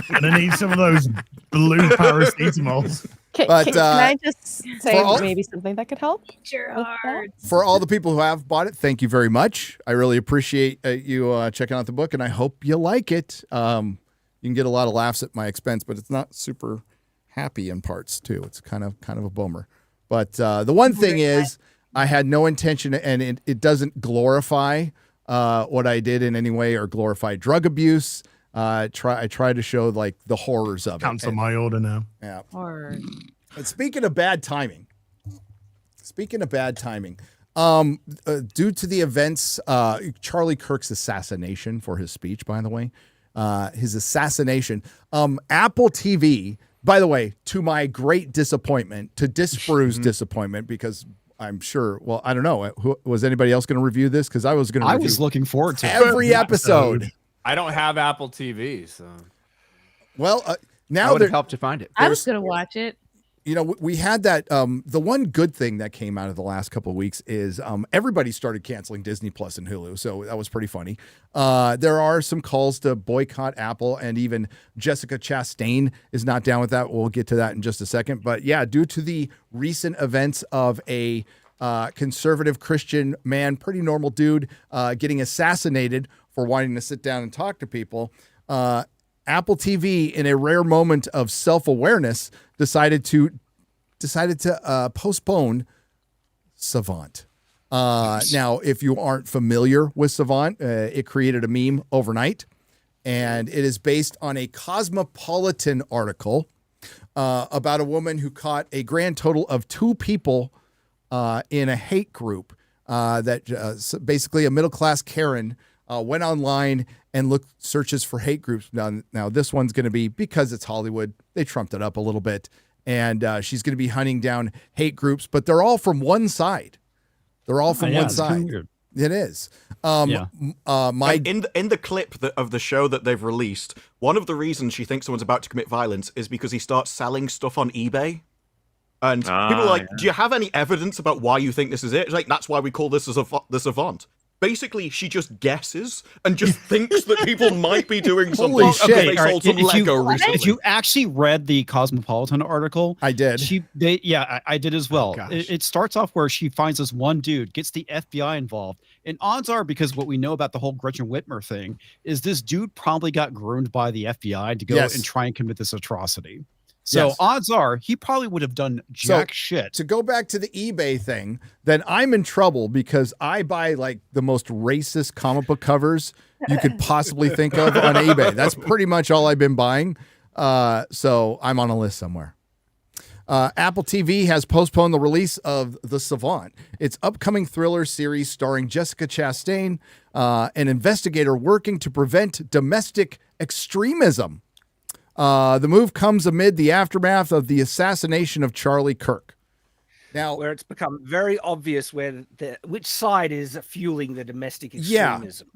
[SPEAKER 6] Gonna need some of those blue paracetamols.
[SPEAKER 9] Can I just say maybe something that could help?
[SPEAKER 2] Get your hards.
[SPEAKER 1] For all the people who have bought it, thank you very much. I really appreciate you checking out the book, and I hope you like it. You can get a lot of laughs at my expense, but it's not super happy in parts too. It's kind of a bummer. But the one thing is, I had no intention, and it doesn't glorify what I did in any way or glorify drug abuse. I try to show like the horrors of it.
[SPEAKER 6] Cancel my order now.
[SPEAKER 1] Yeah.
[SPEAKER 2] Horror.
[SPEAKER 1] And speaking of bad timing, due to the events, Charlie Kirk's assassination for his speech, by the way, his assassination, Apple TV, by the way, to my great disappointment, to Disparu's disappointment, because I'm sure, well, I don't know. Was anybody else going to review this? Because I was going to review.
[SPEAKER 4] I was looking forward to
[SPEAKER 1] every episode.
[SPEAKER 5] I don't have Apple TV, so.
[SPEAKER 1] Well, now
[SPEAKER 3] I would have helped to find it.
[SPEAKER 2] I was going to watch it.
[SPEAKER 1] You know, we had that. The one good thing that came out of the last couple of weeks is everybody started canceling Disney Plus and Hulu, so that was pretty funny. There are some calls to boycott Apple, and even Jessica Chastain is not down with that. We'll get to that in just a second. But yeah, due to the recent events of a conservative Christian man, pretty normal dude, getting assassinated for wanting to sit down and talk to people, Apple TV, in a rare moment of self-awareness, decided to postpone Savant. Now, if you aren't familiar with Savant, it created a meme overnight, and it is based on a Cosmopolitan article about a woman who caught a grand total of 2 people in a hate group that basically a middle-class Karen went online and looked searches for hate groups. Now this one's going to be, because it's Hollywood, they trumped it up a little bit, and she's going to be hunting down hate groups, but they're all from one side. They're all from one side. It is.
[SPEAKER 8] In the clip of the show that they've released, one of the reasons she thinks someone's about to commit violence is because he starts selling stuff on eBay. And people are like, do you have any evidence about why you think this is it? It's like, that's why we call this the Savant. Basically, she just guesses and just thinks that people might be doing something.
[SPEAKER 1] Holy shit.
[SPEAKER 8] They sold some Lego recently.
[SPEAKER 4] If you actually read the Cosmopolitan article,
[SPEAKER 1] I did.
[SPEAKER 4] I did as well. It starts off where she finds this one dude, gets the FBI involved. And odds are, because what we know about the whole Gretchen Whitmer thing, is this dude probably got groomed by the FBI to go and try and commit this atrocity. So odds are he probably would have done jack shit.
[SPEAKER 1] To go back to the eBay thing, then I'm in trouble because I buy like the most racist comic book covers you could possibly think of on eBay. That's pretty much all I've been buying. So I'm on a list somewhere. Apple TV has postponed the release of The Savant, its upcoming thriller series starring Jessica Chastain, an investigator working to prevent domestic extremism. The move comes amid the aftermath of the assassination of Charlie Kirk. Now,
[SPEAKER 10] where it's become very obvious which side is fueling the domestic extremism.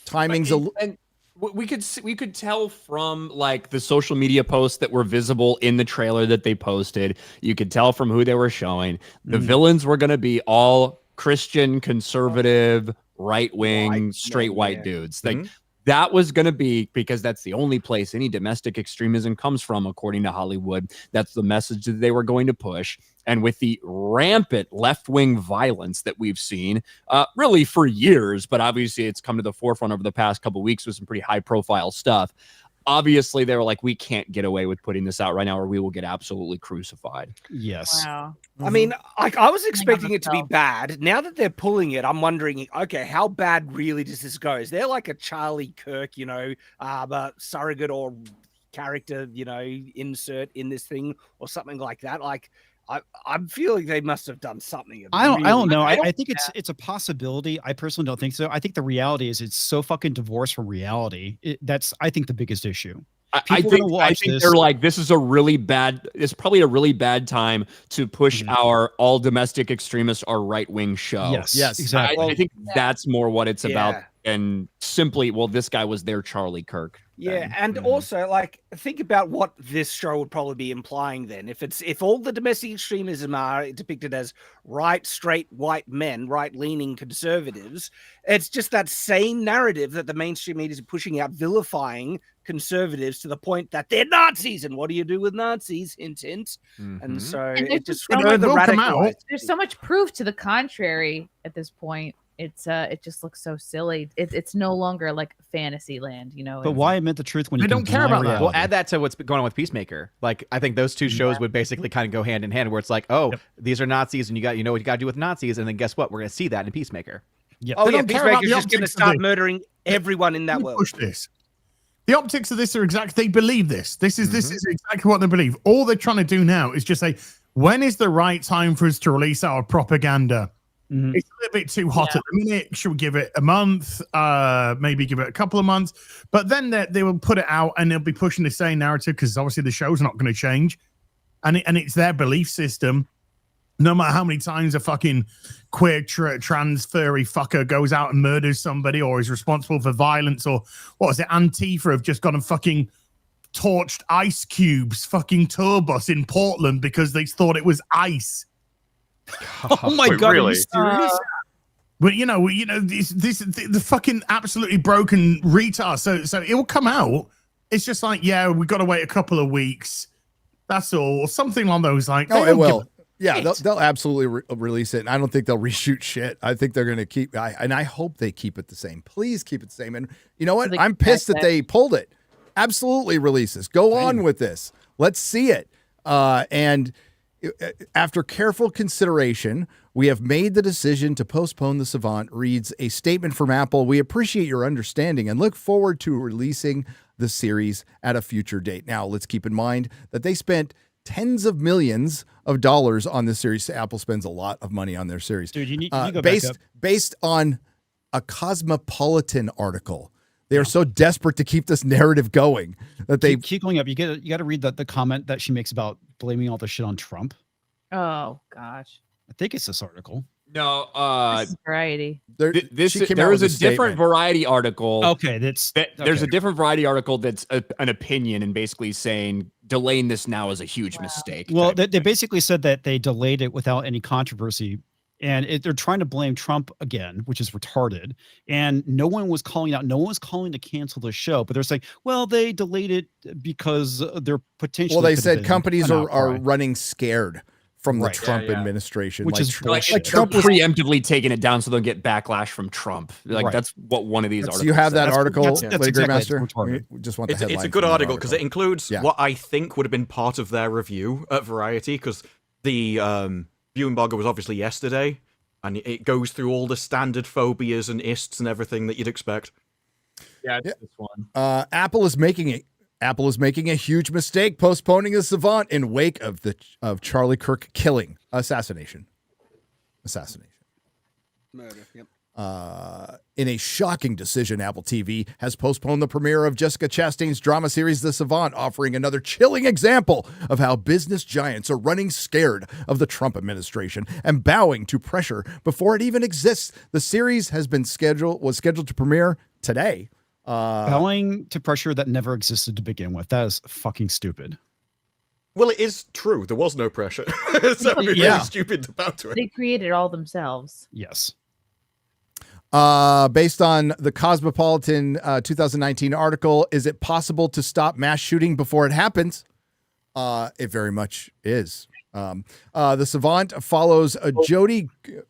[SPEAKER 1] Timing's
[SPEAKER 7] and we could tell from like the social media posts that were visible in the trailer that they posted. You could tell from who they were showing. The villains were going to be all Christian, conservative, right-wing, straight white dudes. Like that was going to be, because that's the only place any domestic extremism comes from, according to Hollywood. That's the message that they were going to push. And with the rampant left-wing violence that we've seen, really for years, but obviously it's come to the forefront over the past couple of weeks with some pretty high-profile stuff. obviously they were like, we can't get away with putting this out right now or we will get absolutely crucified.
[SPEAKER 4] Yes.
[SPEAKER 2] Wow.
[SPEAKER 10] I mean, I was expecting it to be bad. Now that they're pulling it, I'm wondering, okay, how bad really does this go? Is there like a Charlie Kirk, surrogate or character, insert in this thing or something like that? Like, I'm feeling they must have done something.
[SPEAKER 4] I don't know. I think it's a possibility. I personally don't think so. I think the reality is it's so fucking divorced from reality. That's, I think, the biggest issue.
[SPEAKER 7] I think they're like, this is it's probably a really bad time to push our all domestic extremists, our right wing show.
[SPEAKER 4] Yes, exactly.
[SPEAKER 7] I think that's more what it's about. And simply, well, this guy was their Charlie Kirk.
[SPEAKER 10] Yeah, and also, like, think about what this show would probably be implying then. If all the domestic extremism are depicted as right, straight, white men, right-leaning conservatives, it's just that same narrative that the mainstream media is pushing out, vilifying conservatives to the point that they're Nazis. And what do you do with Nazis? Hint, hint. And so it just
[SPEAKER 2] there's so much proof to the contrary at this point. It just looks so silly. It's no longer like fantasy land,
[SPEAKER 4] But why admit the truth when you
[SPEAKER 6] don't care about that?
[SPEAKER 3] Well, add that to what's going on with Peacemaker. Like, I think those two shows would basically kind of go hand in hand, where it's like, these are Nazis, and you know what you got to do with Nazis, and then guess what? We're going to see that in Peacemaker.
[SPEAKER 4] Yeah.
[SPEAKER 10] Oh yeah, Peacemaker's just going to start murdering everyone in that world.
[SPEAKER 6] Push this. The optics of this are they believe this. This is exactly what they believe. All they're trying to do now is just say, when is the right time for us to release our propaganda? It's a little bit too hot at the minute. Should we give it a month? Maybe give it a couple of months. But then they will put it out and they'll be pushing the same narrative because obviously the show's not going to change. And it's their belief system. No matter how many times a fucking queer trans furry fucker goes out and murders somebody or is responsible for violence, or what was it? Antifa have just gone and fucking torched Ice Cube's fucking tour bus in Portland because they thought it was ice.
[SPEAKER 4] Oh my God!
[SPEAKER 5] Really?
[SPEAKER 4] Are you serious?
[SPEAKER 6] But the fucking absolutely broken retard. So it will come out. It's just like, we've got to wait a couple of weeks. That's all, or something along those lines.
[SPEAKER 1] Oh, it will. Yeah, they'll absolutely release it. And I don't think they'll reshoot shit. I think they're going to keep. And I hope they keep it the same. Please keep it the same. And you know what? I'm pissed that they pulled it. Absolutely release this. Go on with this. Let's see it. And after careful consideration, we have made the decision to postpone the Savant, reads a statement from Apple. We appreciate your understanding and look forward to releasing the series at a future date. Now, let's keep in mind that they spent tens of millions of dollars on this series. Apple spends a lot of money on their series.
[SPEAKER 4] Dude, you need to go
[SPEAKER 1] based on a Cosmopolitan article. They are so desperate to keep this narrative going that they
[SPEAKER 4] keep going up. You got to read the comment that she makes about blaming all the shit on Trump.
[SPEAKER 2] Oh gosh,
[SPEAKER 4] I think it's this article.
[SPEAKER 7] No,
[SPEAKER 2] this is Variety.
[SPEAKER 7] There is a different Variety article.
[SPEAKER 4] Okay,
[SPEAKER 7] there's a different Variety article that's an opinion and basically saying delaying this now is a huge mistake.
[SPEAKER 4] Well, they basically said that they delayed it without any controversy. And they're trying to blame Trump again, which is retarded. And no one was calling out. No one was calling to cancel the show. But they're saying, well, they delayed it because they're potentially.
[SPEAKER 1] Well, they said companies are running scared from the Trump administration,
[SPEAKER 4] which is
[SPEAKER 7] like Trump preemptively taking it down so they'll get backlash from Trump. Like that's what one of these articles.
[SPEAKER 1] So you have that article,
[SPEAKER 4] that's
[SPEAKER 1] Lady Master.
[SPEAKER 6] We
[SPEAKER 1] just want the headline.
[SPEAKER 8] It's a good article because it includes what I think would have been part of their review at Variety, because the view embargo was obviously yesterday, and it goes through all the standard phobias and ists and everything that you'd expect.
[SPEAKER 7] Yeah, it's this one.
[SPEAKER 1] Apple is making a huge mistake postponing a Savant in wake of Charlie Kirk assassination.
[SPEAKER 10] Murder. Yep.
[SPEAKER 1] In a shocking decision, Apple TV has postponed the premiere of Jessica Chastain's drama series, The Savant, offering another chilling example of how business giants are running scared of the Trump administration and bowing to pressure before it even exists. The series was scheduled to premiere today.
[SPEAKER 4] Bowing to pressure that never existed to begin with. That is fucking stupid.
[SPEAKER 8] Well, it is true. There was no pressure. So it'd be really stupid to bow to it.
[SPEAKER 2] They created it all themselves.
[SPEAKER 4] Yes.
[SPEAKER 1] Based on the Cosmopolitan 2019 article, is it possible to stop mass shooting before it happens? It very much is. The Savant follows a Jody.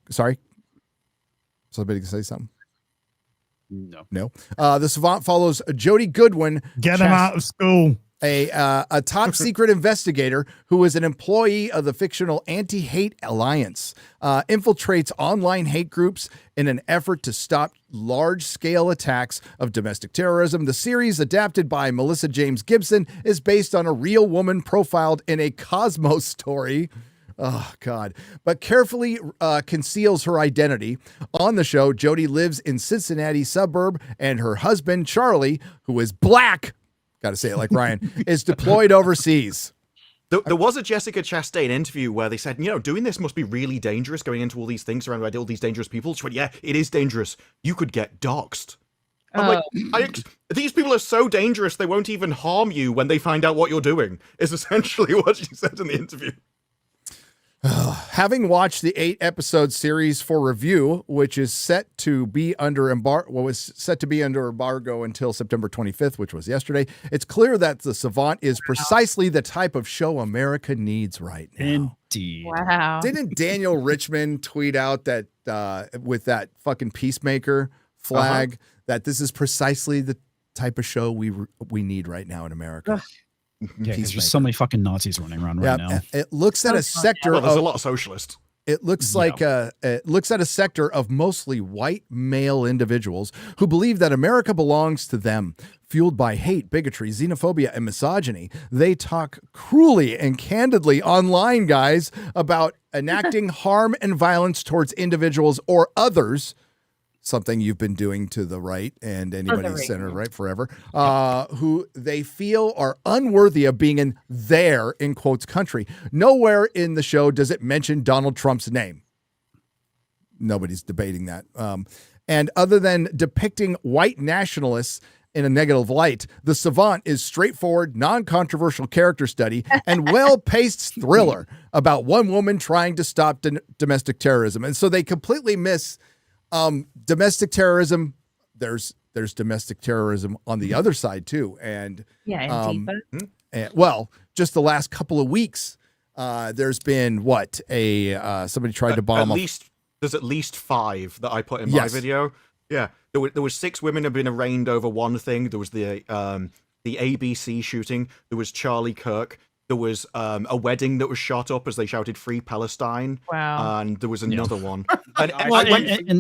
[SPEAKER 1] Sorry. Somebody can say something. No. The Savant follows Jody Goodwin.
[SPEAKER 6] Get him out of school.
[SPEAKER 1] A top secret investigator who is an employee of the fictional Anti-Hate Alliance, infiltrates online hate groups in an effort to stop large-scale attacks of domestic terrorism. The series, adapted by Melissa James Gibson, is based on a real woman profiled in a Cosmos story. Oh, God. But carefully conceals her identity. On the show, Jody lives in Cincinnati suburb, and her husband, Charlie, who is black, got to say it like Ryan, is deployed overseas.
[SPEAKER 8] There was a Jessica Chastain interview where they said, doing this must be really dangerous, going into all these things surrounded by all these dangerous people. She went, yeah, it is dangerous. You could get doxxed. I'm like, these people are so dangerous, they won't even harm you when they find out what you're doing, is essentially what she said in the interview.
[SPEAKER 1] Having watched the 8-episode series for review, which is set to be under embargo until September 25th, which was yesterday, it's clear that The Savant is precisely the type of show America needs right now.
[SPEAKER 4] Indeed.
[SPEAKER 2] Wow.
[SPEAKER 1] Didn't Daniel Richmond tweet out that with that fucking Peacemaker flag that this is precisely the type of show we need right now in America?
[SPEAKER 4] Yeah, there's just so many fucking Nazis running around right now.
[SPEAKER 1] It looks at a sector.
[SPEAKER 8] Well, there's a lot of socialists.
[SPEAKER 1] It looks like it looks at a sector of mostly white male individuals who believe that America belongs to them. Fueled by hate, bigotry, xenophobia, and misogyny, they talk cruelly and candidly online, guys, about enacting harm and violence towards individuals or others. Something you've been doing to the right and anybody center right forever, who they feel are unworthy of being in their, in quotes, country. Nowhere in the show does it mention Donald Trump's name. Nobody's debating that. And other than depicting white nationalists in a negative light, The Savant is straightforward, non-controversial character study and well-paced thriller about one woman trying to stop domestic terrorism. And so they completely miss domestic terrorism. There's domestic terrorism on the other side too, and just the last couple of weeks, there's been somebody tried to bomb.
[SPEAKER 8] There's at least 5 that I put in my video. Yeah, there was 6 women have been arraigned over one thing. There was the ABC shooting. There was Charlie Kirk. There was a wedding that was shot up as they shouted "Free Palestine."
[SPEAKER 2] Wow.
[SPEAKER 8] And there was another one. And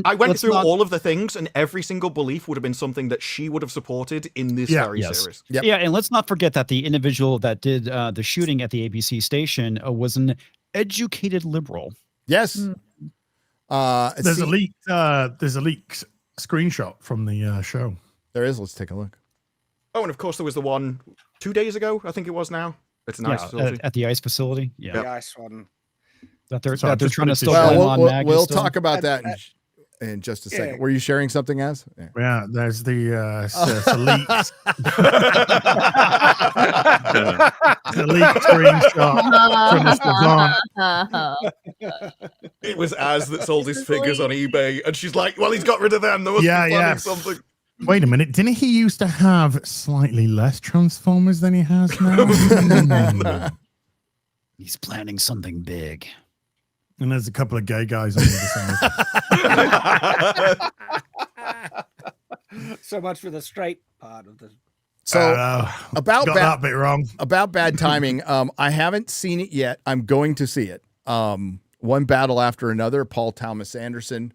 [SPEAKER 8] I went through all of the things, and every single belief would have been something that she would have supported in this series.
[SPEAKER 4] Yep. Yeah, and let's not forget that the individual that did the shooting at the ABC station was an educated liberal.
[SPEAKER 1] Yes.
[SPEAKER 6] There's a leaked screenshot from the show.
[SPEAKER 1] There is. Let's take a look.
[SPEAKER 8] Oh, and of course there was the one 2 days ago. I think it was now. It's a nice facility.
[SPEAKER 4] At the ice facility. Yeah.
[SPEAKER 10] The ice one.
[SPEAKER 4] That they're trying to still blame on Mag.
[SPEAKER 1] We'll talk about that in just a second. Were you sharing something, Az?
[SPEAKER 6] Yeah, there's the leaks. The leaked screenshot from the Savant.
[SPEAKER 8] It was Az that sold his figures on eBay, and she's like, well, he's got rid of them. There must be planning something.
[SPEAKER 6] Wait a minute, didn't he used to have slightly less Transformers than he has now?
[SPEAKER 4] He's planning something big.
[SPEAKER 6] And there's a couple of gay guys on the other side.
[SPEAKER 10] So much for the straight part of the.
[SPEAKER 1] So about
[SPEAKER 6] that bit wrong.
[SPEAKER 1] About bad timing. I haven't seen it yet. I'm going to see it. One battle after another. Paul Thomas Anderson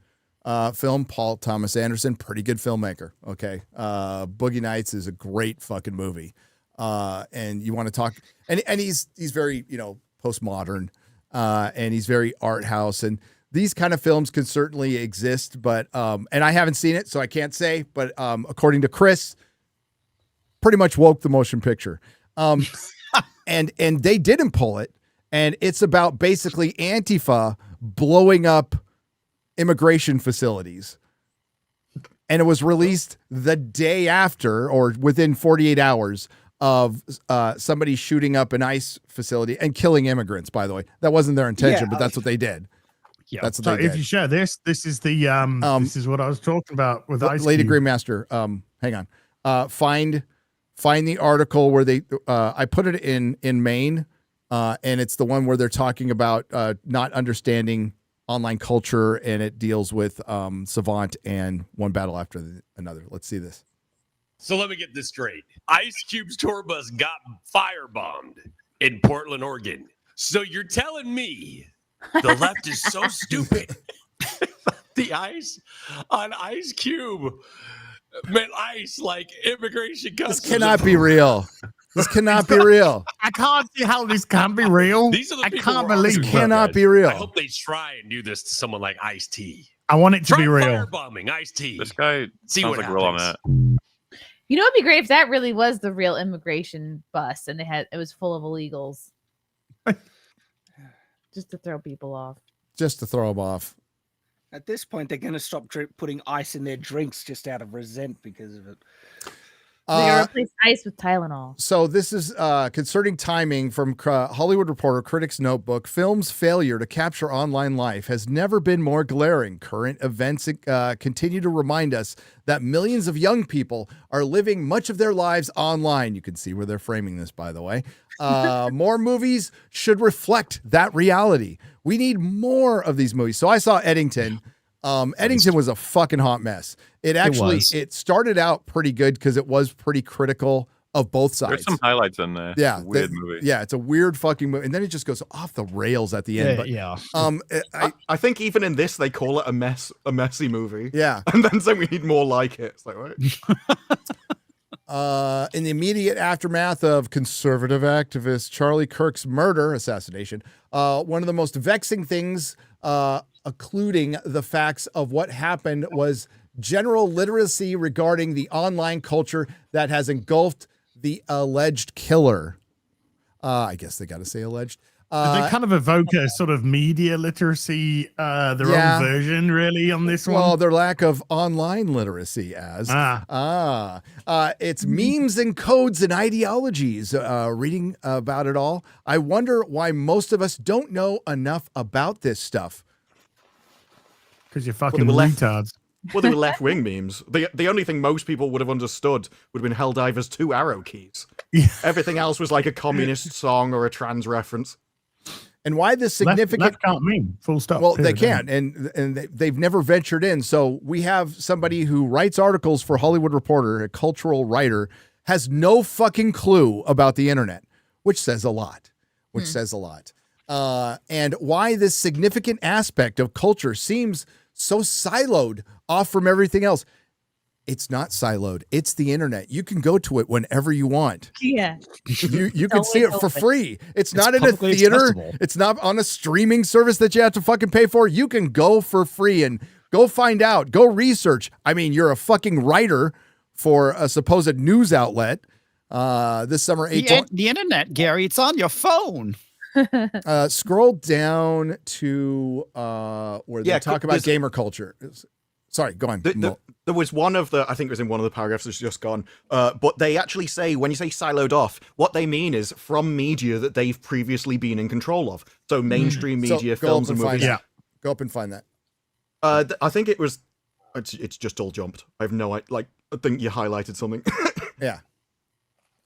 [SPEAKER 1] film. Paul Thomas Anderson, pretty good filmmaker. Okay. Boogie Nights is a great fucking movie. And you want to talk, and he's very, postmodern, and he's very art house, and these kind of films can certainly exist, but, and I haven't seen it, so I can't say, but, according to Chris, pretty much woke the motion picture. And they didn't pull it. And it's about basically Antifa blowing up immigration facilities. And it was released the day after, or within 48 hours of somebody shooting up an ICE facility and killing immigrants, by the way. That wasn't their intention, but that's what they did.
[SPEAKER 4] Yeah.
[SPEAKER 1] That's what
[SPEAKER 6] So
[SPEAKER 1] they did.
[SPEAKER 6] if you share this is the this is what I was talking about with Ice
[SPEAKER 1] Lady
[SPEAKER 6] Cube.
[SPEAKER 1] Grandmaster, hang on. Find the article where they I put it in Maine, and it's the one where they're talking about not understanding online culture, and it deals with Savant and one battle after another. Let's see this.
[SPEAKER 14] So let me get this straight. Ice Cube's tour bus got firebombed in Portland, Oregon. So you're telling me the left is so stupid? The ice on Ice Cube meant ice like immigration customs.
[SPEAKER 1] This cannot be real. This cannot be real.
[SPEAKER 6] I can't see how this can be real.
[SPEAKER 14] These are the
[SPEAKER 6] I
[SPEAKER 14] people
[SPEAKER 6] can't
[SPEAKER 14] who are
[SPEAKER 6] believe
[SPEAKER 1] This
[SPEAKER 6] it.
[SPEAKER 1] cannot be real.
[SPEAKER 14] I hope they try and do this to someone like Ice-T.
[SPEAKER 6] I want it to
[SPEAKER 14] Try
[SPEAKER 6] be real.
[SPEAKER 14] firebombing Ice-T.
[SPEAKER 5] This guy
[SPEAKER 14] See
[SPEAKER 5] sounds
[SPEAKER 14] what
[SPEAKER 5] like real on
[SPEAKER 14] happens.
[SPEAKER 5] that.
[SPEAKER 2] You know, it'd be great if that really was the real immigration bus and it was full of illegals. Just to throw people off.
[SPEAKER 1] Just to throw them off.
[SPEAKER 10] At this point, they're going to stop putting ice in their drinks just out of resent because of it.
[SPEAKER 2] They're going to replace ice with Tylenol.
[SPEAKER 1] So this is concerning timing from Hollywood Reporter, Critics Notebook. Film's failure to capture online life has never been more glaring. Current events continue to remind us that millions of young people are living much of their lives online. You can see where they're framing this, by the way. More movies should reflect that reality. We need more of these movies. So I saw Eddington. Eddington was a fucking hot mess. It started out pretty good because it was pretty critical of both sides.
[SPEAKER 5] There's some highlights in there.
[SPEAKER 1] Yeah,
[SPEAKER 5] It's a weird movie.
[SPEAKER 1] Yeah, it's a weird fucking movie, and then it just goes off the rails at the end.
[SPEAKER 8] I think even in this they call it a messy movie.
[SPEAKER 1] Yeah,
[SPEAKER 8] and then say we need more like it. It's like what?
[SPEAKER 1] In the immediate aftermath of conservative activist Charlie Kirk's assassination, one of the most vexing things, including the facts of what happened, was general literacy regarding the online culture that has engulfed the alleged killer. I guess they got to say alleged.
[SPEAKER 6] They kind of evoke a sort of media literacy, their own version, really, on this one.
[SPEAKER 1] Well, their lack of online literacy, it's memes and codes and ideologies. Reading about it all, I wonder why most of us don't know enough about this stuff.
[SPEAKER 6] Because you're fucking retards.
[SPEAKER 8] Well, they were left-wing memes. The only thing most people would have understood would have been Helldiver's 2 arrow keys. Everything else was like a communist song or a trans reference.
[SPEAKER 1] And why this significant?
[SPEAKER 6] Left can't meme. Full stop.
[SPEAKER 1] Well, they
[SPEAKER 6] period.
[SPEAKER 1] can't, and they've never ventured in. So we have somebody who writes articles for Hollywood Reporter, a cultural writer, has no fucking clue about the internet, which says a lot. And why this significant aspect of culture seems so siloed off from everything else. It's not siloed. It's the internet. You can go to it whenever you want.
[SPEAKER 2] Yeah.
[SPEAKER 1] You can see it for free. It's not in a theater. It's not on a streaming service that you have to fucking pay for. You can go for free and go find out. Go research. I mean, you're a fucking writer for a supposed news outlet. This summer,
[SPEAKER 4] the internet, Gary. It's on your phone.
[SPEAKER 1] Scroll down to where they talk about gamer culture. Sorry, go on.
[SPEAKER 8] There was one of the, I think it was in one of the paragraphs that's just gone, but they actually say, when you say siloed off, what they mean is from media that they've previously been in control of. So mainstream media, films and movies.
[SPEAKER 1] Go up and find that.
[SPEAKER 8] I think it's just all jumped. I have no idea. Like, I think you highlighted something.
[SPEAKER 1] Yeah.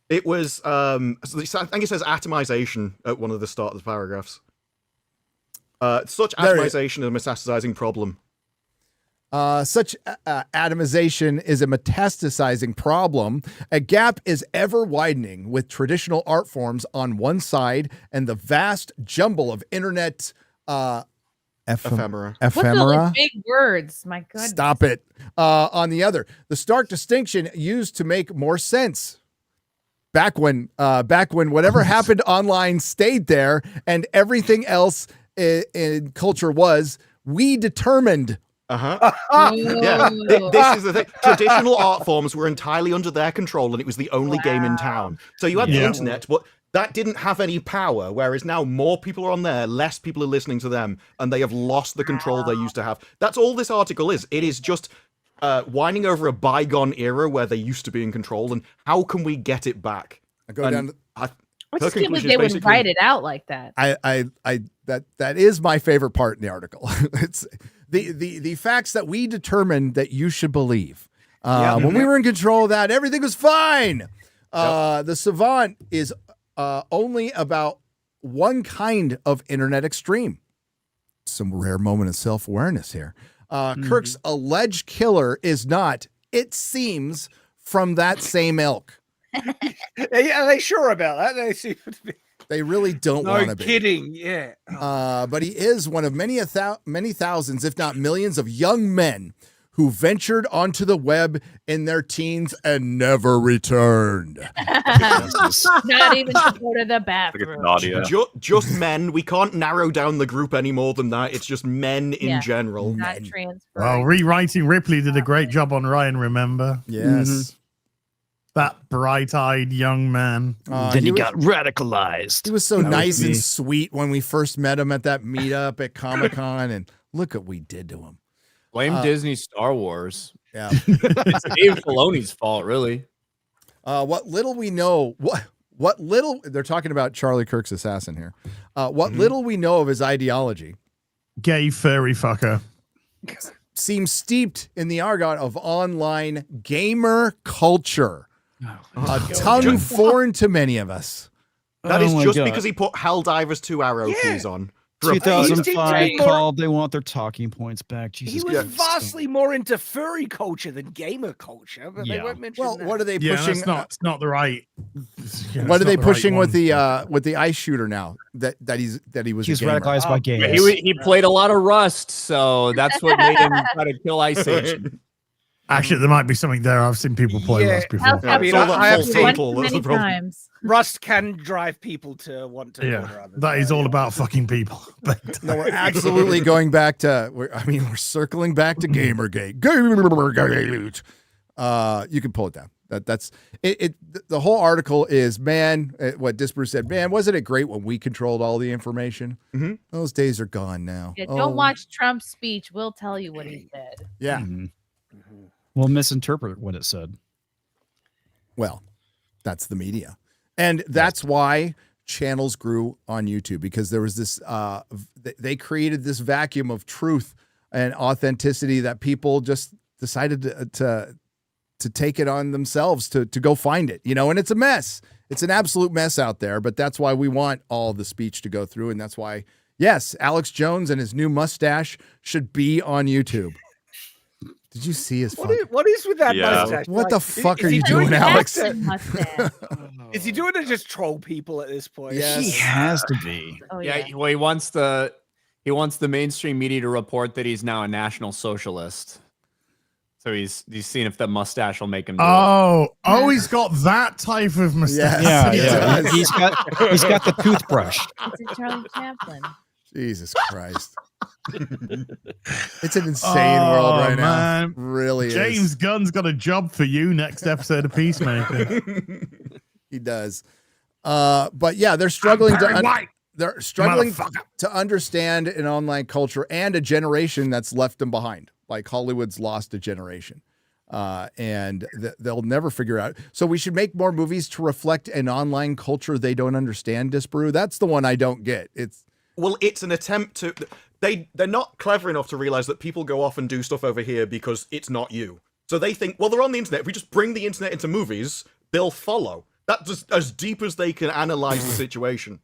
[SPEAKER 8] It was, I think it says atomization at one of the start of the paragraphs. Such atomization is a metastasizing problem.
[SPEAKER 1] Such atomization is a metastasizing problem. A gap is ever widening with traditional art forms on one side and the vast jumble of internet ephemera.
[SPEAKER 2] What's those big words? My goodness.
[SPEAKER 1] Stop it. On the other, the stark distinction used to make more sense. Back when whatever happened online stayed there and everything else in culture was, we determined.
[SPEAKER 8] Yeah, this is the thing. Traditional art forms were entirely under their control, and it was the only game in town. So you had the internet, but that didn't have any power. Whereas now more people are on there, less people are listening to them, and they have lost the control they used to have. That's all this article is. It is just whining over a bygone era where they used to be in control, and how can we get it back?
[SPEAKER 1] I go down.
[SPEAKER 2] I just can't believe they would write it out like that.
[SPEAKER 1] That is my favorite part in the article. It's the facts that we determined that you should believe. When we were in control of that, everything was fine. The Savant is only about one kind of internet extreme. some rare moment of self-awareness here. Kirk's alleged killer is not, it seems, from that same ilk.
[SPEAKER 10] Are they sure about that? They seem to be.
[SPEAKER 1] They really don't want to be.
[SPEAKER 10] No kidding, yeah.
[SPEAKER 1] But he is one of many thousands, if not millions, of young men who ventured onto the web in their teens and never returned.
[SPEAKER 2] Not even to go to the bathroom.
[SPEAKER 8] Just men. We can't narrow down the group any more than that. It's just men in general.
[SPEAKER 2] Not transferring.
[SPEAKER 6] Well, rewriting Ripley did a great job on Ryan, remember?
[SPEAKER 1] Yes.
[SPEAKER 6] That bright-eyed young man.
[SPEAKER 4] Then he got radicalized.
[SPEAKER 1] He was so nice and sweet when we first met him at that meetup at Comic-Con, and look what we did to him.
[SPEAKER 7] Blame Disney Star Wars.
[SPEAKER 1] Yeah.
[SPEAKER 7] It's Dave Filoni's fault, really.
[SPEAKER 1] What little we know, what little, they're talking about Charlie Kirk's assassin here. What little we know of his ideology.
[SPEAKER 6] Gay furry fucker.
[SPEAKER 1] Seems steeped in the argot of online gamer culture. A tongue foreign to many of us.
[SPEAKER 8] That is just because he put Helldivers 2 arrow keys on.
[SPEAKER 4] 2005 called. They want their talking points back. Jesus
[SPEAKER 10] He was vastly more into furry culture than gamer culture, but they won't mention that.
[SPEAKER 1] What are they pushing?
[SPEAKER 6] It's not the right.
[SPEAKER 1] What are they pushing with the ice shooter now? That he was.
[SPEAKER 4] He's
[SPEAKER 1] a gamer?
[SPEAKER 4] radicalized by gamers.
[SPEAKER 7] He played a lot of Rust, so that's what made him try to kill Ice Age.
[SPEAKER 6] Actually, there might be something there. I've seen people play Rust before.
[SPEAKER 10] I have seen
[SPEAKER 2] many times.
[SPEAKER 10] Rust can drive people to want to.
[SPEAKER 6] Yeah, that is all about fucking people.
[SPEAKER 1] No, we're absolutely going back to. We're circling back to Gamergate. Gamergate. You can pull it down. That's it. The whole article is, man. What Disparu said, man. Wasn't it great when we controlled all the information?
[SPEAKER 8] Mm-hmm.
[SPEAKER 1] Those days are gone now.
[SPEAKER 2] Yeah, don't watch Trump's speech. We'll tell you what he said.
[SPEAKER 1] Yeah.
[SPEAKER 4] We'll misinterpret what it said.
[SPEAKER 1] Well, that's the media. And that's why channels grew on YouTube, because there was this, they created this vacuum of truth and authenticity that people just decided to take it on themselves to go find it, and it's a mess. It's an absolute mess out there, but that's why we want all the speech to go through. And that's why, yes, Alex Jones and his new mustache should be on YouTube. Did you see his?
[SPEAKER 10] What is with that mustache?
[SPEAKER 1] What the fuck are you doing, Alex?
[SPEAKER 10] Is he doing it to just troll people at this point?
[SPEAKER 1] Yes.
[SPEAKER 4] He has to be.
[SPEAKER 2] Oh,
[SPEAKER 7] Yeah, well, he wants the mainstream media to report that he's now a national socialist. So he's seeing if the mustache will make him do it.
[SPEAKER 6] He's got that type of mustache.
[SPEAKER 4] Yeah. He's got the toothbrush.
[SPEAKER 2] It's a Charlie Chaplin.
[SPEAKER 1] Jesus Christ. It's an insane world right now. Really is.
[SPEAKER 6] James Gunn's got a job for you next episode of Peacemaker.
[SPEAKER 1] He does. But yeah, they're struggling to understand an online culture and a generation that's left them behind. Like Hollywood's lost a generation. And they'll never figure out. So we should make more movies to reflect an online culture they don't understand, Disparu. That's the one I don't get. It's
[SPEAKER 8] an attempt to. They're not clever enough to realize that people go off and do stuff over here because it's not you. So they think, well, they're on the internet. If we just bring the internet into movies, they'll follow. That's just as deep as they can analyze the situation.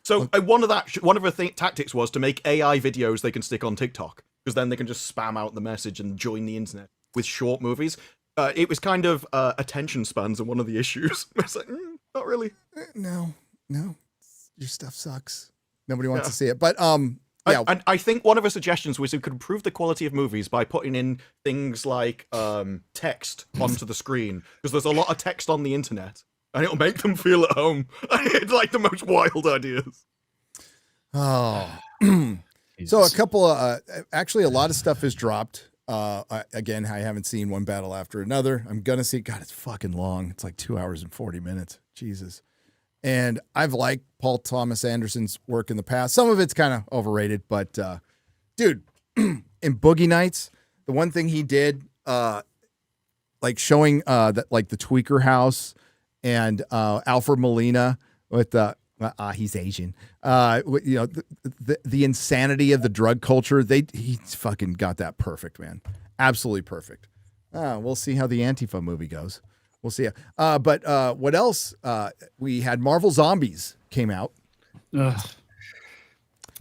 [SPEAKER 8] So one of the tactics was to make AI videos they can stick on TikTok, because then they can just spam out the message and join the internet with short movies. It was kind of attention spans are one of the issues. It's like, not really.
[SPEAKER 1] No, your stuff sucks. Nobody wants to see it. But yeah.
[SPEAKER 8] I think one of the suggestions was we could improve the quality of movies by putting in things like text onto the screen, because there's a lot of text on the internet, and it'll make them feel at home. It's like the most wild ideas.
[SPEAKER 1] Oh. So a couple of, actually a lot of stuff is dropped. Again, I haven't seen one battle after another. I'm going to see, God, it's fucking long. It's like 2 hours and 40 minutes. Jesus. And I've liked Paul Thomas Anderson's work in the past. Some of it's kind of overrated, but dude, in Boogie Nights, the one thing he did, like showing that like the Tweaker House and Alfred Molina with the he's Asian. The insanity of the drug culture. He fucking got that perfect, man. Absolutely perfect. We'll see how the Antifa movie goes. We'll see. But what else? We had Marvel Zombies came out.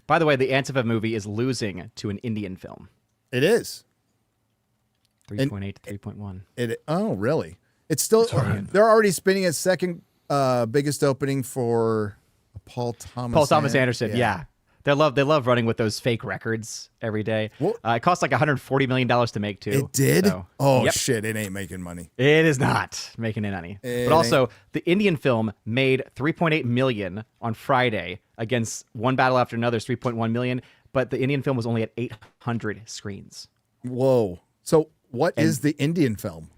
[SPEAKER 3] By the way, the Antifa movie is losing to an Indian film.
[SPEAKER 1] It is
[SPEAKER 3] 3.8 to 3.1.
[SPEAKER 1] Oh, really? It's still. They're already spinning its second biggest opening for Paul Thomas
[SPEAKER 3] Anderson. Yeah. They love running with those fake records every day. It costs like $140 million to make too.
[SPEAKER 1] It did?
[SPEAKER 3] So,
[SPEAKER 1] oh, shit. It ain't making money.
[SPEAKER 3] It is not making any money. But also, the Indian film made $3.8 million on Friday against One Battle After Another's $3.1 million. But the Indian film was only at 800 screens.
[SPEAKER 1] Whoa. So what is the Indian film?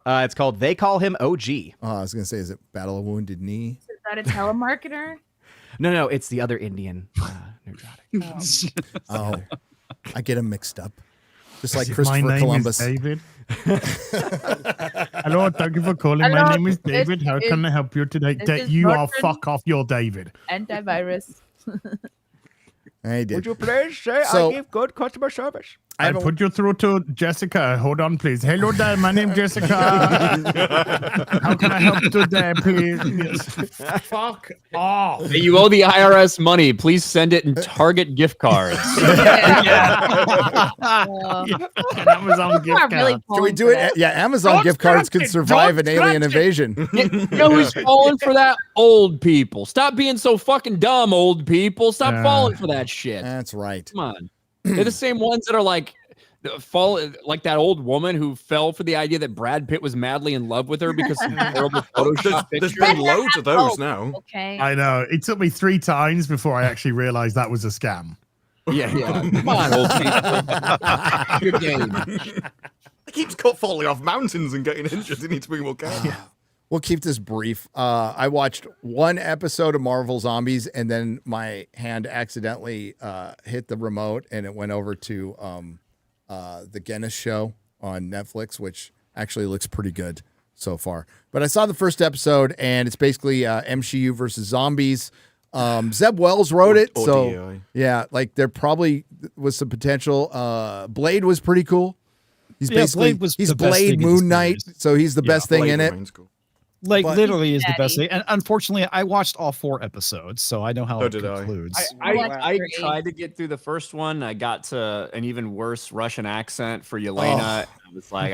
[SPEAKER 3] It's called They Call Him OG.
[SPEAKER 1] Oh, I was going to say, is it Battle of Wounded Knee?
[SPEAKER 2] Is that a telemarketer?
[SPEAKER 3] No, it's the other Indian Nerdrotic.
[SPEAKER 1] Oh, I get them mixed up. Just like
[SPEAKER 6] My
[SPEAKER 1] Christopher
[SPEAKER 6] name
[SPEAKER 1] Columbus.
[SPEAKER 6] is David. Hello, thank you for calling. My name is David. How can I help you today? You are fuck off. You're David.
[SPEAKER 2] Antivirus.
[SPEAKER 1] I did.
[SPEAKER 3] Would you please say I give good customer service?
[SPEAKER 6] I put you through to Jessica. Hold on, please. Hello there. My name's Jessica. How can I help you today, please? Fuck off.
[SPEAKER 7] Hey, you owe the IRS money. Please send it in Target gift cards.
[SPEAKER 6] Amazon gift cards.
[SPEAKER 2] Really
[SPEAKER 1] Can we do it? Yeah, Amazon gift cards can survive an alien invasion.
[SPEAKER 7] You know who's falling for that? Old people. Stop being so fucking dumb, old people. Stop falling for that shit.
[SPEAKER 1] That's right.
[SPEAKER 7] Come on. They're the same ones that are like like that old woman who fell for the idea that Brad Pitt was madly in love with her because of horrible Photoshop
[SPEAKER 8] There's
[SPEAKER 7] picture.
[SPEAKER 8] been loads of those now.
[SPEAKER 2] Okay.
[SPEAKER 6] I know. It took me 3 times before I actually realized that was a scam.
[SPEAKER 7] Yeah. Come on, old people. Good game.
[SPEAKER 8] He keeps falling off mountains and getting injured. He needs to be more careful.
[SPEAKER 1] We'll keep this brief. I watched one episode of Marvel Zombies, and then my hand accidentally hit the remote, and it went over to the Guinness show on Netflix, which actually looks pretty good so far. But I saw the first episode, and it's basically MCU versus zombies. Zeb Wells wrote it, so
[SPEAKER 8] DI.
[SPEAKER 1] yeah, like there probably was some potential. Blade was pretty cool. He's basically
[SPEAKER 4] Blade was
[SPEAKER 1] he's
[SPEAKER 4] the best
[SPEAKER 1] Blade
[SPEAKER 4] thing in
[SPEAKER 1] Moon
[SPEAKER 4] the
[SPEAKER 1] Knight,
[SPEAKER 4] series.
[SPEAKER 1] so he's the best thing in it.
[SPEAKER 4] Like
[SPEAKER 1] But-
[SPEAKER 4] literally is the best
[SPEAKER 2] Daddy.
[SPEAKER 4] thing. And unfortunately, I watched all 4 episods, so I know how
[SPEAKER 8] So
[SPEAKER 4] it
[SPEAKER 8] did I.
[SPEAKER 4] concludes.
[SPEAKER 7] I tried to get through the first one. I got to an even worse Russian accent for Yelena. I was like,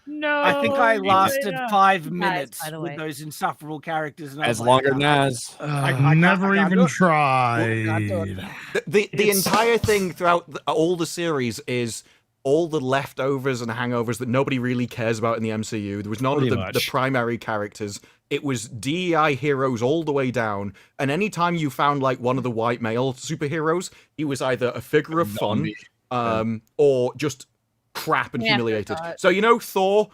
[SPEAKER 2] No.
[SPEAKER 10] I think I lasted
[SPEAKER 2] Elena.
[SPEAKER 10] 5
[SPEAKER 2] Guys,
[SPEAKER 10] minutes
[SPEAKER 2] by the
[SPEAKER 10] with
[SPEAKER 2] way.
[SPEAKER 10] those insufferable characters. And I
[SPEAKER 7] as
[SPEAKER 10] was
[SPEAKER 7] longer
[SPEAKER 10] like,
[SPEAKER 7] than as.
[SPEAKER 6] I never
[SPEAKER 10] can't do
[SPEAKER 6] even
[SPEAKER 10] it.
[SPEAKER 6] tried.
[SPEAKER 10] Can't do it.
[SPEAKER 8] The entire thing throughout all the series is all the leftovers and hangovers that nobody really cares about in the MCU. There was none
[SPEAKER 4] Pretty
[SPEAKER 8] of the
[SPEAKER 4] much.
[SPEAKER 8] primary characters. It was DEI heroes all the way down. And anytime you found like one of the white male superheroes, he was either a figure of fun or just crap and humiliated.
[SPEAKER 2] Afterthought.
[SPEAKER 8] So, you know, Thor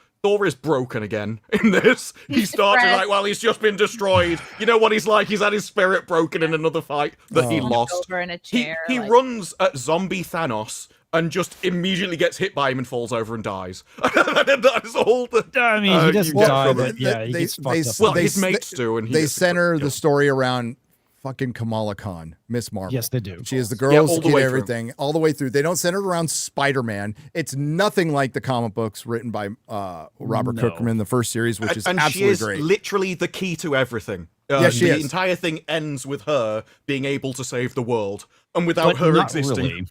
[SPEAKER 8] is broken again in this. He started
[SPEAKER 2] depressed.
[SPEAKER 8] like, well, he's just been destroyed. You know what he's like? He's had his spirit broken in another fight that he
[SPEAKER 1] Oh.
[SPEAKER 8] lost.
[SPEAKER 2] Over in a
[SPEAKER 8] He,
[SPEAKER 2] chair.
[SPEAKER 8] he
[SPEAKER 2] like-
[SPEAKER 8] runs at zombie Thanos and just immediately gets hit by him and falls over and dies. That's all the.
[SPEAKER 4] I mean, he doesn't
[SPEAKER 8] you get
[SPEAKER 4] die,
[SPEAKER 8] from
[SPEAKER 4] but
[SPEAKER 8] it.
[SPEAKER 4] yeah, he gets fucked up.
[SPEAKER 8] Well, his mates do, and he
[SPEAKER 1] they
[SPEAKER 8] gets
[SPEAKER 1] center
[SPEAKER 8] killed.
[SPEAKER 1] the story around fucking Kamala Khan, Miss Marvel.
[SPEAKER 4] Yes, they do.
[SPEAKER 1] She is the
[SPEAKER 8] Yeah,
[SPEAKER 1] girl's
[SPEAKER 8] all the
[SPEAKER 1] kid,
[SPEAKER 8] way through.
[SPEAKER 1] everything, all the way through. They don't center it around Spider-Man. It's nothing like the comic books written by Robert
[SPEAKER 4] No.
[SPEAKER 1] Kirkman, the first series, which is
[SPEAKER 8] and she
[SPEAKER 1] absolutely
[SPEAKER 8] is
[SPEAKER 1] great.
[SPEAKER 8] literally the key to everything.
[SPEAKER 1] Yeah, she
[SPEAKER 8] the
[SPEAKER 1] is.
[SPEAKER 8] entire thing ends with her being able to save the world, and without
[SPEAKER 4] But
[SPEAKER 8] her
[SPEAKER 4] not
[SPEAKER 8] existing.
[SPEAKER 4] really.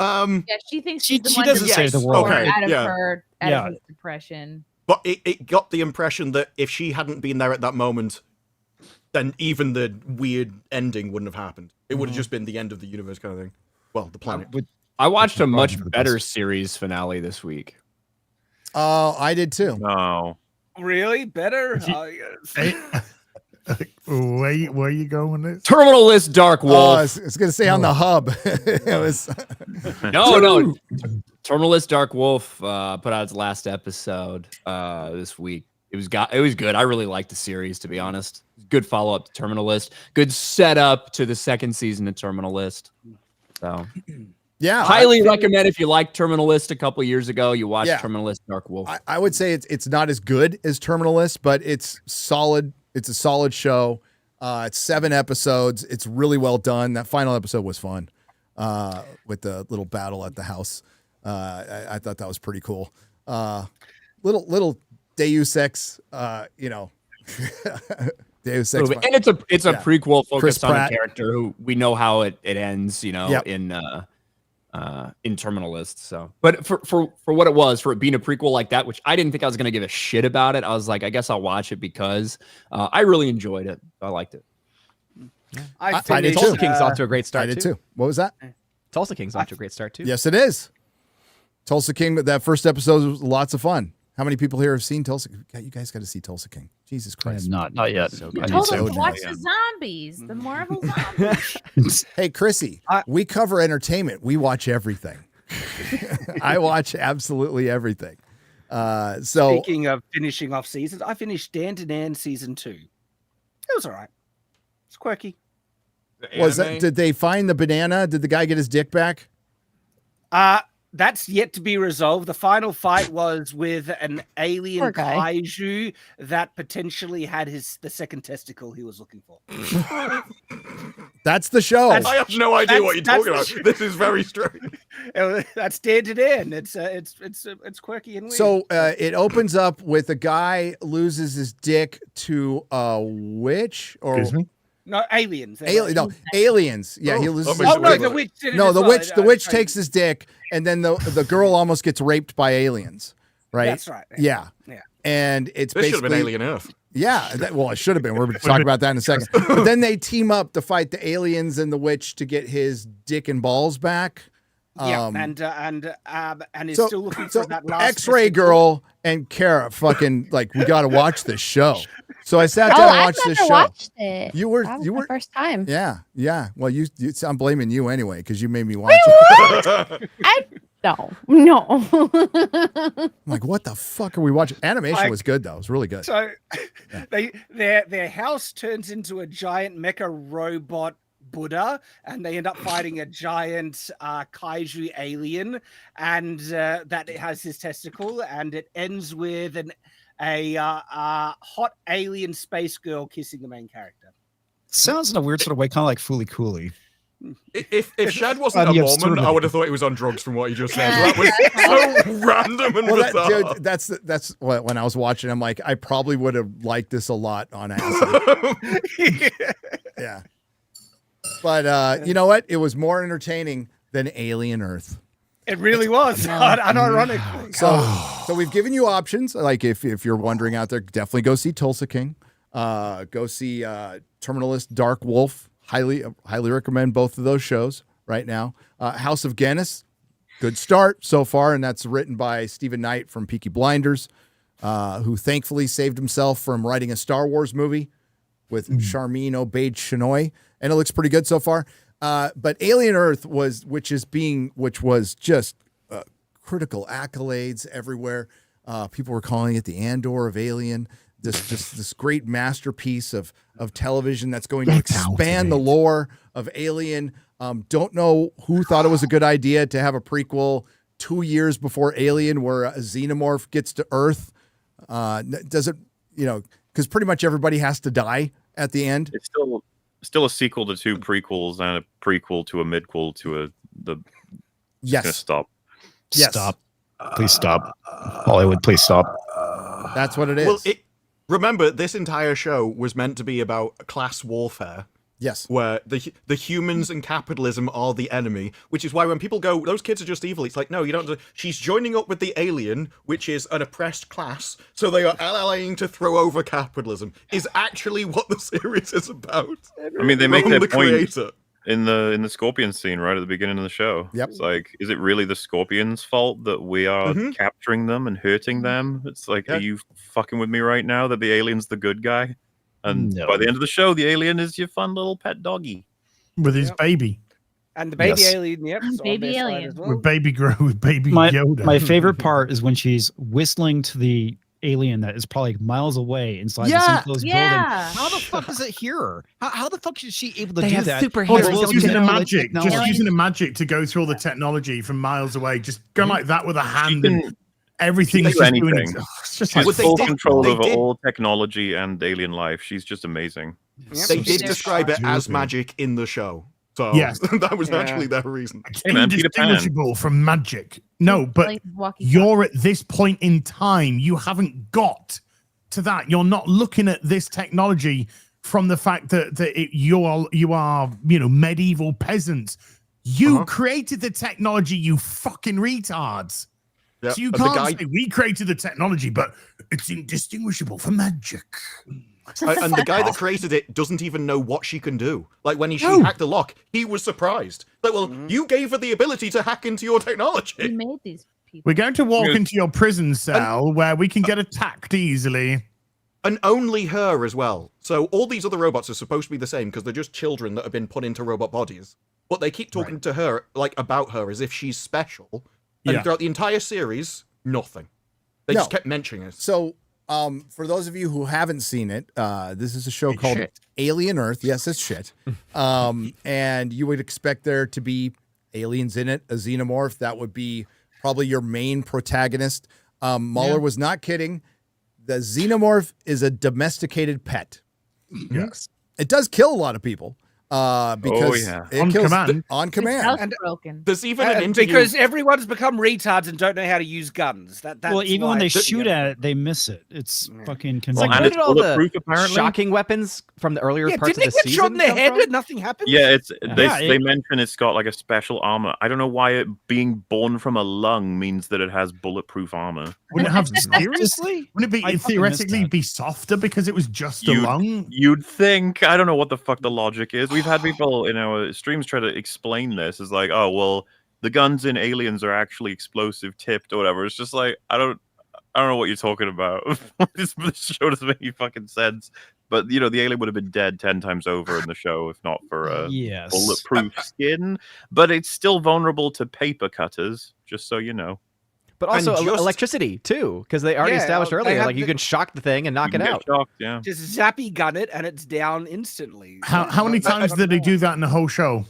[SPEAKER 2] Yeah, she thinks
[SPEAKER 4] She-
[SPEAKER 2] she's the
[SPEAKER 4] she
[SPEAKER 2] one
[SPEAKER 4] doesn't
[SPEAKER 2] to
[SPEAKER 4] save the
[SPEAKER 2] get
[SPEAKER 4] world.
[SPEAKER 2] her
[SPEAKER 8] Okay,
[SPEAKER 2] out of
[SPEAKER 8] yeah.
[SPEAKER 2] her out
[SPEAKER 4] Yeah.
[SPEAKER 2] of his depression.
[SPEAKER 8] But it got the impression that if she hadn't been there at that moment, then even the weird ending wouldn't have happened. It would have just been the end of the universe kind of thing. Well, the planet.
[SPEAKER 7] I watched a much
[SPEAKER 4] Probably the
[SPEAKER 7] better
[SPEAKER 4] best.
[SPEAKER 7] series finale this week.
[SPEAKER 1] Oh, I did too.
[SPEAKER 5] No.
[SPEAKER 10] Really? Better?
[SPEAKER 6] Hey, where you going with this?
[SPEAKER 7] Terminal List Dark
[SPEAKER 1] Oh,
[SPEAKER 7] Wolf.
[SPEAKER 1] I was going to say on the hub. It was.
[SPEAKER 7] No. Terminal List Dark Wolf put out its last episode this week. It was good. I really liked the series, to be honest. Good follow up to Terminal List. Good setup to the second season of Terminal List. So
[SPEAKER 1] Yeah,
[SPEAKER 7] highly recommend if you liked Terminal List a couple years ago. You watch
[SPEAKER 1] Yeah.
[SPEAKER 7] Terminal List Dark Wolf.
[SPEAKER 1] I would say it's not as good as Terminal List, but it's solid. It's a solid show. It's 7 episodes. It's really well done. That final episode was fun with the little battle at the house. I thought that was pretty cool. Little Deus Ex, Deus Deus Ex.
[SPEAKER 7] And it's a prequel focused on a
[SPEAKER 1] Pratt.
[SPEAKER 7] character who we know how it ends, you know,
[SPEAKER 1] Yep.
[SPEAKER 7] in Terminalist. So, but for what it was, for it being a prequel like that, which I didn't think I was going to give a shit about it, I was like, I guess I'll watch it because I really enjoyed it. I liked it.
[SPEAKER 3] I
[SPEAKER 1] did
[SPEAKER 3] Tulsa
[SPEAKER 1] too.
[SPEAKER 3] King's off to a great start.
[SPEAKER 1] I did too. What was that?
[SPEAKER 3] Tulsa King's off to a great start too.
[SPEAKER 1] Yes, it is. Tulsa King. That first episode was lots of fun. How many people here have seen Tulsa? You guys got to see Tulsa King. Jesus Christ.
[SPEAKER 4] Not yet.
[SPEAKER 1] So
[SPEAKER 2] You
[SPEAKER 1] good.
[SPEAKER 2] told
[SPEAKER 1] So
[SPEAKER 2] us to
[SPEAKER 1] good.
[SPEAKER 2] watch the zombies, the Marvel zombies.
[SPEAKER 1] Hey, Chrissy, we cover entertainment. We watch everything. I watch absolutely everything. So
[SPEAKER 10] Speaking of finishing off seasons, I finished Dan to Dan season 2. It was all right. It's quirky.
[SPEAKER 1] did they find the banana? Did the guy get his dick back?
[SPEAKER 10] That's yet to be resolved. The final fight was with an alien
[SPEAKER 9] Poor guy.
[SPEAKER 10] kaiju that potentially had the second testicle he was looking for.
[SPEAKER 1] That's the show.
[SPEAKER 8] I have no idea what you're talking
[SPEAKER 10] that's
[SPEAKER 8] about. This is very strange.
[SPEAKER 10] That's Dan to Dan. It's quirky and weird.
[SPEAKER 1] So it opens up with a guy loses his dick to a witch or
[SPEAKER 6] Excuse me?
[SPEAKER 10] No, aliens.
[SPEAKER 1] aliens. Yeah, he loses.
[SPEAKER 10] Oh no, the witch did it.
[SPEAKER 1] No,
[SPEAKER 10] as
[SPEAKER 1] the
[SPEAKER 10] well.
[SPEAKER 1] witch. The witch takes his dick, and then the girl almost gets raped by aliens. Right.
[SPEAKER 10] That's right.
[SPEAKER 1] Yeah.
[SPEAKER 10] Yeah.
[SPEAKER 1] And it's
[SPEAKER 8] This should have
[SPEAKER 1] basically
[SPEAKER 8] been Alien Earth.
[SPEAKER 1] Yeah. Well, it should have been. We're going to talk about that in a second. But then they team up to fight the aliens and the witch to get his dick and balls back.
[SPEAKER 10] Yeah, and he's still looking for that last
[SPEAKER 1] X-Ray
[SPEAKER 10] testicle.
[SPEAKER 1] Girl and Kara fucking like we got to watch this show. So I sat down and
[SPEAKER 9] I've
[SPEAKER 1] watched this
[SPEAKER 9] never
[SPEAKER 1] show.
[SPEAKER 9] watched it.
[SPEAKER 1] You were
[SPEAKER 9] That was my first time.
[SPEAKER 1] Yeah. Well, I'm blaming you anyway because you made me watch it.
[SPEAKER 9] No.
[SPEAKER 1] I'm like, what the fuck are we watching? Animation was good though. It was really good.
[SPEAKER 10] So their house turns into a giant mecha robot Buddha, and they end up fighting a giant kaiju alien, and that has his testicle, and it ends with a hot alien space girl kissing the main character.
[SPEAKER 4] Sounds in a weird sort of way, kind of like Fooly Cooley.
[SPEAKER 8] If Shad wasn't a
[SPEAKER 4] The
[SPEAKER 8] Mormon,
[SPEAKER 4] absurdity.
[SPEAKER 8] I would have thought he was on drugs from what he just said. That was so random and bizarre.
[SPEAKER 1] Dude, that's what when I was watching. I'm like, I probably would have liked this a lot on acid. Yeah. But you know what? It was more entertaining than Alien Earth.
[SPEAKER 10] It really was, unironically.
[SPEAKER 1] So we've given you options. Like if you're wondering out there, definitely go see Tulsa King. Go see Terminalist Dark Wolf. Highly recommend both of those shows right now. House of Guinness, good start so far, and that's written by Stephen Knight from Peaky Blinders, who thankfully saved himself from writing a Star Wars movie with Charmin Obaid-Chinoy, and it looks pretty good so far. But Alien Earth which was just critical accolades everywhere. People were calling it the Andor of Alien. This great masterpiece of television that's going to expand the lore of Alien. Don't know who thought it was a good idea to have a prequel 2 years before Alien, where a xenomorph gets to Earth. Does it? Because pretty much everybody has to die at the end.
[SPEAKER 5] It's still a sequel to 2 prequels and a prequel to a midquel to the.
[SPEAKER 1] Yes.
[SPEAKER 5] Gonna stop.
[SPEAKER 1] Yes.
[SPEAKER 4] Stop. Please stop. Hollywood, please stop.
[SPEAKER 1] That's what it is.
[SPEAKER 8] Well, remember, this entire show was meant to be about class warfare.
[SPEAKER 1] Yes.
[SPEAKER 8] Where the humans and capitalism are the enemy, which is why when people go, those kids are just evil, it's like, no, you don't. She's joining up with the alien, which is an oppressed class, so they are allying to throw over capitalism, is actually what the series is about.
[SPEAKER 5] I mean, they make
[SPEAKER 8] From
[SPEAKER 5] that
[SPEAKER 8] the
[SPEAKER 5] point
[SPEAKER 8] creator.
[SPEAKER 5] in the Scorpion scene right at the beginning of the show.
[SPEAKER 1] Yep.
[SPEAKER 5] It's like, is it really the Scorpions' fault that we are capturing them and hurting them? It's like, are you fucking with me right now that the alien's the good guy? And by the end of the show, the alien is your fun little pet doggy.
[SPEAKER 6] With his baby.
[SPEAKER 10] And the baby
[SPEAKER 4] Yes.
[SPEAKER 10] alien, yep.
[SPEAKER 2] And
[SPEAKER 10] is on
[SPEAKER 2] baby
[SPEAKER 10] their side
[SPEAKER 2] alien.
[SPEAKER 10] as well.
[SPEAKER 6] With baby Yoda.
[SPEAKER 4] My favorite part is when she's whistling to the alien that is probably miles away inside this enclosed building. How the fuck does it hear her? How the fuck is she able to do that?
[SPEAKER 6] Just using the magic.
[SPEAKER 4] technology.
[SPEAKER 6] Just using the magic to go through all the technology from miles away. Just go like that with a hand and everything is
[SPEAKER 5] do
[SPEAKER 6] just doing
[SPEAKER 5] anything.
[SPEAKER 6] it. It's just
[SPEAKER 5] She's
[SPEAKER 6] like
[SPEAKER 5] full control over all technology and alien life. She's just amazing.
[SPEAKER 8] They did describe it as magic in the show. So
[SPEAKER 6] Yes.
[SPEAKER 8] that was actually their reason.
[SPEAKER 5] Hey man, Peter Pan.
[SPEAKER 6] indistinguishable from magic. No, but
[SPEAKER 2] Like walkie
[SPEAKER 6] you're at this point in time. You haven't got to that. You're not looking at this technology from the fact that you are medieval peasants. You created the technology, you fucking retards. Yep. So you can't say we created the technology, but it's indistinguishable from magic.
[SPEAKER 8] And the guy that created it doesn't even know what she can do. Like when she hacked the lock, he was surprised. Like, well, you gave her the ability to hack into your technology.
[SPEAKER 2] We made these people.
[SPEAKER 6] We're going to walk into your prison cell where we can get attacked easily.
[SPEAKER 8] And only her as well. So all these other robots are supposed to be the same because they're just children that have been put into robot bodies. But they keep talking to her, like, about her as if she's special. And throughout the entire series, nothing. They just kept mentioning it.
[SPEAKER 1] So, for those of you who haven't seen it, this is a show called Alien Earth. Yes, it's shit. And you would expect there to be aliens in it, a xenomorph. That would be probably your main protagonist. MauLer was not kidding. The xenomorph is a domesticated pet.
[SPEAKER 6] Yes.
[SPEAKER 1] It does kill a lot of people. Because it
[SPEAKER 6] on
[SPEAKER 1] kills
[SPEAKER 6] command.
[SPEAKER 1] On command.
[SPEAKER 10] And
[SPEAKER 2] broken.
[SPEAKER 8] There's even an interview
[SPEAKER 10] because everyone's become retards and don't know how to use guns. That's
[SPEAKER 4] well, even when
[SPEAKER 10] why
[SPEAKER 4] they shoot at it, they miss it. It's fucking
[SPEAKER 3] It's like,
[SPEAKER 4] convenient.
[SPEAKER 3] where did all the shocking weapons from the earlier parts of the season?
[SPEAKER 10] Didn't it get shot in the head and nothing happened?
[SPEAKER 5] Yeah, they mention it's got like a special armor. I don't know why it being born from a lung means that it has bulletproof armor.
[SPEAKER 6] Wouldn't it have seriously? Wouldn't it be theoretically be softer because it was just a lung?
[SPEAKER 5] You'd think. I don't know what the fuck the logic is. We've had people in our streams try to explain this. It's like, oh well, the guns in Aliens are actually explosive tipped or whatever. It's just like I don't know what you're talking about. This show doesn't make any fucking sense. But the alien would have been dead 10 times over in the show if not for a bulletproof skin. But it's still vulnerable to paper cutters, just so you know.
[SPEAKER 3] But also electricity too, because they already established earlier, like you can shock the thing and knock it out.
[SPEAKER 5] Shocked,
[SPEAKER 10] just zappy gun it and it's down instantly.
[SPEAKER 6] How many times did they do that in the whole show?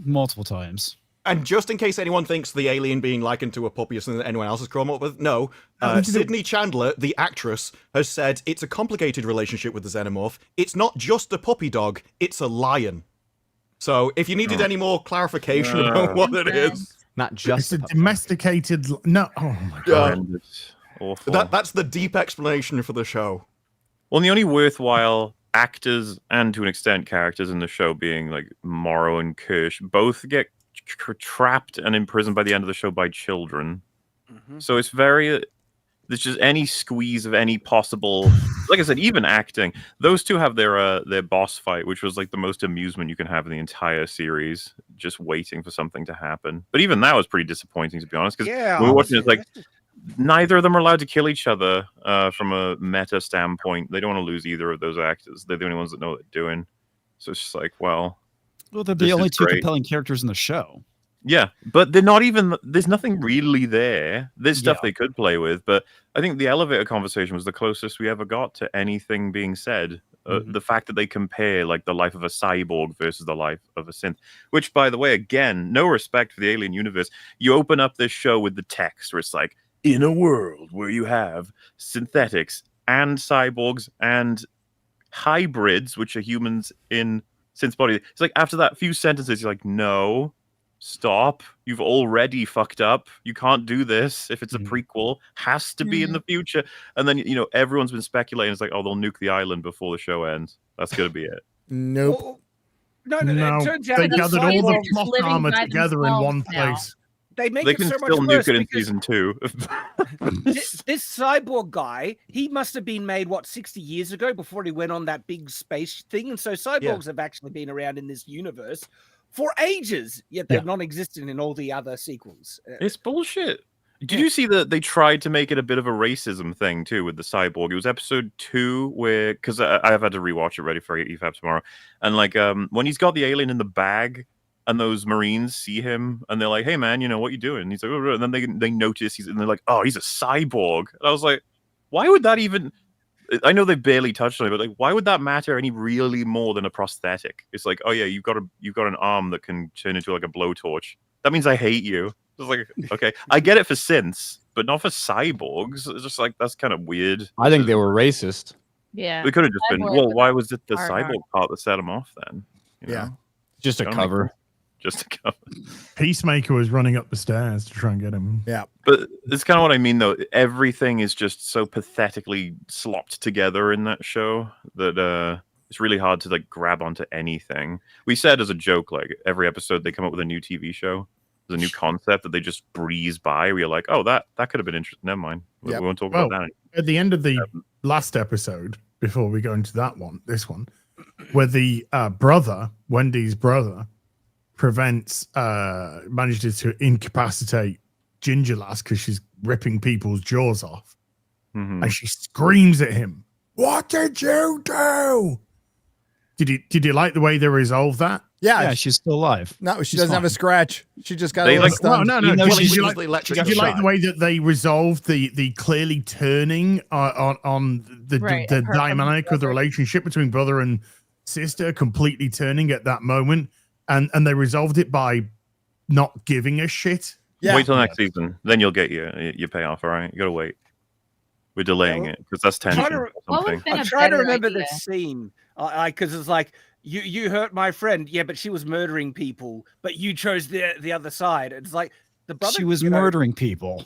[SPEAKER 4] Multiple times.
[SPEAKER 8] And just in case anyone thinks the alien being likened to a puppy is something that anyone else has come up with, no. Sydney Chandler, the actress, has said it's a complicated relationship with the xenomorph. It's not just a puppy dog, it's a lion. So if you needed any more clarification about what it is.
[SPEAKER 3] Not just
[SPEAKER 6] it's a domesticated. No, oh my god,
[SPEAKER 5] awful.
[SPEAKER 8] That's the deep explanation for the show.
[SPEAKER 5] Well, the only worthwhile actors and to an extent characters in the show being like Morrow and Kirsch both get trapped and imprisoned by the end of the show by children. So it's very. There's just any squeeze of any possible, like I said, even acting. Those two have their boss fight, which was like the most amusement you can have in the entire series, just waiting for something to happen. But even that was pretty disappointing, to be honest, because we were watching it, like neither of them are allowed to kill each other from a meta standpoint. They don't want to lose either of those actors. They're the only ones that know what they're doing. So it's just like, well,
[SPEAKER 4] they're the only two compelling characters in the show.
[SPEAKER 5] Yeah, but they're not even. There's nothing really there. There's stuff they could play with, but I think the elevator conversation was the closest we ever got to anything being said. The fact that they compare like the life of a cyborg versus the life of a synth, which, by the way, again, no respect for the alien universe. You open up this show with the text where it's like, in a world where you have synthetics and cyborgs and hybrids, which are humans in synth body. It's like after that few sentences, you're like, no. Stop. You've already fucked up. You can't do this. If it's a prequel, has to be in the future. And then, everyone's been speculating. It's like, oh, they'll nuke the island before the show ends. That's going to be it.
[SPEAKER 1] Nope.
[SPEAKER 10] No.
[SPEAKER 6] It turns out they gathered all the plot armor together in one place.
[SPEAKER 10] They make
[SPEAKER 5] they
[SPEAKER 10] it
[SPEAKER 5] can
[SPEAKER 10] so
[SPEAKER 5] still
[SPEAKER 10] much
[SPEAKER 5] nuke
[SPEAKER 10] worse
[SPEAKER 5] it in season 2.
[SPEAKER 10] this cyborg guy, he must have been made 60 years ago before he went on that big space thing. And so cyborgs have actually been around in this universe for ages, yet they're non-existent in all the other sequels.
[SPEAKER 5] It's bullshit. Did you see that they tried to make it a bit of a racism thing too with the cyborg? It was episode 2 where, because I've had to rewatch it ready for EFAP tomorrow, and like when he's got the alien in the bag, and those Marines see him, and they're like, "Hey man, what you doing?" And he's like, oh, and then they notice and they're like, "Oh, he's a cyborg." And I was like, why would that even? I know they barely touched on it, but like, why would that matter any really more than a prosthetic? It's like, oh yeah, you've got an arm that can turn into like a blowtorch. That means I hate you. It's like, okay, I get it for synths, but not for cyborgs. It's just like that's kind of weird.
[SPEAKER 7] I think they were racist.
[SPEAKER 2] Yeah,
[SPEAKER 5] it could have just been. Well, why was it the cyborg part that set him off then?
[SPEAKER 7] Just a cover.
[SPEAKER 5] Just a cover.
[SPEAKER 6] Peacemaker was running up the stairs to try and get him.
[SPEAKER 1] Yeah.
[SPEAKER 5] But it's kind of what I mean, though. Everything is just so pathetically slopped together in that show that it's really hard to like grab onto anything. We said as a joke, like every episode they come up with a new TV show, there's a new concept that they just breeze by. We're like, oh, that could have been interesting. Never mind. We won't talk about that anymore.
[SPEAKER 6] At the end of the last episode, before we go into this one, where the brother, Wendy's brother, manages to incapacitate Ginger Lass because she's ripping people's jaws off, and she screams at him, "What did you do?" Did you like the way they resolved that?
[SPEAKER 1] Yeah,
[SPEAKER 4] she's still alive.
[SPEAKER 1] No, she doesn't have a scratch. She just got
[SPEAKER 6] No.
[SPEAKER 1] stunned.
[SPEAKER 6] Did you like the way that they resolved the clearly turning on the dynamic of the relationship between brother and sister, completely turning at that moment, and they resolved it by not giving a shit?
[SPEAKER 5] Yeah. Wait till next season, then you'll get your payoff. All right, you gotta wait. We're delaying it because that's tension.
[SPEAKER 10] I'm trying to remember the scene, because it's like you hurt my friend, but she was murdering people, but you chose the other side. It's like the brother.
[SPEAKER 4] She was murdering people.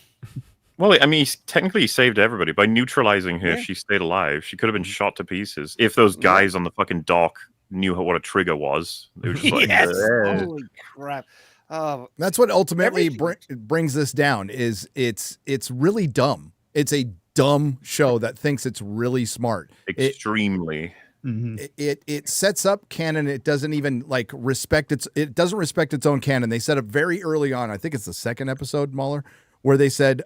[SPEAKER 5] Well, I mean, technically he saved everybody by neutralizing her. She stayed alive. She could have been shot to pieces if those guys on the fucking dock knew what a trigger was. They were just like,
[SPEAKER 10] holy crap.
[SPEAKER 1] That's what ultimately brings this down. Is it's really dumb. It's a dumb show that thinks it's really smart.
[SPEAKER 5] Extremely.
[SPEAKER 1] It sets up canon. It doesn't even like respect it doesn't respect its own canon. They set up very early on. I think it's the second episode, MauLer, where they said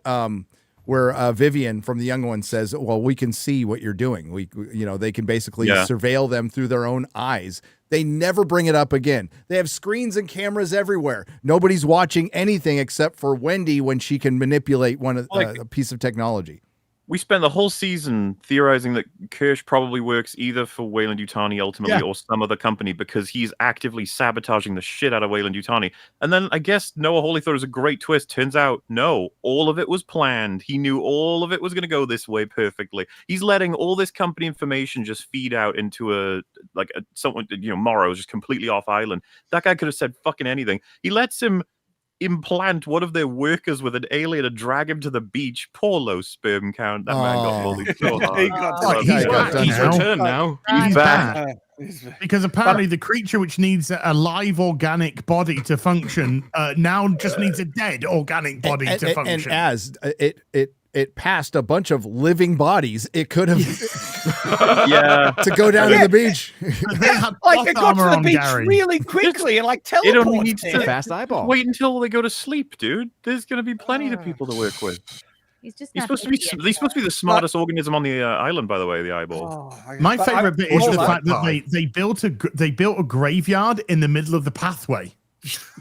[SPEAKER 1] where Vivian from the Young One says, well, we can see what you're doing. They can basically surveil them through their own eyes. They never bring it up again. They have screens and cameras everywhere. Nobody's watching anything except for Wendy when she can manipulate a piece of technology.
[SPEAKER 5] We spent the whole season theorizing that Kirsch probably works either for Weyland-Yutani ultimately or some other company because he's actively sabotaging the shit out of Weyland-Yutani. And then I guess Noah Hawley thought it was a great twist. Turns out, no, all of it was planned. He knew all of it was going to go this way perfectly. He's letting all this company information just feed out into someone, Morrow is just completely off island. That guy could have said fucking anything. He lets him implant one of their workers with an alien and drag him to the beach. Poor low sperm count. That man got bullied so hard.
[SPEAKER 8] He's returned now.
[SPEAKER 5] He's back.
[SPEAKER 6] Because apparently the creature which needs a live organic body to function now just needs a dead organic body to function.
[SPEAKER 1] And as it passed a bunch of living bodies, it could have to go down to the beach.
[SPEAKER 6] They had
[SPEAKER 10] it got to the beach really quickly and teleported.
[SPEAKER 5] It only needs
[SPEAKER 3] a fast eyeball.
[SPEAKER 5] Wait until they go to sleep, dude. There's going to be plenty of people to work with.
[SPEAKER 2] He's
[SPEAKER 5] supposed to be the smartest organism on the island, by the way. The eyeballs.
[SPEAKER 6] My favorite bit is the fact that they built a graveyard in the middle of the pathway.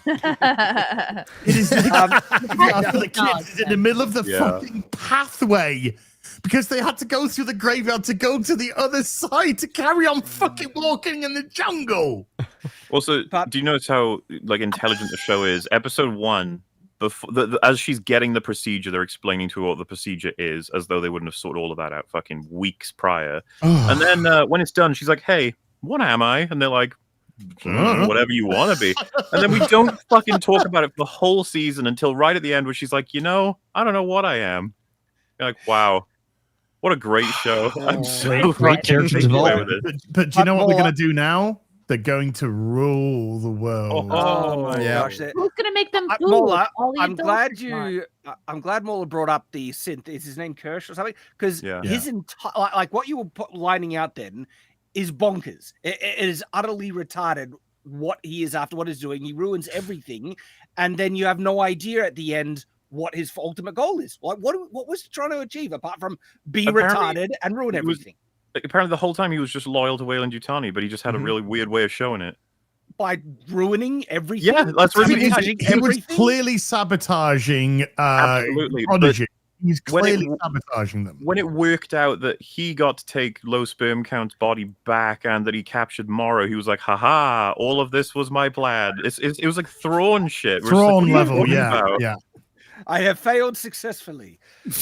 [SPEAKER 6] It is for the kids. It's in the middle of the fucking pathway because they had to go through the graveyard to go to the other side to carry on fucking walking in the jungle.
[SPEAKER 5] Also, do you notice how intelligent the show is? Episode 1, as she's getting the procedure, they're explaining to her what the procedure is, as though they wouldn't have sorted all of that out fucking weeks prior. And then when it's done, she's like, "Hey, what am I?" And they're like, whatever you want to be. And then we don't fucking talk about it for the whole season until right at the end where she's like, I don't know what I am. You're like, wow, what a great show. I'm so
[SPEAKER 4] great character development.
[SPEAKER 6] But do you know what they're going to do now? They're going to rule the world.
[SPEAKER 10] Oh my gosh.
[SPEAKER 2] Who's going to make them food?
[SPEAKER 10] MauLer, I'm glad MauLer brought up the synth. Is his name Kirsch or something? Because his entire, what you were lining out then is bonkers. It is utterly retarded what he is after, what he's doing. He ruins everything, and then you have no idea at the end what his ultimate goal is. What was he trying to achieve apart from be retarded and ruin everything?
[SPEAKER 5] Apparently, the whole time he was just loyal to Weyland-Yutani, but he just had a really weird way of showing it.
[SPEAKER 10] By ruining everything?
[SPEAKER 5] Yeah, that's
[SPEAKER 6] he was clearly sabotaging Prodigy. He's clearly sabotaging them.
[SPEAKER 5] When it worked out that he got to take low sperm count's body back and that he captured Morrow, he was like, haha, all of this was my plan. It was like Thrawn shit.
[SPEAKER 6] Thrawn level, yeah.
[SPEAKER 10] I have failed successfully.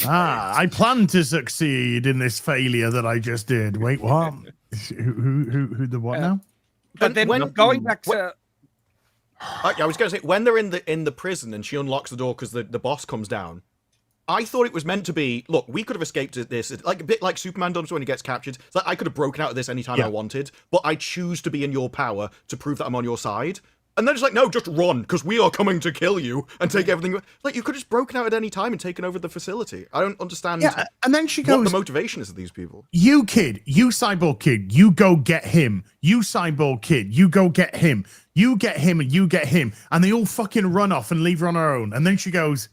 [SPEAKER 6] I plan to succeed in this failure that I just did. Wait, what? Who the what now?
[SPEAKER 10] But then going back to...
[SPEAKER 8] I was going to say, when they're in the prison and she unlocks the door because the boss comes down, I thought it was meant to be, look, we could have escaped this. It's like a bit like Superman does when he gets captured. It's like I could have broken out of this anytime I wanted, but I choose to be in your power to prove that I'm on your side. And then it's like, no, just run, because we are coming to kill you and take everything. Like, you could have just broken out at any time and taken over the facility. I don't understand
[SPEAKER 6] and then she goes,
[SPEAKER 8] what the motivation is of these people.
[SPEAKER 6] You kid, you cyborg kid, you go get him. You cyborg kid, you go get him. You get him and you get him. And they all fucking run off and leave her on her own. And then she goes,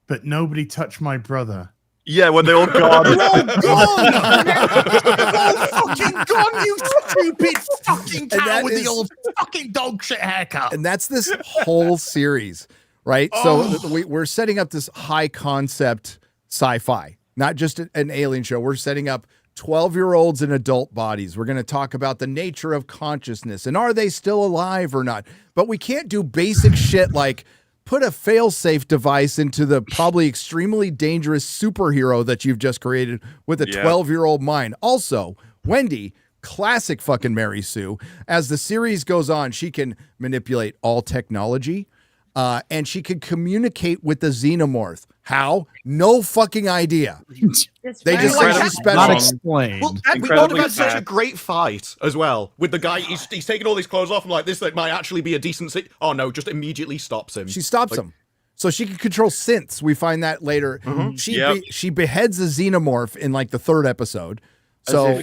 [SPEAKER 6] but nobody touched my brother.
[SPEAKER 5] Yeah, when they all gone.
[SPEAKER 6] They're all gone! They're all fucking gone, you stupid fucking cow with the old fucking dog shit haircut.
[SPEAKER 1] And that's this whole series, right? So we're setting up this high concept sci-fi, not just an alien show. We're setting up 12-year-olds in adult bodies. We're going to talk about the nature of consciousness and are they still alive or not? But we can't do basic shit like put a fail-safe device into the probably extremely dangerous superhero that you've just created with a 12-year-old mind. Also, Wendy, classic fucking Mary Sue. As the series goes on, she can manipulate all technology, and she can communicate with the xenomorph. How? No fucking idea. They just say she's special.
[SPEAKER 4] Not explained.
[SPEAKER 8] Well, we thought about such a great fight as well with the guy. He's taking all these clothes off. I'm like, this might actually be a decent. Oh no! Just immediately stops him.
[SPEAKER 1] She stops him, so she can control synths. We find that later. She beheads a xenomorph in like the 3rd episode. So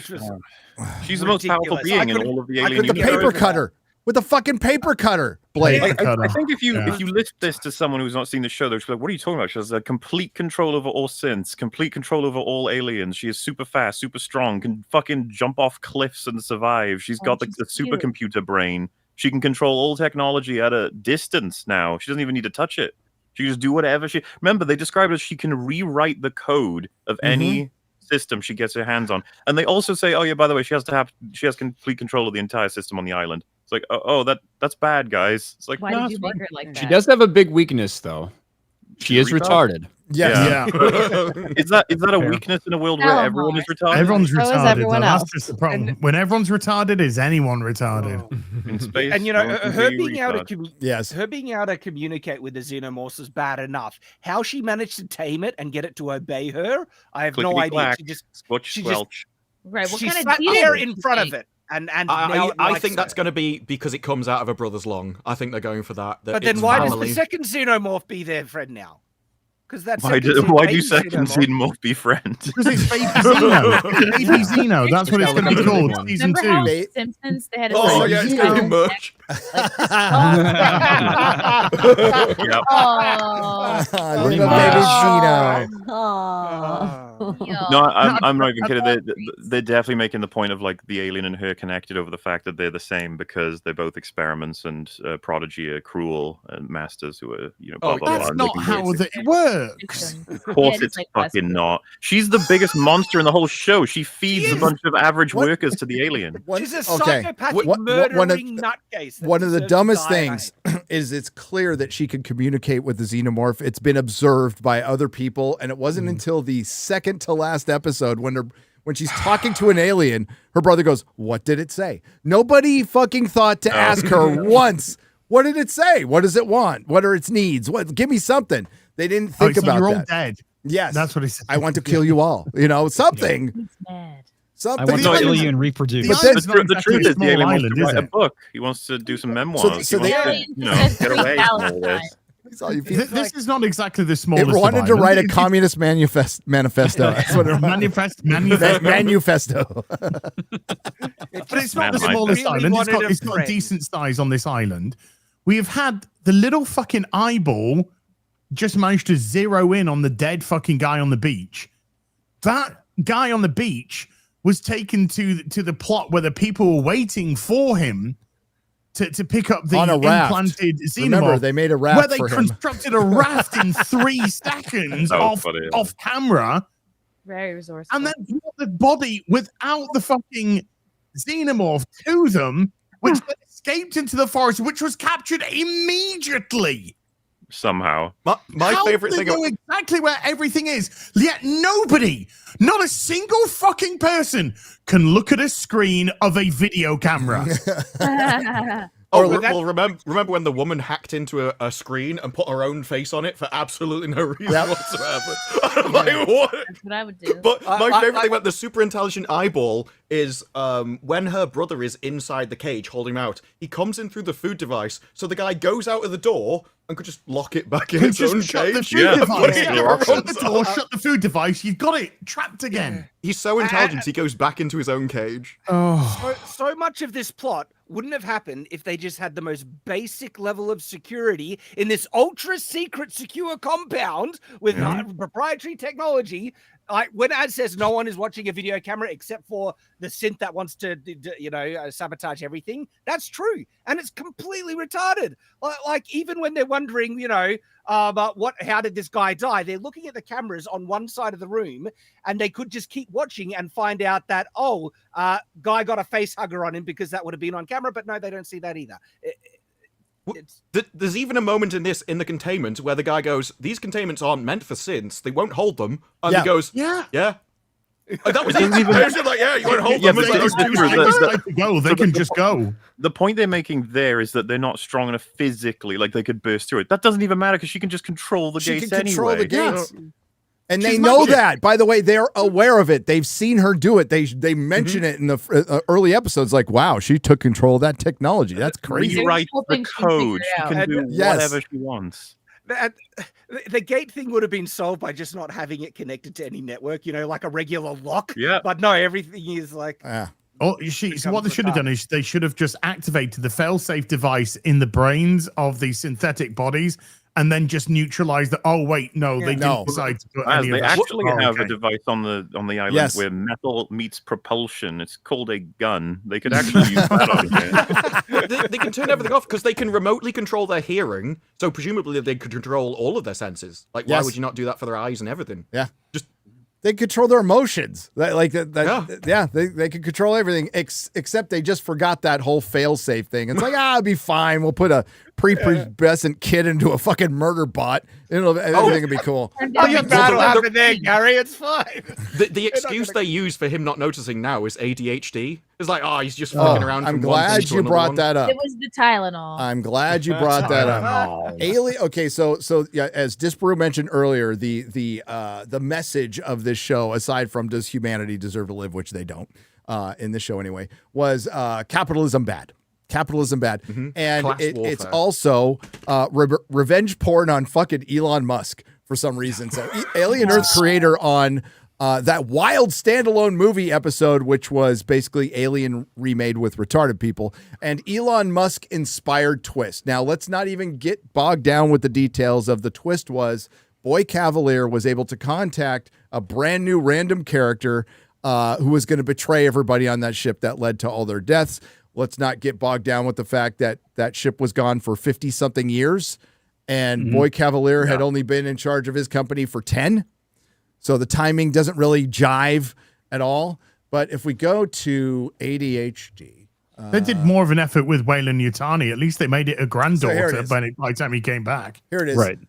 [SPEAKER 5] she's the most powerful being in all of the alien.
[SPEAKER 1] With the paper cutter. With a fucking paper cutter blade.
[SPEAKER 5] I think if you list this to someone who's not seen the show, they're just like, what are you talking about? She has a complete control over all synths, complete control over all aliens. She is super fast, super strong, can fucking jump off cliffs and survive. She's got the supercomputer brain. She can control all technology at a distance now. She doesn't even need to touch it. She can just do whatever she... Remember, they describe it as she can rewrite the code of any system she gets her hands on. And they also say, oh yeah, by the way, she has complete control of the entire system on the island. It's like, that's bad, guys. It's like,
[SPEAKER 2] why did you make her like that?
[SPEAKER 7] She does have a big weakness, though. She is retarded.
[SPEAKER 1] Yeah.
[SPEAKER 5] Is that a weakness in a world where everyone is retarded?
[SPEAKER 6] Everyone's
[SPEAKER 9] So is
[SPEAKER 6] retarded.
[SPEAKER 9] everyone
[SPEAKER 6] That's
[SPEAKER 9] else.
[SPEAKER 6] just the problem. When everyone's retarded, is anyone retarded?
[SPEAKER 5] In space,
[SPEAKER 10] And her being able to
[SPEAKER 1] her
[SPEAKER 10] being able to communicate with the xenomorphs is bad enough. How she managed to tame it and get it to obey her, I have no idea. She just
[SPEAKER 2] right. What
[SPEAKER 10] she
[SPEAKER 2] kind
[SPEAKER 10] sat
[SPEAKER 2] of deal
[SPEAKER 10] there
[SPEAKER 2] did
[SPEAKER 10] in
[SPEAKER 2] she
[SPEAKER 10] front
[SPEAKER 2] make?
[SPEAKER 10] of it. And
[SPEAKER 8] I think that's going to be because it comes out of her brother's lung. I think they're going for that.
[SPEAKER 10] But then why does the second xenomorph be their friend now? Because that's
[SPEAKER 5] why do second xenomorph be friend?
[SPEAKER 6] Because it's Baby Xeno. Baby Xeno. That's what it's going to be called. Season 2.
[SPEAKER 2] How Simpsons, they had a
[SPEAKER 8] it's going to be merch.
[SPEAKER 1] Little baby Xeno.
[SPEAKER 5] No, I'm not even kidding. They're definitely making the point of like the alien and her connected over the fact that they're the same because they're both experiments and Prodigy are cruel masters who are blah blah blah.
[SPEAKER 6] That's not how it works.
[SPEAKER 5] Of course, it's fucking not. She's the biggest monster in the whole show. She feeds a bunch of average workers to the alien.
[SPEAKER 10] She's a psychopathic murdering nutcase.
[SPEAKER 1] One of the dumbest things is it's clear that she can communicate with the xenomorph. It's been observed by other people, and it wasn't until the second to last episode when she's talking to an alien, her brother goes, "What did it say?" Nobody fucking thought to ask her once. What did it say? What does it want? What are its needs? What? Give me something. They didn't think about
[SPEAKER 6] you're
[SPEAKER 1] that.
[SPEAKER 6] all dead.
[SPEAKER 1] Yes,
[SPEAKER 6] that's what he said.
[SPEAKER 1] I want to kill you all. Something.
[SPEAKER 2] He's mad.
[SPEAKER 1] Something.
[SPEAKER 4] I want to kill you and reproduce.
[SPEAKER 1] But then,
[SPEAKER 5] the truth is, the alien wants to write a book. He wants to do some memoirs.
[SPEAKER 1] So
[SPEAKER 5] he wants to, get away from all this.
[SPEAKER 6] This is not exactly the smallest.
[SPEAKER 1] It wanted to write a communist manifesto. That's what it manifesto.
[SPEAKER 6] But it's not the smallest island. It's got a decent size on this island. We have had the little fucking eyeball just managed to zero in on the dead fucking guy on the beach. That guy on the beach was taken to the plot where the people were waiting for him to pick up the implanted xenomorph.
[SPEAKER 1] Remember, they made a raft
[SPEAKER 6] where they
[SPEAKER 1] for him.
[SPEAKER 6] constructed a raft in 3 seconds off camera.
[SPEAKER 2] Very resourceful.
[SPEAKER 6] And then brought the body without the fucking xenomorph to them, which then escaped into the forest, which was captured immediately.
[SPEAKER 5] Somehow.
[SPEAKER 8] My favorite thing.
[SPEAKER 6] Know exactly where everything is. Yet nobody, not a single fucking person, can look at a screen of a video camera.
[SPEAKER 8] Oh, well, remember when the woman hacked into a screen and put her own face on it for absolutely no reason whatsoever? I'm like, what?
[SPEAKER 2] That's what I would do.
[SPEAKER 8] But my favorite thing about the super intelligent eyeball is when her brother is inside the cage holding him out, he comes in through the food device, so the guy goes out of the door and could just lock it back in its own
[SPEAKER 6] shut
[SPEAKER 8] cage.
[SPEAKER 6] the food device. Shut the door,
[SPEAKER 8] Shut
[SPEAKER 6] shut the food device. You've got it trapped again.
[SPEAKER 8] He's so intelligent, he goes back into his own cage.
[SPEAKER 10] So much of this plot wouldn't have happened if they just had the most basic level of security in this ultra secret secure compound with proprietary technology. Like when Ad says no one is watching a video camera except for the synth that wants to, sabotage everything. That's true, and it's completely retarded. Like even when they're wondering, how did this guy die? They're looking at the cameras on one side of the room, and they could just keep watching and find out that guy got a face hugger on him because that would have been on camera. But no, they don't see that either.
[SPEAKER 8] There's even a moment in the containment where the guy goes, "These containments aren't meant for synths. They won't hold them." And he goes, "Yeah." That was it. You won't hold them.
[SPEAKER 6] They can just go.
[SPEAKER 5] The point they're making there is that they're not strong enough physically, like they could burst through it. That doesn't even matter because she can just control the gates anyway.
[SPEAKER 1] Control the gates. And they know that. By the way, they're aware of it. They've seen her do it. They mention it in the early episodes. Like, wow, she took control of that technology. That's crazy.
[SPEAKER 5] Rewrite the code. She can do whatever she wants.
[SPEAKER 10] The gate thing would have been solved by just not having it connected to any network, like a regular lock.
[SPEAKER 5] Yeah.
[SPEAKER 10] But no, everything is like.
[SPEAKER 6] So what they should have done is they should have just activated the fail-safe device in the brains of the synthetic bodies, and then just neutralize the. Oh wait, no, they didn't decide to put any
[SPEAKER 5] They
[SPEAKER 6] of that.
[SPEAKER 5] actually have a device on the island where metal meets propulsion. It's called a gun. They could actually use that on here.
[SPEAKER 8] They can turn everything off because they can remotely control their hearing. So presumably they could control all of their senses. Like, why would you not do that for their eyes and everything?
[SPEAKER 1] Yeah, just. They control their emotions. They can control everything except they just forgot that whole fail-safe thing. It's like, it'll be fine. We'll put a prepubescent kid into a fucking murder bot. Everything will be cool.
[SPEAKER 10] That'll happen there, Gary. It's fine.
[SPEAKER 8] The excuse they use for him not noticing now is ADHD. It's like, he's just fucking around.
[SPEAKER 1] I'm glad you brought that up.
[SPEAKER 2] It was the Tylenol.
[SPEAKER 1] I'm glad you brought that up. Alien. Okay, so as Disparu mentioned earlier, the message of this show, aside from does humanity deserve to live, which they don't, in this show anyway, was capitalism bad. Capitalism bad. And it's also revenge porn on fucking Elon Musk for some reason. So Alien Earth creator on that wild standalone movie episode, which was basically Alien remade with retarded people, and Elon Musk inspired twist. Now, let's not even get bogged down with the details of the twist. Was Boy Cavalier was able to contact a brand new random character who was going to betray everybody on that ship that led to all their deaths. Let's not get bogged down with the fact that that ship was gone for 50-something years, and Boy Cavalier had only been in charge of his company for 10. So the timing doesn't really jive at all. But if we go to ADHD.
[SPEAKER 6] They did more of an effort with Wayland Yutani. At least they made it a granddaughter by the time he came back.
[SPEAKER 1] Here it is.
[SPEAKER 6] Right.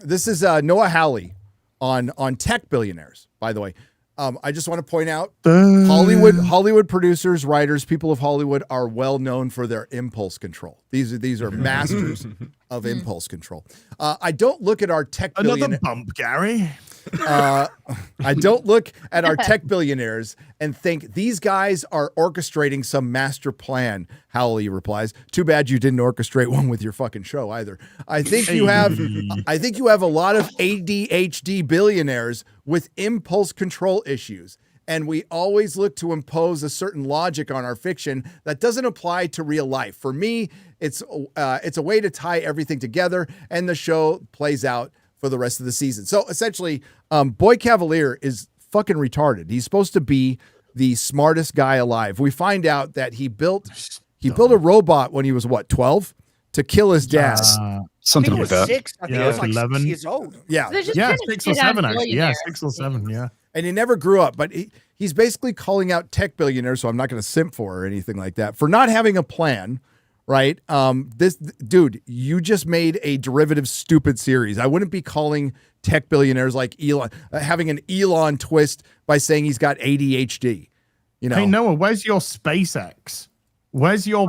[SPEAKER 1] This is Noah Hawley on Tech Billionaires, by the way. I just want to point out Hollywood producers, writers, people of Hollywood are well known for their impulse control. These are masters of impulse control. I don't look at our tech
[SPEAKER 6] another bump, Gary.
[SPEAKER 1] I don't look at our tech billionaires and think these guys are orchestrating some master plan. Howley replies, "Too bad you didn't orchestrate one with your fucking show either." I think you have a lot of ADHD billionaires with impulse control issues. And we always look to impose a certain logic on our fiction that doesn't apply to real life. For me, it's a way to tie everything together, and the show plays out for the rest of the season. So essentially, Boy Cavalier is fucking retarded. He's supposed to be the smartest guy alive. We find out that he built a robot when he was 12 to kill his dad.
[SPEAKER 4] Something like that.
[SPEAKER 10] 6. I think it was like
[SPEAKER 6] 11
[SPEAKER 10] 6 years old.
[SPEAKER 1] Yeah.
[SPEAKER 2] So
[SPEAKER 6] 6 or 7 actually. Yeah, 6 or 7. Yeah.
[SPEAKER 1] And he never grew up, but he's basically calling out tech billionaires. So I'm not going to simp for or anything like that for not having a plan. Right. This dude, you just made a derivative stupid series. I wouldn't be calling tech billionaires like Elon, having an Elon twist by saying he's got ADHD.
[SPEAKER 6] Hey, Noah, where's your SpaceX? Where's your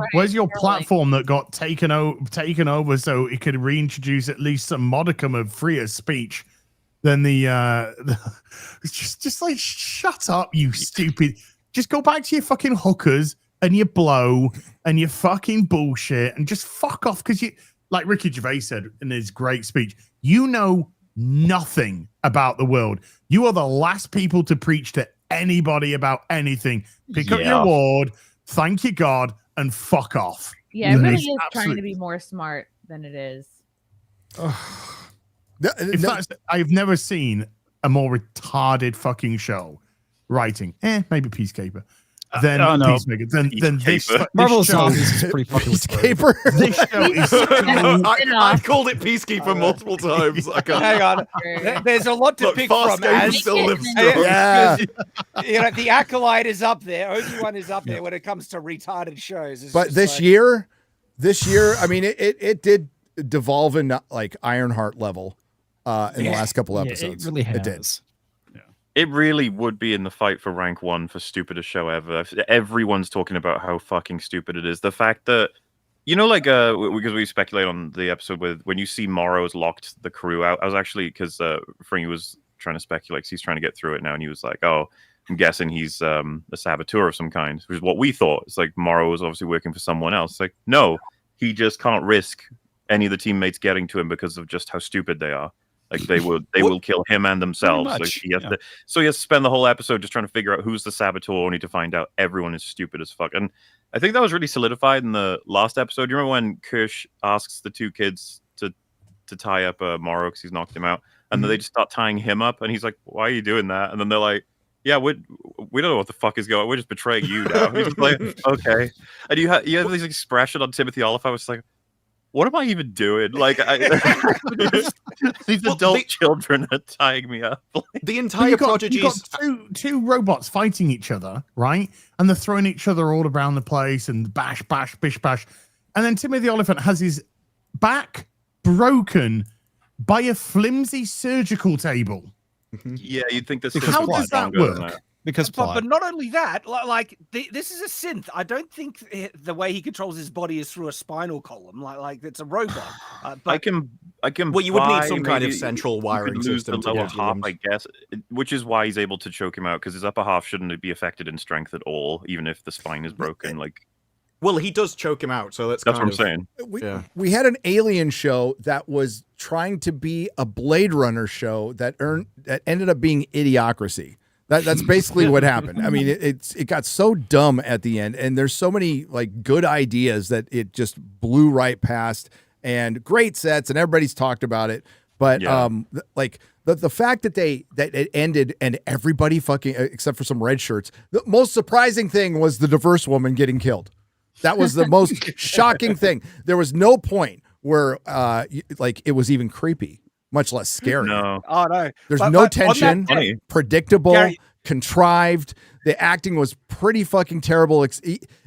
[SPEAKER 6] platform that got taken over so it could reintroduce at least some modicum of freer speech than the just like shut up, you stupid. Just go back to your fucking hookers and your blow and your fucking bullshit and just fuck off, because you, like Ricky Gervais said in his great speech, you know nothing about the world. You are the last people to preach to anybody about anything. Pick up your ward, thank you God, and fuck off.
[SPEAKER 2] Yeah, it really is trying to be more smart than it is.
[SPEAKER 6] In fact, I've never seen a more retarded fucking show writing. Maybe Peacemaker. Then Peacemaker. Then this
[SPEAKER 4] Marvelous
[SPEAKER 6] show
[SPEAKER 4] is pretty fucking
[SPEAKER 1] Peacekeeper.
[SPEAKER 6] This show is so
[SPEAKER 8] I called it Peacekeeper multiple times.
[SPEAKER 10] Hang on. There's a lot to pick from.
[SPEAKER 8] As still lives
[SPEAKER 1] Yeah.
[SPEAKER 10] You know, the Acolyte is up there. Obi-Wan is up there when it comes to retarded shows. It's
[SPEAKER 1] But this year, I mean, it did devolve in like Ironheart level in the last couple episodes.
[SPEAKER 4] It really has.
[SPEAKER 1] It did.
[SPEAKER 5] It really would be in the fight for rank 1 for stupidest show ever. Everyone's talking about how fucking stupid it is. The fact that, you know, like, because we speculate on the episode with when you see Morrow's locked the crew out. I was actually, because Fringy was trying to speculate, 'cause he's trying to get through it now, and he was like, oh, I'm guessing he's a saboteur of some kind, which is what we thought. It's like Morrow was obviously working for someone else. It's like, no, he just can't risk any of the teammates getting to him because of just how stupid they are. Like they will kill him and themselves. Like he has to spend the whole episode just trying to figure out who's the saboteur, only to find out everyone is stupid as fuck. And I think that was really solidified in the last episode. You remember when Kirsch asks the two kids to tie up Morrow because he's knocked him out, and then they just start tying him up, and he's like, "Why are you doing that?" And then they're like, "Yeah, we don't know what the fuck is going on. We're just betraying you now." He's just like, "Okay." And you have this expression on Timothy Oliphant, which is like, what am I even doing? Like, these adult children are tying me up.
[SPEAKER 8] The entire project
[SPEAKER 6] you got two robots fighting each other, right? And they're throwing each other all around the place and bash, bash, bish, bash. And then Timothy Oliphant has his back broken by a flimsy surgical table.
[SPEAKER 5] Yeah, you'd think this.
[SPEAKER 6] How does that work?
[SPEAKER 4] Because
[SPEAKER 10] but not only that, like this is a synth. I don't think the way he controls his body is through a spinal column. Like it's a robot. But
[SPEAKER 5] I can.
[SPEAKER 8] Well, you would need some kind of central wiring system.
[SPEAKER 5] The lower half, I guess, which is why he's able to choke him out, because his upper half shouldn't be affected in strength at all, even if the spine is broken. Like,
[SPEAKER 8] well, he does choke him out, so that's
[SPEAKER 5] what I'm saying.
[SPEAKER 1] We had an Alien show that was trying to be a Blade Runner show that ended up being Idiocracy. That's basically what happened. I mean, it got so dumb at the end, and there's so many like good ideas that it just blew right past, and great sets, and everybody's talked about it. But like the fact that it ended and everybody fucking, except for some red shirts, the most surprising thing was the diverse woman getting killed. That was the most shocking thing. There was no point where like it was even creepy, much less scary.
[SPEAKER 5] No.
[SPEAKER 10] Oh no.
[SPEAKER 1] There's no tension, predictable, contrived. The acting was pretty fucking terrible.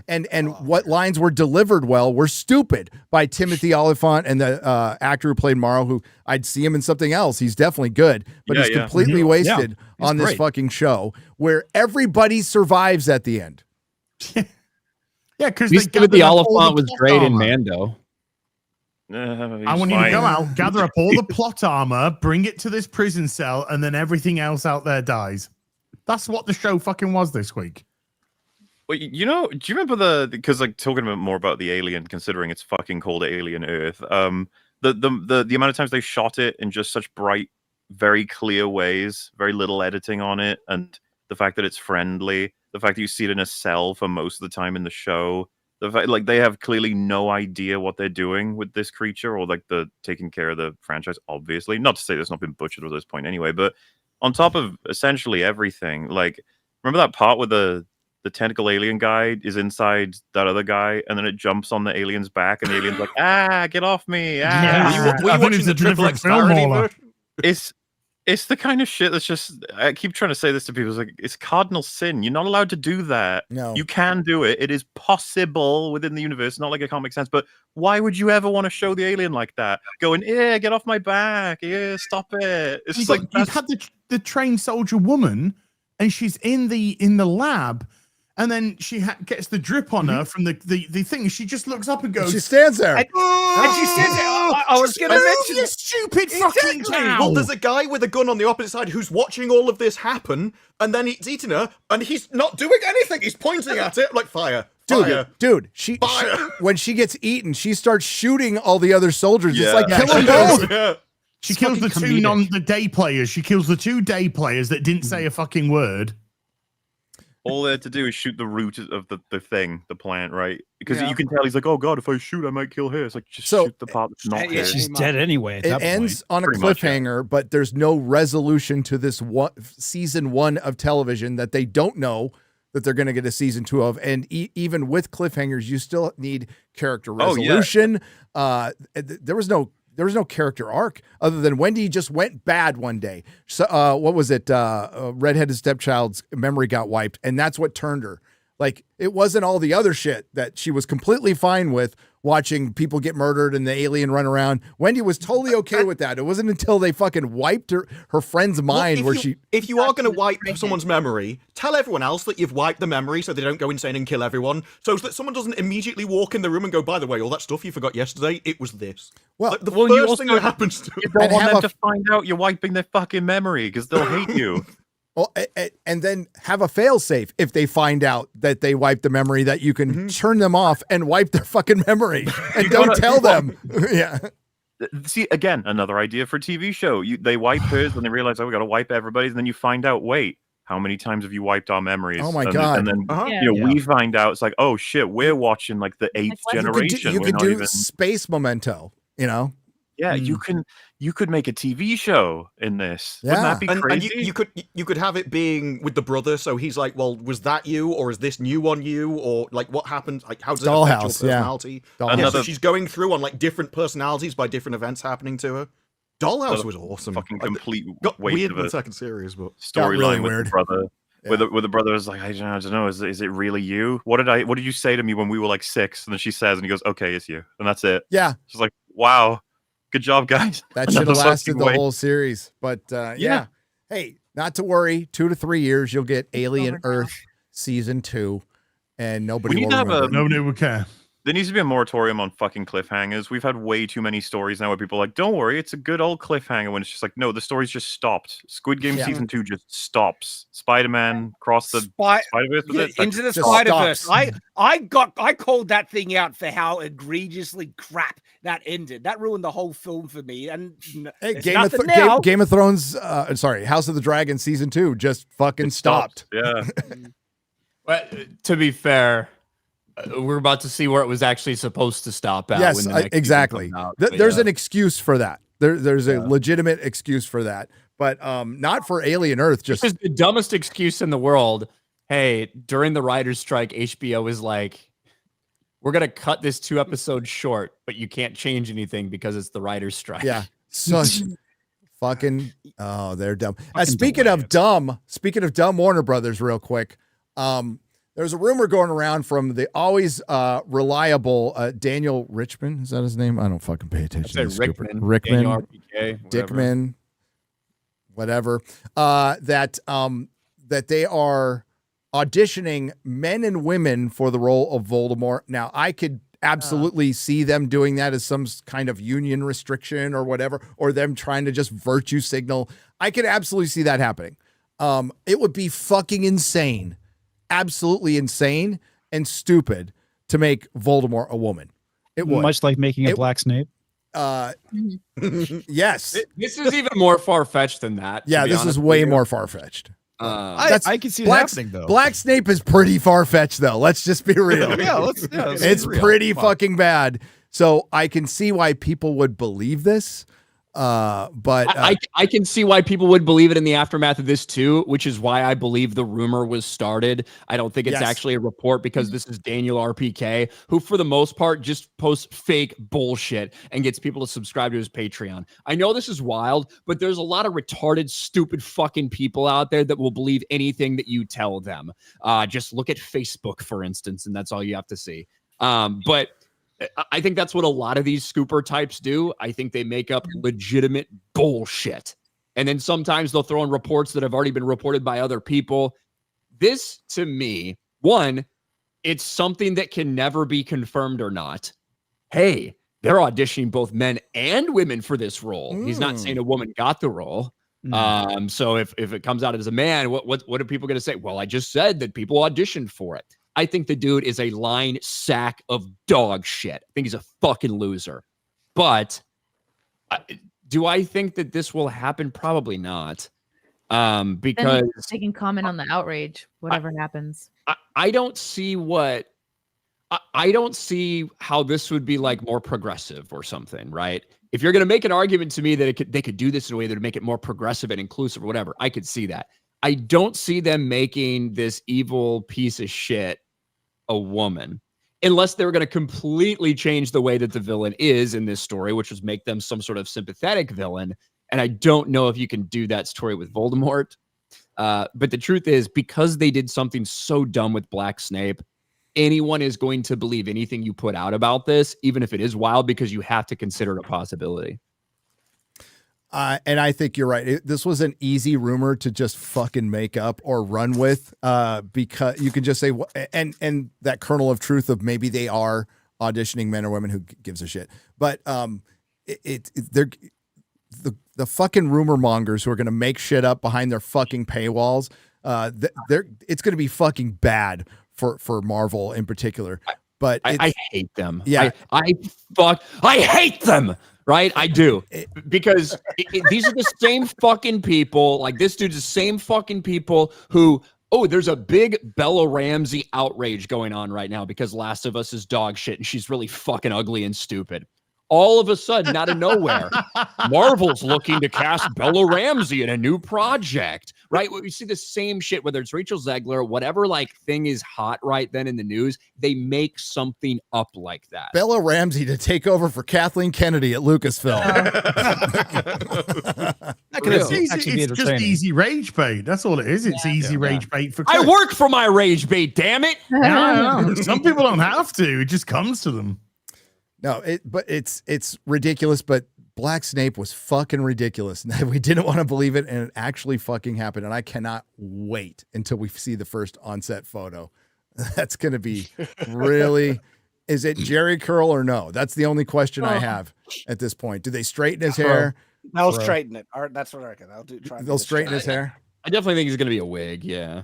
[SPEAKER 1] And what lines were delivered well were stupid by Timothy Oliphant and the actor who played Morrow, who I'd see him in something else. He's definitely good, but he's completely wasted on this fucking show where everybody survives at the end.
[SPEAKER 6] Yeah, because
[SPEAKER 7] Timothy Oliphant was great in Mando.
[SPEAKER 6] I want you to go out, gather up all the plot armor, bring it to this prison cell, and then everything else out there dies. That's what the show fucking was this week.
[SPEAKER 5] Well, you know, do you remember because like talking about more about the Alien, considering it's fucking called Alien Earth, the amount of times they shot it in just such bright, very clear ways, very little editing on it, and the fact that it's friendly, the fact that you see it in a cell for most of the time in the show. The fact, like, they have clearly no idea what they're doing with this creature, or like the taking care of the franchise. Obviously, not to say there's not been butchered at this point anyway, but on top of essentially everything, like, remember that part where the tentacle alien guy is inside that other guy, and then it jumps on the alien's back, and the alien's like, get off me!
[SPEAKER 8] Were you watching the Triple X parody version?
[SPEAKER 5] It's the kind of shit that's just, I keep trying to say this to people, it's like, it's cardinal sin. You're not allowed to do that.
[SPEAKER 1] No.
[SPEAKER 5] You can do it. It is possible within the universe. Not like it can't make sense, but why would you ever want to show the alien like that? Going, get off my back. Stop it. It's
[SPEAKER 6] you've had the trained soldier woman, and she's in the lab, And then she gets the drip on her from the thing. She just looks up and goes.
[SPEAKER 1] She stands there.
[SPEAKER 10] And she stands there. I was going to mention
[SPEAKER 6] you stupid fucking cow.
[SPEAKER 8] Well, there's a guy with a gun on the opposite side who's watching all of this happen, and then he's eating her, and he's not doing anything. He's pointing at it like fire.
[SPEAKER 1] Dude, she when she gets eaten, she starts shooting all the other soldiers. It's like kill them both.
[SPEAKER 6] She kills the two day players. She kills the 2 day players that didn't say a fucking word.
[SPEAKER 5] All they had to do is shoot the root of the plant, right? Because you can tell he's like, oh god, if I shoot, I might kill her. It's like, just shoot the part that's not her.
[SPEAKER 4] She's dead anyway.
[SPEAKER 1] It ends on a cliffhanger, but there's no resolution to this season 1 of television that they don't know that they're going to get a season 2 of. And even with cliffhangers, you still need character resolution. There was no character arc other than Wendy just went bad one day. So what was it? Redheaded stepchild's memory got wiped, and that's what turned her. Like, it wasn't all the other shit that she was completely fine with, watching people get murdered and the alien run around. Wendy was totally okay with that. It wasn't until they fucking wiped her friend's mind
[SPEAKER 8] if you are going to wipe someone's memory, tell everyone else that you've wiped the memory so they don't go insane and kill everyone, so that someone doesn't immediately walk in the room and go, by the way, all that stuff you forgot yesterday, it was this.
[SPEAKER 1] Well,
[SPEAKER 8] like, the first thing that happens to
[SPEAKER 5] you don't want them to find out you're wiping their fucking memory because they'll hate you.
[SPEAKER 1] Well, and then have a fail-safe if they find out that they wiped the memory, that you can turn them off and wipe their fucking memory and don't tell them. Yeah.
[SPEAKER 5] See, again, another idea for a TV show. They wipe hers and they realize, oh, we got to wipe everybody's. And then you find out, wait, how many times have you wiped our memories?
[SPEAKER 1] Oh my God.
[SPEAKER 5] And then we find out, it's like, oh shit, we're watching like the 8th generation.
[SPEAKER 1] You could do Space Memento, you know?
[SPEAKER 5] Yeah, you could make a TV show in this.
[SPEAKER 1] Yeah.
[SPEAKER 5] Wouldn't that be crazy?
[SPEAKER 8] And you could have it being with the brother, so he's like, well, was that you, or is this new on you, or like what happened? Like, how does it affect your personality?
[SPEAKER 1] Dollhouse.
[SPEAKER 8] So she's going through on like different personalities by different events happening to her. Dollhouse was awesome.
[SPEAKER 5] Fucking complete
[SPEAKER 8] got
[SPEAKER 5] weight
[SPEAKER 8] weird
[SPEAKER 5] of
[SPEAKER 8] in
[SPEAKER 5] a
[SPEAKER 8] the second series, but
[SPEAKER 5] storyline
[SPEAKER 1] really
[SPEAKER 5] with the brother.
[SPEAKER 1] Yeah.
[SPEAKER 5] With the brother was like, I don't know, is it really you? What did you say to me when we were like 6? And then she says, and he goes, okay, it's you, and that's it.
[SPEAKER 1] Yeah.
[SPEAKER 5] She's like, wow. Good job, guys.
[SPEAKER 1] That should have lasted the whole series. But yeah. Hey, not to worry. 2 to 3 years, you'll get Alien Earth season 2, and nobody will remember.
[SPEAKER 6] Nobody will care.
[SPEAKER 5] There needs to be a moratorium on fucking cliffhangers. We've had way too many stories now where people are like, don't worry, it's a good old cliffhanger, when it's just like, no, the story's just stopped. Squid Game season 2 just stops. Spider-Man cross the Spider-Verse.
[SPEAKER 10] Into the Spider-Verse. I called that thing out for how egregiously crap that ended. That ruined the whole film for me. And
[SPEAKER 1] hey, Game of Thrones, House of the Dragon season 2 just fucking stopped.
[SPEAKER 5] Yeah.
[SPEAKER 7] But to be fair, we're about to see where it was actually supposed to stop at.
[SPEAKER 1] Yes, exactly. There's an excuse for that. There's a legitimate excuse for that, but not for Alien Earth. Just
[SPEAKER 7] the dumbest excuse in the world. Hey, during the writer's strike, HBO is like, we're going to cut this 2 episodes short, but you can't change anything because it's the writer's strike.
[SPEAKER 1] Yeah. Such fucking, they're dumb. Speaking of dumb Warner Brothers real quick. There's a rumor going around from the always reliable Daniel Richman. Is that his name? I don't fucking pay attention. Rickman, Dickman, whatever. That they are auditioning men and women for the role of Voldemort. Now, I could absolutely see them doing that as some kind of union restriction or whatever, or them trying to just virtue signal. I could absolutely see that happening. It would be fucking insane. Absolutely insane and stupid to make Voldemort a woman. It would.
[SPEAKER 4] Much like making a black Snape.
[SPEAKER 1] Yes.
[SPEAKER 7] This is even more far-fetched than that.
[SPEAKER 1] Yeah, this is way more far-fetched.
[SPEAKER 4] I can see it happening, though.
[SPEAKER 1] Black Snape is pretty far-fetched, though. Let's just be real. It's pretty fucking bad. So I can see why people would believe this. But
[SPEAKER 7] I can see why people would believe it in the aftermath of this too, which is why I believe the rumor was started. I don't think it's actually a report, because this is Daniel RPK, who for the most part just posts fake bullshit and gets people to subscribe to his Patreon. I know this is wild, but there's a lot of retarded, stupid fucking people out there that will believe anything that you tell them. Just look at Facebook, for instance, and that's all you have to see. But I think that's what a lot of these scooper types do. I think they make up legitimate bullshit. And then sometimes they'll throw in reports that have already been reported by other people. This, to me, One, it's something that can never be confirmed or not. Hey, they're auditioning both men and women for this role. He's not saying a woman got the role. So if it comes out as a man, what are people going to say? Well, I just said that people auditioned for it. I think the dude is a line sack of dog shit. I think he's a fucking loser. But do I think that this will happen? Probably not. Because
[SPEAKER 2] they can comment on the outrage, whatever happens.
[SPEAKER 7] I don't see what I don't see how this would be like more progressive or something, right? If you're going to make an argument to me that they could do this in a way that would make it more progressive and inclusive or whatever, I could see that. I don't see them making this evil piece of shit a woman, unless they were going to completely change the way that the villain is in this story, which was make them some sort of sympathetic villain. And I don't know if you can do that story with Voldemort. But the truth is, because they did something so dumb with Black Snape, anyone is going to believe anything you put out about this, even if it is wild, because you have to consider it a possibility.
[SPEAKER 1] And I think you're right. This was an easy rumor to just fucking make up or run with, because you can just say, and that kernel of truth of maybe they are auditioning men or women, who gives a shit. But they're the fucking rumor mongers who are going to make shit up behind their fucking paywalls. It's going to be fucking bad for Marvel in particular. But
[SPEAKER 7] I hate them.
[SPEAKER 1] Yeah,
[SPEAKER 7] I hate them. Right? I do. Because these are the same fucking people. Like, this dude's the same fucking people who, there's a big Bella Ramsey outrage going on right now because Last of Us is dog shit and she's really fucking ugly and stupid. All of a sudden, out of nowhere, Marvel's looking to cast Bella Ramsey in a new project, right? We see the same shit, whether it's Rachel Zegler, whatever like thing is hot right then in the news, they make something up like that.
[SPEAKER 1] Bella Ramsey to take over for Kathleen Kennedy at Lucasfilm.
[SPEAKER 6] It's just easy rage bait. That's all it is. It's easy rage bait for
[SPEAKER 7] clicks. I work for my rage bait, damn it.
[SPEAKER 6] No. Some people don't have to. It just comes to them.
[SPEAKER 1] No, but it's ridiculous, but Black Snape was fucking ridiculous. We didn't want to believe it, and it actually fucking happened, and I cannot wait until we see the first on-set photo. That's going to be really... Is it Jerry curl or no? That's the only question I have at this point. Do they straighten his hair?
[SPEAKER 10] They'll straighten it. That's what I reckon.
[SPEAKER 1] They'll straighten his hair?
[SPEAKER 7] I definitely think he's going to be a wig, yeah.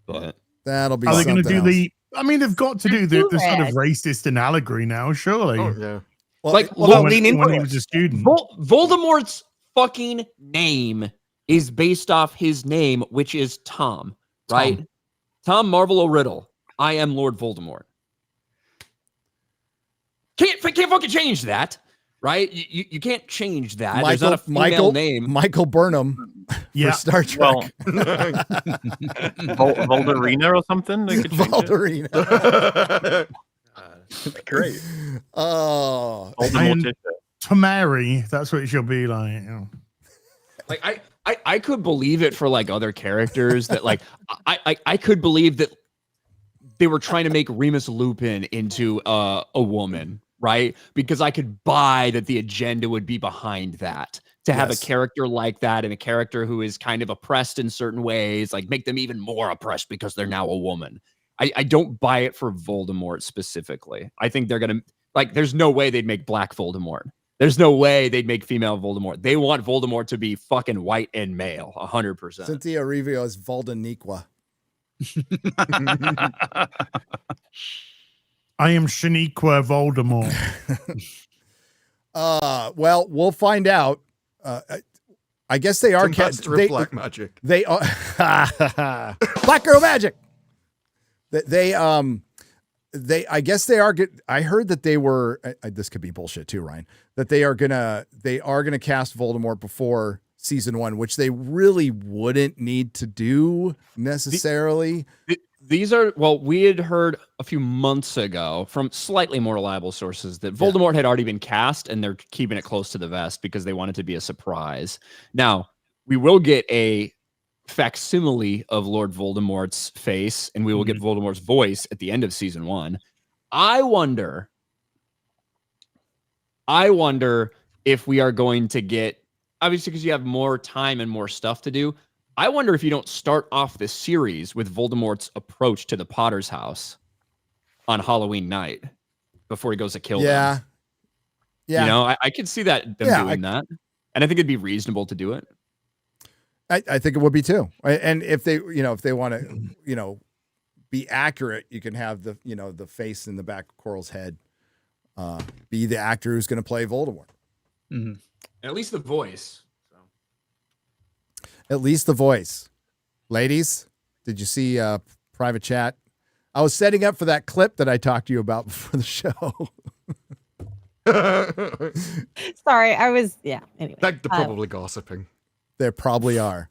[SPEAKER 7] But
[SPEAKER 1] that'll be
[SPEAKER 6] Are they going to do
[SPEAKER 1] else.
[SPEAKER 6] They've got to do the sort of racist and allegory now, surely.
[SPEAKER 8] Oh, yeah.
[SPEAKER 6] When he was a student.
[SPEAKER 7] Voldemort's fucking name is based off his name, which is Tom, right? Tom Marvel O'Riddle. I am Lord Voldemort. Can't fucking change that, right? You can't change that. There's not a female name.
[SPEAKER 1] Michael Burnham for Star Trek.
[SPEAKER 5] Well, Volderina or something? They could change
[SPEAKER 1] Volderina.
[SPEAKER 8] Great.
[SPEAKER 1] Oh.
[SPEAKER 6] Tamari, that's what it should be like. You know.
[SPEAKER 7] Like I could believe it for like other characters that like I could believe that they were trying to make Remus Lupin into a woman, right? Because I could buy that the agenda would be behind that. To have a character like that and a character who is kind of oppressed in certain ways, like make them even more oppressed because they're now a woman. I don't buy it for Voldemort specifically. I think they're going to, like, there's no way they'd make Black Voldemort. There's no way they'd make female Voldemort. They want Voldemort to be fucking white and male, 100%.
[SPEAKER 1] Cynthia Erivo is Voldeniqua.
[SPEAKER 6] I am Shaniqua Voldemort.
[SPEAKER 1] Well, we'll find out. I guess they are
[SPEAKER 8] black magic.
[SPEAKER 1] They are black girl magic. They I guess they are good. I heard that they were. This could be bullshit too, Ryan. That they are gonna cast Voldemort before season 1, which they really wouldn't need to do necessarily.
[SPEAKER 7] These are, well, we had heard a few months ago from slightly more reliable sources that Voldemort had already been cast and they're keeping it close to the vest because they want it to be a surprise. Now, we will get a facsimile of Lord Voldemort's face and we will get Voldemort's voice at the end of season 1. I wonder if we are going to get, obviously because you have more time and more stuff to do, I wonder if you don't start off the series with Voldemort's approach to the Potter's house on Halloween night before he goes to kill them.
[SPEAKER 1] Yeah.
[SPEAKER 7] You know, I could see that them doing that. And I think it'd be reasonable to do it.
[SPEAKER 1] I think it would be too. And if they want to, be accurate, you can have the face in the back of Quirrell's head be the actor who's going to play Voldemort.
[SPEAKER 7] Mm-hmm. At least the voice.
[SPEAKER 1] At least the voice. Ladies, did you see private chat? I was setting up for that clip that I talked to you about before the show.
[SPEAKER 9] Sorry, I was anyway.
[SPEAKER 8] They're probably gossiping.
[SPEAKER 1] They probably are.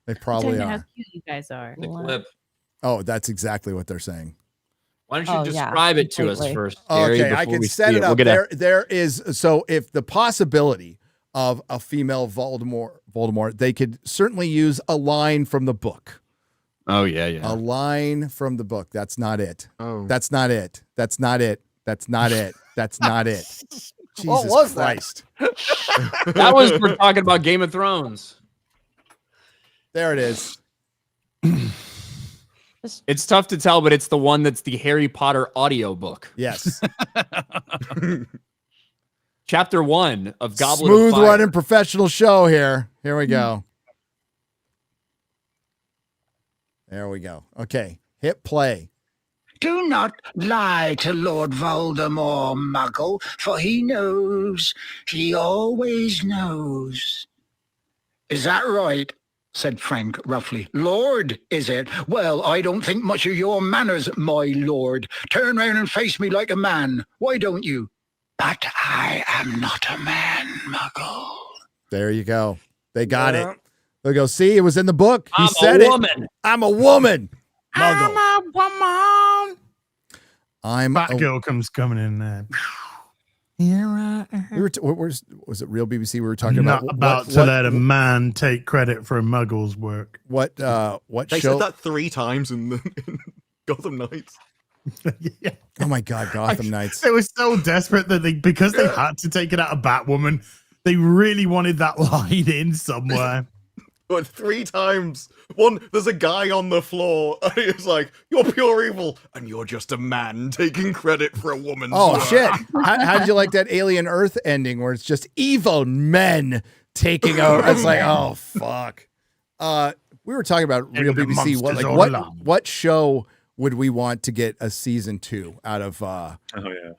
[SPEAKER 1] They probably
[SPEAKER 2] How
[SPEAKER 1] are.
[SPEAKER 2] cute you guys are.
[SPEAKER 7] The clip.
[SPEAKER 1] Oh, that's exactly what they're saying.
[SPEAKER 7] Why don't you describe it to us first,
[SPEAKER 1] Terry,
[SPEAKER 7] Terry,
[SPEAKER 1] I
[SPEAKER 7] before
[SPEAKER 1] can
[SPEAKER 7] we
[SPEAKER 1] set
[SPEAKER 7] see
[SPEAKER 1] it
[SPEAKER 7] it?
[SPEAKER 1] up.
[SPEAKER 7] We'll
[SPEAKER 1] There is if the possibility of a female Voldemort, they could certainly use a line from the book.
[SPEAKER 7] Oh yeah.
[SPEAKER 1] A line from the book. That's not it.
[SPEAKER 8] Oh.
[SPEAKER 1] That's not it. That's not it. That's not it. That's not it. Jesus
[SPEAKER 10] What was
[SPEAKER 1] Christ.
[SPEAKER 7] That was for talking about Game of Thrones.
[SPEAKER 1] There it is.
[SPEAKER 7] It's tough to tell, but it's the one that's the Harry Potter audiobook.
[SPEAKER 1] Yes.
[SPEAKER 7] Chapter 1 of Goblet
[SPEAKER 1] Smooth
[SPEAKER 7] of Fire.
[SPEAKER 1] running professional show here. Here we go. There we go. Okay. Hit play.
[SPEAKER 15] Do not lie to Lord Voldemort, Muggle, for he knows. He always knows. Is that right? Said Frank roughly. Lord, is it? Well, I don't think much of your manners, my lord. Turn round and face me like a man. Why don't you? But I am not a man, Muggle.
[SPEAKER 1] There you go. They got it. They go, see, it was in the book. He
[SPEAKER 7] I'm
[SPEAKER 1] said
[SPEAKER 7] a woman.
[SPEAKER 1] I'm a woman.
[SPEAKER 11] I'm a woman.
[SPEAKER 6] Batgirl comes coming in there.
[SPEAKER 11] Here I am.
[SPEAKER 1] We were was it Real BBC? We were talking
[SPEAKER 6] Not
[SPEAKER 1] about
[SPEAKER 6] about to let a man take credit for a Muggle's work.
[SPEAKER 1] What
[SPEAKER 8] They
[SPEAKER 1] show?
[SPEAKER 8] said that 3 times in Gotham Knights.
[SPEAKER 6] Yeah.
[SPEAKER 1] Oh my God, Gotham Knights.
[SPEAKER 6] They were so desperate that because they had to take it out of Batwoman, they really wanted that line in somewhere.
[SPEAKER 8] But 3 times. One, there's a guy on the floor, and he's like, "You're pure evil, and you're just a man taking credit for a woman's
[SPEAKER 1] Oh
[SPEAKER 8] work."
[SPEAKER 1] shit! How'd you like that Alien Earth ending where it's just evil men taking over? It's like, oh fuck. We were talking about Real BBC. What show would we want to get a season 2 out of? Out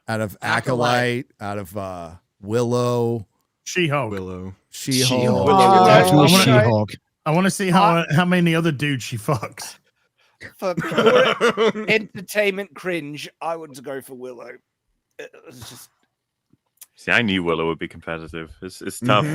[SPEAKER 1] of Acolyte, out of Willow,
[SPEAKER 6] She-Hulk.
[SPEAKER 1] She-Hulk.
[SPEAKER 6] I want to see how many other dudes she fucks.
[SPEAKER 10] For pure entertainment cringe, I would go for Willow. It's just...
[SPEAKER 5] See, I knew Willow would be competitive. It's tough.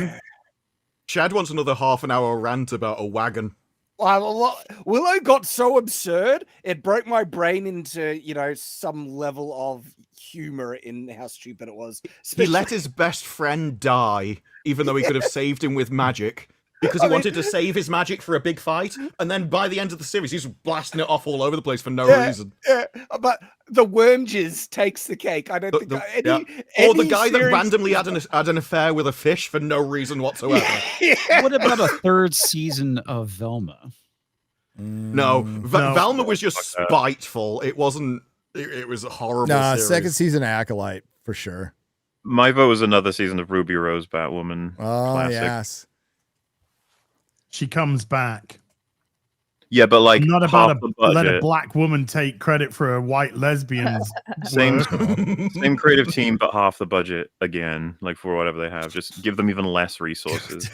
[SPEAKER 8] Chad wants another half an hour rant about a wagon.
[SPEAKER 10] Willow got so absurd, it broke my brain into, some level of humor in how stupid it was.
[SPEAKER 8] He let his best friend die, even though he could have saved him with magic, because he wanted to save his magic for a big fight, and then by the end of the series, he's blasting it off all over the place for no reason.
[SPEAKER 10] Yeah, but the worm jizz takes the cake. I don't think
[SPEAKER 8] Or the guy that randomly had an affair with a fish for no reason whatsoever.
[SPEAKER 4] What about a 3rd season of Velma?
[SPEAKER 8] No, Velma was just spiteful. It wasn't. It was a horrible.
[SPEAKER 1] Nah,
[SPEAKER 8] series.
[SPEAKER 1] 2nd season of Acolyte for sure.
[SPEAKER 5] My vote was another season of Ruby Rose Batwoman.
[SPEAKER 1] Oh
[SPEAKER 5] Classic.
[SPEAKER 1] yes.
[SPEAKER 6] She comes back.
[SPEAKER 5] Yeah, but like
[SPEAKER 6] Not
[SPEAKER 5] half
[SPEAKER 6] about
[SPEAKER 5] the
[SPEAKER 6] let a
[SPEAKER 5] budget.
[SPEAKER 6] black woman take credit for a white lesbian's
[SPEAKER 5] Same
[SPEAKER 6] work.
[SPEAKER 5] creative team, but half the budget again. Like for whatever they have, just give them even less resources.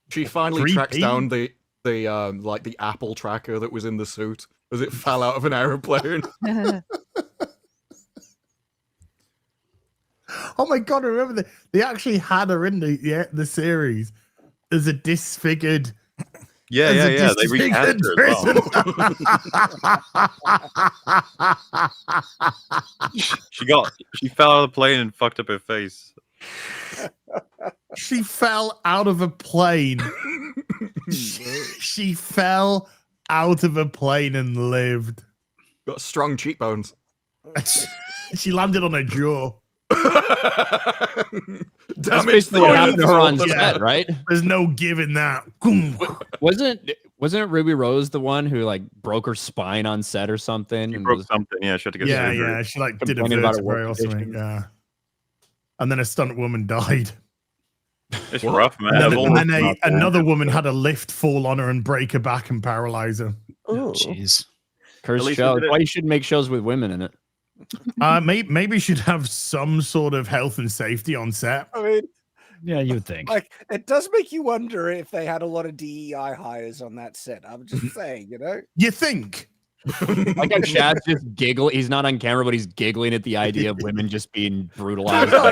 [SPEAKER 8] She finally
[SPEAKER 6] 3P?
[SPEAKER 8] tracks down the Apple tracker that was in the suit as it fell out of an aeroplane.
[SPEAKER 6] Oh my god! Remember they actually had her in the series as a disfigured.
[SPEAKER 5] Yeah. They recast her as well. She fell out of the plane and fucked up her face.
[SPEAKER 6] She fell out of a plane. She fell out of a plane and lived.
[SPEAKER 8] Got strong cheekbones.
[SPEAKER 6] She landed on her jaw.
[SPEAKER 7] That's basically what happened to her on
[SPEAKER 6] Yeah.
[SPEAKER 7] set, right?
[SPEAKER 6] There's no giving that.
[SPEAKER 7] Wasn't Ruby Rose the one who like broke her spine on set or something?
[SPEAKER 5] She
[SPEAKER 7] and
[SPEAKER 5] broke
[SPEAKER 7] was
[SPEAKER 5] something. Yeah, she had to get
[SPEAKER 6] Yeah,
[SPEAKER 5] surgery.
[SPEAKER 6] yeah. She like did a
[SPEAKER 7] complaining about her
[SPEAKER 6] vertebrae
[SPEAKER 7] work
[SPEAKER 6] or something.
[SPEAKER 7] conditions.
[SPEAKER 6] Yeah. And then a stunt woman died.
[SPEAKER 5] It's rough, man.
[SPEAKER 6] And then another woman had a lift fall on her and break her back and paralyze her.
[SPEAKER 4] Jeez.
[SPEAKER 7] Cursed
[SPEAKER 5] least
[SPEAKER 7] show.
[SPEAKER 5] we did it.
[SPEAKER 7] Why you shouldn't make shows with women in it?
[SPEAKER 6] Maybe should have some sort of health and safety on set.
[SPEAKER 10] I mean,
[SPEAKER 4] Yeah, you would think.
[SPEAKER 10] like it does make you wonder if they had a lot of DEI hires on that set. I'm just saying, you know.
[SPEAKER 6] You think?
[SPEAKER 7] Like how Chad's just giggle. He's not on camera, but he's giggling at the idea of women just being brutalized. I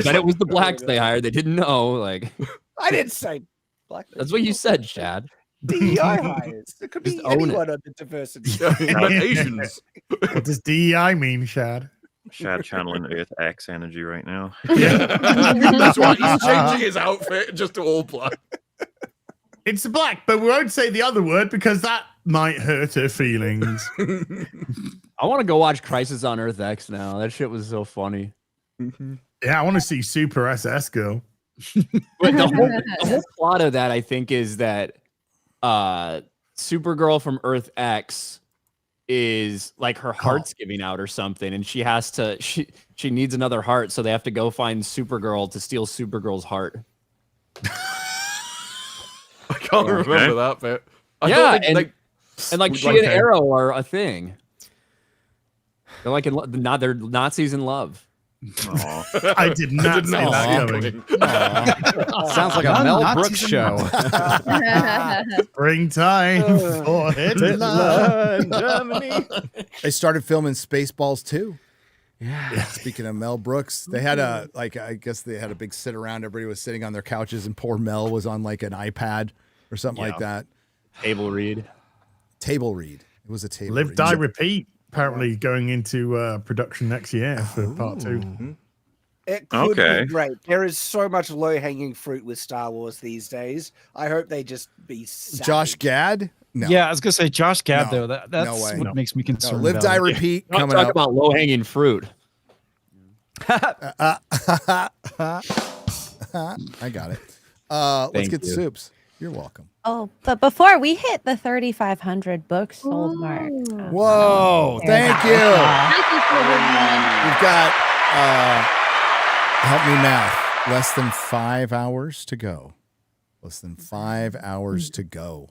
[SPEAKER 7] bet it was the blacks they hired. They didn't know. Like
[SPEAKER 10] I didn't say black.
[SPEAKER 7] that's what you said, Chad.
[SPEAKER 10] DEI hires. It could
[SPEAKER 7] Just
[SPEAKER 10] be
[SPEAKER 7] own
[SPEAKER 10] anyone under diversity.
[SPEAKER 8] Asians.
[SPEAKER 6] What does DEI mean, Shad?
[SPEAKER 5] Chad channeling Earth X energy right now.
[SPEAKER 8] That's why he's changing his outfit just to all black.
[SPEAKER 6] It's black, but we won't say the other word because that might hurt her feelings.
[SPEAKER 7] I want to go watch Crisis on Earth X now. That shit was so funny.
[SPEAKER 6] Yeah, I want to see Super SS Girl.
[SPEAKER 7] But the whole plot of that, I think, is that Supergirl from Earth X is like her heart's giving out or something, and she needs another heart, so they have to go find Supergirl to steal Supergirl's heart.
[SPEAKER 8] I can't remember that bit. I
[SPEAKER 7] Yeah,
[SPEAKER 8] don't think,
[SPEAKER 7] and like she and Arrow are a thing. They're like they're Nazis in love.
[SPEAKER 6] I did not see that coming.
[SPEAKER 3] Sounds like a Mel Brooks show.
[SPEAKER 6] Springtime for Hitler.
[SPEAKER 3] Germany.
[SPEAKER 1] They started filming Spaceballs too. Yeah. Speaking of Mel Brooks, they had I guess they had a big sit around. Everybody was sitting on their couches, and poor Mel was on like an iPad or something like that.
[SPEAKER 7] Table read.
[SPEAKER 1] Table read. It was a table.
[SPEAKER 6] Live,
[SPEAKER 1] read.
[SPEAKER 6] Die, Repeat. Apparently going into production next year for part 2.
[SPEAKER 10] It could be great. There is so much low-hanging fruit with Star Wars these days. I hope they just be savage.
[SPEAKER 1] Josh Gad? No.
[SPEAKER 4] Yeah, I was gonna say Josh Gad
[SPEAKER 1] No.
[SPEAKER 4] though. That's
[SPEAKER 1] No way.
[SPEAKER 4] what makes me concerned.
[SPEAKER 1] Live,
[SPEAKER 4] about
[SPEAKER 1] Die,
[SPEAKER 4] it.
[SPEAKER 1] Repeat
[SPEAKER 7] Not
[SPEAKER 1] coming
[SPEAKER 7] talk
[SPEAKER 1] up.
[SPEAKER 7] about low-hanging fruit.
[SPEAKER 1] I got it. Let's
[SPEAKER 7] Thank
[SPEAKER 1] get
[SPEAKER 7] you.
[SPEAKER 1] soups. You're welcome.
[SPEAKER 9] Oh, but before we hit the 3,500 books sold mark.
[SPEAKER 1] Whoa, thank you.
[SPEAKER 2] Thank you for everyone.
[SPEAKER 1] We've got, help me math, less than 5 hours to go. Less than 5 hours to go.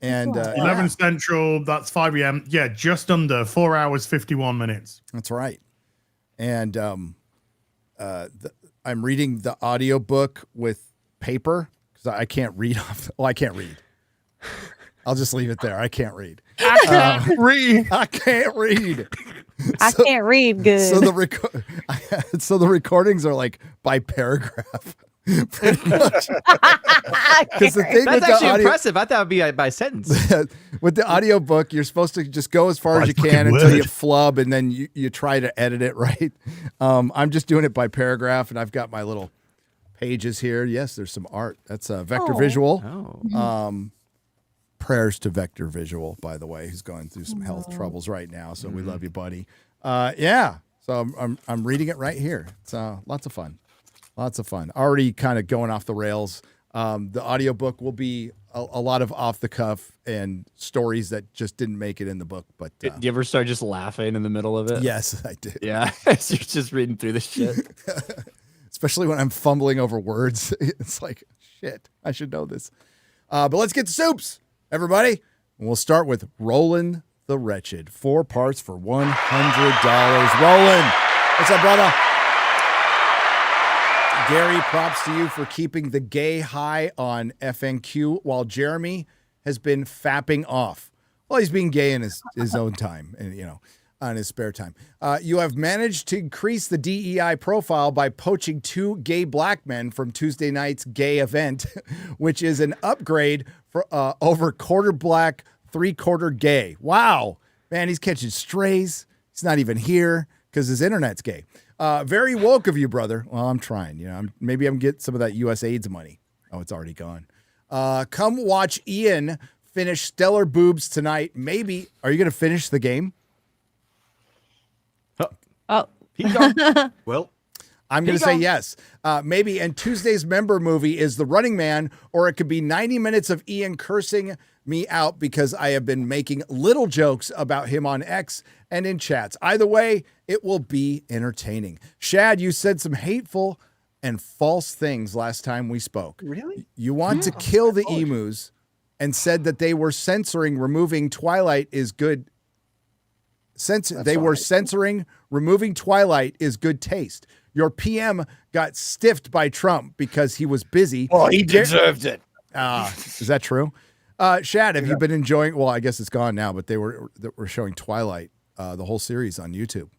[SPEAKER 1] And
[SPEAKER 6] 11 Central, that's 5 a.m. Yeah, just under 4 hours, 51 minutes.
[SPEAKER 1] That's right. And I'm reading the audiobook with paper because I can't read off. Well, I can't read. I'll just leave it there. I can't read.
[SPEAKER 6] I can't read.
[SPEAKER 1] I can't read.
[SPEAKER 9] I can't read good.
[SPEAKER 1] So the recordings are like by paragraph. Pretty much. Because the thing
[SPEAKER 3] That's
[SPEAKER 1] with
[SPEAKER 3] actually
[SPEAKER 1] the audio,
[SPEAKER 3] impressive. I thought it would be by sentence.
[SPEAKER 1] with the audiobook, you're supposed to just go as far as you can until you flub, and then you try to edit it right. I'm just doing it by paragraph, and I've got my little pages here. Yes, there's some art. That's Vector Visual. Prayers to Vector Visual, by the way. He's going through some health troubles right now, so we love you, buddy. Yeah, so I'm reading it right here. It's lots of fun. Lots of fun. Already kind of going off the rails. The audiobook will be a lot of off the cuff and stories that just didn't make it in the book. But
[SPEAKER 7] Do you ever start just laughing in the middle of it?
[SPEAKER 1] yes, I do.
[SPEAKER 7] Yeah, you're just reading through the shit.
[SPEAKER 1] Especially when I'm fumbling over words. It's like, shit, I should know this. But let's get to soups, everybody. And we'll start with Roland the Wretched. 4 parts for $100. Roland, what's up, brother? Gary, props to you for keeping the gay high on FNQ while Jeremy has been fapping off. Well, he's being gay in his own time and, on his spare time. You have managed to increase the DEI profile by poaching 2 gay black men from Tuesday night's gay event, which is an upgrade for over quarter black, 3/4 gay. Wow. Man, he's catching strays. He's not even here because his internet's gay. Very woke of you, brother. Well, I'm trying. Maybe I'm getting some of that U.S. AIDS money. Oh, it's already gone. Come watch Ian finish Stellar Boobs tonight. Maybe. Are you going to finish the game?
[SPEAKER 9] Oh,
[SPEAKER 8] Well,
[SPEAKER 1] I'm going to say yes. Maybe. And Tuesday's member movie is The Running Man, or it could be 90 minutes of Ian cursing me out because I have been making little jokes about him on X and in chats. Either way, it will be entertaining. Shad, you said some hateful and false things last time we spoke.
[SPEAKER 10] Really?
[SPEAKER 1] You want to kill the emus and said that they were removing Twilight is good. Censoring removing Twilight is good taste. Your PM got stiffed by Trump because he was busy.
[SPEAKER 10] Oh, he deserved it.
[SPEAKER 1] Is that true? Shad, have you been enjoying? Well, I guess it's gone now, but they were showing Twilight, the whole series on YouTube.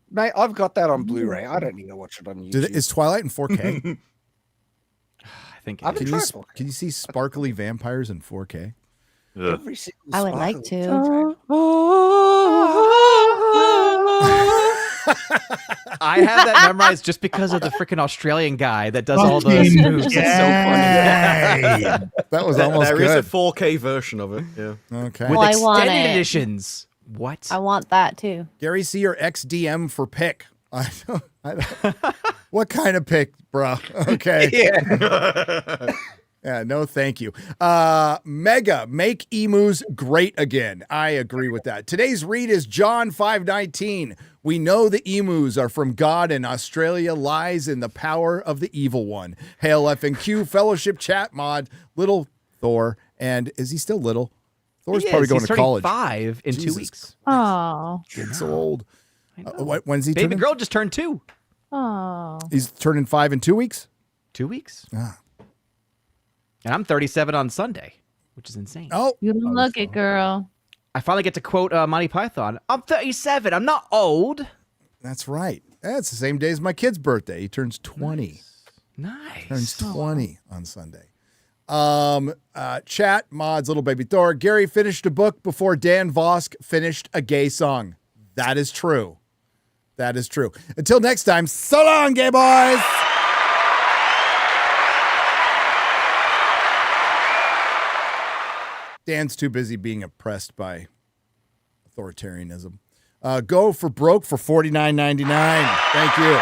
[SPEAKER 10] Mate, I've got that on Blu-ray. I don't need to watch it on YouTube.
[SPEAKER 1] Is Twilight in 4K?
[SPEAKER 3] I think.
[SPEAKER 1] Can you see sparkly vampires in 4K?
[SPEAKER 10] Every single
[SPEAKER 9] I would like to.
[SPEAKER 3] I have that memorized just because of the freaking Australian guy that does all those moves. It's so funny.
[SPEAKER 1] That was almost
[SPEAKER 8] there
[SPEAKER 1] good.
[SPEAKER 8] There is a 4K version of it. Yeah.
[SPEAKER 1] Okay.
[SPEAKER 3] With
[SPEAKER 9] Well, I want
[SPEAKER 3] extended
[SPEAKER 9] it.
[SPEAKER 3] editions. What?
[SPEAKER 9] I want that too.
[SPEAKER 1] Gary, see your XDM for pick. I don't, what kind of pick, bro? Okay. Yeah, no, thank you. Mega, make emus great again. I agree with that. Today's read is John 5:19. We know the emus are from God, and Australia lies in the power of the evil one. Hail FNQ Fellowship Chat Mod, Little Thor, and is he still little? Thor's probably going to college.
[SPEAKER 3] 5 in 2
[SPEAKER 1] Jesus.
[SPEAKER 3] weeks.
[SPEAKER 2] Oh.
[SPEAKER 1] Kid's so old. When's he
[SPEAKER 3] Baby
[SPEAKER 1] turning?
[SPEAKER 3] girl just turned 2.
[SPEAKER 2] Oh.
[SPEAKER 1] He's turning 5 in 2 weeks?
[SPEAKER 3] 2 weeks.
[SPEAKER 1] Ah.
[SPEAKER 3] And I'm 37 on Sunday, which is insane.
[SPEAKER 1] Oh,
[SPEAKER 2] You look it, girl.
[SPEAKER 3] I finally get to quote Monty Python. I'm 37. I'm not old.
[SPEAKER 1] That's right. That's the same day as my kid's birthday. He turns 20.
[SPEAKER 3] Nice.
[SPEAKER 1] Turns 20 on Sunday. Chat, mods, little baby Thor. Gary finished a book before Dan Vosk finished a gay song. That is true. That is true. Until next time, so long, gay boys. Dan's too busy being oppressed by authoritarianism. Go for broke for $49.99. Thank you.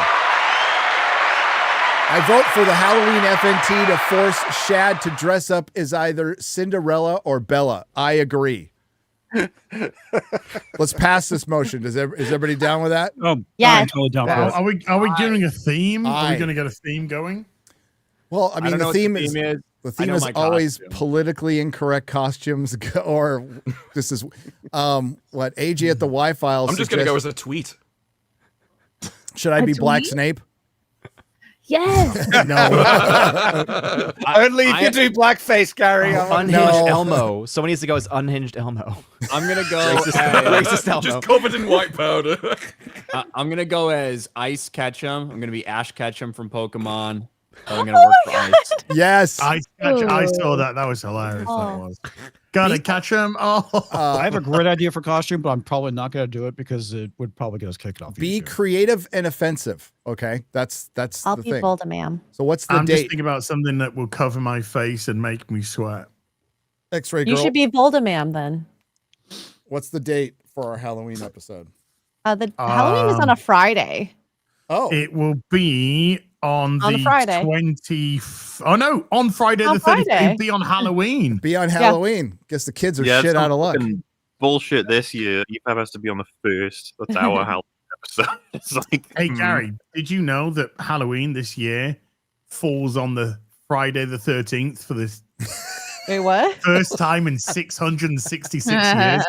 [SPEAKER 1] I vote for the Halloween FNT to force Shad to dress up as either Cinderella or Bella. I agree. Let's pass this motion. Is everybody down with that?
[SPEAKER 9] Yeah.
[SPEAKER 4] I'm totally down for it.
[SPEAKER 6] Are we doing a theme? Are
[SPEAKER 1] Aye.
[SPEAKER 6] we going to get a theme going?
[SPEAKER 1] Well, I mean,
[SPEAKER 5] don't know
[SPEAKER 1] the
[SPEAKER 5] what
[SPEAKER 1] theme is the theme
[SPEAKER 5] know
[SPEAKER 1] is
[SPEAKER 5] my
[SPEAKER 1] always
[SPEAKER 5] costume.
[SPEAKER 1] politically incorrect costumes, or this is what AJ at the Y-Files.
[SPEAKER 8] I'm just going to go as a tweet.
[SPEAKER 1] Should I
[SPEAKER 2] A
[SPEAKER 1] be Black
[SPEAKER 2] tweet?
[SPEAKER 1] Snape?
[SPEAKER 2] Yes.
[SPEAKER 1] No.
[SPEAKER 10] Only if you do blackface, Gary.
[SPEAKER 3] Unhinged
[SPEAKER 1] No.
[SPEAKER 3] Elmo. Someone needs to go as unhinged Elmo.
[SPEAKER 7] I'm gonna go.
[SPEAKER 3] Racist Elmo.
[SPEAKER 8] Just covered in white powder.
[SPEAKER 7] I'm gonna go as Ice Ketchum. I'm gonna be Ash Ketchum from Pokemon. I'm gonna work for Ice.
[SPEAKER 1] Yes.
[SPEAKER 6] I saw that. That was hilarious. That was. Gotta catch him. Oh,
[SPEAKER 4] I have a great idea for costume, but I'm probably not going to do it because it would probably get us kicked off.
[SPEAKER 1] Be
[SPEAKER 4] YouTube.
[SPEAKER 1] creative and offensive. Okay, that's
[SPEAKER 9] I'll
[SPEAKER 1] the
[SPEAKER 9] be
[SPEAKER 1] thing.
[SPEAKER 9] Voldemort.
[SPEAKER 1] So what's the
[SPEAKER 6] I'm just
[SPEAKER 1] date?
[SPEAKER 6] thinking about something that will cover my face and make me sweat.
[SPEAKER 1] X-ray
[SPEAKER 9] You
[SPEAKER 1] girl.
[SPEAKER 9] should be Voldemort then.
[SPEAKER 1] What's the date for our Halloween episode?
[SPEAKER 9] The Halloween is on a Friday.
[SPEAKER 1] Oh,
[SPEAKER 6] It will be on
[SPEAKER 9] On
[SPEAKER 6] the
[SPEAKER 9] the Friday.
[SPEAKER 6] 20. Oh no, on Friday
[SPEAKER 9] On
[SPEAKER 6] the 30th.
[SPEAKER 9] Friday.
[SPEAKER 6] It'll be on Halloween.
[SPEAKER 1] be on Halloween. Guess the kids are shit
[SPEAKER 5] it's
[SPEAKER 1] out of
[SPEAKER 5] some
[SPEAKER 1] luck.
[SPEAKER 5] fucking Bullshit this year. EPAB has to be on the first. That's our Halloween episode. It's like,
[SPEAKER 6] Hey Gary, did you know that Halloween this year falls on the Friday the 13th for this
[SPEAKER 9] Wait, what?
[SPEAKER 6] first time in 666 years?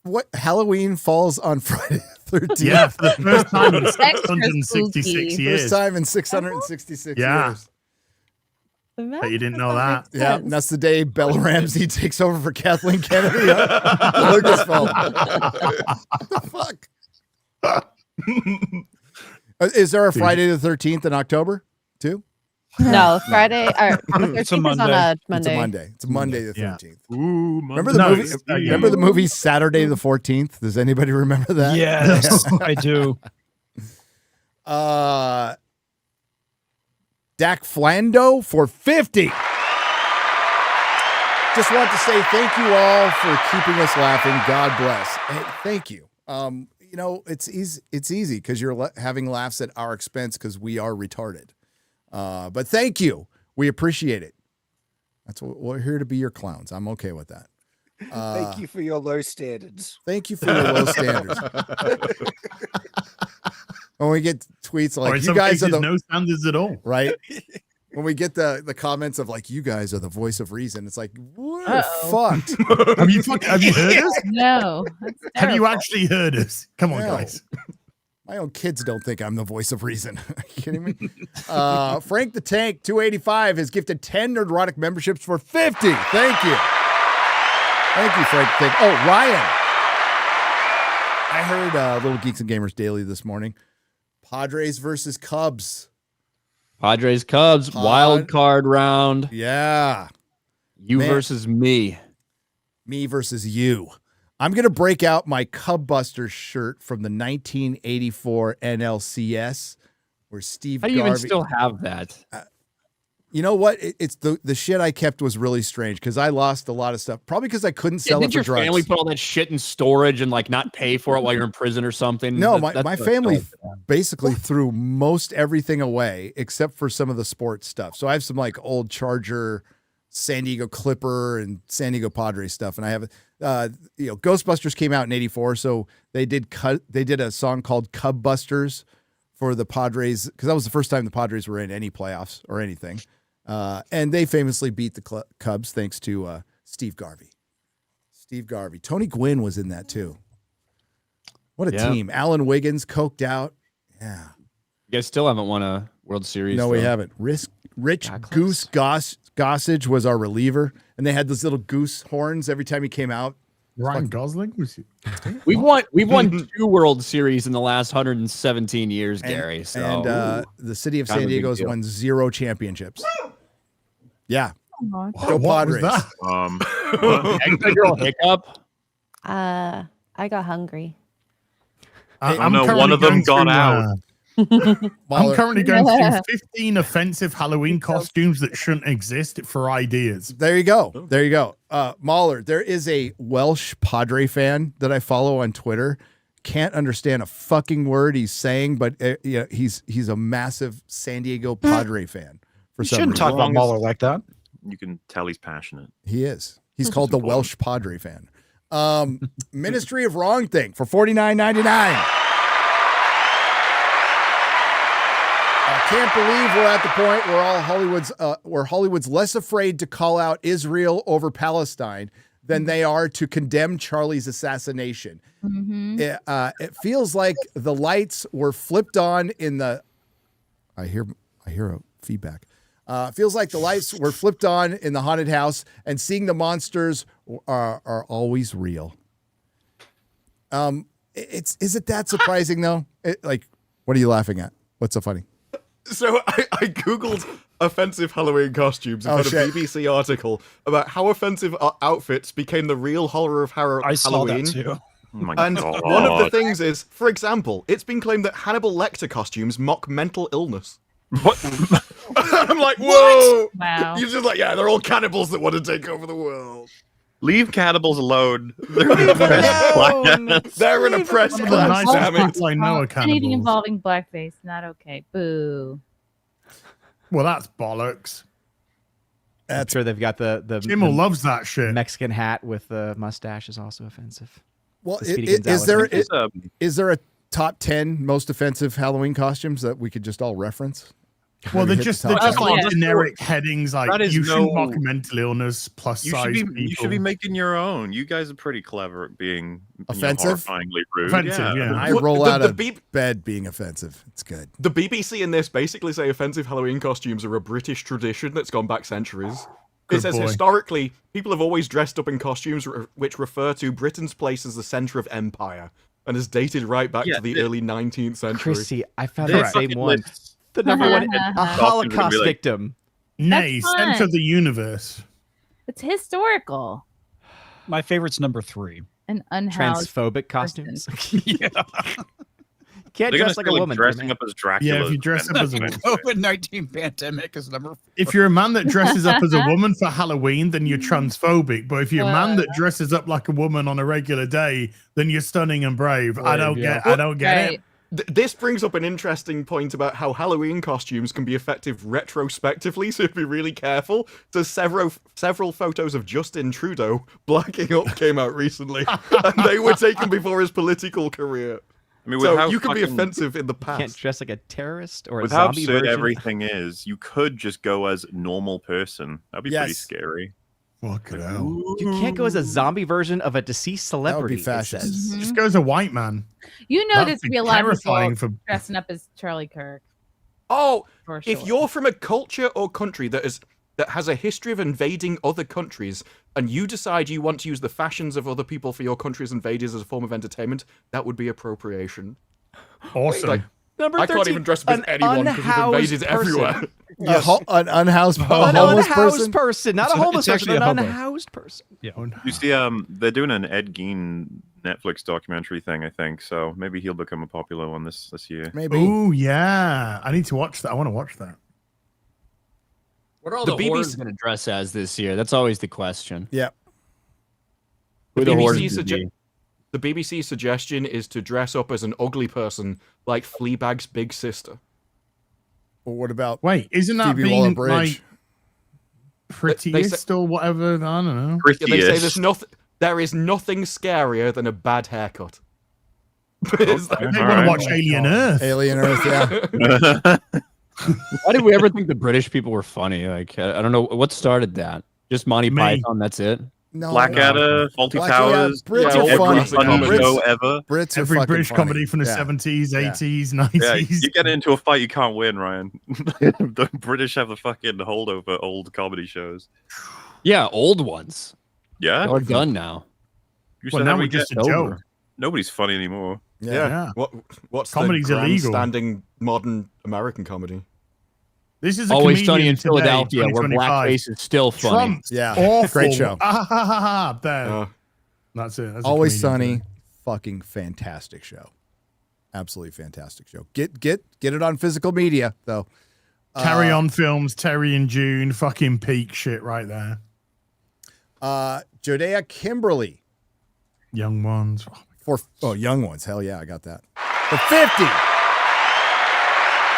[SPEAKER 1] What Halloween falls on Friday the 13th?
[SPEAKER 6] Yeah, for the first time in
[SPEAKER 2] Extra
[SPEAKER 6] 666
[SPEAKER 2] spooky.
[SPEAKER 6] years.
[SPEAKER 1] First time in 666
[SPEAKER 6] Yeah.
[SPEAKER 1] years.
[SPEAKER 6] Bet you didn't know that.
[SPEAKER 1] Yeah, and that's the day Bella Ramsey takes over for Kathleen Kennedy. Lucasfilm. What the fuck? Is there a Friday the 13th in October too?
[SPEAKER 9] No, Friday. Or the
[SPEAKER 4] It's a
[SPEAKER 9] 13th is on
[SPEAKER 4] Monday.
[SPEAKER 9] a
[SPEAKER 1] It's
[SPEAKER 9] Monday.
[SPEAKER 1] a Monday. It's a Monday the
[SPEAKER 6] Yeah.
[SPEAKER 1] 13th.
[SPEAKER 5] ooh,
[SPEAKER 1] Remember the
[SPEAKER 6] No,
[SPEAKER 1] movie?
[SPEAKER 6] it's-
[SPEAKER 1] Remember the movie Saturday the 14th? Does anybody remember that?
[SPEAKER 4] Yes, I do.
[SPEAKER 1] Dak Flando for 50. Just want to say thank you all for keeping us laughing. God bless. Hey, thank you. you know, it's easy because you're having laughs at our expense because we are retarded. But thank you. We appreciate it. That's what we're here to be, your clowns. I'm okay with that.
[SPEAKER 10] Thank you for your low standards.
[SPEAKER 1] Thank you for your low standards. When we get tweets like, you guys are the
[SPEAKER 6] no standards at all,
[SPEAKER 1] right? When we get the comments of like, you guys are the voice of reason, it's like, we're fucked.
[SPEAKER 6] Have you heard us?
[SPEAKER 2] No.
[SPEAKER 6] Have you actually heard us? Come on,
[SPEAKER 1] No.
[SPEAKER 6] guys.
[SPEAKER 1] My own kids don't think I'm the voice of reason. Are you kidding me? Frank the Tank 285 has gifted 10 Nerdrotic memberships for 50. Thank you. Thank you, Frank the Tank. Oh, Ryan. I heard Little Geeks and Gamers Daily this morning. Padres versus Cubs.
[SPEAKER 7] Padres Cubs wild card round.
[SPEAKER 1] Yeah.
[SPEAKER 7] You versus me.
[SPEAKER 1] Me versus you. I'm going to break out my Cub Busters shirt from the 1984 NLCS where Steve
[SPEAKER 7] How do you
[SPEAKER 1] Garvey...
[SPEAKER 7] even still have that?
[SPEAKER 1] You know what? It's the shit I kept was really strange because I lost a lot of stuff. Probably because I couldn't sell it
[SPEAKER 7] Did
[SPEAKER 1] for
[SPEAKER 7] your
[SPEAKER 1] drugs.
[SPEAKER 7] family put all that shit in storage and like not pay for it while you're in prison or something?
[SPEAKER 1] No,
[SPEAKER 7] That's
[SPEAKER 1] my
[SPEAKER 7] what
[SPEAKER 1] family
[SPEAKER 7] it's called.
[SPEAKER 1] basically threw most everything away except for some of the sports stuff. So I have some like old Charger, San Diego Clipper, and San Diego Padres stuff, and I have Ghostbusters came out in '84, so they did a song called Cub Busters for the Padres because that was the first time the Padres were in any playoffs or anything, and they famously beat the Cubs thanks to Steve Garvey. Steve Garvey, Tony Gwynn was in that too. What a team! Alan Wiggins coked out. Yeah,
[SPEAKER 7] you guys still haven't won a World Series.
[SPEAKER 1] No, we haven't. Rich Goose Gossage was our reliever, and they had those little goose horns every time he came out.
[SPEAKER 6] Ryan Gosling was.
[SPEAKER 7] We've won 2 World Series in the last 117 years, Gary. So.
[SPEAKER 1] And the city of
[SPEAKER 7] Kind of
[SPEAKER 1] San
[SPEAKER 7] a big
[SPEAKER 1] Diego has
[SPEAKER 7] deal.
[SPEAKER 1] won 0 championships. Yeah, go
[SPEAKER 6] What was
[SPEAKER 1] Padres.
[SPEAKER 6] that?
[SPEAKER 7] Girl hiccup.
[SPEAKER 9] I got hungry.
[SPEAKER 6] I'm
[SPEAKER 5] no,
[SPEAKER 6] currently
[SPEAKER 5] one of them
[SPEAKER 6] going
[SPEAKER 5] gone
[SPEAKER 6] through,
[SPEAKER 5] out.
[SPEAKER 6] I'm currently going through 15 offensive Halloween costumes that shouldn't exist for ideas.
[SPEAKER 1] There you go. There you go. MauLer, there is a Welsh Padre fan that I follow on Twitter. Can't understand a fucking word he's saying, but he's a massive San Diego Padre fan. For
[SPEAKER 4] You
[SPEAKER 1] some
[SPEAKER 4] shouldn't
[SPEAKER 1] reason.
[SPEAKER 4] talk about MauLer like that.
[SPEAKER 5] You can tell he's passionate.
[SPEAKER 1] He is. He's called the Welsh Padre fan. Ministry of Wrong Thing for $49.99. I can't believe we're at the point where Hollywood's less afraid to call out Israel over Palestine than they are to condemn Charlie's assassination.
[SPEAKER 2] Mm-hmm.
[SPEAKER 1] It feels like the lights were flipped on in the. I hear a feedback. Feels like the lights were flipped on in the haunted house, and seeing the monsters are always real. Is it that surprising though? What are you laughing at? What's so funny?
[SPEAKER 8] So I googled offensive Halloween costumes and found a BBC article about how offensive outfits became the real horror of Halloween.
[SPEAKER 4] I saw that too.
[SPEAKER 5] Oh my
[SPEAKER 8] And
[SPEAKER 5] God.
[SPEAKER 8] one of the things is, for example, it's been claimed that Hannibal Lecter costumes mock mental illness.
[SPEAKER 5] What?
[SPEAKER 8] I'm like, whoa!
[SPEAKER 2] Wow.
[SPEAKER 8] You're just like, yeah, they're all cannibals that want to take over the world.
[SPEAKER 5] Leave cannibals alone. They're an oppressed class.
[SPEAKER 8] They're an oppressed
[SPEAKER 6] Some of the
[SPEAKER 8] class.
[SPEAKER 6] nicest
[SPEAKER 8] Damn it.
[SPEAKER 6] people I know are
[SPEAKER 2] Anything
[SPEAKER 6] cannibals.
[SPEAKER 2] involving blackface, not okay. Boo.
[SPEAKER 6] Well, that's bollocks.
[SPEAKER 3] I'm sure they've got the
[SPEAKER 6] Kimmel loves that shit.
[SPEAKER 3] Mexican hat with the mustache is also offensive.
[SPEAKER 1] Well,
[SPEAKER 3] The Speedy
[SPEAKER 1] is
[SPEAKER 3] Gonzales
[SPEAKER 1] there
[SPEAKER 3] thing.
[SPEAKER 1] is there a top 10 most offensive Halloween costumes that we could just all reference?
[SPEAKER 6] Well, they're
[SPEAKER 1] Hit the
[SPEAKER 6] just
[SPEAKER 1] top
[SPEAKER 6] like
[SPEAKER 1] 10.
[SPEAKER 6] generic headings like
[SPEAKER 5] That is
[SPEAKER 6] you shouldn't
[SPEAKER 5] no-
[SPEAKER 6] mock mental illness plus
[SPEAKER 5] You
[SPEAKER 6] size
[SPEAKER 5] should be.
[SPEAKER 6] people.
[SPEAKER 5] You should be making your own. You guys are pretty clever at being
[SPEAKER 1] Offensive?
[SPEAKER 5] horrifyingly rude.
[SPEAKER 6] Offensive, yeah.
[SPEAKER 1] I
[SPEAKER 8] Well,
[SPEAKER 1] roll
[SPEAKER 8] the-
[SPEAKER 1] out
[SPEAKER 8] the
[SPEAKER 1] of bed being offensive. It's good.
[SPEAKER 8] The BBC in this basically say offensive Halloween costumes are a British tradition that's gone back centuries.
[SPEAKER 6] Good
[SPEAKER 8] It says
[SPEAKER 6] boy.
[SPEAKER 8] historically, people have always dressed up in costumes which refer to Britain's place as the center of empire and is dated right back to the early 19th century.
[SPEAKER 3] Chrissy, I found
[SPEAKER 5] This
[SPEAKER 3] that same
[SPEAKER 5] fucking
[SPEAKER 3] one.
[SPEAKER 5] list-
[SPEAKER 3] The number one, a
[SPEAKER 5] Costumes are gonna
[SPEAKER 3] Holocaust
[SPEAKER 5] be like-
[SPEAKER 3] victim.
[SPEAKER 6] Nay,
[SPEAKER 2] That's
[SPEAKER 6] center
[SPEAKER 2] fun.
[SPEAKER 6] of the universe.
[SPEAKER 2] It's historical.
[SPEAKER 4] My favorite's number 3.
[SPEAKER 2] An unhoused.
[SPEAKER 3] Transphobic costumes.
[SPEAKER 4] Yeah.
[SPEAKER 3] Can't
[SPEAKER 5] They're gonna
[SPEAKER 3] dress like
[SPEAKER 5] say,
[SPEAKER 3] a woman. for
[SPEAKER 5] dressing
[SPEAKER 3] man.
[SPEAKER 5] up as Dracula.
[SPEAKER 6] Yeah, if you dress up as a woman.
[SPEAKER 4] COVID-19 pandemic is number.
[SPEAKER 6] If you're a man that dresses up as a woman for Halloween, then you're transphobic. But if you're a man that dresses up like a woman on a regular day, then you're stunning and brave. I don't get it.
[SPEAKER 8] This brings up an interesting point about how Halloween costumes can be effective retrospectively, so be really careful. So several photos of Justin Trudeau blacking up came out recently, and they were taken before his political career.
[SPEAKER 5] I mean,
[SPEAKER 8] so you can be offensive in the past.
[SPEAKER 3] Can't dress like a terrorist or a
[SPEAKER 5] with how
[SPEAKER 3] zombie
[SPEAKER 5] absurd
[SPEAKER 3] version.
[SPEAKER 5] everything is, you could just go as normal person. That'd be pretty scary.
[SPEAKER 6] Fuck it out.
[SPEAKER 3] You can't go as a zombie version of a deceased celebrity.
[SPEAKER 1] That would be fascist.
[SPEAKER 6] Just go as a white man.
[SPEAKER 2] You know, there's gonna be a lot of
[SPEAKER 6] terrifying
[SPEAKER 2] people dressing up as Charlie Kirk.
[SPEAKER 8] Oh,
[SPEAKER 2] For
[SPEAKER 8] if
[SPEAKER 2] sure.
[SPEAKER 8] you're from a culture or country that has a history of invading other countries, and you decide you want to use the fashions of other people for your country's invaders as a form of entertainment, that would be appropriation.
[SPEAKER 6] Awesome.
[SPEAKER 8] Like,
[SPEAKER 3] Number
[SPEAKER 8] I can't
[SPEAKER 3] 13,
[SPEAKER 8] even dress up as
[SPEAKER 3] an
[SPEAKER 8] anyone because we've invaded
[SPEAKER 3] unhoused person.
[SPEAKER 8] everywhere.
[SPEAKER 1] An unhoused,
[SPEAKER 3] An
[SPEAKER 1] homeless
[SPEAKER 3] unhoused
[SPEAKER 1] person?
[SPEAKER 3] not a homeless
[SPEAKER 4] it's
[SPEAKER 3] person,
[SPEAKER 4] actually
[SPEAKER 3] an
[SPEAKER 4] a hobo.
[SPEAKER 3] unhoused person.
[SPEAKER 4] Yeah.
[SPEAKER 5] You see, they're doing an Ed Gein Netflix documentary thing, I think. So maybe he'll become a popular one this year.
[SPEAKER 1] Maybe.
[SPEAKER 6] Oh yeah, I need to watch that. I want to watch that.
[SPEAKER 7] What are all
[SPEAKER 3] The
[SPEAKER 7] the,
[SPEAKER 3] BBC
[SPEAKER 7] whores going to dress as this year? That's always the question.
[SPEAKER 1] Yep.
[SPEAKER 7] Who
[SPEAKER 8] The
[SPEAKER 7] the whores
[SPEAKER 8] BBC,
[SPEAKER 7] gonna be?
[SPEAKER 8] the BBC suggestion is to dress up as an ugly person like Fleabag's big sister.
[SPEAKER 1] Well, what about
[SPEAKER 6] Wait, isn't that
[SPEAKER 1] Phoebe
[SPEAKER 6] being
[SPEAKER 1] Waller-Bridge?
[SPEAKER 6] like prettiest or whatever? I don't know.
[SPEAKER 8] Yeah, they say
[SPEAKER 5] Prettiest.
[SPEAKER 8] there is nothing scarier than a bad haircut.
[SPEAKER 6] They want to watch Alien Earth.
[SPEAKER 1] Alien Earth? Yeah.
[SPEAKER 7] Why did we ever think the British people were funny? Like, I don't know what started that. Just Monty
[SPEAKER 6] Me.
[SPEAKER 7] Python. That's it.
[SPEAKER 1] No,
[SPEAKER 5] Blackadder, Faulty Towers,
[SPEAKER 1] Brits
[SPEAKER 8] yeah,
[SPEAKER 1] are
[SPEAKER 8] every
[SPEAKER 1] funny.
[SPEAKER 8] funny
[SPEAKER 5] show
[SPEAKER 1] Brits,
[SPEAKER 5] ever.
[SPEAKER 1] Brits are
[SPEAKER 6] Every
[SPEAKER 1] fucking
[SPEAKER 6] British
[SPEAKER 1] funny.
[SPEAKER 6] comedy from the
[SPEAKER 1] Yeah.
[SPEAKER 6] 70s,
[SPEAKER 1] Yeah.
[SPEAKER 6] 80s,
[SPEAKER 5] Yeah,
[SPEAKER 6] 90s.
[SPEAKER 5] you get into a fight, you can't win, Ryan. The British have the fucking hold over old comedy shows.
[SPEAKER 7] Yeah, old ones.
[SPEAKER 5] Yeah,
[SPEAKER 7] They're done now.
[SPEAKER 5] You
[SPEAKER 6] Well,
[SPEAKER 5] said
[SPEAKER 6] now
[SPEAKER 5] how
[SPEAKER 6] we're
[SPEAKER 5] we
[SPEAKER 6] just a
[SPEAKER 5] get
[SPEAKER 6] joke.
[SPEAKER 5] over. Nobody's funny anymore.
[SPEAKER 8] Yeah. What's
[SPEAKER 6] Comedy's
[SPEAKER 8] the
[SPEAKER 6] illegal.
[SPEAKER 8] grandstanding modern American comedy?
[SPEAKER 6] This is a
[SPEAKER 7] Always
[SPEAKER 6] comedian
[SPEAKER 7] Sunny in
[SPEAKER 6] today,
[SPEAKER 7] Philadelphia, where
[SPEAKER 6] 2025.
[SPEAKER 7] blackface is still funny.
[SPEAKER 6] Trump's
[SPEAKER 1] Yeah.
[SPEAKER 6] awful.
[SPEAKER 1] Great show.
[SPEAKER 6] There. That's it. That's a
[SPEAKER 1] Always
[SPEAKER 6] comedian
[SPEAKER 1] Sunny. Fucking fantastic show. Absolutely fantastic show. Get it on physical media though.
[SPEAKER 6] today. Carry On Films, Terry and June, fucking peak shit right there.
[SPEAKER 1] Jodea Kimberly
[SPEAKER 6] Young ones.
[SPEAKER 1] for young ones. Hell yeah, I got that. For 50.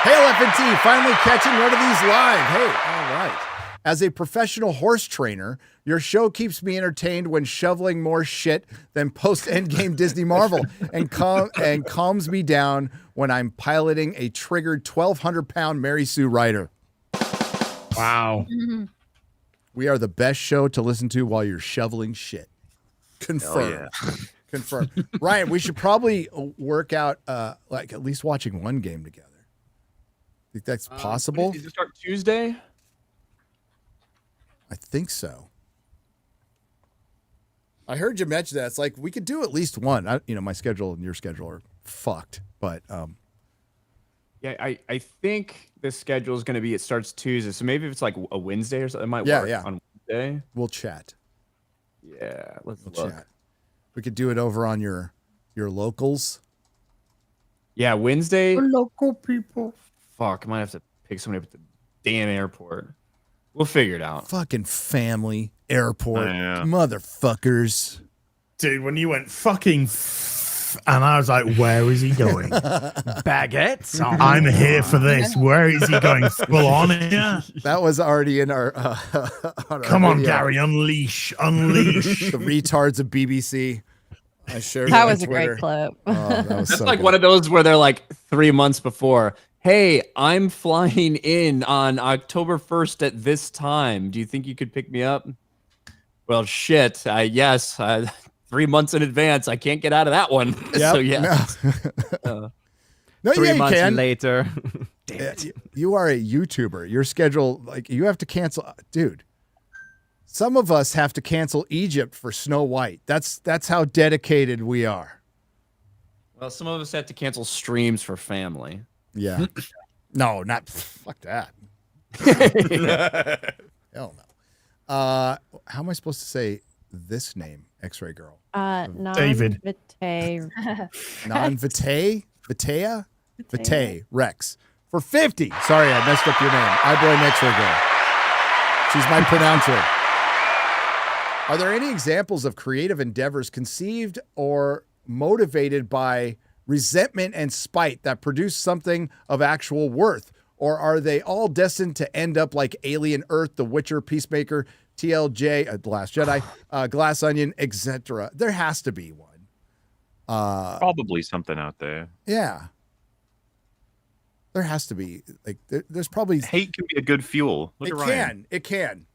[SPEAKER 1] Hail FNT, finally catching one of these live. Hey, all right. As a professional horse trainer, your show keeps me entertained when shoveling more shit than post-Endgame Disney Marvel and calms me down when I'm piloting a triggered 1,200-pound Mary Sue Ryder.
[SPEAKER 6] Wow.
[SPEAKER 1] We are the best show to listen to while you're shoveling shit. Confirmed. Confirmed. Ryan, we should probably work out like at least watching one game together. Think that's possible?
[SPEAKER 7] Does it start Tuesday?
[SPEAKER 1] I think so. I heard you mention that. It's like we could do at least one. My schedule and your schedule are fucked, but
[SPEAKER 16] yeah, I think the schedule is going to be it starts Tuesday, so maybe if it's like a Wednesday or something, it might work on Wednesday.
[SPEAKER 1] We'll chat.
[SPEAKER 16] Yeah, let's
[SPEAKER 1] We'll
[SPEAKER 16] look.
[SPEAKER 1] chat. We could do it over on your locals.
[SPEAKER 16] Yeah, Wednesday.
[SPEAKER 6] Local people.
[SPEAKER 16] Fuck, I might have to pick somebody up at the damn airport. We'll figure it out.
[SPEAKER 1] Fucking family airport,
[SPEAKER 16] Yeah.
[SPEAKER 1] motherfuckers.
[SPEAKER 6] Dude, when you went fucking and I was like, where is he going?
[SPEAKER 3] Baguettes.
[SPEAKER 6] I'm here for this. Where is he going? Full on here?
[SPEAKER 1] That was already in our.
[SPEAKER 6] Come on, Gary, unleash.
[SPEAKER 1] the retards of BBC. I shared
[SPEAKER 9] That
[SPEAKER 1] it on
[SPEAKER 9] was a great
[SPEAKER 1] Twitter.
[SPEAKER 9] clip.
[SPEAKER 1] Oh, that was
[SPEAKER 7] That's
[SPEAKER 1] so
[SPEAKER 7] like
[SPEAKER 1] good.
[SPEAKER 7] one of those where they're like 3 months before. Hey, I'm flying in on October 1st at this time. Do you think you could pick me up? Well, shit. Yes. 3 months in advance. I can't get out of that one.
[SPEAKER 1] Yep.
[SPEAKER 7] So yeah.
[SPEAKER 1] No,
[SPEAKER 3] 3
[SPEAKER 1] yeah, you
[SPEAKER 3] months
[SPEAKER 1] can.
[SPEAKER 3] later.
[SPEAKER 1] You are a YouTuber. Your schedule, like, you have to cancel. Dude, some of us have to cancel Egypt for Snow White. That's how dedicated we are.
[SPEAKER 7] Well, some of us had to cancel streams for family.
[SPEAKER 1] Yeah. No, not fuck that. Hell no. How am I supposed to say this name, X-Ray Girl?
[SPEAKER 9] Non-vitae.
[SPEAKER 1] Non-vitae? Batea? Batey Rex. For 50. Sorry, I messed up your name. iBoy Next Girl. She's my pronouncer. Are there any examples of creative endeavors conceived or motivated by resentment and spite that produce something of actual worth? Or are they all destined to end up like Alien Earth, The Witcher, Peacemaker, TLJ, The Last Jedi, Glass Onion, etc.? There has to be one.
[SPEAKER 5] Probably something out there.
[SPEAKER 1] Yeah. There has to be. Like, there's probably...
[SPEAKER 5] Hate can be a good fuel. Look at Ryan.
[SPEAKER 1] It can.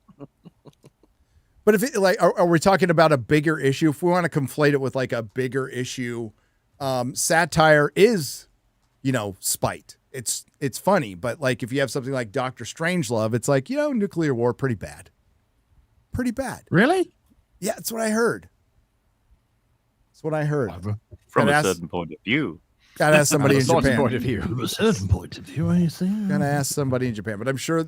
[SPEAKER 1] But if it, like, are we talking about a bigger issue? If we want to conflate it with like a bigger issue, satire is, spite. It's funny, but like if you have something like Dr. Strangelove, it's like, nuclear war, pretty bad. Pretty bad.
[SPEAKER 6] Really?
[SPEAKER 1] Yeah, that's what I heard. That's what I heard.
[SPEAKER 5] From a certain point of view.
[SPEAKER 1] Gotta ask somebody in Japan.
[SPEAKER 6] Point of view. From a certain point of view, I see.
[SPEAKER 1] Gotta ask somebody in Japan, but I'm sure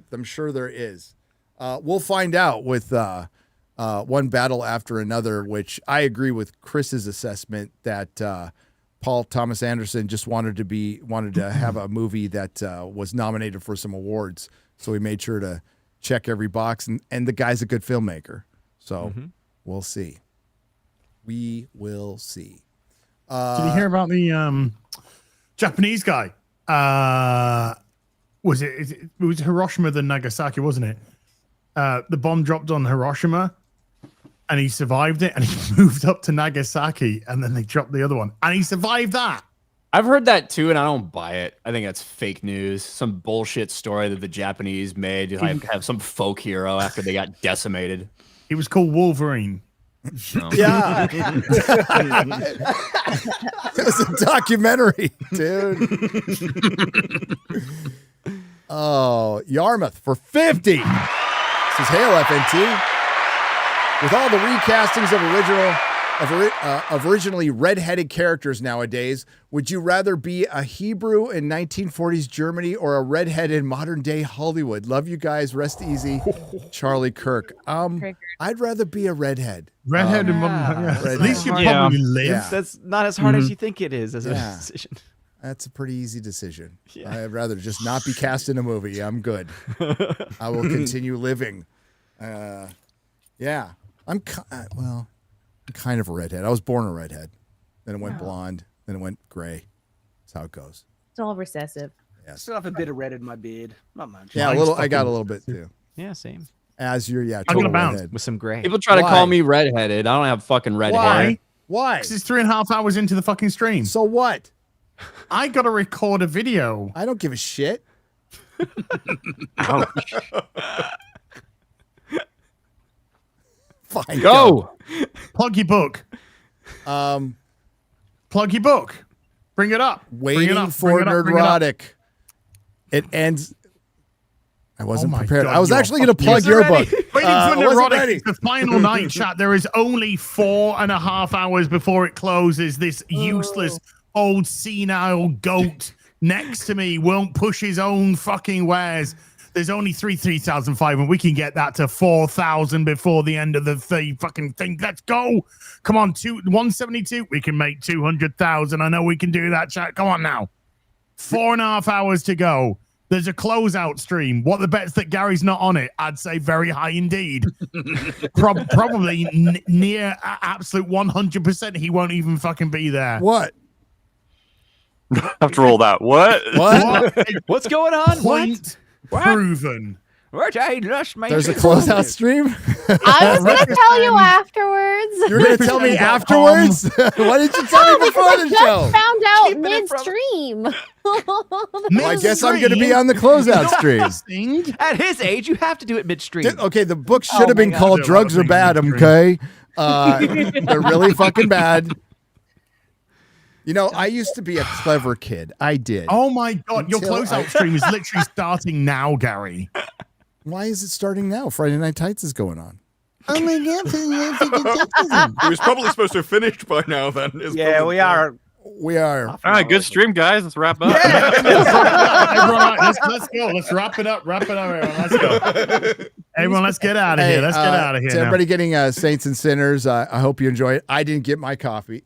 [SPEAKER 1] there is. We'll find out with one battle after another, which I agree with Chris's assessment that Paul Thomas Anderson just wanted to have a movie that was nominated for some awards, so he made sure to check every box, and the guy's a good filmmaker, so we'll see. We will see.
[SPEAKER 6] Did you hear about the Japanese guy? It was Hiroshima then Nagasaki, wasn't it? The bomb dropped on Hiroshima and he survived it, and he moved up to Nagasaki, and then they dropped the other one, and he survived that.
[SPEAKER 7] I've heard that too, and I don't buy it. I think that's fake news. Some bullshit story that the Japanese made to have some folk hero after they got decimated.
[SPEAKER 6] He was called Wolverine.
[SPEAKER 7] No.
[SPEAKER 1] Yeah. It was a documentary, dude. Oh, Yarmouth for 50. This is Hail FNT. With all the recastings of originally redheaded characters nowadays, would you rather be a Hebrew in 1940s Germany or a redhead in modern day Hollywood? Love you guys. Rest easy. Charlie Kirk. I'd rather be a redhead.
[SPEAKER 6] Redhead in modern, at least you probably live.
[SPEAKER 1] Yeah.
[SPEAKER 3] That's not as hard as you think it is as a decision.
[SPEAKER 1] That's a pretty easy decision. Yeah. I'd rather just not be cast in a movie. I'm good. I will continue living. Yeah. I'm kind of a redhead. I was born a redhead. Then it went blonde. Then it went gray. That's how it goes.
[SPEAKER 2] It's all recessive.
[SPEAKER 10] I still have a bit of red in my beard. Not much.
[SPEAKER 1] Yeah, I got a little bit too.
[SPEAKER 3] Yeah, same.
[SPEAKER 1] As you're, total redhead.
[SPEAKER 3] With some gray.
[SPEAKER 7] People try to call me redheaded. I don't have fucking red hair.
[SPEAKER 1] Why?
[SPEAKER 6] Because it's 3.5 hours into the fucking stream.
[SPEAKER 1] So what?
[SPEAKER 6] I got to record a video.
[SPEAKER 1] I don't give a shit.
[SPEAKER 5] Ouch.
[SPEAKER 1] Fine.
[SPEAKER 7] Go.
[SPEAKER 6] Plug your book. Plug your book. Bring it up.
[SPEAKER 1] Waiting for Nerdrotic. It ends. I wasn't prepared.
[SPEAKER 6] God,
[SPEAKER 1] I was actually going to plug your book.
[SPEAKER 6] Waiting for Nerdrotic. It's the final night, chat. There is only 4.5 hours before it closes. This useless old senile goat next to me won't push his own fucking wares. There's only 3,005, and we can get that to 4,000 before the end of the fucking thing. Let's go. Come on, 172. We can make 200,000. I know we can do that, chat. Come on now. 4.5 hours to go. There's a closeout stream. What the bets that Gary's not on it? I'd say very high indeed. Probably near absolute 100%. He won't even fucking be there.
[SPEAKER 1] What?
[SPEAKER 5] After all that, what?
[SPEAKER 3] What's going on?
[SPEAKER 6] Point proven.
[SPEAKER 3] There's
[SPEAKER 1] a closeout stream?
[SPEAKER 9] I was going to tell you afterwards.
[SPEAKER 1] You're going to tell me afterwards? Why didn't you tell me before the show?
[SPEAKER 9] Found out midstream.
[SPEAKER 1] Well, I guess I'm going to be on the closeout stream.
[SPEAKER 3] At his age, you have to do it midstream.
[SPEAKER 1] Okay, the book should have been called Drugs Are Bad, okay? They're really fucking bad. I used to be a clever kid. I did.
[SPEAKER 6] Oh my God. Your closeout stream is literally starting now, Gary.
[SPEAKER 1] Why is it starting now? Friday Night Tights is going on.
[SPEAKER 6] Oh my God.
[SPEAKER 8] It was probably supposed to have finished by now then.
[SPEAKER 10] Yeah, we are.
[SPEAKER 1] We are.
[SPEAKER 5] All right, good stream, guys. Let's wrap up.
[SPEAKER 6] Everyone, let's go. Let's wrap it up. Everyone. Let's go. Everyone, let's get out of here. Let's get out of here.
[SPEAKER 1] To everybody getting Saints and Sinners, I hope you enjoy it. I didn't get my copy.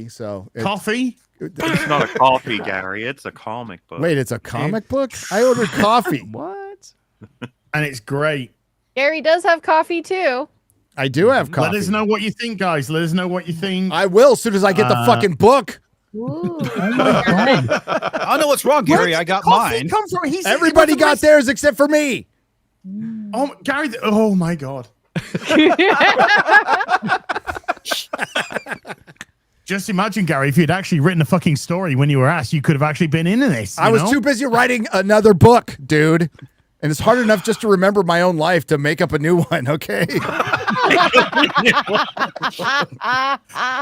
[SPEAKER 1] So
[SPEAKER 6] coffee?
[SPEAKER 5] It's not a coffee, Gary. It's a comic book.
[SPEAKER 1] Wait, it's a comic book? I ordered coffee.
[SPEAKER 3] What?
[SPEAKER 6] And it's great.
[SPEAKER 9] Gary does have coffee too.
[SPEAKER 1] I do have coffee.
[SPEAKER 6] Let us know what you think, guys. Let us know what you think.
[SPEAKER 1] I will as soon as I get the fucking book.
[SPEAKER 9] Ooh.
[SPEAKER 4] I don't know what's wrong, Gary. I got mine.
[SPEAKER 6] Come from?
[SPEAKER 1] Everybody got theirs except for me.
[SPEAKER 6] Oh, Gary. Oh my God. Just imagine, Gary, if you'd actually written a fucking story when you were asked, you could have actually been into this.
[SPEAKER 1] I was too busy writing another book, dude. And it's hard enough just to remember my own life to make up a new one, okay?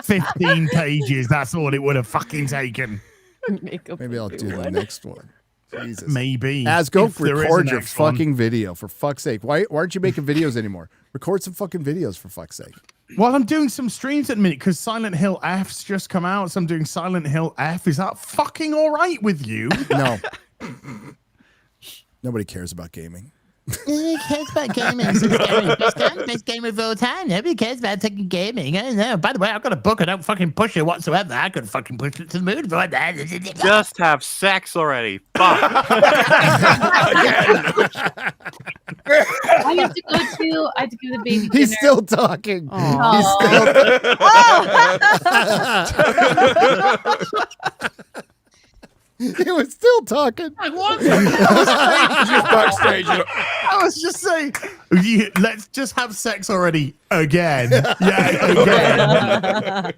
[SPEAKER 6] 15 pages. That's all it would have fucking taken.
[SPEAKER 1] Maybe I'll do the next one. Jesus.
[SPEAKER 6] Maybe.
[SPEAKER 1] As go
[SPEAKER 6] If there is
[SPEAKER 1] record
[SPEAKER 6] a
[SPEAKER 1] your
[SPEAKER 6] next one.
[SPEAKER 1] fucking video, for fuck's sake. Why aren't you making videos anymore? Record some fucking videos, for fuck's sake.
[SPEAKER 6] Well, I'm doing some streams at the minute because Silent Hill F's just come out, so I'm doing Silent Hill F. Is that fucking all right with you?
[SPEAKER 1] No. Nobody cares about gaming.
[SPEAKER 11] Who cares about gaming? Best game of all time. Nobody cares about fucking gaming. I don't know. By the way, I've got a book. I don't fucking push it whatsoever. I could fucking push it to the moon for that.
[SPEAKER 5] Just have sex already. Fuck.
[SPEAKER 2] I have to go to. I have to give the baby dinner.
[SPEAKER 1] He's still talking.
[SPEAKER 2] Aw.
[SPEAKER 1] He's still. He was still talking.
[SPEAKER 6] Backstage. I was just saying, let's just have sex already again. Yeah, again.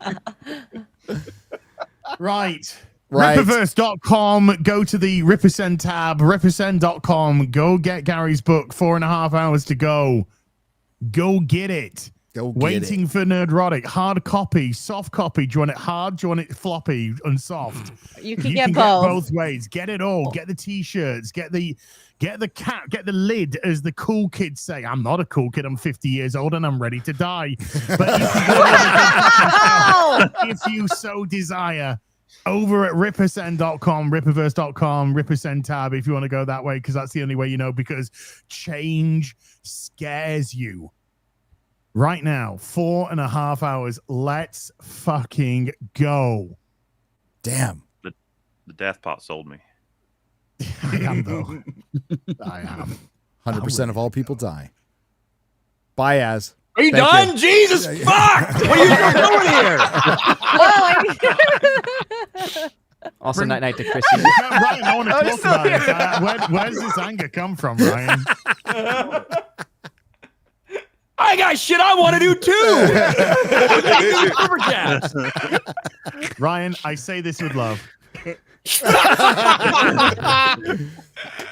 [SPEAKER 6] Right. Ripperverse.com. Go to the Rippersend tab. Rippersend.com. Go get Gary's book. 4.5 hours to go. Go get it.
[SPEAKER 1] Go get
[SPEAKER 6] Waiting for Nerdrotic. Hard copy, soft copy. Do you want it hard? Do you want it floppy and soft?
[SPEAKER 9] You can get both.
[SPEAKER 6] Ways. Get it all. Get the t-shirts. Get the cap. Get the lid, as the cool kids say. I'm not a cool kid. I'm 50 years old and I'm ready to die. But if you so desire, over at rippersend.com, ripperverse.com, Rippersend tab, if you want to go that way, because that's the only way you know, because change scares you. Right now, 4.5 hours. Let's fucking go.
[SPEAKER 1] Damn.
[SPEAKER 5] The death pot sold me.
[SPEAKER 6] I am, though. I am.
[SPEAKER 1] 100% of all people die. Bye, Az.
[SPEAKER 7] Are you
[SPEAKER 1] Thank
[SPEAKER 7] done?
[SPEAKER 1] you.
[SPEAKER 7] Jesus fuck! What are you doing here?
[SPEAKER 3] Also, night to Chrissy.
[SPEAKER 6] Ryan, I want to talk about it. Where's this anger come from, Ryan?
[SPEAKER 7] I got shit I want to do too.
[SPEAKER 6] Ryan, I say this with love.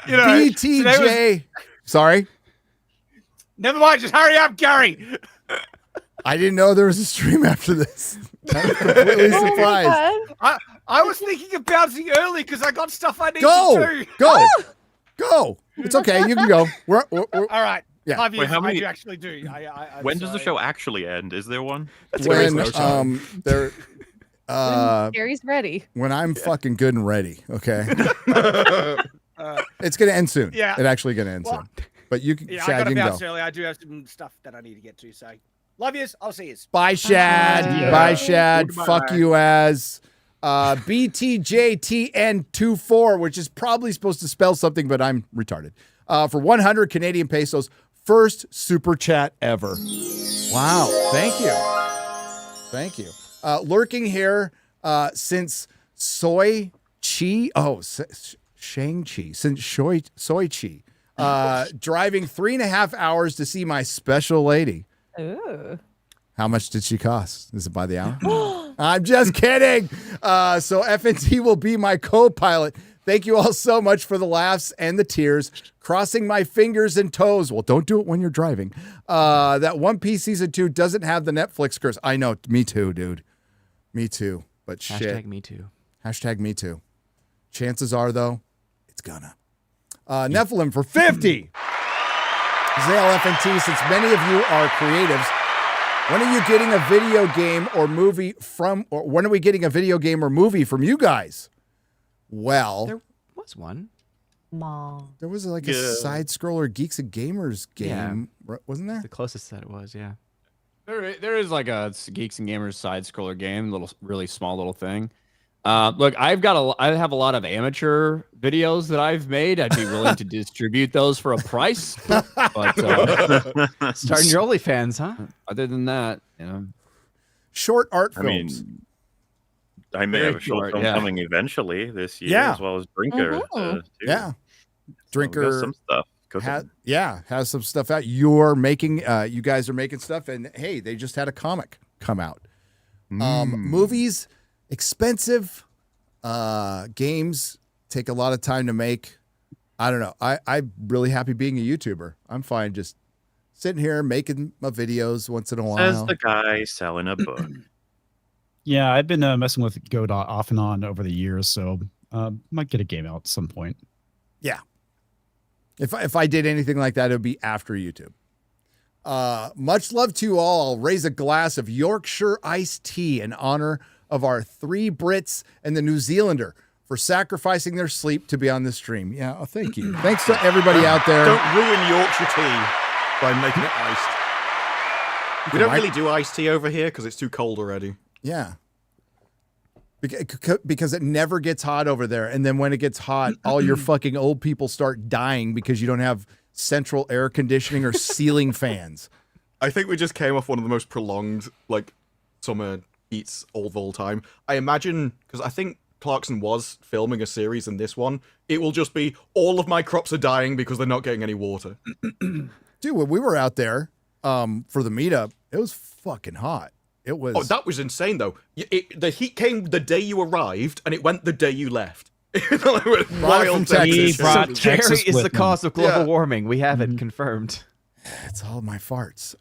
[SPEAKER 1] BTJ. Sorry.
[SPEAKER 10] Never mind. Just hurry up, Gary.
[SPEAKER 1] I didn't know there was a stream after this. I'm completely surprised.
[SPEAKER 10] I was thinking of bouncing early because I got stuff I need to do.
[SPEAKER 1] Go. It's okay. You can go. We're
[SPEAKER 10] all right.
[SPEAKER 1] Yeah.
[SPEAKER 10] 5 years.
[SPEAKER 5] Wait, how many-
[SPEAKER 10] I actually do.
[SPEAKER 5] When does the show actually end? Is there one?
[SPEAKER 1] When there.
[SPEAKER 9] Gary's ready.
[SPEAKER 1] When I'm fucking good and ready, okay? It's gonna end soon.
[SPEAKER 10] Yeah.
[SPEAKER 1] It's actually gonna end soon. But you can,
[SPEAKER 10] Yeah,
[SPEAKER 1] Shad,
[SPEAKER 10] I got to
[SPEAKER 1] you can
[SPEAKER 10] bounce
[SPEAKER 1] go.
[SPEAKER 10] early. I do have some stuff that I need to get to. So, love yous. I'll see yous.
[SPEAKER 1] Bye, Shad.
[SPEAKER 10] Yeah.
[SPEAKER 1] Bye, Shad.
[SPEAKER 10] Goodbye.
[SPEAKER 1] Fuck you, Az. BTJTN24, which is probably supposed to spell something, but I'm retarded. For 100 Canadian pesos, first super chat ever. Wow. Thank you. Thank you. Lurking here since Soy Chi. Oh, Shang-Chi. Since Soy Chi. Driving 3.5 hours to see my special lady.
[SPEAKER 9] Ooh.
[SPEAKER 1] How much did she cost? Is it by the hour? I'm just kidding. So FNT will be my co-pilot. Thank you all so much for the laughs and the tears. Crossing my fingers and toes. Well, don't do it when you're driving. That One Piece Season 2 doesn't have the Netflix curse. I know. Me too, dude. Me too. But shit.
[SPEAKER 3] Hashtag me too.
[SPEAKER 1] Hashtag me too. Chances are, though, it's gonna. Nephilim for 50. Zale FNT, since many of you are creatives, when are you getting a video game or movie from, or when are we getting a video game or movie from you guys? Well,
[SPEAKER 3] There was one.
[SPEAKER 9] Mom.
[SPEAKER 1] there was like a side scroller Geeks and Gamers game, wasn't there?
[SPEAKER 3] The closest that it was, yeah.
[SPEAKER 16] There is like a Geeks and Gamers side scroller game, really small little thing.
[SPEAKER 7] Look, I have a lot of amateur videos that I've made. I'd be willing to distribute those for a price. But
[SPEAKER 3] starting your OnlyFans, huh?
[SPEAKER 7] Other than that,
[SPEAKER 1] short art films.
[SPEAKER 5] I may have a short film coming eventually this year, as well as Drinker.
[SPEAKER 1] Yeah, Drinker.
[SPEAKER 5] So some stuff.
[SPEAKER 1] Has some stuff out. You're making. You guys are making stuff, and hey, they just had a comic come out. Movies. Expensive games take a lot of time to make. I don't know. I'm really happy being a YouTuber. I'm fine just sitting here making my videos once in a while.
[SPEAKER 5] Says the guy selling a book.
[SPEAKER 4] Yeah, I've been messing with Godot off and on over the years, so might get a game out at some point.
[SPEAKER 1] Yeah. If I did anything like that, it would be after YouTube. Much love to you all. I'll raise a glass of Yorkshire iced tea in honor of our 3 Brits and the New Zealander for sacrificing their sleep to be on this stream. Yeah, thank you. Thanks to everybody out there.
[SPEAKER 8] Don't ruin Yorkshire tea by making it iced. We don't really do iced tea over here because it's too cold already.
[SPEAKER 1] Yeah. Because it never gets hot over there. And then when it gets hot, all your fucking old people start dying because you don't have central air conditioning or ceiling fans.
[SPEAKER 8] I think we just came off one of the most prolonged, summer heats of all time. I imagine, because I think Clarkson was filming a series in this one, it will just be all of my crops are dying because they're not getting any water.
[SPEAKER 1] Dude, when we were out there for the meetup, it was fucking hot. It was.
[SPEAKER 8] Oh, that was insane, though. The heat came the day you arrived, and it went the day you left. Wild
[SPEAKER 3] Texas. Jerry is the cause of global warming. We have it confirmed.
[SPEAKER 1] It's all my farts.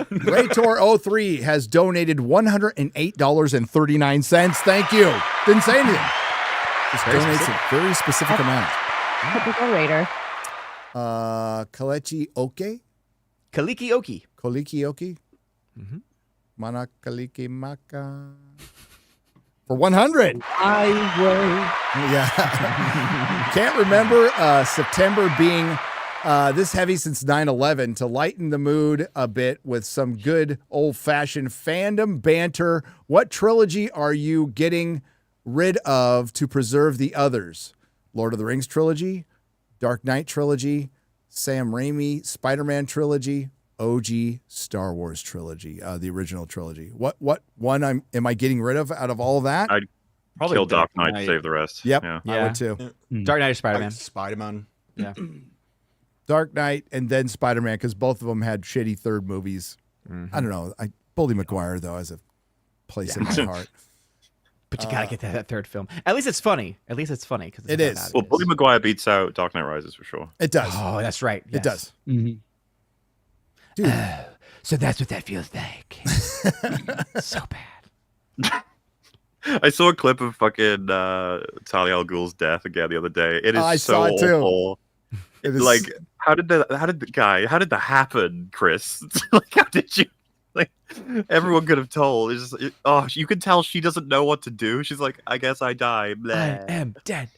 [SPEAKER 1] Raytor03 has donated $108.39. Thank you. Didn't say anything. Just donates a very specific amount.
[SPEAKER 2] Typical Raider.
[SPEAKER 1] Kalechi Oke?
[SPEAKER 3] Kaliki Oki.
[SPEAKER 1] Koliki Oki? Mana Kaliki Maka. For 100.
[SPEAKER 2] I will.
[SPEAKER 1] Yeah. Can't remember September being this heavy since 9/11. To lighten the mood a bit with some good old-fashioned fandom banter, what trilogy are you getting rid of to preserve the others? Lord of the Rings trilogy, Dark Knight trilogy, Sam Raimi Spider-Man trilogy, OG Star Wars trilogy, the original trilogy. What one am I getting rid of out of all that?
[SPEAKER 5] I'd probably kill Dark Knight to save the rest.
[SPEAKER 1] Yep, I would too.
[SPEAKER 3] Dark Knight or Spider-Man?
[SPEAKER 8] Spider-Man.
[SPEAKER 3] Yeah.
[SPEAKER 1] Dark Knight and then Spider-Man, because both of them had shitty third movies. I don't know. Bully McGuire, though, has a place in my heart.
[SPEAKER 3] But you got to get that third film. At least it's funny. At least it's funny.
[SPEAKER 1] It is.
[SPEAKER 5] Well, Bully McGuire beats out Dark Knight Rises for sure.
[SPEAKER 1] It does.
[SPEAKER 3] Oh, that's right.
[SPEAKER 1] It does.
[SPEAKER 4] Mm-hmm.
[SPEAKER 1] Dude.
[SPEAKER 3] So that's what that feels like. So bad.
[SPEAKER 5] I saw a clip of fucking Talia al Ghul's death again the other day. It is
[SPEAKER 1] I
[SPEAKER 5] so
[SPEAKER 1] saw it too.
[SPEAKER 5] awful.
[SPEAKER 1] It is...
[SPEAKER 5] Like, how did that happen, Chris? Like, how did you? Like, everyone could have told. It's just, you could tell she doesn't know what to do. She's like, I guess I die. Blah.
[SPEAKER 3] I am dead.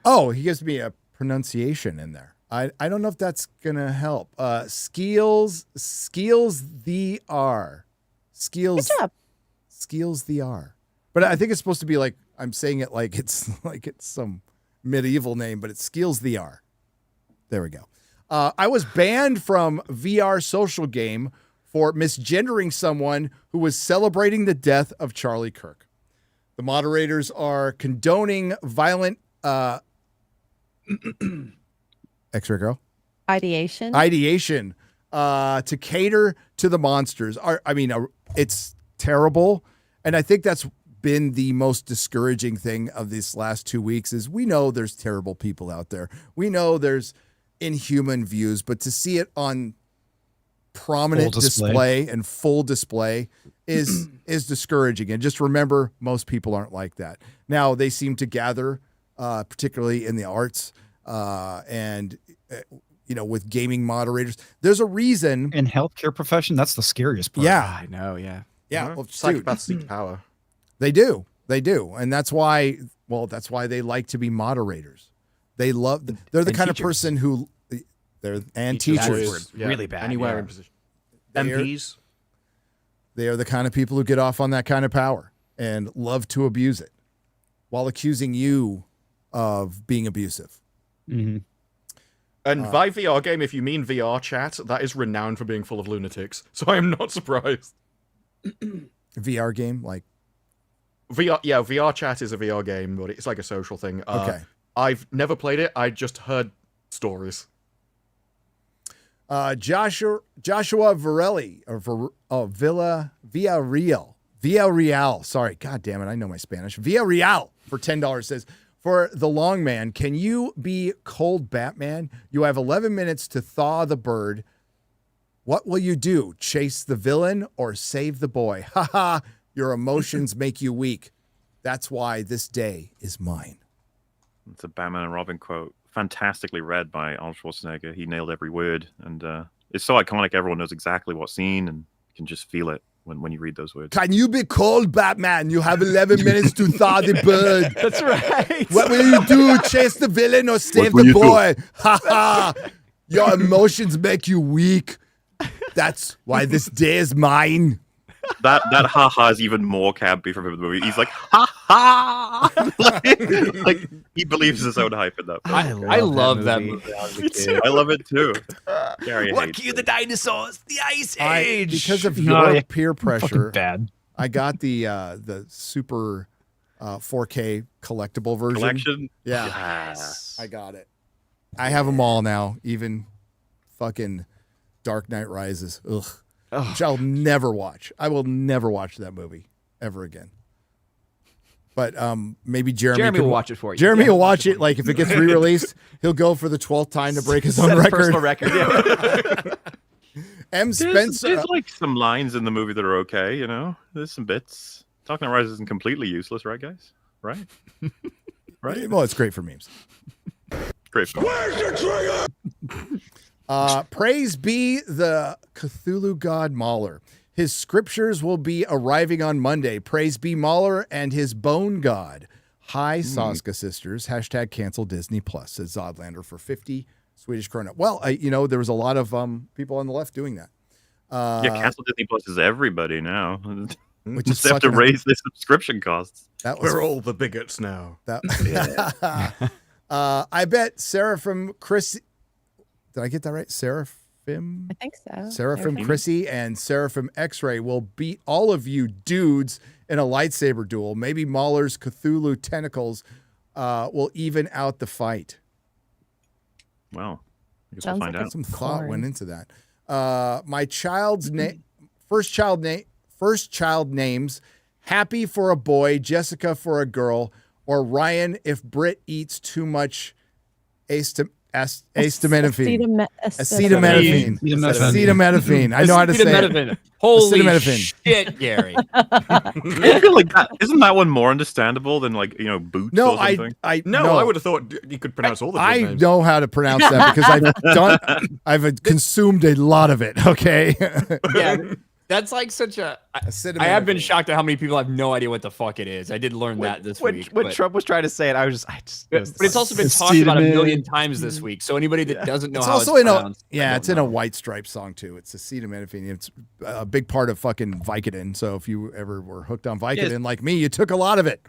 [SPEAKER 1] Oh, he gives me a pronunciation in there. I don't know if that's gonna help. Skeels the R. Skeels.
[SPEAKER 9] Good job.
[SPEAKER 1] Skeels the R. But I think it's supposed to be like I'm saying it like it's some medieval name, but it's Skeels the R. There we go. I was banned from VR social game for misgendering someone who was celebrating the death of Charlie Kirk. The moderators are condoning violent X-ray girl
[SPEAKER 9] Ideation
[SPEAKER 1] to cater to the monsters. It's terrible, and I think that's been the most discouraging thing of these last 2 weeks. Is we know there's terrible people out there. We know there's inhuman views, but to see it on prominent display and full display is discouraging. And just remember, most people aren't like that. Now they seem to gather, particularly in the arts. And with gaming moderators, there's a reason
[SPEAKER 4] in healthcare profession. That's the scariest part.
[SPEAKER 1] Yeah,
[SPEAKER 3] I know. Yeah.
[SPEAKER 1] Yeah. Well,
[SPEAKER 8] psychopaths seek power.
[SPEAKER 1] They do. They do. And that's why they like to be moderators. They're the kind of person who and teachers.
[SPEAKER 3] Really bad.
[SPEAKER 8] Anywhere in position. MPs.
[SPEAKER 1] They are the kind of people who get off on that kind of power and love to abuse it while accusing you of being abusive.
[SPEAKER 8] Mm-hmm. And by VR game, if you mean VR chat, that is renowned for being full of lunatics. So I am not surprised.
[SPEAKER 1] VR game, like
[SPEAKER 8] VR chat is a VR game, but it's like a social thing.
[SPEAKER 1] Okay.
[SPEAKER 8] I've never played it. I just heard stories.
[SPEAKER 1] Joshua Varelli or Villarreal. Sorry, God damn it, I know my Spanish. Villarreal for $10 says, for the long man, can you be cold Batman? You have 11 minutes to thaw the bird. What will you do? Chase the villain or save the boy? Haha, your emotions make you weak. That's why this day is mine.
[SPEAKER 5] It's a Batman and Robin quote. Fantastically read by Arnold Schwarzenegger. He nailed every word. And it's so iconic, everyone knows exactly what scene and can just feel it when you read those words.
[SPEAKER 1] Can you be cold, Batman? You have 11 minutes to thaw the bird.
[SPEAKER 3] That's right.
[SPEAKER 1] What will you do? Chase the villain or save the boy? Ha ha. Your emotions make you weak. That's why this day is mine.
[SPEAKER 5] That ha-ha is even more campy from him in the movie. He's like, ha-ha! like, he believes his own hype in that.
[SPEAKER 7] I love that movie.
[SPEAKER 5] I love it too. Gary
[SPEAKER 14] What
[SPEAKER 5] hates
[SPEAKER 14] cue
[SPEAKER 5] it.
[SPEAKER 14] the dinosaurs? The Ice Age.
[SPEAKER 1] Because of your peer
[SPEAKER 4] Fucking
[SPEAKER 1] pressure,
[SPEAKER 4] bad.
[SPEAKER 1] I got the super 4K collectible version.
[SPEAKER 5] Collection?
[SPEAKER 1] Yeah.
[SPEAKER 5] Yes.
[SPEAKER 1] I got it. I have them all now, even fucking Dark Knight Rises. Ugh. Which I'll never watch. I will never watch that movie ever again. But maybe Jeremy
[SPEAKER 3] will watch it for you.
[SPEAKER 1] Jeremy will watch it. Like if it gets re-released, he'll go for the 12th time to break his own record.
[SPEAKER 3] Personal record. Yeah.
[SPEAKER 1] M. Spencer.
[SPEAKER 5] There's like some lines in the movie that are okay, you know? There's some bits. Dark Knight Rises isn't completely useless, right, guys? Right? Right?
[SPEAKER 1] Well, it's great for memes.
[SPEAKER 5] Great.
[SPEAKER 14] Where's your trigger?
[SPEAKER 1] Praise be the Cthulhu god MauLer. His scriptures will be arriving on Monday. Praise be MauLer and his bone god. Hi, Saska sisters. # cancel Disney Plus, says Zodlander for 50 Swedish krona. Well, there was a lot of people on the left doing that.
[SPEAKER 5] Yeah, cancel Disney Plus is everybody now.
[SPEAKER 1] Which
[SPEAKER 5] just
[SPEAKER 1] is
[SPEAKER 5] have to
[SPEAKER 1] fucking-
[SPEAKER 5] raise their subscription costs.
[SPEAKER 8] We're all the bigots now.
[SPEAKER 1] I bet Seraphim Chris. Did I get that right? Seraphim?
[SPEAKER 9] I think so.
[SPEAKER 1] Seraphim Chrissy and Seraphim X-Ray will beat all of you dudes in a lightsaber duel. Maybe MauLer's Cthulhu tentacles will even out the fight.
[SPEAKER 5] Well, I guess
[SPEAKER 9] Sounds
[SPEAKER 5] we'll find
[SPEAKER 9] like
[SPEAKER 5] out.
[SPEAKER 1] Some thought went into that. My child's name, first child names, Happy for a boy, Jessica for a girl, or Ryan if Brit eats too much acetaminophen. Acetaminophen. I know how to say it.
[SPEAKER 7] Holy
[SPEAKER 1] Acetaminophen.
[SPEAKER 7] shit, Gary.
[SPEAKER 5] I feel like that isn't that one more understandable than boots
[SPEAKER 1] No,
[SPEAKER 5] or something?
[SPEAKER 8] I would have thought you could pronounce all the good
[SPEAKER 1] I
[SPEAKER 8] names.
[SPEAKER 1] know how to pronounce that because I've consumed a lot of it. Okay.
[SPEAKER 7] Yeah, that's like such a. I have been shocked at how many people have no idea what the fuck it is. I did learn that this week.
[SPEAKER 3] When
[SPEAKER 7] but-
[SPEAKER 3] Trump was trying to say it, I just.
[SPEAKER 7] But it's also been talked about a million times this week. So anybody that doesn't know
[SPEAKER 1] It's
[SPEAKER 7] how
[SPEAKER 1] also
[SPEAKER 7] it's
[SPEAKER 1] in a
[SPEAKER 7] pronounced,
[SPEAKER 1] it's in a White Stripes song too. It's acetaminophen. It's a big part of fucking Vicodin. So if you ever were hooked on Vicodin like me, you took a lot of it.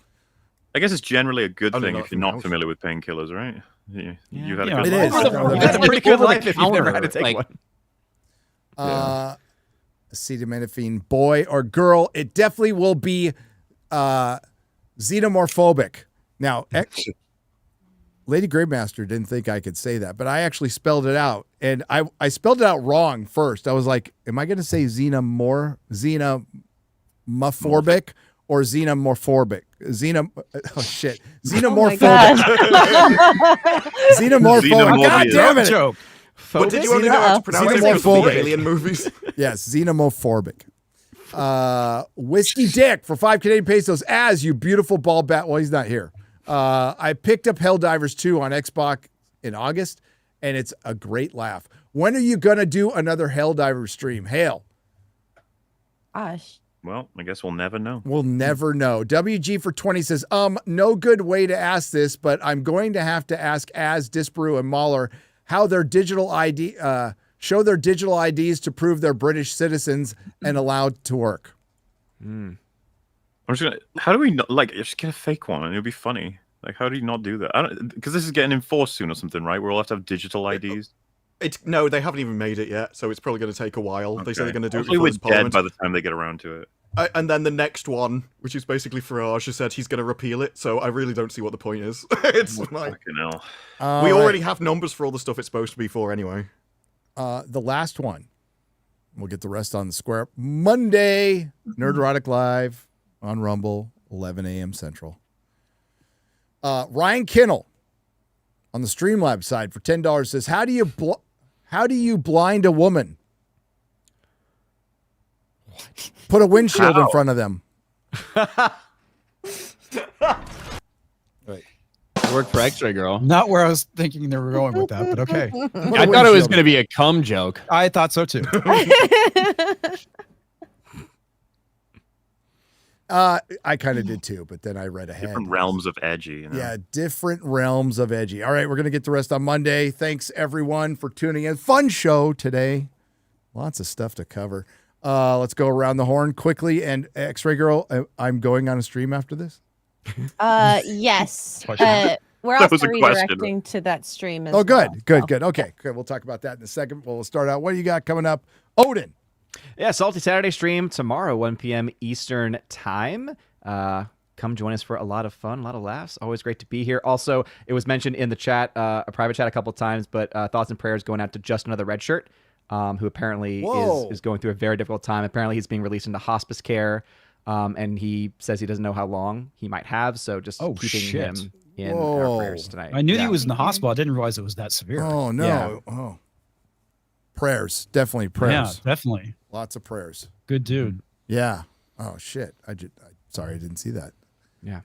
[SPEAKER 5] I guess it's generally a good
[SPEAKER 8] Only
[SPEAKER 5] thing
[SPEAKER 8] not
[SPEAKER 5] if you're
[SPEAKER 8] from
[SPEAKER 5] not
[SPEAKER 8] house.
[SPEAKER 5] familiar with painkillers, right? You've had
[SPEAKER 4] Yeah.
[SPEAKER 5] a good
[SPEAKER 1] It
[SPEAKER 5] life.
[SPEAKER 1] is.
[SPEAKER 3] You've had a pretty good life if you've never had to take one.
[SPEAKER 1] Acetaminophen, boy or girl, it definitely will be xenomorphobic. Now, Lady Gravemaster didn't think I could say that, but I actually spelled it out, and I spelled it out wrong first. I was like, am I going to say xenomorphobic or xenomorphobic? Oh shit, xenomorphobic. Xenomorphobic. God damn it!
[SPEAKER 8] Joke. But did you only know how to pronounce it because of the alien movies?
[SPEAKER 1] Yes, xenomorphobic. Whiskey Dick for 5 Canadian pesos as you beautiful ball bat. Well, he's not here. I picked up Helldivers 2 on Xbox in August, and it's a great laugh. When are you going to do another Helldivers stream? Hail.
[SPEAKER 9] Gosh,
[SPEAKER 5] Well, I guess we'll never know.
[SPEAKER 1] We'll never know. WG for 20 says, no good way to ask this, but I'm going to have to ask Disparu and MauLer how their digital ID show their digital IDs to prove they're British citizens and allowed to work.
[SPEAKER 5] I'm just gonna. How do we not just get a fake one and it'll be funny? Like, how do you not do that? I don't, because this is getting enforced soon or something, right? We'll have to have digital IDs.
[SPEAKER 8] No, they haven't even made it yet, so it's probably going to take a while.
[SPEAKER 5] Okay.
[SPEAKER 8] They say they're going to do
[SPEAKER 5] Hopefully
[SPEAKER 8] it before
[SPEAKER 5] we're
[SPEAKER 8] this
[SPEAKER 5] dead by the time they get around to it.
[SPEAKER 8] And then the next one, which is basically Farage, has said he's going to repeal it, so I really don't see what the point is. It's like, we already have numbers for all the stuff it's supposed to be for anyway.
[SPEAKER 1] The last one. We'll get the rest on the square. Monday, Nerdrotic Live on Rumble, 11 a.m. Central. Ryan Kimmel on the Streamlabs side for $10 says, how do you blind a woman? Put a windshield in front of them.
[SPEAKER 7] Right. Worked for X-Ray Girl.
[SPEAKER 4] Not where I was thinking they were going with that, but okay.
[SPEAKER 7] I thought it was going to be a cum joke.
[SPEAKER 4] I thought so too.
[SPEAKER 1] I kind of did too, but then I read ahead.
[SPEAKER 5] Different realms of edgy. You know?
[SPEAKER 1] Yeah, different realms of edgy. All right, we're going to get the rest on Monday. Thanks, everyone, for tuning in. Fun show today. Lots of stuff to cover. Let's go around the horn quickly. And X-Ray Girl, I'm going on a stream after this?
[SPEAKER 9] Yes.
[SPEAKER 1] Question.
[SPEAKER 9] We're
[SPEAKER 1] That
[SPEAKER 9] also
[SPEAKER 1] was a question.
[SPEAKER 9] redirecting to that stream as
[SPEAKER 1] Oh, good,
[SPEAKER 9] well.
[SPEAKER 1] good, good. Okay, good. We'll talk about that in a second. We'll start out. What do you got coming up? Odin.
[SPEAKER 3] Yeah, Salty Saturday stream tomorrow, 1 p.m. Eastern time. Come join us for a lot of fun, a lot of laughs. Always great to be here. Also, it was mentioned in the chat, a private chat a couple of times, but thoughts and prayers going out to Just Another Red Shirt, who apparently is going through a very difficult time. Apparently, he's being released into hospice care, and he says he doesn't know how long he might have, so just keeping him in our prayers tonight.
[SPEAKER 4] I knew he was in the hospital. I didn't realize it was that severe.
[SPEAKER 1] Oh, no.
[SPEAKER 3] Yeah.
[SPEAKER 1] Oh. Prayers. Definitely prayers.
[SPEAKER 4] Yeah, definitely.
[SPEAKER 1] Lots of prayers.
[SPEAKER 4] Good dude.
[SPEAKER 1] Yeah. Oh, shit. Sorry, I didn't see that.
[SPEAKER 3] Yeah.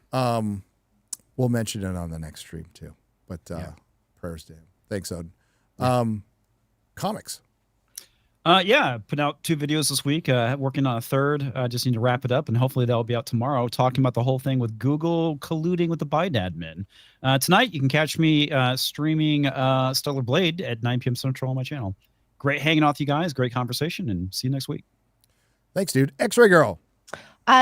[SPEAKER 1] We'll mention it on the next stream, too. But prayers to him. Thanks, Odin. Comics.
[SPEAKER 4] Yeah, put out 2 videos this week. Working on a third. Just need to wrap it up, and hopefully that'll be out tomorrow. Talking about the whole thing with Google colluding with the Biden admin. Tonight you can catch me streaming Stellar Blade at 9 p.m. Central on my channel. Great hanging out with you guys. Great conversation, and see you next week.
[SPEAKER 1] Thanks, dude. X-Ray Girl.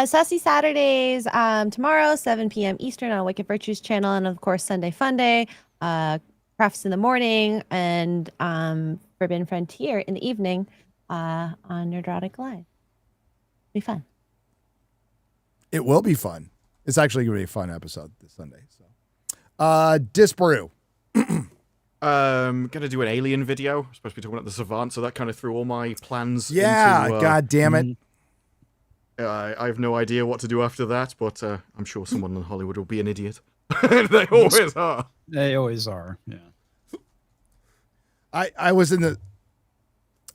[SPEAKER 9] Sassy Saturdays tomorrow, 7 p.m. Eastern on Wicked Virtues channel, and of course Sunday Fun Day, Crafts in the morning, and Forbidden Frontier in the evening on Nerdrotic Live. Be fun.
[SPEAKER 1] It will be fun. It's actually going to be a fun episode this Sunday. So, Disparu.
[SPEAKER 8] Gonna do an alien video. I'm supposed to be talking about the Savant, so that kind of threw all my plans.
[SPEAKER 1] Yeah,
[SPEAKER 8] into,
[SPEAKER 1] god damn it.
[SPEAKER 8] I have no idea what to do after that, but I'm sure someone in Hollywood will be an idiot. They always are.
[SPEAKER 4] They always are. Yeah.
[SPEAKER 1] I was going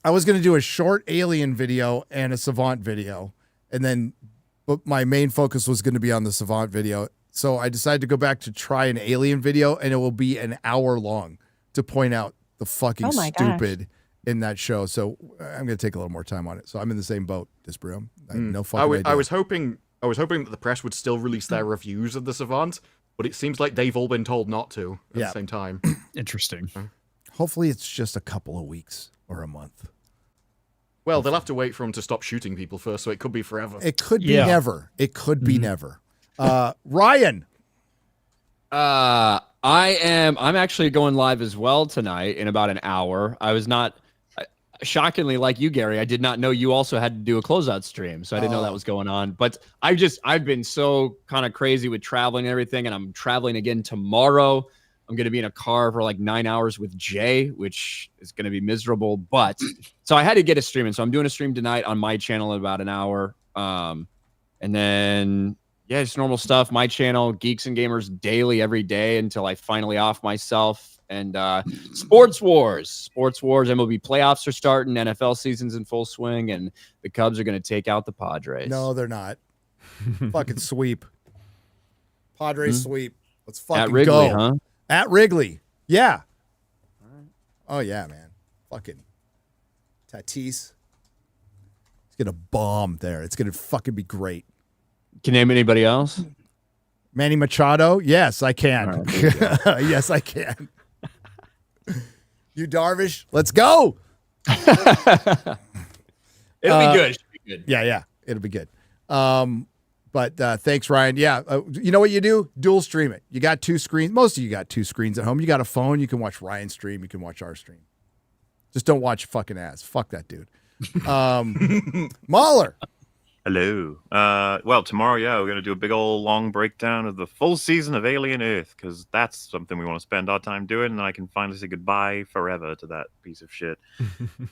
[SPEAKER 1] to do a short alien video and a Savant video, but my main focus was going to be on the Savant video. So I decided to go back to try an alien video, and it will be an hour long to point out the fucking stupid in that show. So I'm going to take a little more time on it. So I'm in the same boat, Disparu. No fucking idea.
[SPEAKER 8] I was hoping that the press would still release their reviews of the Savant, but it seems like they've all been told not to at the same time.
[SPEAKER 4] Interesting.
[SPEAKER 1] Hopefully it's just a couple of weeks or a month.
[SPEAKER 8] Well, they'll have to wait for them to stop shooting people first, so it could be forever.
[SPEAKER 1] It could be never. It could be never. Ryan.
[SPEAKER 7] I'm actually going live as well tonight in about an hour. I was not shockingly like you, Gary. I did not know you also had to do a closeout stream, so I didn't know that was going on. But I've been so kind of crazy with traveling and everything, and I'm traveling again tomorrow. I'm going to be in a car for like 9 hours with Jay, which is going to be miserable. But so I had to get a stream in. So I'm doing a stream tonight on my channel in about an hour. And then, just normal stuff. My channel, Geeks and Gamers daily every day until I finally off myself. And Sports Wars, MLB playoffs are starting. NFL season's in full swing. And the Cubs are going to take out the Padres.
[SPEAKER 1] No, they're not. Fucking sweep. Padres sweep. Let's fucking
[SPEAKER 7] At Wrigley,
[SPEAKER 1] go.
[SPEAKER 7] huh?
[SPEAKER 1] At Wrigley. Yeah. Oh, yeah, man. Fucking Tatis. He's gonna bomb there. It's gonna fucking be great.
[SPEAKER 7] Can you name anybody else?
[SPEAKER 1] Manny Machado? Yes, I can.
[SPEAKER 7] Right,
[SPEAKER 1] yes, I can. You Darvish, let's go.
[SPEAKER 7] It'll be good. It should be good.
[SPEAKER 1] Yeah, it'll be good. But thanks, Ryan. Yeah, you know what you do? Dual stream it. You got 2 screens. Most of you got 2 screens at home. You got a phone. You can watch Ryan's stream. You can watch our stream. Just don't watch fucking ass. Fuck that dude. MauLer.
[SPEAKER 5] Hello. Well, tomorrow, we're going to do a big old long breakdown of the full season of Alien Earth, because that's something we want to spend our time doing, and I can finally say goodbye forever to that piece of shit.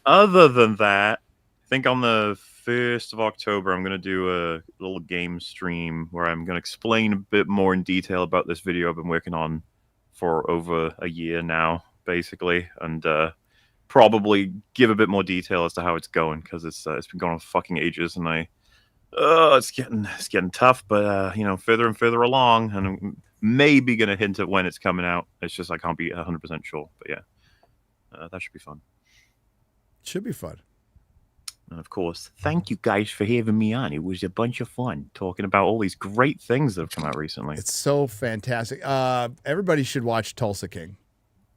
[SPEAKER 5] Other than that, I think on the 1st of October, I'm going to do a little game stream where I'm going to explain a bit more in detail about this video I've been working on for over a year now, basically, and probably give a bit more detail as to how it's going, because it's been going on fucking ages, and it's getting tough, but further and further along, and I'm maybe gonna hint at when it's coming out. It's just I can't be 100% sure, but that should be fun.
[SPEAKER 1] Should be fun.
[SPEAKER 5] And of course, thank you guys for having me on. It was a bunch of fun talking about all these great things that have come out recently.
[SPEAKER 1] It's so fantastic. Everybody should watch Tulsa King.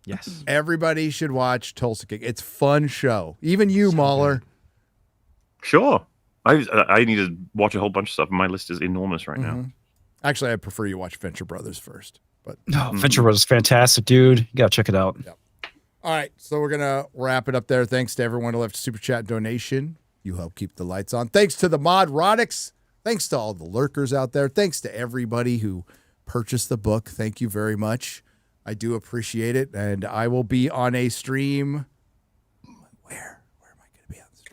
[SPEAKER 3] Yes.
[SPEAKER 1] Everybody should watch Tulsa King. It's a fun show. Even you, MauLer.
[SPEAKER 5] Sure. I need to watch a whole bunch of stuff. My list is enormous right now.
[SPEAKER 1] Actually, I prefer you watch Venture Brothers first. But
[SPEAKER 4] No, Venture Brothers is fantastic, dude. You gotta check it out.
[SPEAKER 1] Yep. All right, so we're gonna wrap it up there. Thanks to everyone who left a super chat donation. You help keep the lights on. Thanks to the Nerdrotics. Thanks to all the lurkers out there. Thanks to everybody who purchased the book. Thank you very much. I do appreciate it, and I will be on a stream.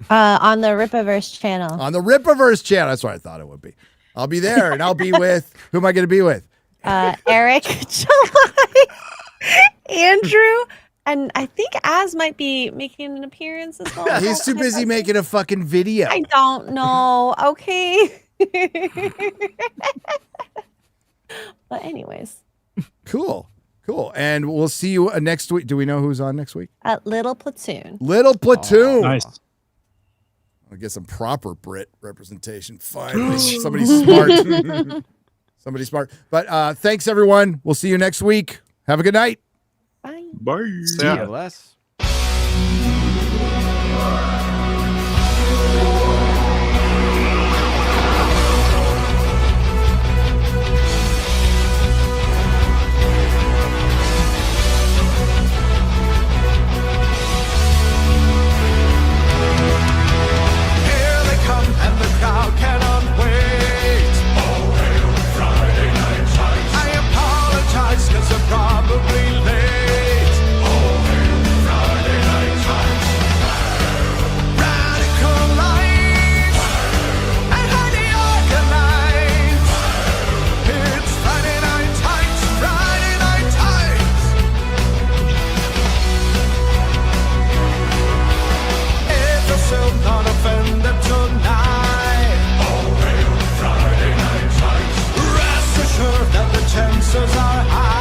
[SPEAKER 9] On the Ripaverse channel.
[SPEAKER 1] On the Ripaverse channel. That's what I thought it would be. I'll be there, and I'll be with, who am I going to be with?
[SPEAKER 9] Eric, July, Andrew, and I think Az might be making an appearance as well.
[SPEAKER 1] He's too busy making a fucking video.
[SPEAKER 9] I don't know. Okay. But anyways.
[SPEAKER 1] Cool. And we'll see you next week. Do we know who's on next week?
[SPEAKER 9] Little Platoon.
[SPEAKER 1] Little Platoon.
[SPEAKER 4] Oh, nice.
[SPEAKER 1] I'll get some proper Brit representation. Finally, somebody smart. Somebody smart. But thanks, everyone. We'll see you next week. Have a good night.
[SPEAKER 9] Bye.
[SPEAKER 5] Bye.
[SPEAKER 3] See ya. Less.
[SPEAKER 17] Probably late. Oh, Friday night times. Radical lights and highly organized. It's Friday night times. Friday night times. If you're still not offended tonight. Oh, Friday night times. Rest assured that the chances are high.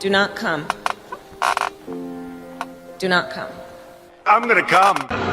[SPEAKER 18] Do not come. Do not come.
[SPEAKER 15] I'm gonna come.